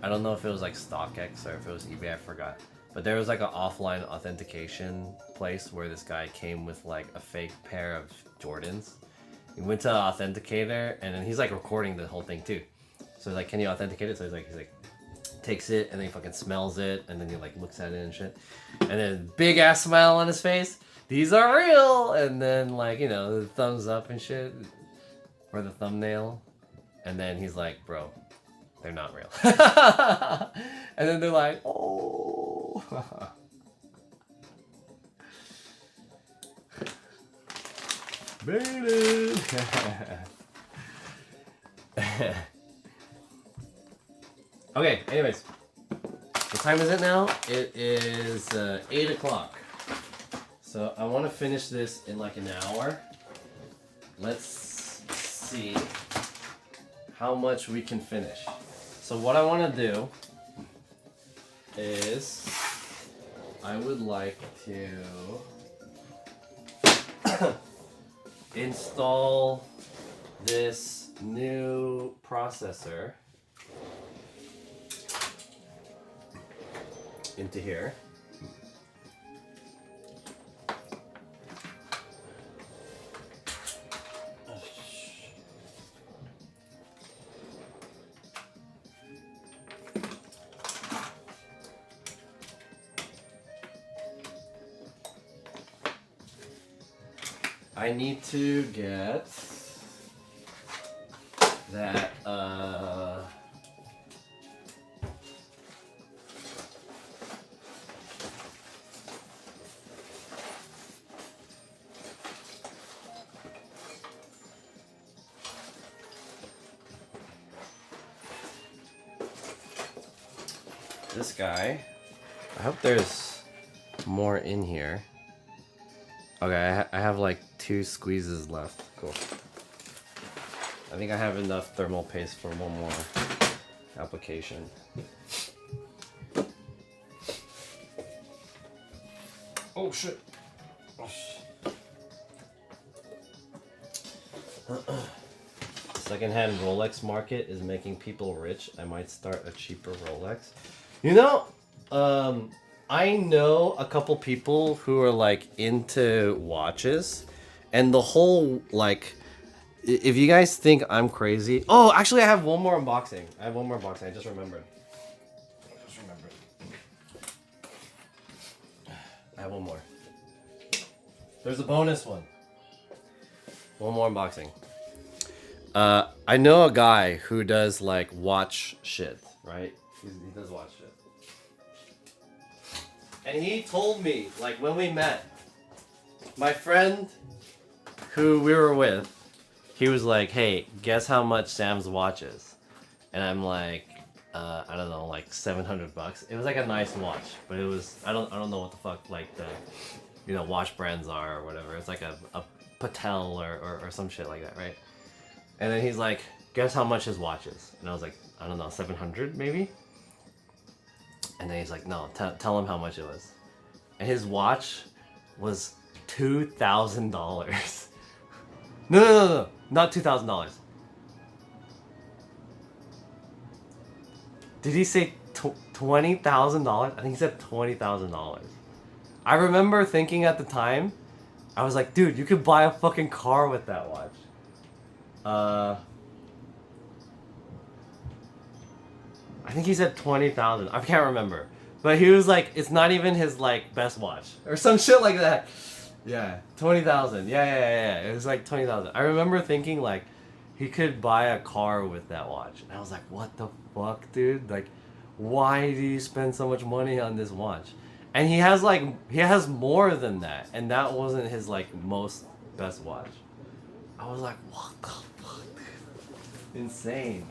Speaker 1: I don't know if it was like StockX or if it was eBay, I forgot. But there was like an offline authentication place where this guy came with like a fake pair of Jordans. He went to the authenticator and then he's like recording the whole thing too. So he's like, can you authenticate it? So he's like takes it and then he fucking smells it and then he like looks at it and shit. And then big ass smile on his face. These are real! And then like, you know, the thumbs up and shit. Or the thumbnail. And then he's like, bro, they're not real. And then they're like, oh. Baited. Okay, anyways. What time is it now? It is 8 o'clock. So I want to finish this in like an hour. Let's see how much we can finish. So what I want to do is I would like to install this new processor into here. I need to get that this guy. I hope there's more in here. Okay, I have like 2 squeezes left. Cool. I think I have enough thermal paste for one more application. Oh shit. Oh, shit. Secondhand Rolex market is making people rich. I might start a cheaper Rolex. You know, I know a couple people who are like into watches, and the whole like, if you guys think I'm crazy. Oh, actually, I have one more unboxing. I just remembered. I have one more. There's a bonus one. One more unboxing. I know a guy who does like watch shit, right? He does watch shit. And he told me, like when we met, my friend who we were with, he was like, hey, guess how much Sam's watch is? And I'm like, I don't know, like $700. It was like a nice watch, but it was, I don't know what the fuck like the, you know, watch brands are or whatever. It's like a Patel or some shit like that, right? And then he's like, guess how much his watch is? And I was like, I don't know, 700 maybe? And then he's like, no, tell him how much it was. And his watch was $2,000. No, not $2,000. Did he say $20,000? I think he said $20,000. I remember thinking at the time, I was like, dude, you could buy a fucking car with that watch. I think he said 20,000. I can't remember. But he was like, it's not even his like best watch. Or some shit like that. Yeah, 20,000. Yeah. It was like 20,000. I remember thinking like, he could buy a car with that watch. And I was like, what the fuck, dude? Like, why do you spend so much money on this watch? And he has more than that. And that wasn't his like most best watch. I was like, what the fuck, dude? Insane.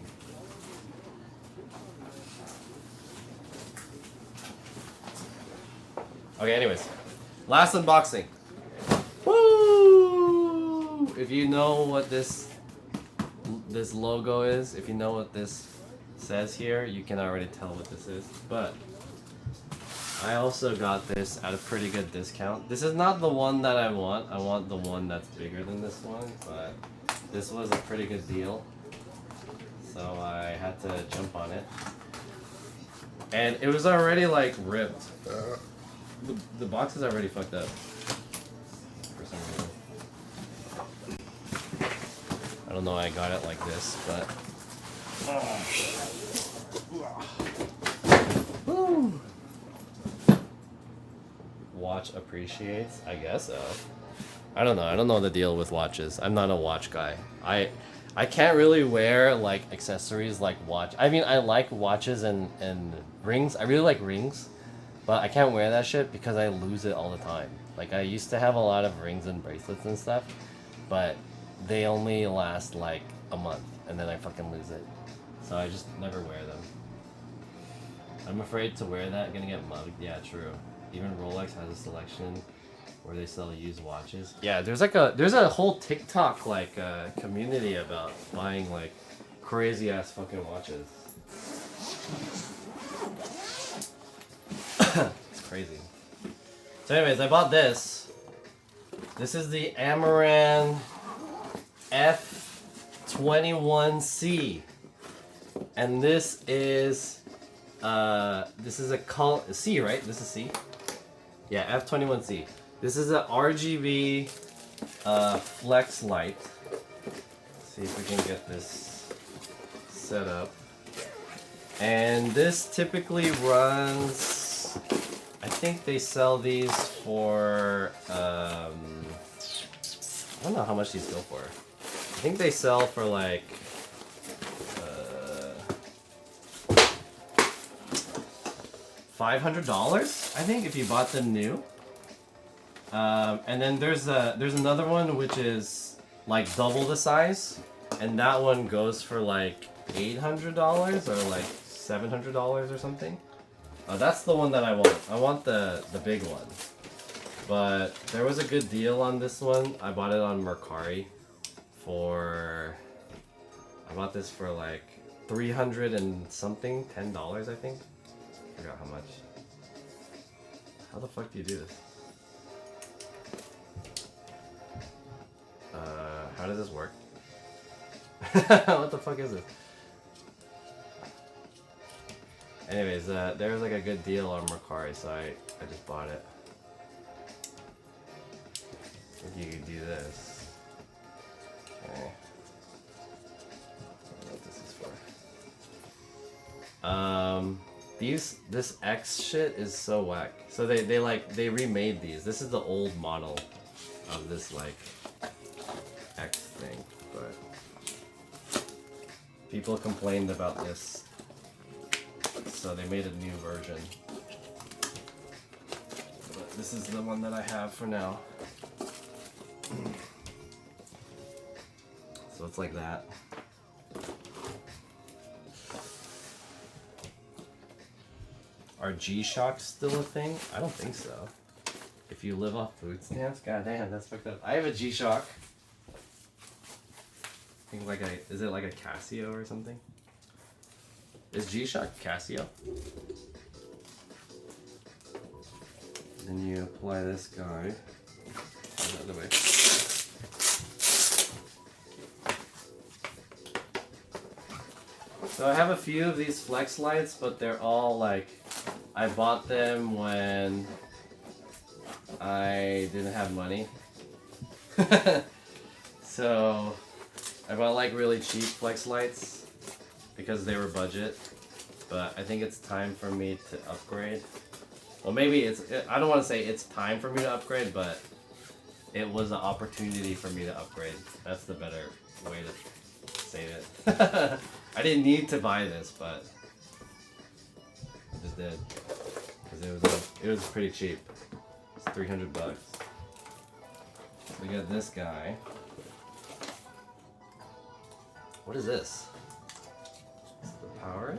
Speaker 1: Okay, anyways. Last unboxing. Woo! If you know what this logo is, if you know what this says here, you can already tell what this is. But I also got this at a pretty good discount. This is not the one that I want. I want the one that's bigger than this one, but this was a pretty good deal. So I had to jump on it. And it was already like ripped. The box is already fucked up. For some reason. I don't know why I got it like this, but... Woo. Watch appreciates? I guess so. I don't know. I don't know the deal with watches. I'm not a watch guy. I can't really wear like accessories like watch. I mean, I like watches and rings. I really like rings. But I can't wear that shit because I lose it all the time. Like, I used to have a lot of rings and bracelets and stuff. but they only last like a month, and then I fucking lose it. So I just never wear them. I'm afraid to wear that, gonna get mugged. Yeah, true. Even Rolex has a selection where they sell used watches. Yeah, there's a whole TikTok like community about buying like crazy ass fucking watches. It's crazy. So anyways, I bought this. This is the Amaran F21C. And this is a C, right? This is C? Yeah, F21C. This is a RGB flex light. Let's see if we can get this set up. And this typically runs, I think they sell these for, I don't know how much these go for. I think they sell for like, $500, I think, if you bought them new. And then there's another one which is like double the size, and that one goes for like $800 or like $700 or something. That's the one that I want. I want the big one. But there was a good deal on this one. I bought it on Mercari for, I bought this for like $300 and something, $10 I think. I forgot how much. How the fuck do you do this? How does this work? What the fuck is this? Anyways, there was like a good deal on Mercari, so I just bought it. I think you could do this. Okay. I don't know what this is for. This X shit is so whack. So they remade these. This is the old model of this like X thing, but people complained about this, so they made a new version. But this is the one that I have for now. So it's like that. Are G-Shocks still a thing? I don't think so. If you live off food stamps? God damn, that's fucked up. I have a G-Shock. I think like is it like a Casio or something? Is G-Shock Casio? Then you apply this guy the other way. So I have a few of these flex lights, but they're all like, I bought them when I didn't have money. So I bought like really cheap flex lights because they were budget, but I think it's time for me to upgrade. Well, maybe I don't want to say it's time for me to upgrade, but it was an opportunity for me to upgrade. That's the better way to say it. I didn't need to buy this, but I just did because it was pretty cheap. It's $300. We got this guy. What is this? Is it the power?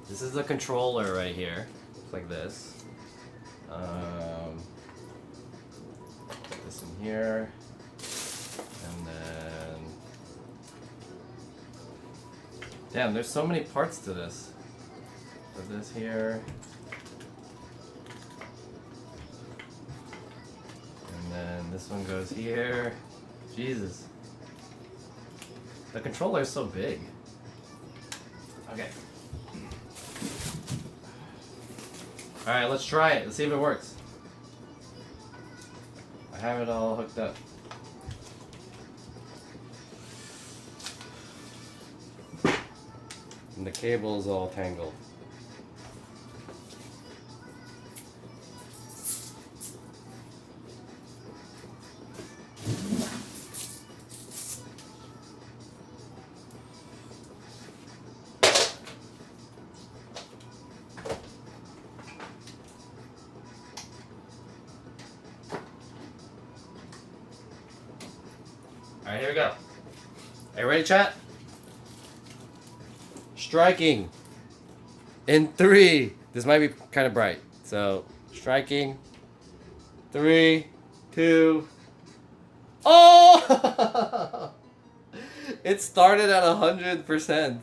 Speaker 1: This is the controller right here. It's like this. Put this in here. And then... Damn, there's so many parts to this. Put this here. And then this one goes here. Jesus. The controller is so big. Okay. Alright, let's try it. Let's see if it works. I have it all hooked up. And the cable is all tangled. here we go. Are you ready, chat? Striking. In 3. This might be kind of bright. So, striking. 3, 2. Oh! It started at 100%.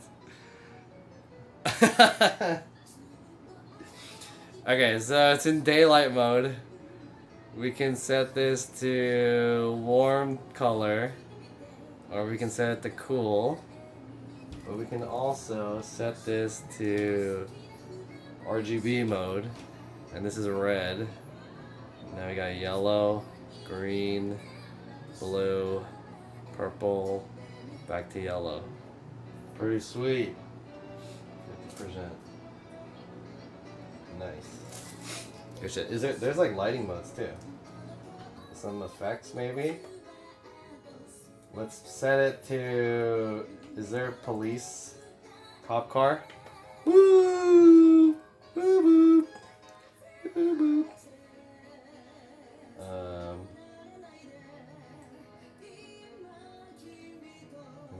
Speaker 1: Okay, so it's in daylight mode. We can set this to warm color, or we can set it to cool. But we can also set this to RGB mode, and this is red. Now we got yellow, green, blue, purple, back to yellow. Pretty sweet. 50%. Nice. Good shit. There's like lighting modes too. Some effects maybe. Let's set it to. Is there a police cop car? Woo! Woo woo! Woo woo!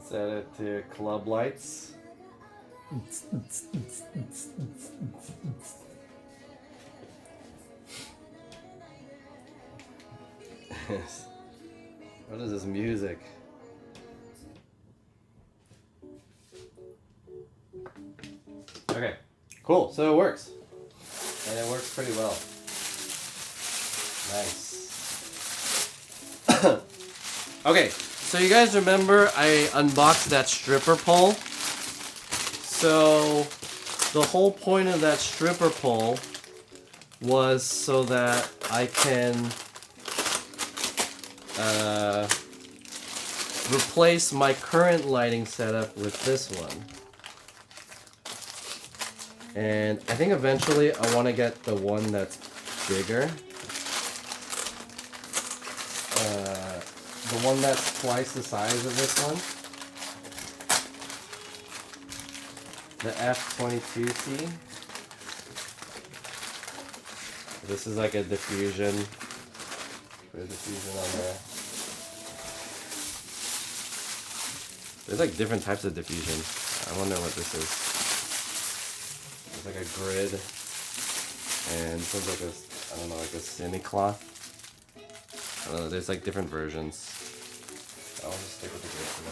Speaker 1: Set it to club lights. What is this music? Okay, cool. So it works. And it works pretty well. Nice. Okay, so you guys remember I unboxed that stripper pole? So the whole point of that stripper pole was so that I can replace my current lighting setup with this one. And I think eventually I want to get the one that's bigger. The one that's twice the size of this one. The F22C. This is like a diffusion. Put a diffusion on there. There's like different types of diffusion. I wonder what this is. It's like a grid. And this one's like a, I don't know, like a semi-cloth. I don't know, there's like different versions. I'll just stick with the grid for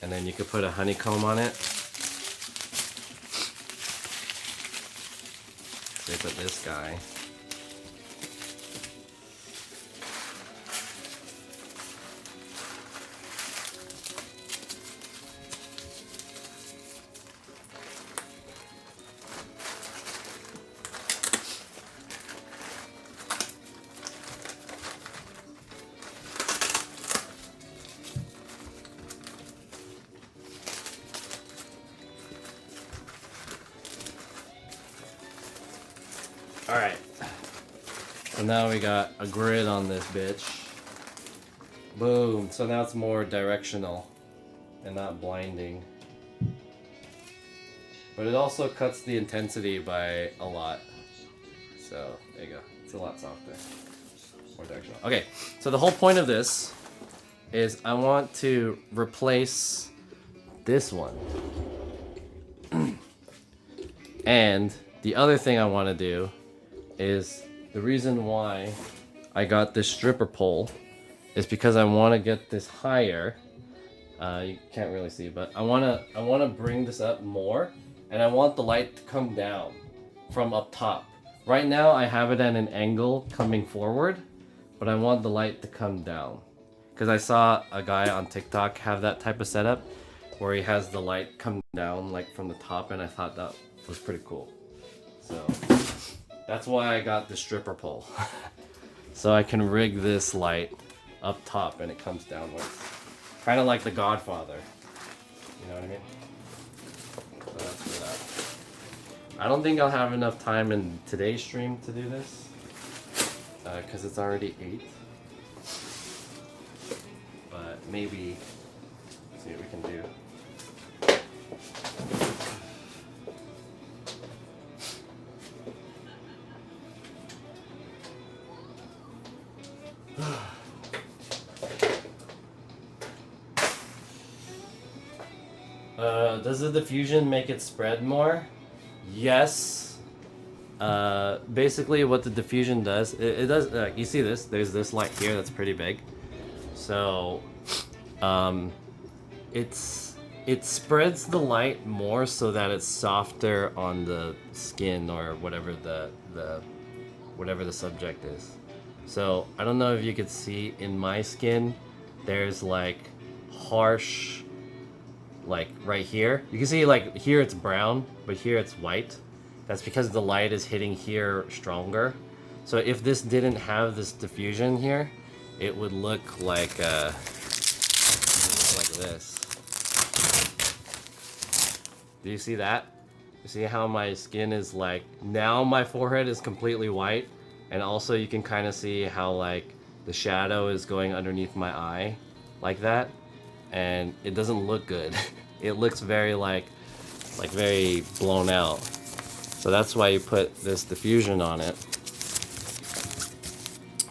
Speaker 1: now. And then you could put a honeycomb on it. Say put this guy. Alright, so now we got a grid on this bitch. Boom, so now it's more directional and not blinding. But it also cuts the intensity by a lot. So, there you go, it's a lot softer. More directional. Okay, so the whole point of this is I want to replace this one. And the other thing I want to do is the reason why I got this stripper pole is because I want to get this higher. You can't really see, but I want to bring this up more, and I want the light to come down from up top. Right now I have it at an angle coming forward, but I want the light to come down because I saw a guy on TikTok have that type of setup where he has the light come down like from the top, and I thought that was pretty cool. So that's why I got the stripper pole. So I can rig this light up top and it comes downwards. Kind of like The Godfather. You know what I mean? So that's for that. I don't think I'll have enough time in today's stream to do this. Because it's already 8. But maybe, see what we can do. Does the diffusion make it spread more? Yes. Basically what the diffusion does, it does, you see this, there's this light here that's pretty big. So, it spreads the light more so that it's softer on the skin or whatever whatever the subject is. So, I don't know if you could see in my skin, there's like harsh, like right here. You can see like here it's brown, but here it's white. That's because the light is hitting here stronger. So if this didn't have this diffusion here, it would look like this. Do you see that? You see how my skin is like, now my forehead is completely white, and also you can kind of see how like the shadow is going underneath my eye like that, and it doesn't look good. It looks very like very blown out. So that's why you put this diffusion on it.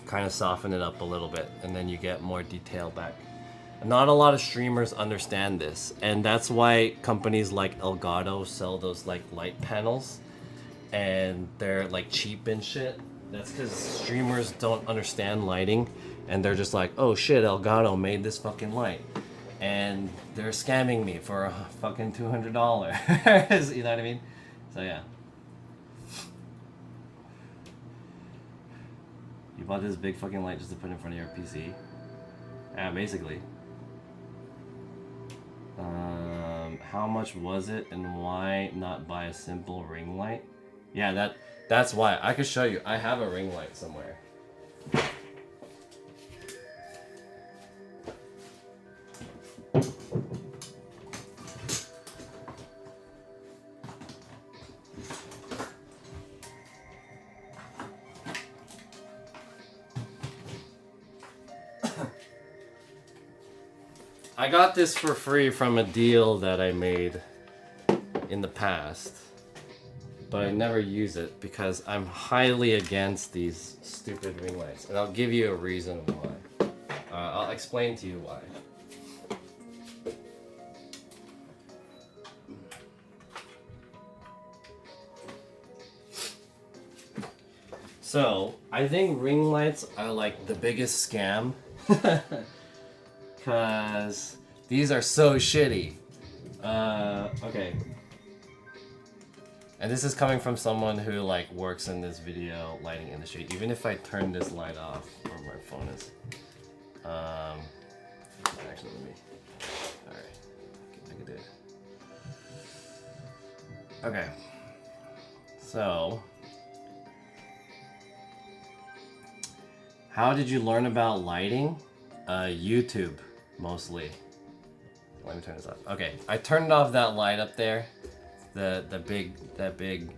Speaker 1: Kind of soften it up a little bit, and then you get more detail back. Not a lot of streamers understand this, and that's why companies like Elgato sell those like light panels, and they're like cheap and shit. That's because streamers don't understand lighting, and they're just like, oh shit, Elgato made this fucking light, and they're scamming me for a fucking $200. You know what I mean? So yeah. You bought this big fucking light just to put in front of your PC? Yeah, basically. How much was it, and why not buy a simple ring light? Yeah, that's why. I could show you. I have a ring light somewhere. I got this for free from a deal that I made in the past, but I never use it because I'm highly against these stupid ring lights, and I'll give you a reason why. I'll explain to you why. So, I think ring lights are like the biggest scam. Because these are so shitty. Okay. And this is coming from someone who like works in this video lighting industry. Even if I turn this light off, where my phone is. Actually, let me. Alright. I can do it. Okay. So. How did you learn about lighting? YouTube. Mostly. Let me turn this off. Okay, I turned off that light up there. That big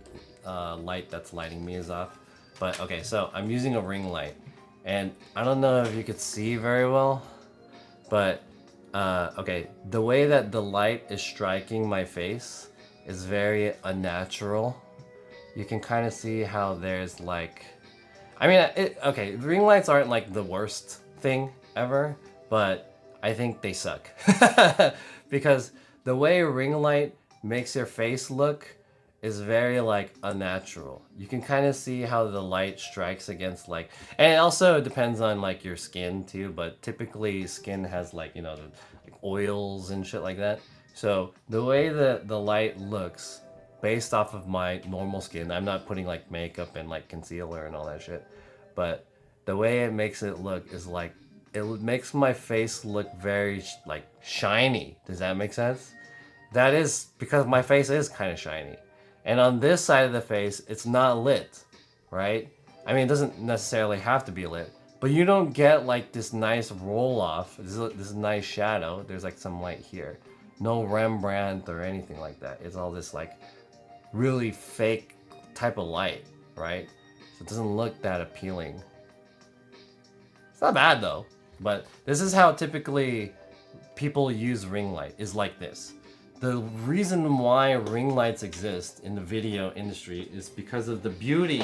Speaker 1: light that's lighting me is off. But okay, so I'm using a ring light, and I don't know if you could see very well, but okay, the way that the light is striking my face is very unnatural. You can kind of see how there's like, I mean, okay, ring lights aren't like the worst thing ever, but I think they suck. Because the way a ring light makes your face look is very like unnatural. You can kind of see how the light strikes against like, and it also depends on like your skin too, but typically skin has like, you know, like oils and shit like that. So the way that the light looks based off of my normal skin, I'm not putting like makeup and like concealer and all that shit, but the way it makes it look is like, it makes my face look very like shiny. Does that make sense? That is because my face is kind of shiny. And on this side of the face, it's not lit, right? I mean, it doesn't necessarily have to be lit, but you don't get like this nice roll off, this nice shadow. There's like some light here. No Rembrandt or anything like that. It's all this like really fake type of light, right? So it doesn't look that appealing. It's not bad though. But this is how typically people use ring light, is like this. The reason why ring lights exist in the video industry is because of the beauty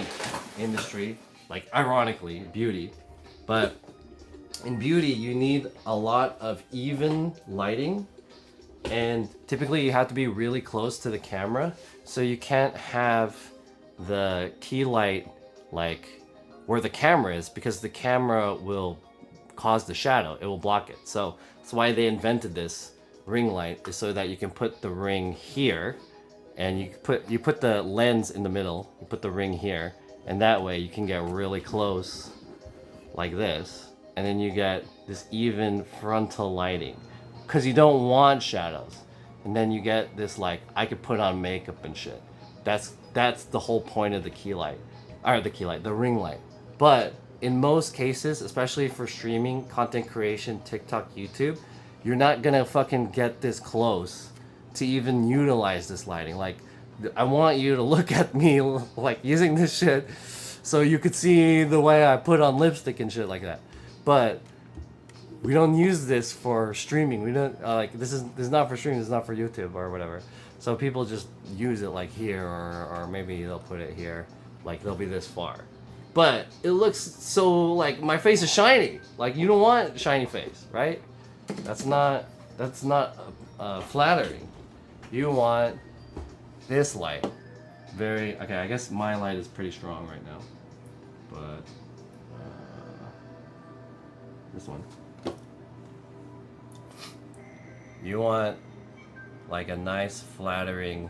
Speaker 1: industry, like ironically, beauty. But in beauty, you need a lot of even lighting, and typically you have to be really close to the camera, so you can't have the key light like where the camera is, because the camera will cause the shadow, it will block it. So that's why they invented this ring light, is so that you can put the ring here, and you put the lens in the middle, you put the ring here, and that way you can get really close like this, and then you get this even frontal lighting, because you don't want shadows. And then you get this, like, I could put on makeup and shit. That's the whole point of the key light, or the ring light. But in most cases, especially for streaming, content creation, TikTok, YouTube, you're not gonna fucking get this close to even utilize this lighting. Like, I want you to look at me like using this shit so you could see the way I put on lipstick and shit like that. But we don't use this for streaming. We don't like, this is not for streaming. This is not for YouTube or whatever. So people just use it like here, or maybe they'll put it here, like they'll be this far. But it looks so, like, my face is shiny. Like, you don't want shiny face, right? That's not flattering. You want this light. Okay, I guess my light is pretty strong right now. But this one. You want like a nice, flattering,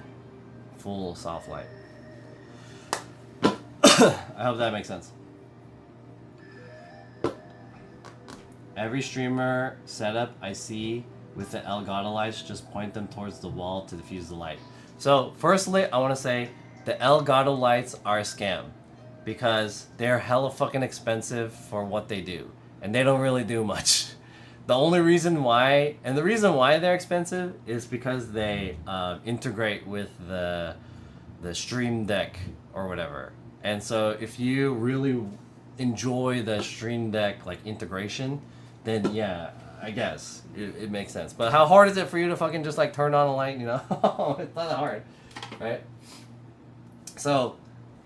Speaker 1: full soft light. I hope that makes sense. Every streamer setup I see with the Elgato lights, just point them towards the wall to diffuse the light. So firstly, I want to say the Elgato lights are a scam, because they're hella fucking expensive for what they do, and they don't really do much. The only reason why, and the reason why they're expensive, is because they integrate with the Stream Deck or whatever. And so if you really enjoy the Stream Deck like integration, then yeah, I guess it makes sense. But how hard is it for you to fucking just like turn on a light, you know? It's not that hard, right? So,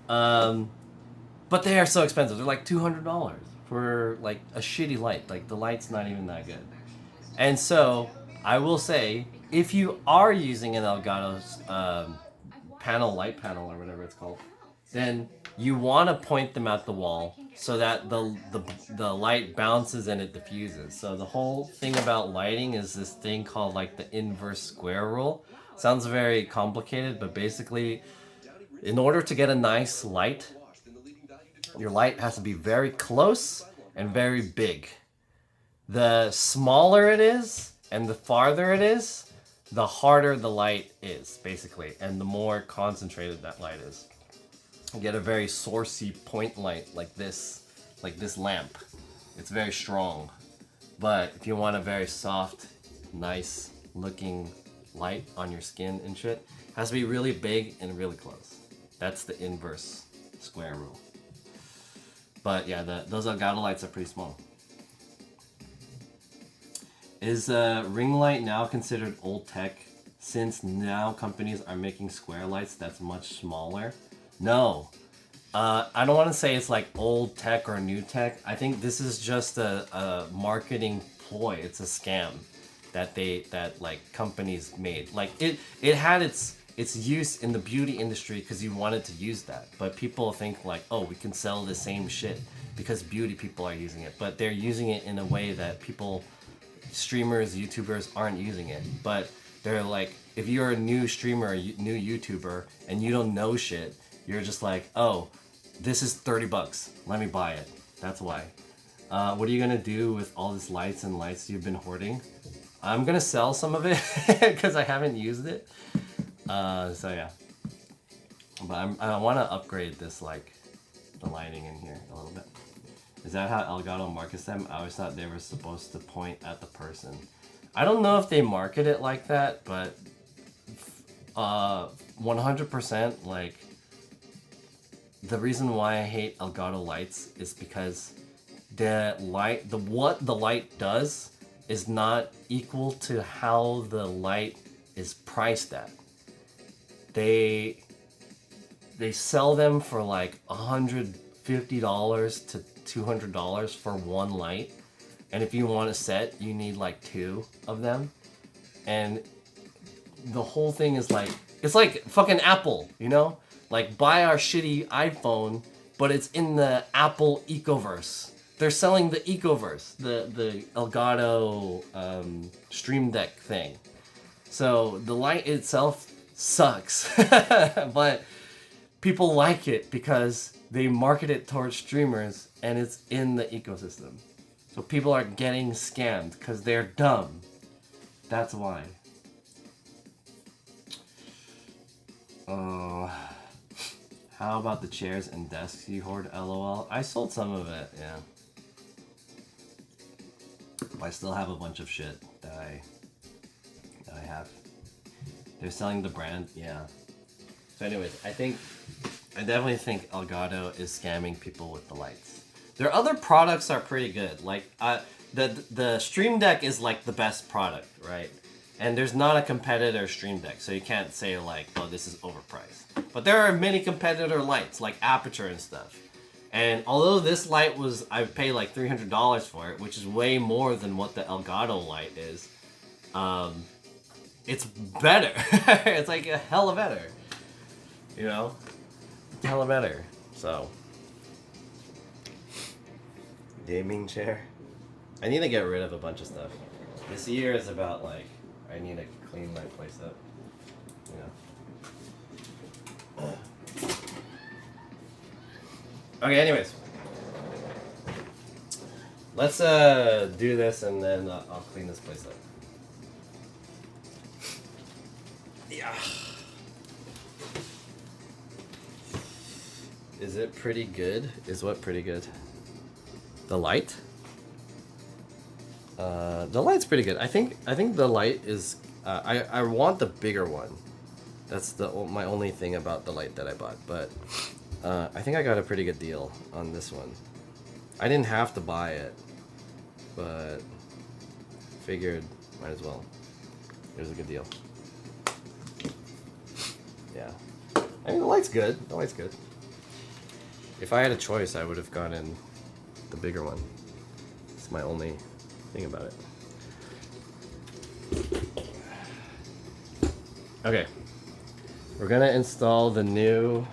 Speaker 1: but they are so expensive. They're like $200 for like a shitty light. Like, the light's not even that good. And so I will say, if you are using an Elgato's light panel or whatever it's called, then you want to point them at the wall so that the light bounces and it diffuses. So the whole thing about lighting is this thing called like the inverse square rule. Sounds very complicated, but basically, in order to get a nice light, your light has to be very close and very big. The smaller it is and the farther it is, the harder the light is, basically, and the more concentrated that light is. You get a very sourcey point light like this lamp. It's very strong. But if you want a very soft, nice looking light on your skin and shit, it has to be really big and really close. That's the inverse square rule. But yeah, those Elgato lights are pretty small. Is ring light now considered old tech, since now companies are making square lights that's much smaller? No. I don't want to say it's like old tech or new tech. I think this is just a marketing ploy. It's a scam that like companies made. Like it had its use in the beauty industry because you wanted to use that. But people think like, oh, we can sell the same shit because beauty people are using it. But they're using it in a way that people, streamers, YouTubers aren't using it. But they're like, if you're a new streamer, new YouTuber, and you don't know shit, you're just like, oh, this is $30. Let me buy it. That's why. What are you gonna do with all these lights and lights you've been hoarding? I'm gonna sell some of it because I haven't used it. So yeah. But I want to upgrade this, like, the lighting in here a little bit. Is that how Elgato markets them? I always thought they were supposed to point at the person. I don't know if they market it like that, but 100%, like, the reason why I hate Elgato lights is because what the light does is not equal to how the light is priced at. They sell them for like $150 to $200 for one light, and if you want a set, you need like 2 of them, and the whole thing is like, it's like fucking Apple, you know? Like, buy our shitty iPhone, but it's in the Apple Ecoverse. They're selling the Ecoverse, the Elgato Stream Deck thing. So the light itself sucks, but people like it because they market it towards streamers and it's in the ecosystem. So people are getting scammed because they're dumb. That's why. How about the chairs and desks you hoard, LOL? I sold some of it, yeah. I still have a bunch of shit that I have. They're selling the brand, yeah. So anyways, I definitely think Elgato is scamming people with the lights. Their other products are pretty good. Like the Stream Deck is like the best product, right? And there's not a competitor Stream Deck, so you can't say like, oh, this is overpriced. But there are many competitor lights, like Aperture and stuff. And although this light was, I paid like $300 for it, which is way more than what the Elgato light is, it's better. It's like a hella better. You know? Hella better. So. Gaming chair. I need to get rid of a bunch of stuff. This year is about like, I need to clean my place up. You know? Okay, anyways. Let's do this and then I'll clean this place up. Yeah. Is it pretty good? Is what pretty good? The light? The light's pretty good. I think the light is. I want the bigger one. That's my only thing about the light that I bought. But I think I got a pretty good deal on this one. I didn't have to buy it, but figured might as well. It was a good deal. Yeah. I mean, the light's good. The light's good. If I had a choice, I would have gotten the bigger one. It's my only thing about it. Okay. We're gonna install the new...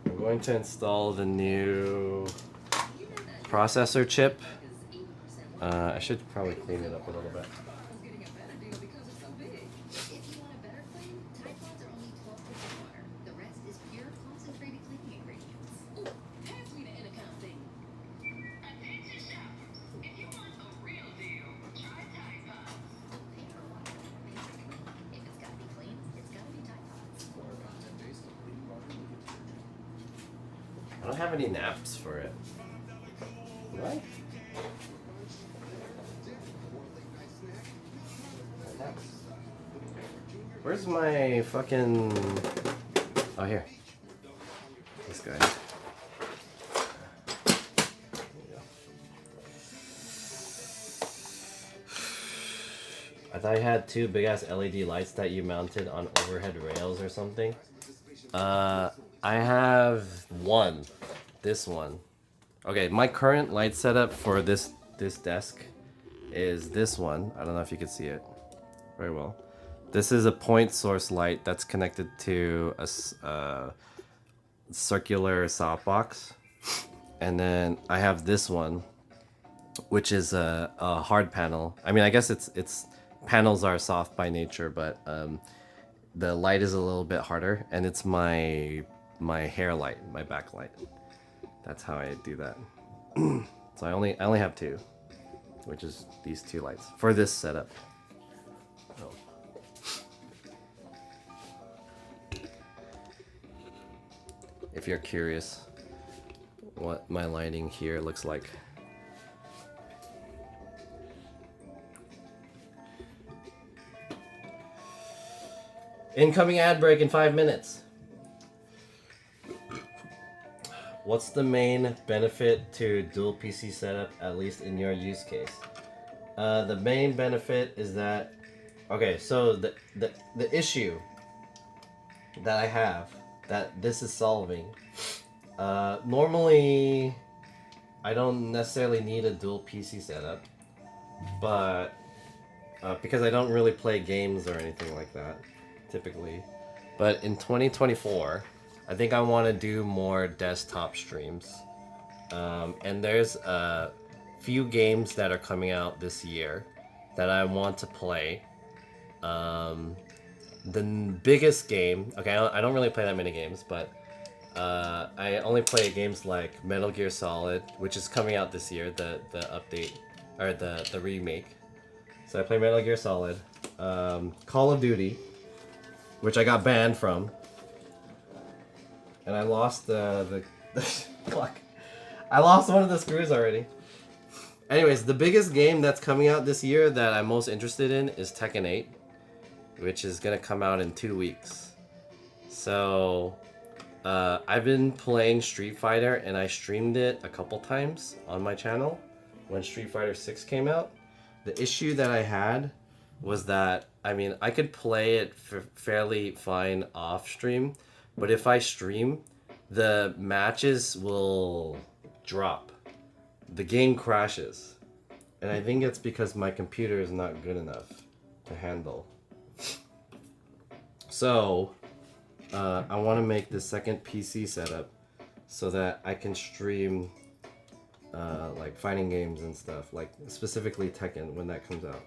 Speaker 1: we're going to install the new processor chip. I should probably clean it up a little bit. I don't have any naps for it. What? Where's my fucking... Oh, here. This guy. I thought I had 2 big-ass LED lights that you mounted on overhead rails or something. I have 1. This one. Okay, my current light setup for this desk is this one. I don't know if you can see it very well. This is a point source light that's connected to a circular softbox. And then I have this one, which is a hard panel. I mean, I guess it's panels are soft by nature, but the light is a little bit harder, and it's my hair light, my backlight. That's how I do that. So I only have 2, which is these 2 lights for this setup. Oh. If you're curious what my lighting here looks like. Incoming ad break in 5 minutes. What's the main benefit to dual PC setup, at least in your use case? The main benefit is that, okay, so the issue that I have that this is solving, normally I don't necessarily need a dual PC setup, but because I don't really play games or anything like that, typically. But in 2024, I think I want to do more desktop streams. And there's a few games that are coming out this year that I want to play. The biggest game, okay, I don't really play that many games, but I only play games like Metal Gear Solid, which is coming out this year, the update, or the remake. So I play Metal Gear Solid, Call of Duty, which I got banned from, and I lost the fuck. I lost one of the screws already. Anyways, the biggest game that's coming out this year that I'm most interested in is Tekken 8, which is gonna come out in 2 weeks. So I've been playing Street Fighter, and I streamed it a couple times on my channel when Street Fighter 6 came out. The issue that I had was that, I mean, I could play it fairly fine off stream, but if I stream, the matches will drop. The game crashes. And I think it's because my computer is not good enough to handle. So, I want to make the second PC setup so that I can stream like fighting games and stuff, like specifically Tekken when that comes out.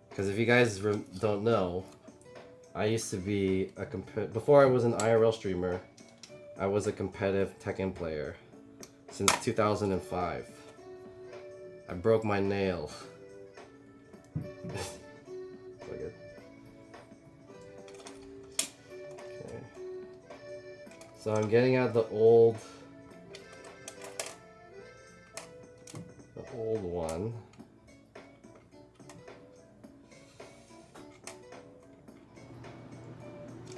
Speaker 1: Because if you guys don't know, I used to be before I was an IRL streamer, I was a competitive Tekken player since 2005. I broke my nail. Okay. So I'm getting out the old one.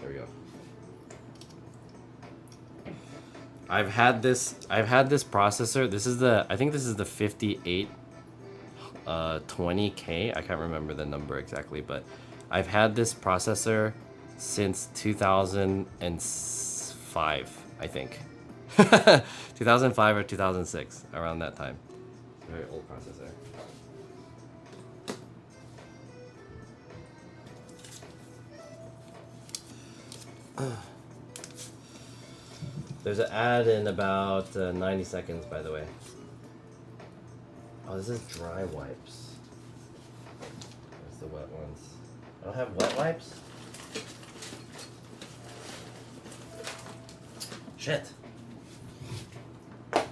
Speaker 1: There we go. I've had this processor. This is I think this is the 5820K. I can't remember the number exactly, but I've had this processor since 2005, I think. 2005 or 2006, around that time. Very old processor. There's an ad in about 90 seconds, by the way. Oh, this is dry wipes. Where's the wet ones? I don't have wet wipes? Shit. I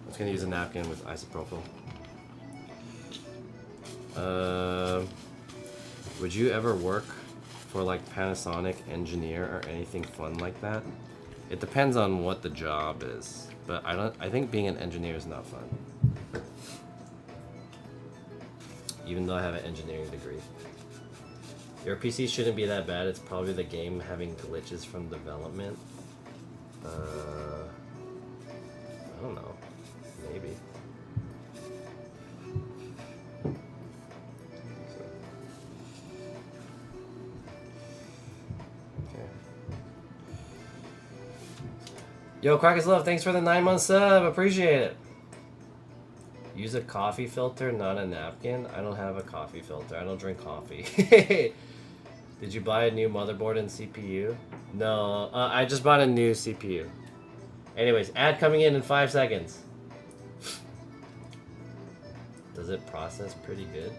Speaker 1: was gonna use a napkin with isopropyl. Would you ever work for like Panasonic engineer or anything fun like that? It depends on what the job is, but I think being an engineer is not fun. Even though I have an engineering degree. Your PC shouldn't be that bad, it's probably the game having glitches from development. I don't know. Maybe. Yo, Crackers Love, thanks for the 9-month sub. Appreciate it. Use a coffee filter, not a napkin. I don't have a coffee filter. I don't drink coffee. Did you buy a new motherboard and CPU? No, I just bought a new CPU. Anyways, ad coming in 5 seconds. Does it process pretty good?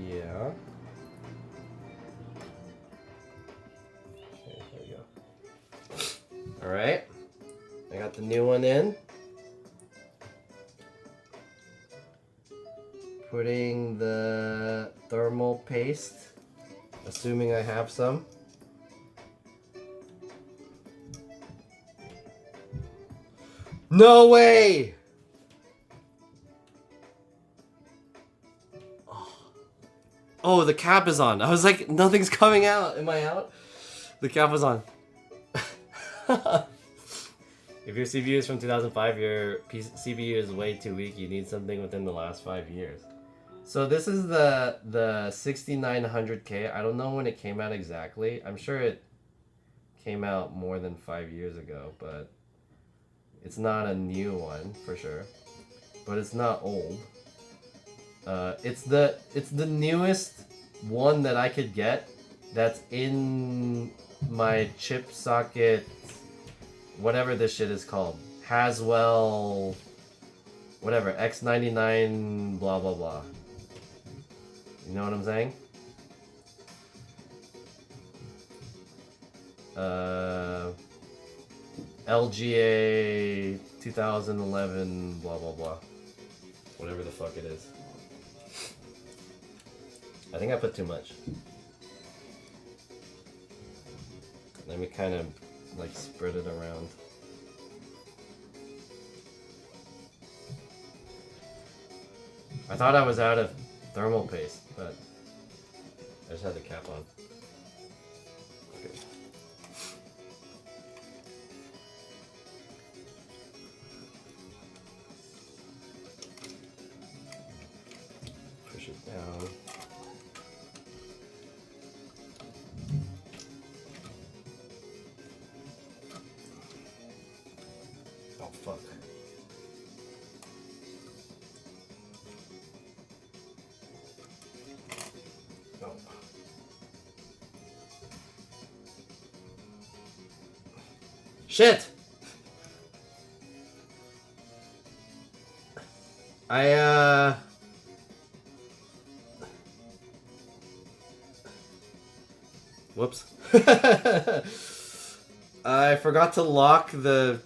Speaker 1: Yeah. Okay, there we go. Alright. I got the new one in. Putting the thermal paste, assuming I have some. No way! Oh, the cap is on. I was like, nothing's coming out. Am I out? The cap was on. If your CPU is from 2005, your CPU is way too weak. You need something within the last 5 years. So this is the 6900K. I don't know when it came out exactly. I'm sure it came out more than 5 years ago, but it's not a new one for sure. But it's not old. It's the newest one that I could get that's in my chip socket, whatever this shit is called. Haswell, whatever, X99 blah blah blah. You know what I'm saying? LGA 2011 blah blah blah. Whatever the fuck it is. I think I put too much. Let me kind of like spread it around. I thought I was out of thermal paste, but I just had the cap on. Okay. Push it down. Oh fuck. Oh. Shit! Whoops. I forgot to lock the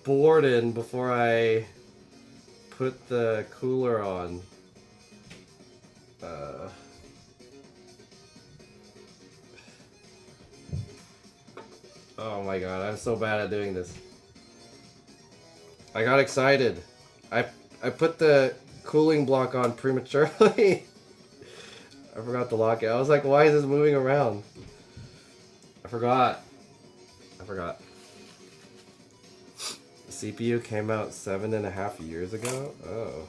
Speaker 1: board in before I put the cooler on. Oh my god, I'm so bad at doing this. I got excited. I put the cooling block on prematurely. I forgot to lock it. I was like, why is this moving around? I forgot. The CPU came out 7.5 years ago? Oh.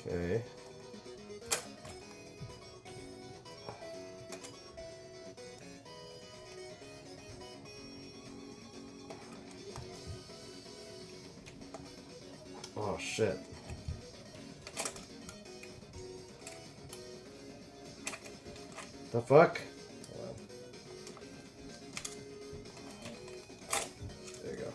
Speaker 1: Okay. Oh shit. The fuck? Hold on. There you go.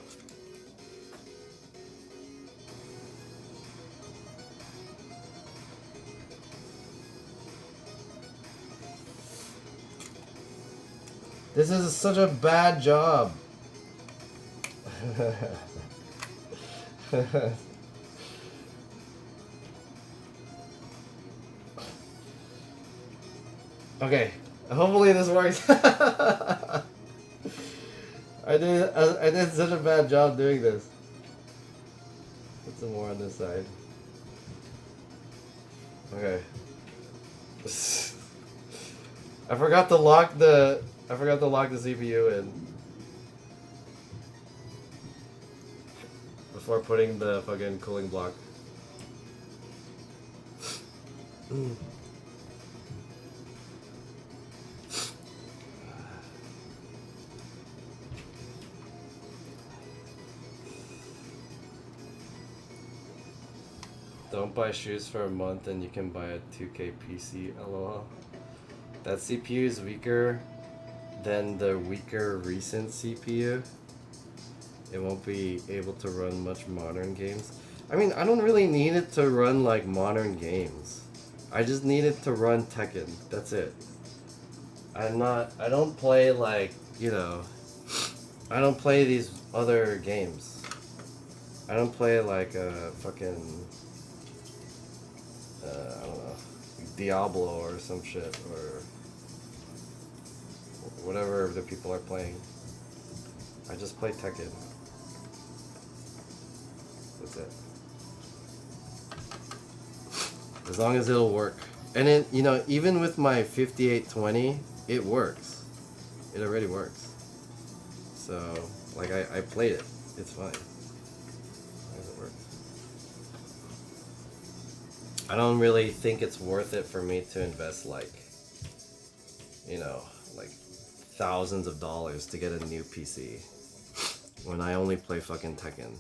Speaker 1: This is such a bad job. Okay, hopefully this works. I did such a bad job doing this. Put some more on this side. Okay. I forgot to lock the CPU in before putting the fucking cooling block. Don't buy shoes for a month and you can buy a 2K PC, lol. That CPU is weaker than the weaker recent CPU. It won't be able to run much modern games. I mean, I don't really need it to run like modern games. I just need it to run Tekken. That's it. I don't play like, you know, I don't play these other games. I don't play like a fucking I don't know, Diablo or some shit, or whatever the people are playing. I just play Tekken. That's it. As long as it'll work. And it, you know, even with my 5820, it works. It already works. So, like, I played it. It's fine. I don't really think it's worth it for me to invest like, you know, like thousands of dollars to get a new PC when I only play fucking Tekken.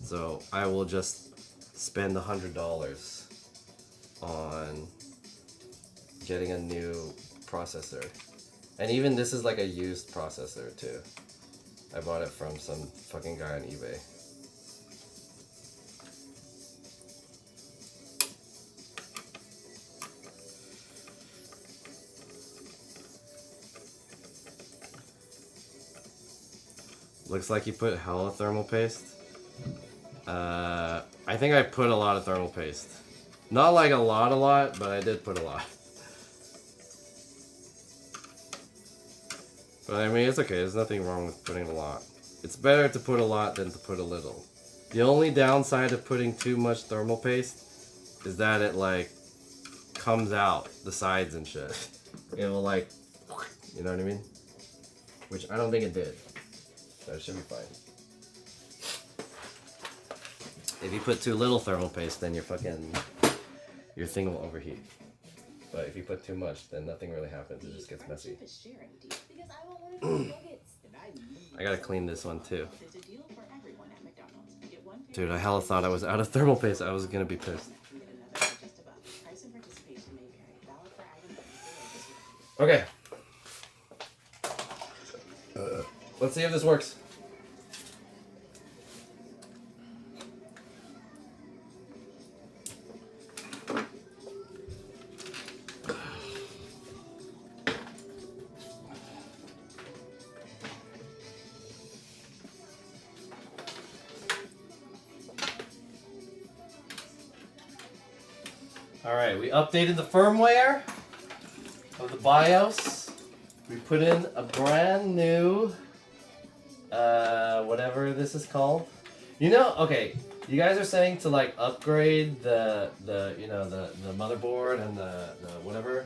Speaker 1: So I will just spend $100 on getting a new processor. And even this is like a used processor too. I bought it from some fucking guy on eBay. Looks like you put hella thermal paste. I think I put a lot of thermal paste. Not like a lot, but I did put a lot. But I mean, it's okay. There's nothing wrong with putting a lot. It's better to put a lot than to put a little. The only downside of putting too much thermal paste is that it like comes out the sides and shit. It will like, you know what I mean? Which I don't think it did. So it should be fine. If you put too little thermal paste, then your thing will overheat. But if you put too much, then nothing really happens. It just gets messy. I gotta clean this one too. Dude, I hella thought I was out of thermal paste. I was gonna be pissed. Okay. Let's see if this works. Alright, we updated the firmware of the BIOS. We put in a brand new, whatever this is called. You know, okay, you guys are saying to like upgrade the motherboard and the whatever.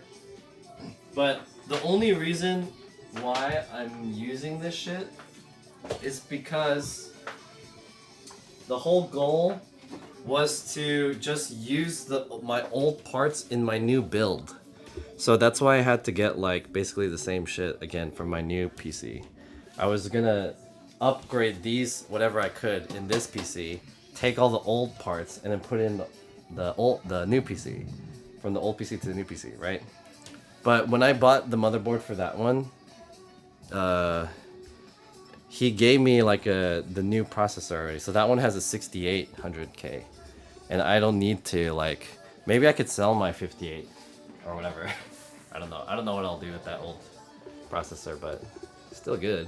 Speaker 1: But the only reason why I'm using this shit is because the whole goal was to just use my old parts in my new build. So that's why I had to get like basically the same shit again for my new PC. I was gonna upgrade these whatever I could in this PC, take all the old parts and then put in the new PC, from the old PC to the new PC, right? But when I bought the motherboard for that one, he gave me like the new processor already. So that one has a 6800K. And I don't need to like, maybe I could sell my 58 or whatever. I don't know. I don't know what I'll do with that old processor, but still good.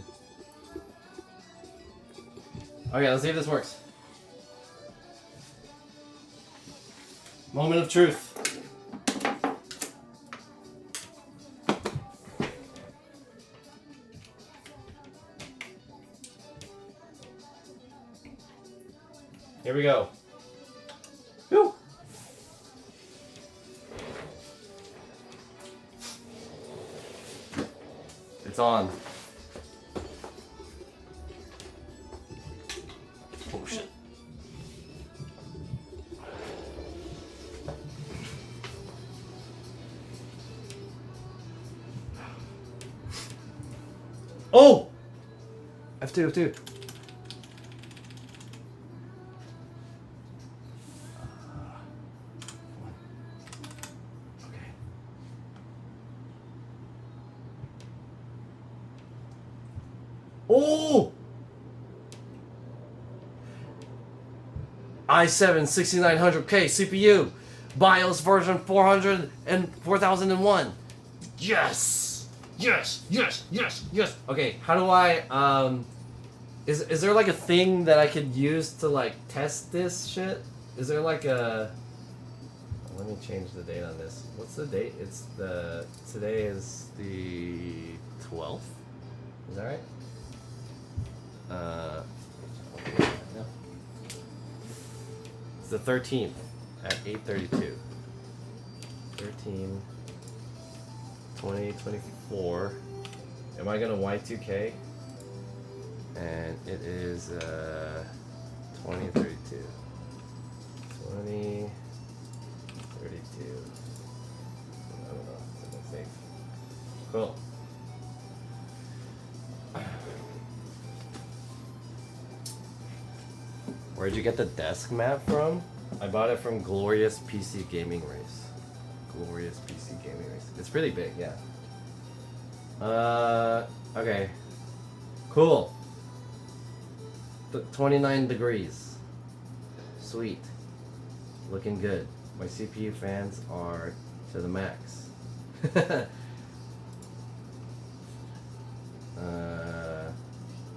Speaker 1: Okay, let's see if this works. Moment of truth. Here we go. Whew. It's on. Oh shit. Oh! F2, F2. Oh! i7 6900K CPU, BIOS version 400 and 4001. Yes! Yes! Yes! Yes! Yes! Okay, how do I, is there like a thing that I could use to like test this shit? Is there like a, let me change the date on this. What's the date? Today is the 12th? Is that right? No. It's the 13th at 8:32. 13, 2024. Am I gonna Y2K? And it is 2032. Where'd you get the desk mat from? I bought it from Glorious PC Gaming Race. Glorious PC Gaming Race. It's pretty big, yeah. Okay. Cool. 29 degrees. Sweet. Looking good. My CPU fans are to the max.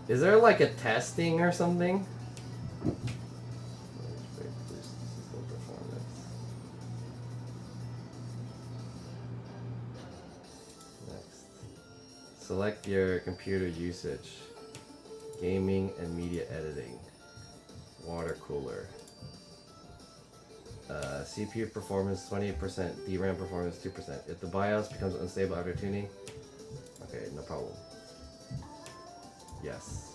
Speaker 1: Is there like a testing or something? Next. Select your computer usage. Gaming and media editing. Water cooler. CPU performance 28%, DRAM performance 2%. If the BIOS becomes unstable after tuning, okay, no problem. Yes.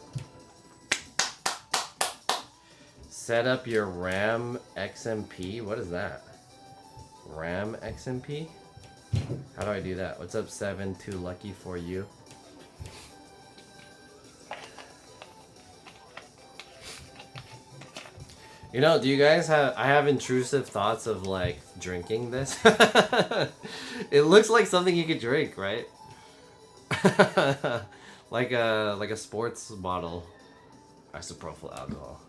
Speaker 1: Set up your RAM XMP. What is that? RAM XMP? How do I do that? What's up, 7-2 lucky for you? You know, do you guys have... I have intrusive thoughts of, like, drinking this. It looks like something you could drink, right? like a sports bottle. Isopropyl alcohol.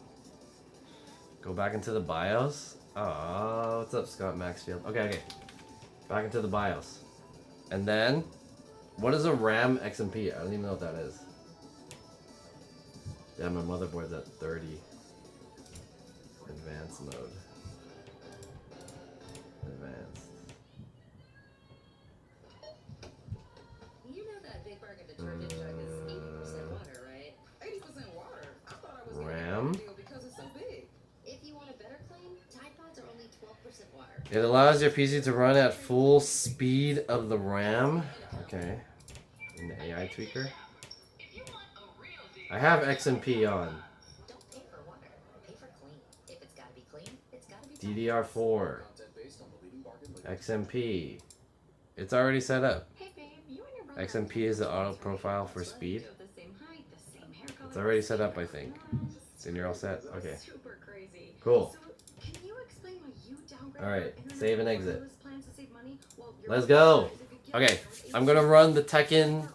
Speaker 1: Go back into the BIOS. Oh, what's up, Scott Maxfield? Okay. Back into the BIOS. And then... What is a RAM XMP? I don't even know what that is. Yeah, my motherboard's at 30. Advanced mode. Advanced.
Speaker 9: You know that Big Bargain detergent jug is 80% water, right? 80% water? I thought I was
Speaker 1: RAM?
Speaker 9: getting a deal because it's so big. If you want a better claim, Tide Pods are only 12% water.
Speaker 1: It allows your PC to run at full speed of the RAM. Okay. In the AI tweaker. I have XMP on. DDR4. XMP. It's already set up. XMP is the auto profile for speed. It's already set up, I think. Then you're all set? Okay. Cool. Alright, save and exit. Let's go! Okay, I'm gonna run the Tekken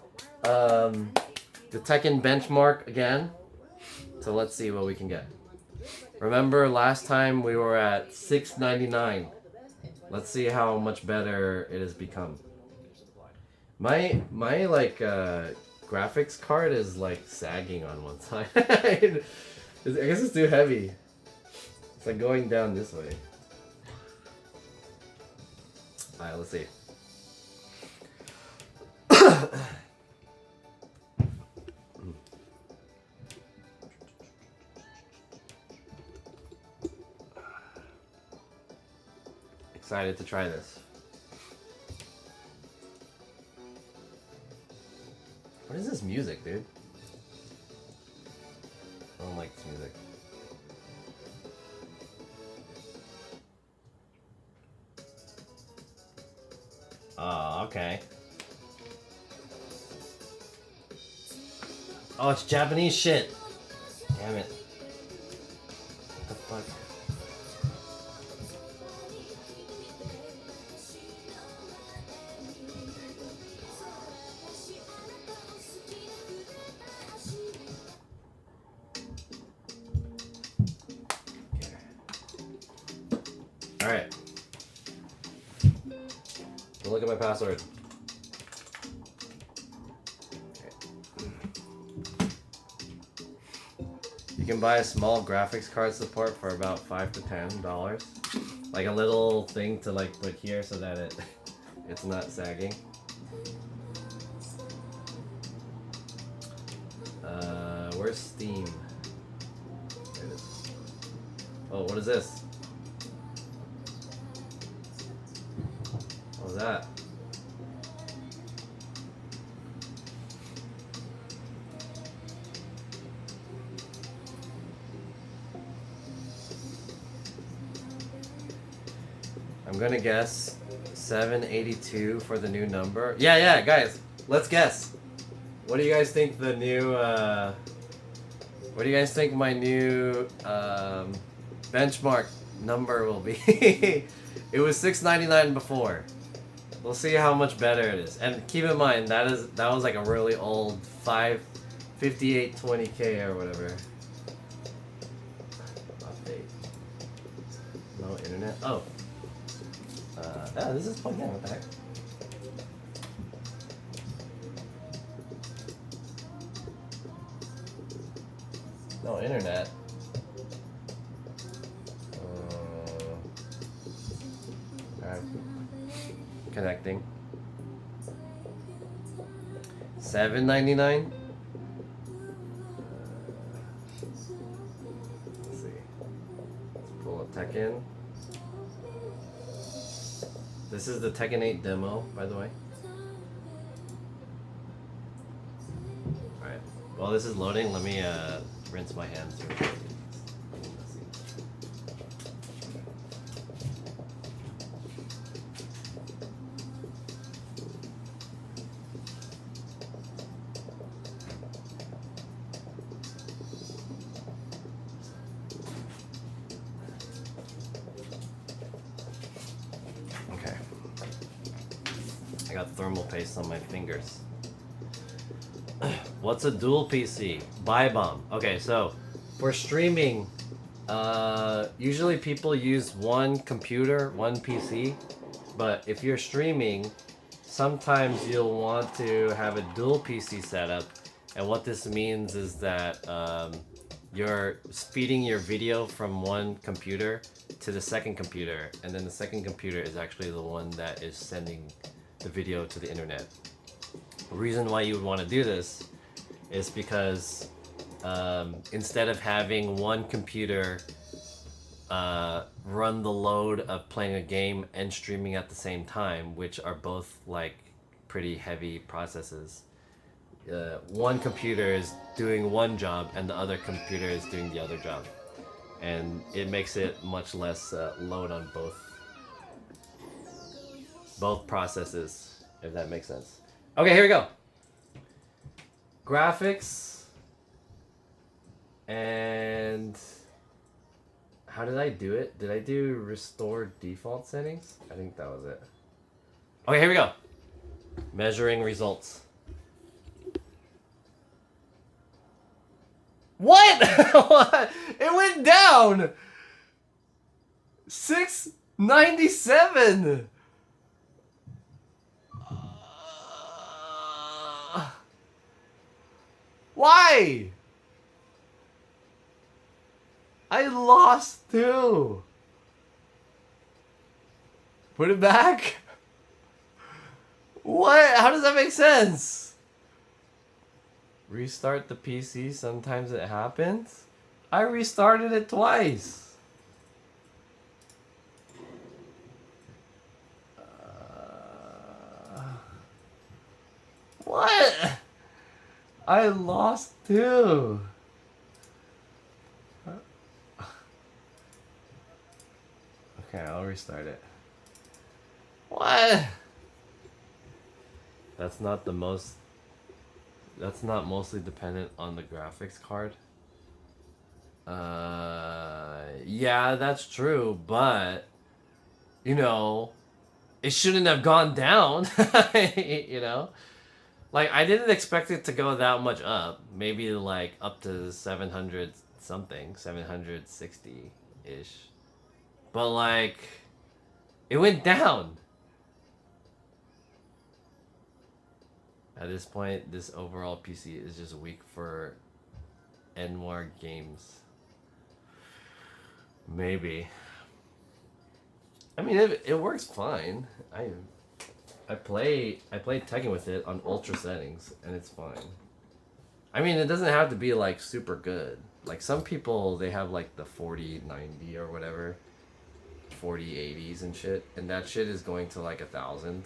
Speaker 1: benchmark again. So let's see what we can get. Remember last time we were at 699. Let's see how much better it has become. My like graphics card is like sagging on one side. I guess it's too heavy. It's like going down this way. Alright, let's see. Excited to try this. What is this music, dude? I don't like this music. Oh, okay. Oh, it's Japanese shit. Damn it. What the fuck? Alright. Look at my password. You can buy a small graphics card support for about $5 to $10. Like a little thing to like put here so that it's not sagging. Where's Steam? There it is. Oh, what is this? What was that? I'm gonna guess 782 for the new number. Yeah, guys, let's guess. What do you guys think the new What do you guys think my new benchmark number will be? It was $6.99 before. We'll see how much better it is. And keep in mind that was like a really old 5820K or whatever. Update. No internet. Oh. Yeah, this is plugged in. What the heck? No internet. Alright. Connecting. $7.99. Let's see. Let's pull a Tekken. This is the Tekken 8 demo, by the way. Alright. While this is loading, let me rinse my hands. Okay. I got thermal paste on my fingers. What's a dual PC? Buy bomb. Okay, so for streaming, usually people use one computer, one PC, but if you're streaming, sometimes you'll want to have a dual PC setup, and what this means is that you're feeding your video from one computer to the second computer, and then the second computer is actually the one that is sending the video to the internet. The reason why you would want to do this is because instead of having one computer run the load of playing a game and streaming at the same time, which are both like pretty heavy processes, one computer is doing one job and the other computer is doing the other job, and it makes it much less load on both processes, if that makes sense. Okay, here we go. Graphics, and how did I do it? Did I do restore default settings? I think that was it. Okay, here we go. Measuring results. What? What? It went down. 697. Why? I lost too. Put it back? What? How does that make sense? Restart the PC, sometimes it happens. I restarted it twice. What? I lost too. Okay, I'll restart it. What? That's not mostly dependent on the graphics card. Yeah, that's true, but you know, it shouldn't have gone down. You know? Like, I didn't expect it to go that much up. Maybe like up to 700 something, 760-ish. But like, it went down. At this point, this overall PC is just weak for Enwar games. Maybe. I mean, it works fine. I played Tekken with it on ultra settings, and it's fine. I mean, it doesn't have to be like super good. Like some people, they have like the 4090 or whatever, 4080s and shit, and that shit is going to like 1,000.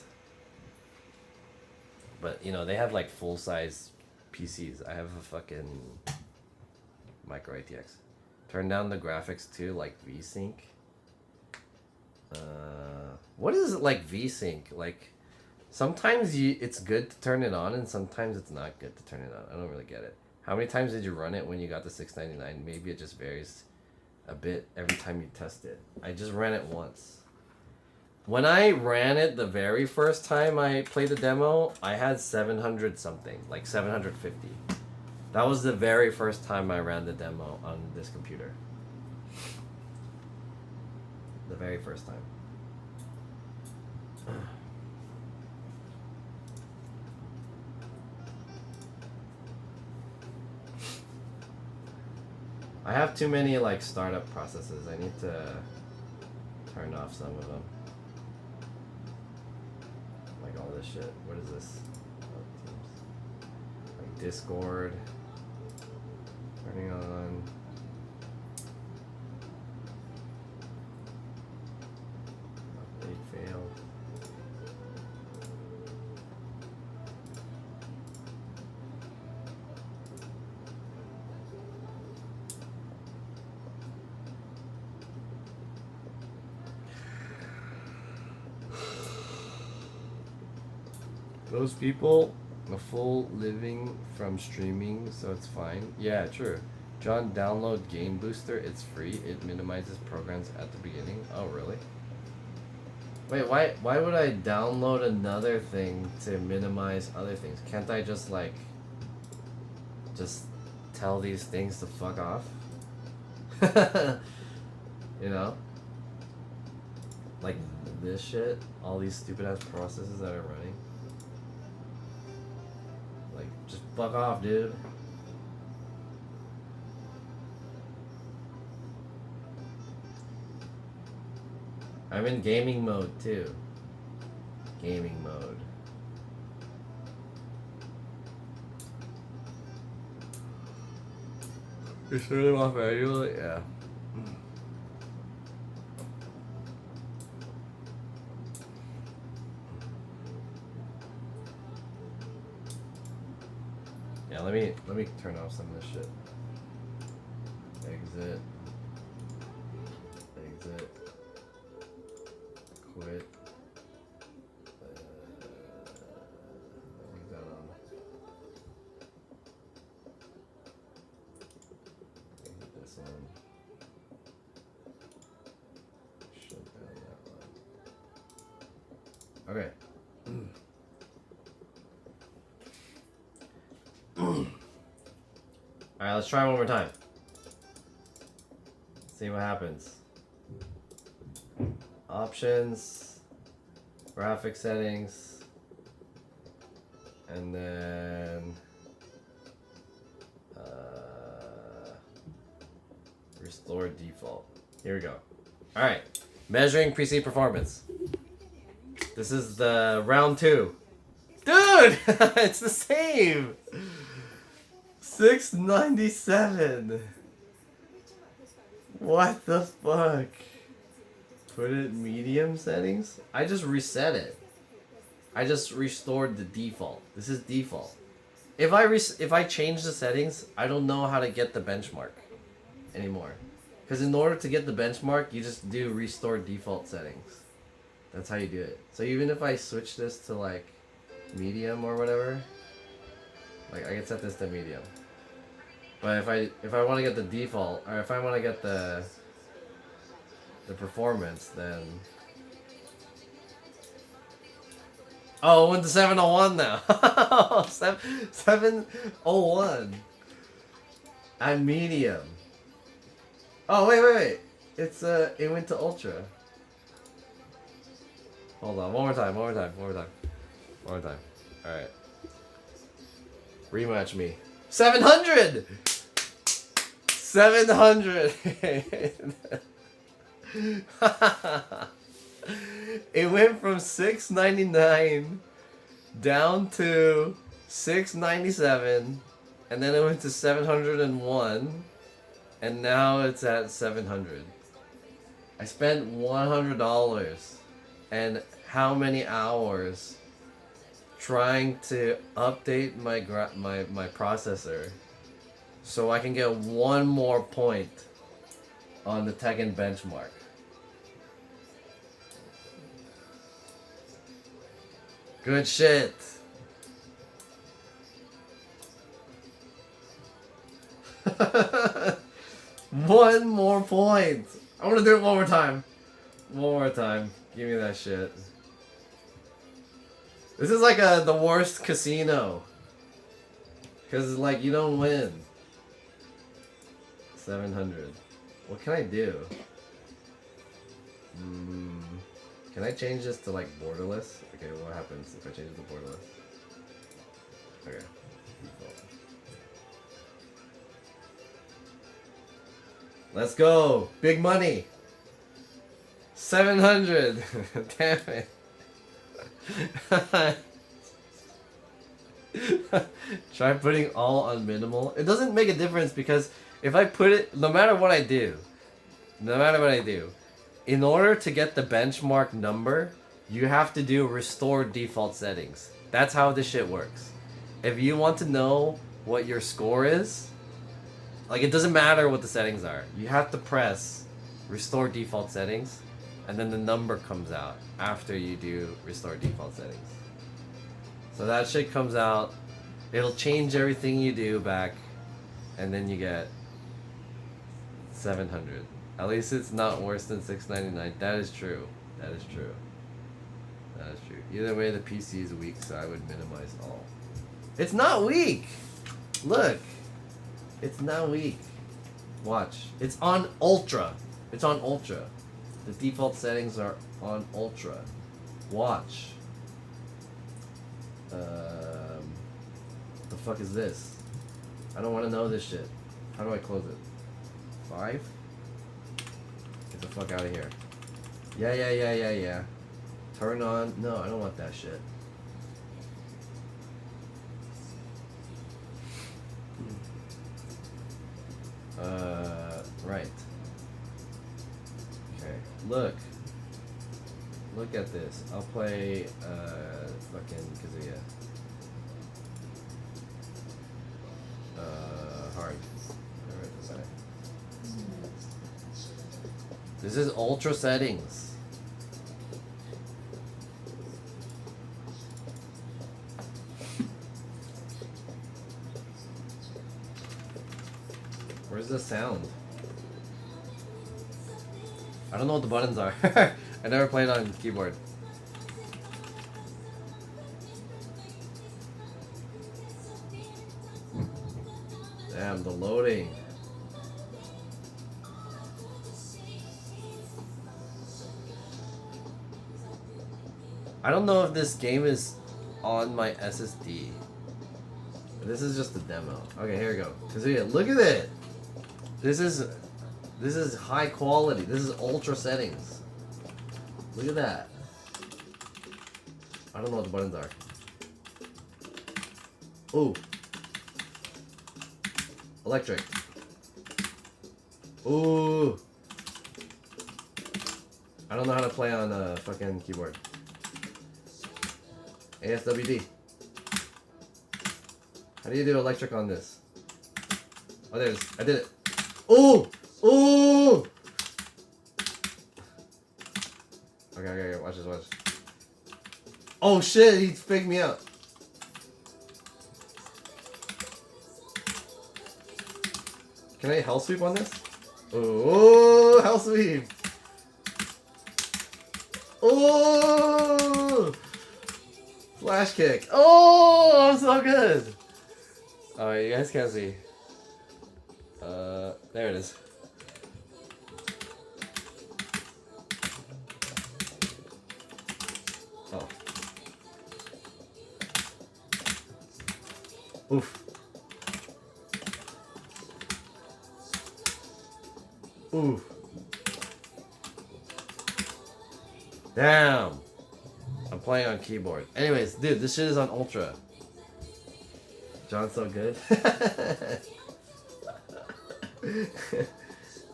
Speaker 1: But you know, they have like full size PCs. I have a fucking micro ATX. Turn down the graphics too, like VSync. What is it like VSync? Like, sometimes it's good to turn it on, and sometimes it's not good to turn it on. I don't really get it. How many times did you run it when you got the 699? Maybe it just varies a bit every time you test it. I just ran it once. When I ran it the very first time I played the demo, I had 700 something, like 750. That was the very first time I ran the demo on this computer. The very first time. I have too many like startup processes. I need to turn off some of them. Like all this shit. What is this? Oh, Teams. Like Discord. Turning on. Update failed. Those people, a full living from streaming, so it's fine. Yeah, true. John, download Game Booster. It's free. It minimizes programs at the beginning. Oh, really? Wait, why would I download another thing to minimize other things? Can't I just, like, just tell these things to fuck off? You know? Like this shit? All these stupid ass processes that are running. Like, just fuck off, dude. I'm in gaming mode too. Gaming mode. You're turning off manually? Yeah. Yeah, let me turn off some of this shit. Exit. Exit. Quit. Leave that on. Leave this on. Shut down that one. Okay. Alright, let's try one more time. See what happens. Options, graphic settings, and then restore default. Here we go. Alright, measuring PC performance. This is the round 2. Dude! It's the same! 697. What the fuck? Put it medium settings? I just reset it. I just restored the default. This is default. If I change the settings, I don't know how to get the benchmark anymore. Because in order to get the benchmark, you just do restore default settings. That's how you do it. So even if I switch this to like medium or whatever, like I can set this to medium. But if I want to get the default, or if I want to get the performance, then oh, it went to 701 now. 701 at medium. Oh wait, it's it went to ultra. Hold on, one more time. All right, rematch me. 700. 700. It went from 699 down to 697, and then it went to 701, and now it's at 700. I spent $100 and how many hours trying to update my processor so I can get one more point on the Tekken benchmark. Good shit. One more point. I want to do it one more time. One more time. Give me that shit. This is like the worst casino. Because, like, you don't win. 700. What can I do? Can I change this to, like, borderless? Okay, what happens if I change it to borderless? Okay. Default. Let's go! Big money! 700! Damn it. Try putting all on minimal. It doesn't make a difference because if I put it, no matter what I do, in order to get the benchmark number, you have to do restore default settings. That's how this shit works. If you want to know what your score is, like, it doesn't matter what the settings are. You have to press restore default settings, and then the number comes out after you do restore default settings. So that shit comes out, it'll change everything you do back, and then you get 700. At least it's not worse than 699. That is true. That is true. That is true. Either way, the PC is weak, so I would minimize all. It's not weak! Look! It's not weak. Watch. It's on Ultra. It's on Ultra. The default settings are on Ultra. Watch. What the fuck is this? I don't want to know this shit. How do I close it? 5? Get the fuck out of here. Yeah. Turn on. No, I don't want that shit. Right. Okay. Look at this. I'll play, fucking Kazuya. Hard. This is ultra settings. Where's the sound? I don't know what the buttons are. I never played on keyboard. Damn, the loading. I don't know if this game is on my SSD. This is just a demo. Okay, here we go. Kazuya, look at it. This is high quality. This is ultra settings. Look at that. I don't know what the buttons are. Ooh. Electric. Ooh. I don't know how to play on a fucking keyboard. ASWD. How do you do electric on this? Oh, there it is. I did it. Ooh! Ooh! Okay. Watch this. Oh shit, he picked me up. Can I hell sweep on this? Ooh, hell sweep! Ooh! Flash kick. Oh, I'm so good! Oh, you guys can't see. There it is. Oh. Oof. Oof. Damn. I'm playing on keyboard. Anyways, dude, this shit is on Ultra. John's so good.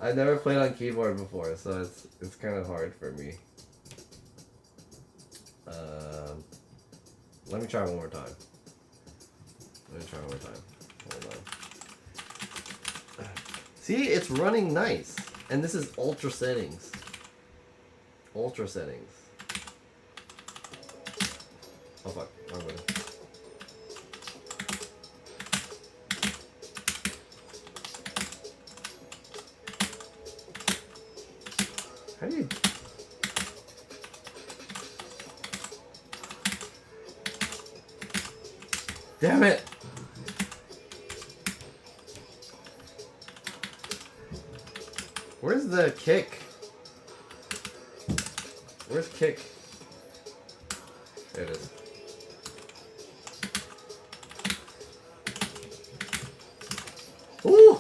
Speaker 1: I never played on keyboard before, so it's kind of hard for me. Let me try one more time. Hold on. See, it's running nice, and this is ultra settings. Ultra settings. Oh fuck, wrong button. Damn it! Where's the kick? Where's kick? There it is. Ooh!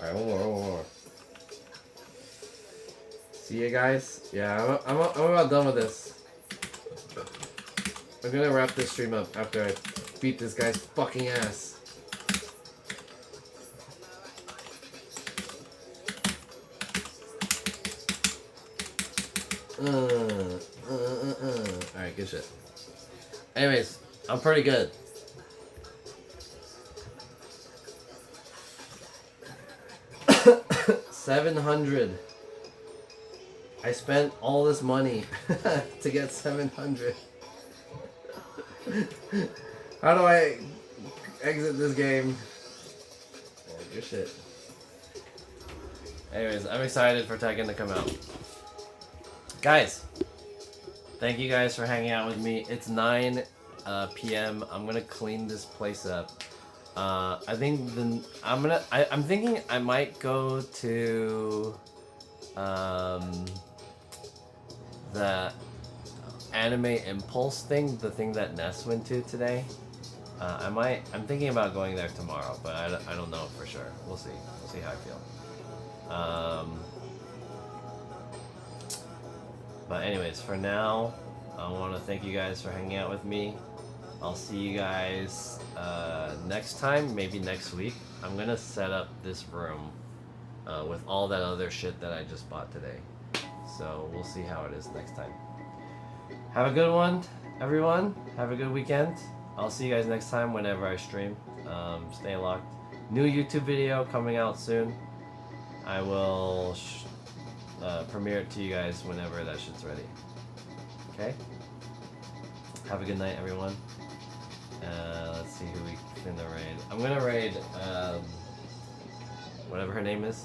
Speaker 1: Alright, one more. See you guys? Yeah, I'm about done with this. I'm gonna wrap this stream up after I beat this guy's fucking ass. Alright, good shit. Anyways, I'm pretty good. $700. I spent all this money to get 700. How do I exit this game? Oh, good shit. Anyways, I'm excited for Tekken to come out. Guys, thank you guys for hanging out with me. It's 9 p.m. I'm gonna clean this place up. I think I'm thinking I might go to the Anime Impulse thing, the thing that Ness went to today. I'm thinking about going there tomorrow, but I don't know for sure. We'll see. We'll see how I feel. But anyways, for now, I want to thank you guys for hanging out with me. I'll see you guys next time, maybe next week. I'm gonna set up this room with all that other shit that I just bought today. So we'll see how it is next time. Have a good one, everyone. Have a good weekend. I'll see you guys next time whenever I stream. Stay locked. New YouTube video coming out soon. I will premiere it to you guys whenever that shit's ready. Okay? Have a good night, everyone. Let's see who we finna raid. I'm gonna raid, whatever her name is.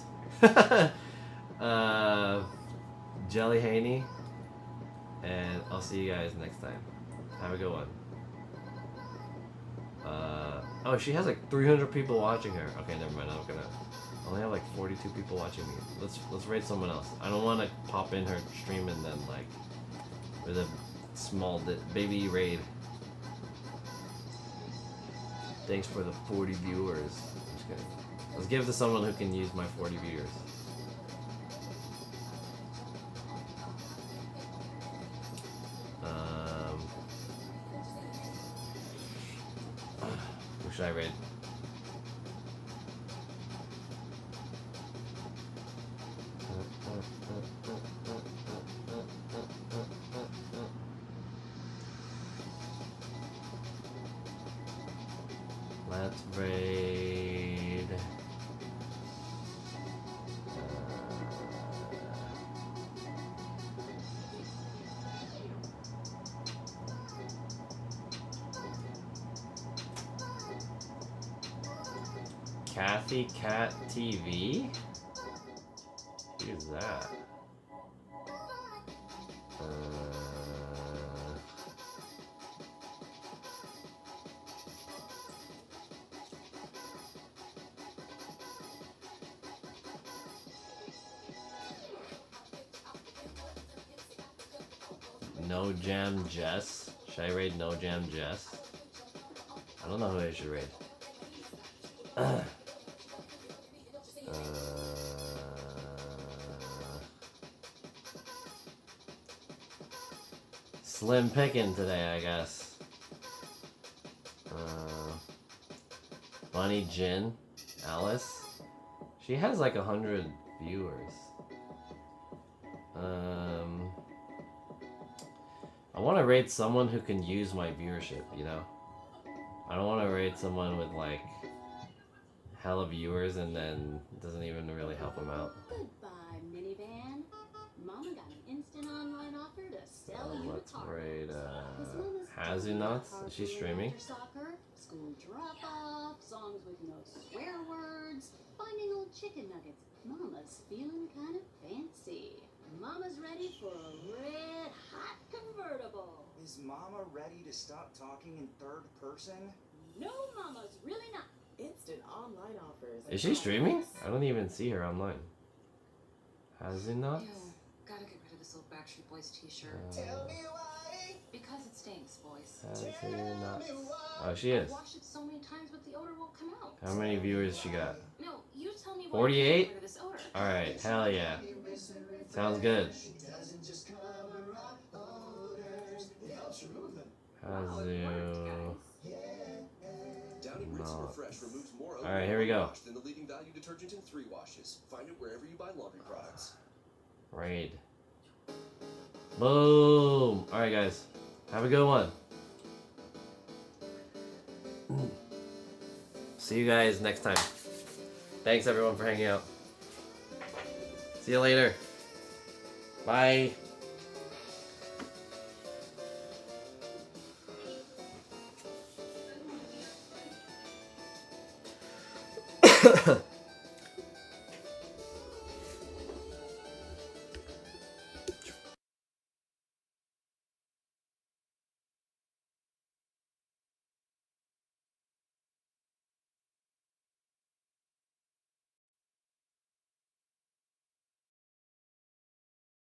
Speaker 1: Jelly Haney. And I'll see you guys next time. Have a good one. Oh, she has like 300 people watching her. Okay, never mind. I only have like 42 people watching me. Let's raid someone else. I don't want to pop in her stream and then like with a small baby raid. Thanks for the 40 viewers. I'm just kidding. Let's give it to someone who can use my 40 viewers. Who should I raid? Let's raid. Kathy Cat TV? Who's that? No Jam Jess? Should I raid No Jam Jess? I don't know who I should raid. Slim picking today, I guess. Bunny Jin, Alice. She has like 100 viewers. I want to raid someone who can use my viewership, you know? I don't want to raid someone with like hella viewers and then it doesn't even really help them out.
Speaker 10: Goodbye, minivan. Mama got an instant online offer to sell you
Speaker 1: Let's
Speaker 10: car.
Speaker 1: raid Hazunuts. Is she streaming?
Speaker 10: Soccer, school drop-off, songs with no swear words, fun Morning, old chicken nuggets. Mama's feeling kind of fancy. Mama's ready for a red hot convertible.
Speaker 11: Is Mama ready to stop talking in third person?
Speaker 10: No, Mama's really not.
Speaker 12: Instant online offers.
Speaker 1: Is she streaming? I don't even see her online. Has it not?
Speaker 9: Ew, gotta get rid of this old Backstreet Boys t-shirt.
Speaker 1: Tell
Speaker 9: me why. Because it stinks, boys.
Speaker 1: Has it not? Oh, she is.
Speaker 10: I've washed it so many times, but the odor won't come out.
Speaker 1: How many viewers she got?
Speaker 10: No, you tell me why
Speaker 1: 48?
Speaker 10: I can't get rid of this odor.
Speaker 1: Alright, hell yeah. Sounds good. Alright, here we go.
Speaker 13: Than the leading value detergent in 3 washes. Find it wherever you buy laundry products.
Speaker 1: Raid. Boom! Alright, guys. Have a good one. See you guys next time. Thanks, everyone, for hanging out. See you later. Bye.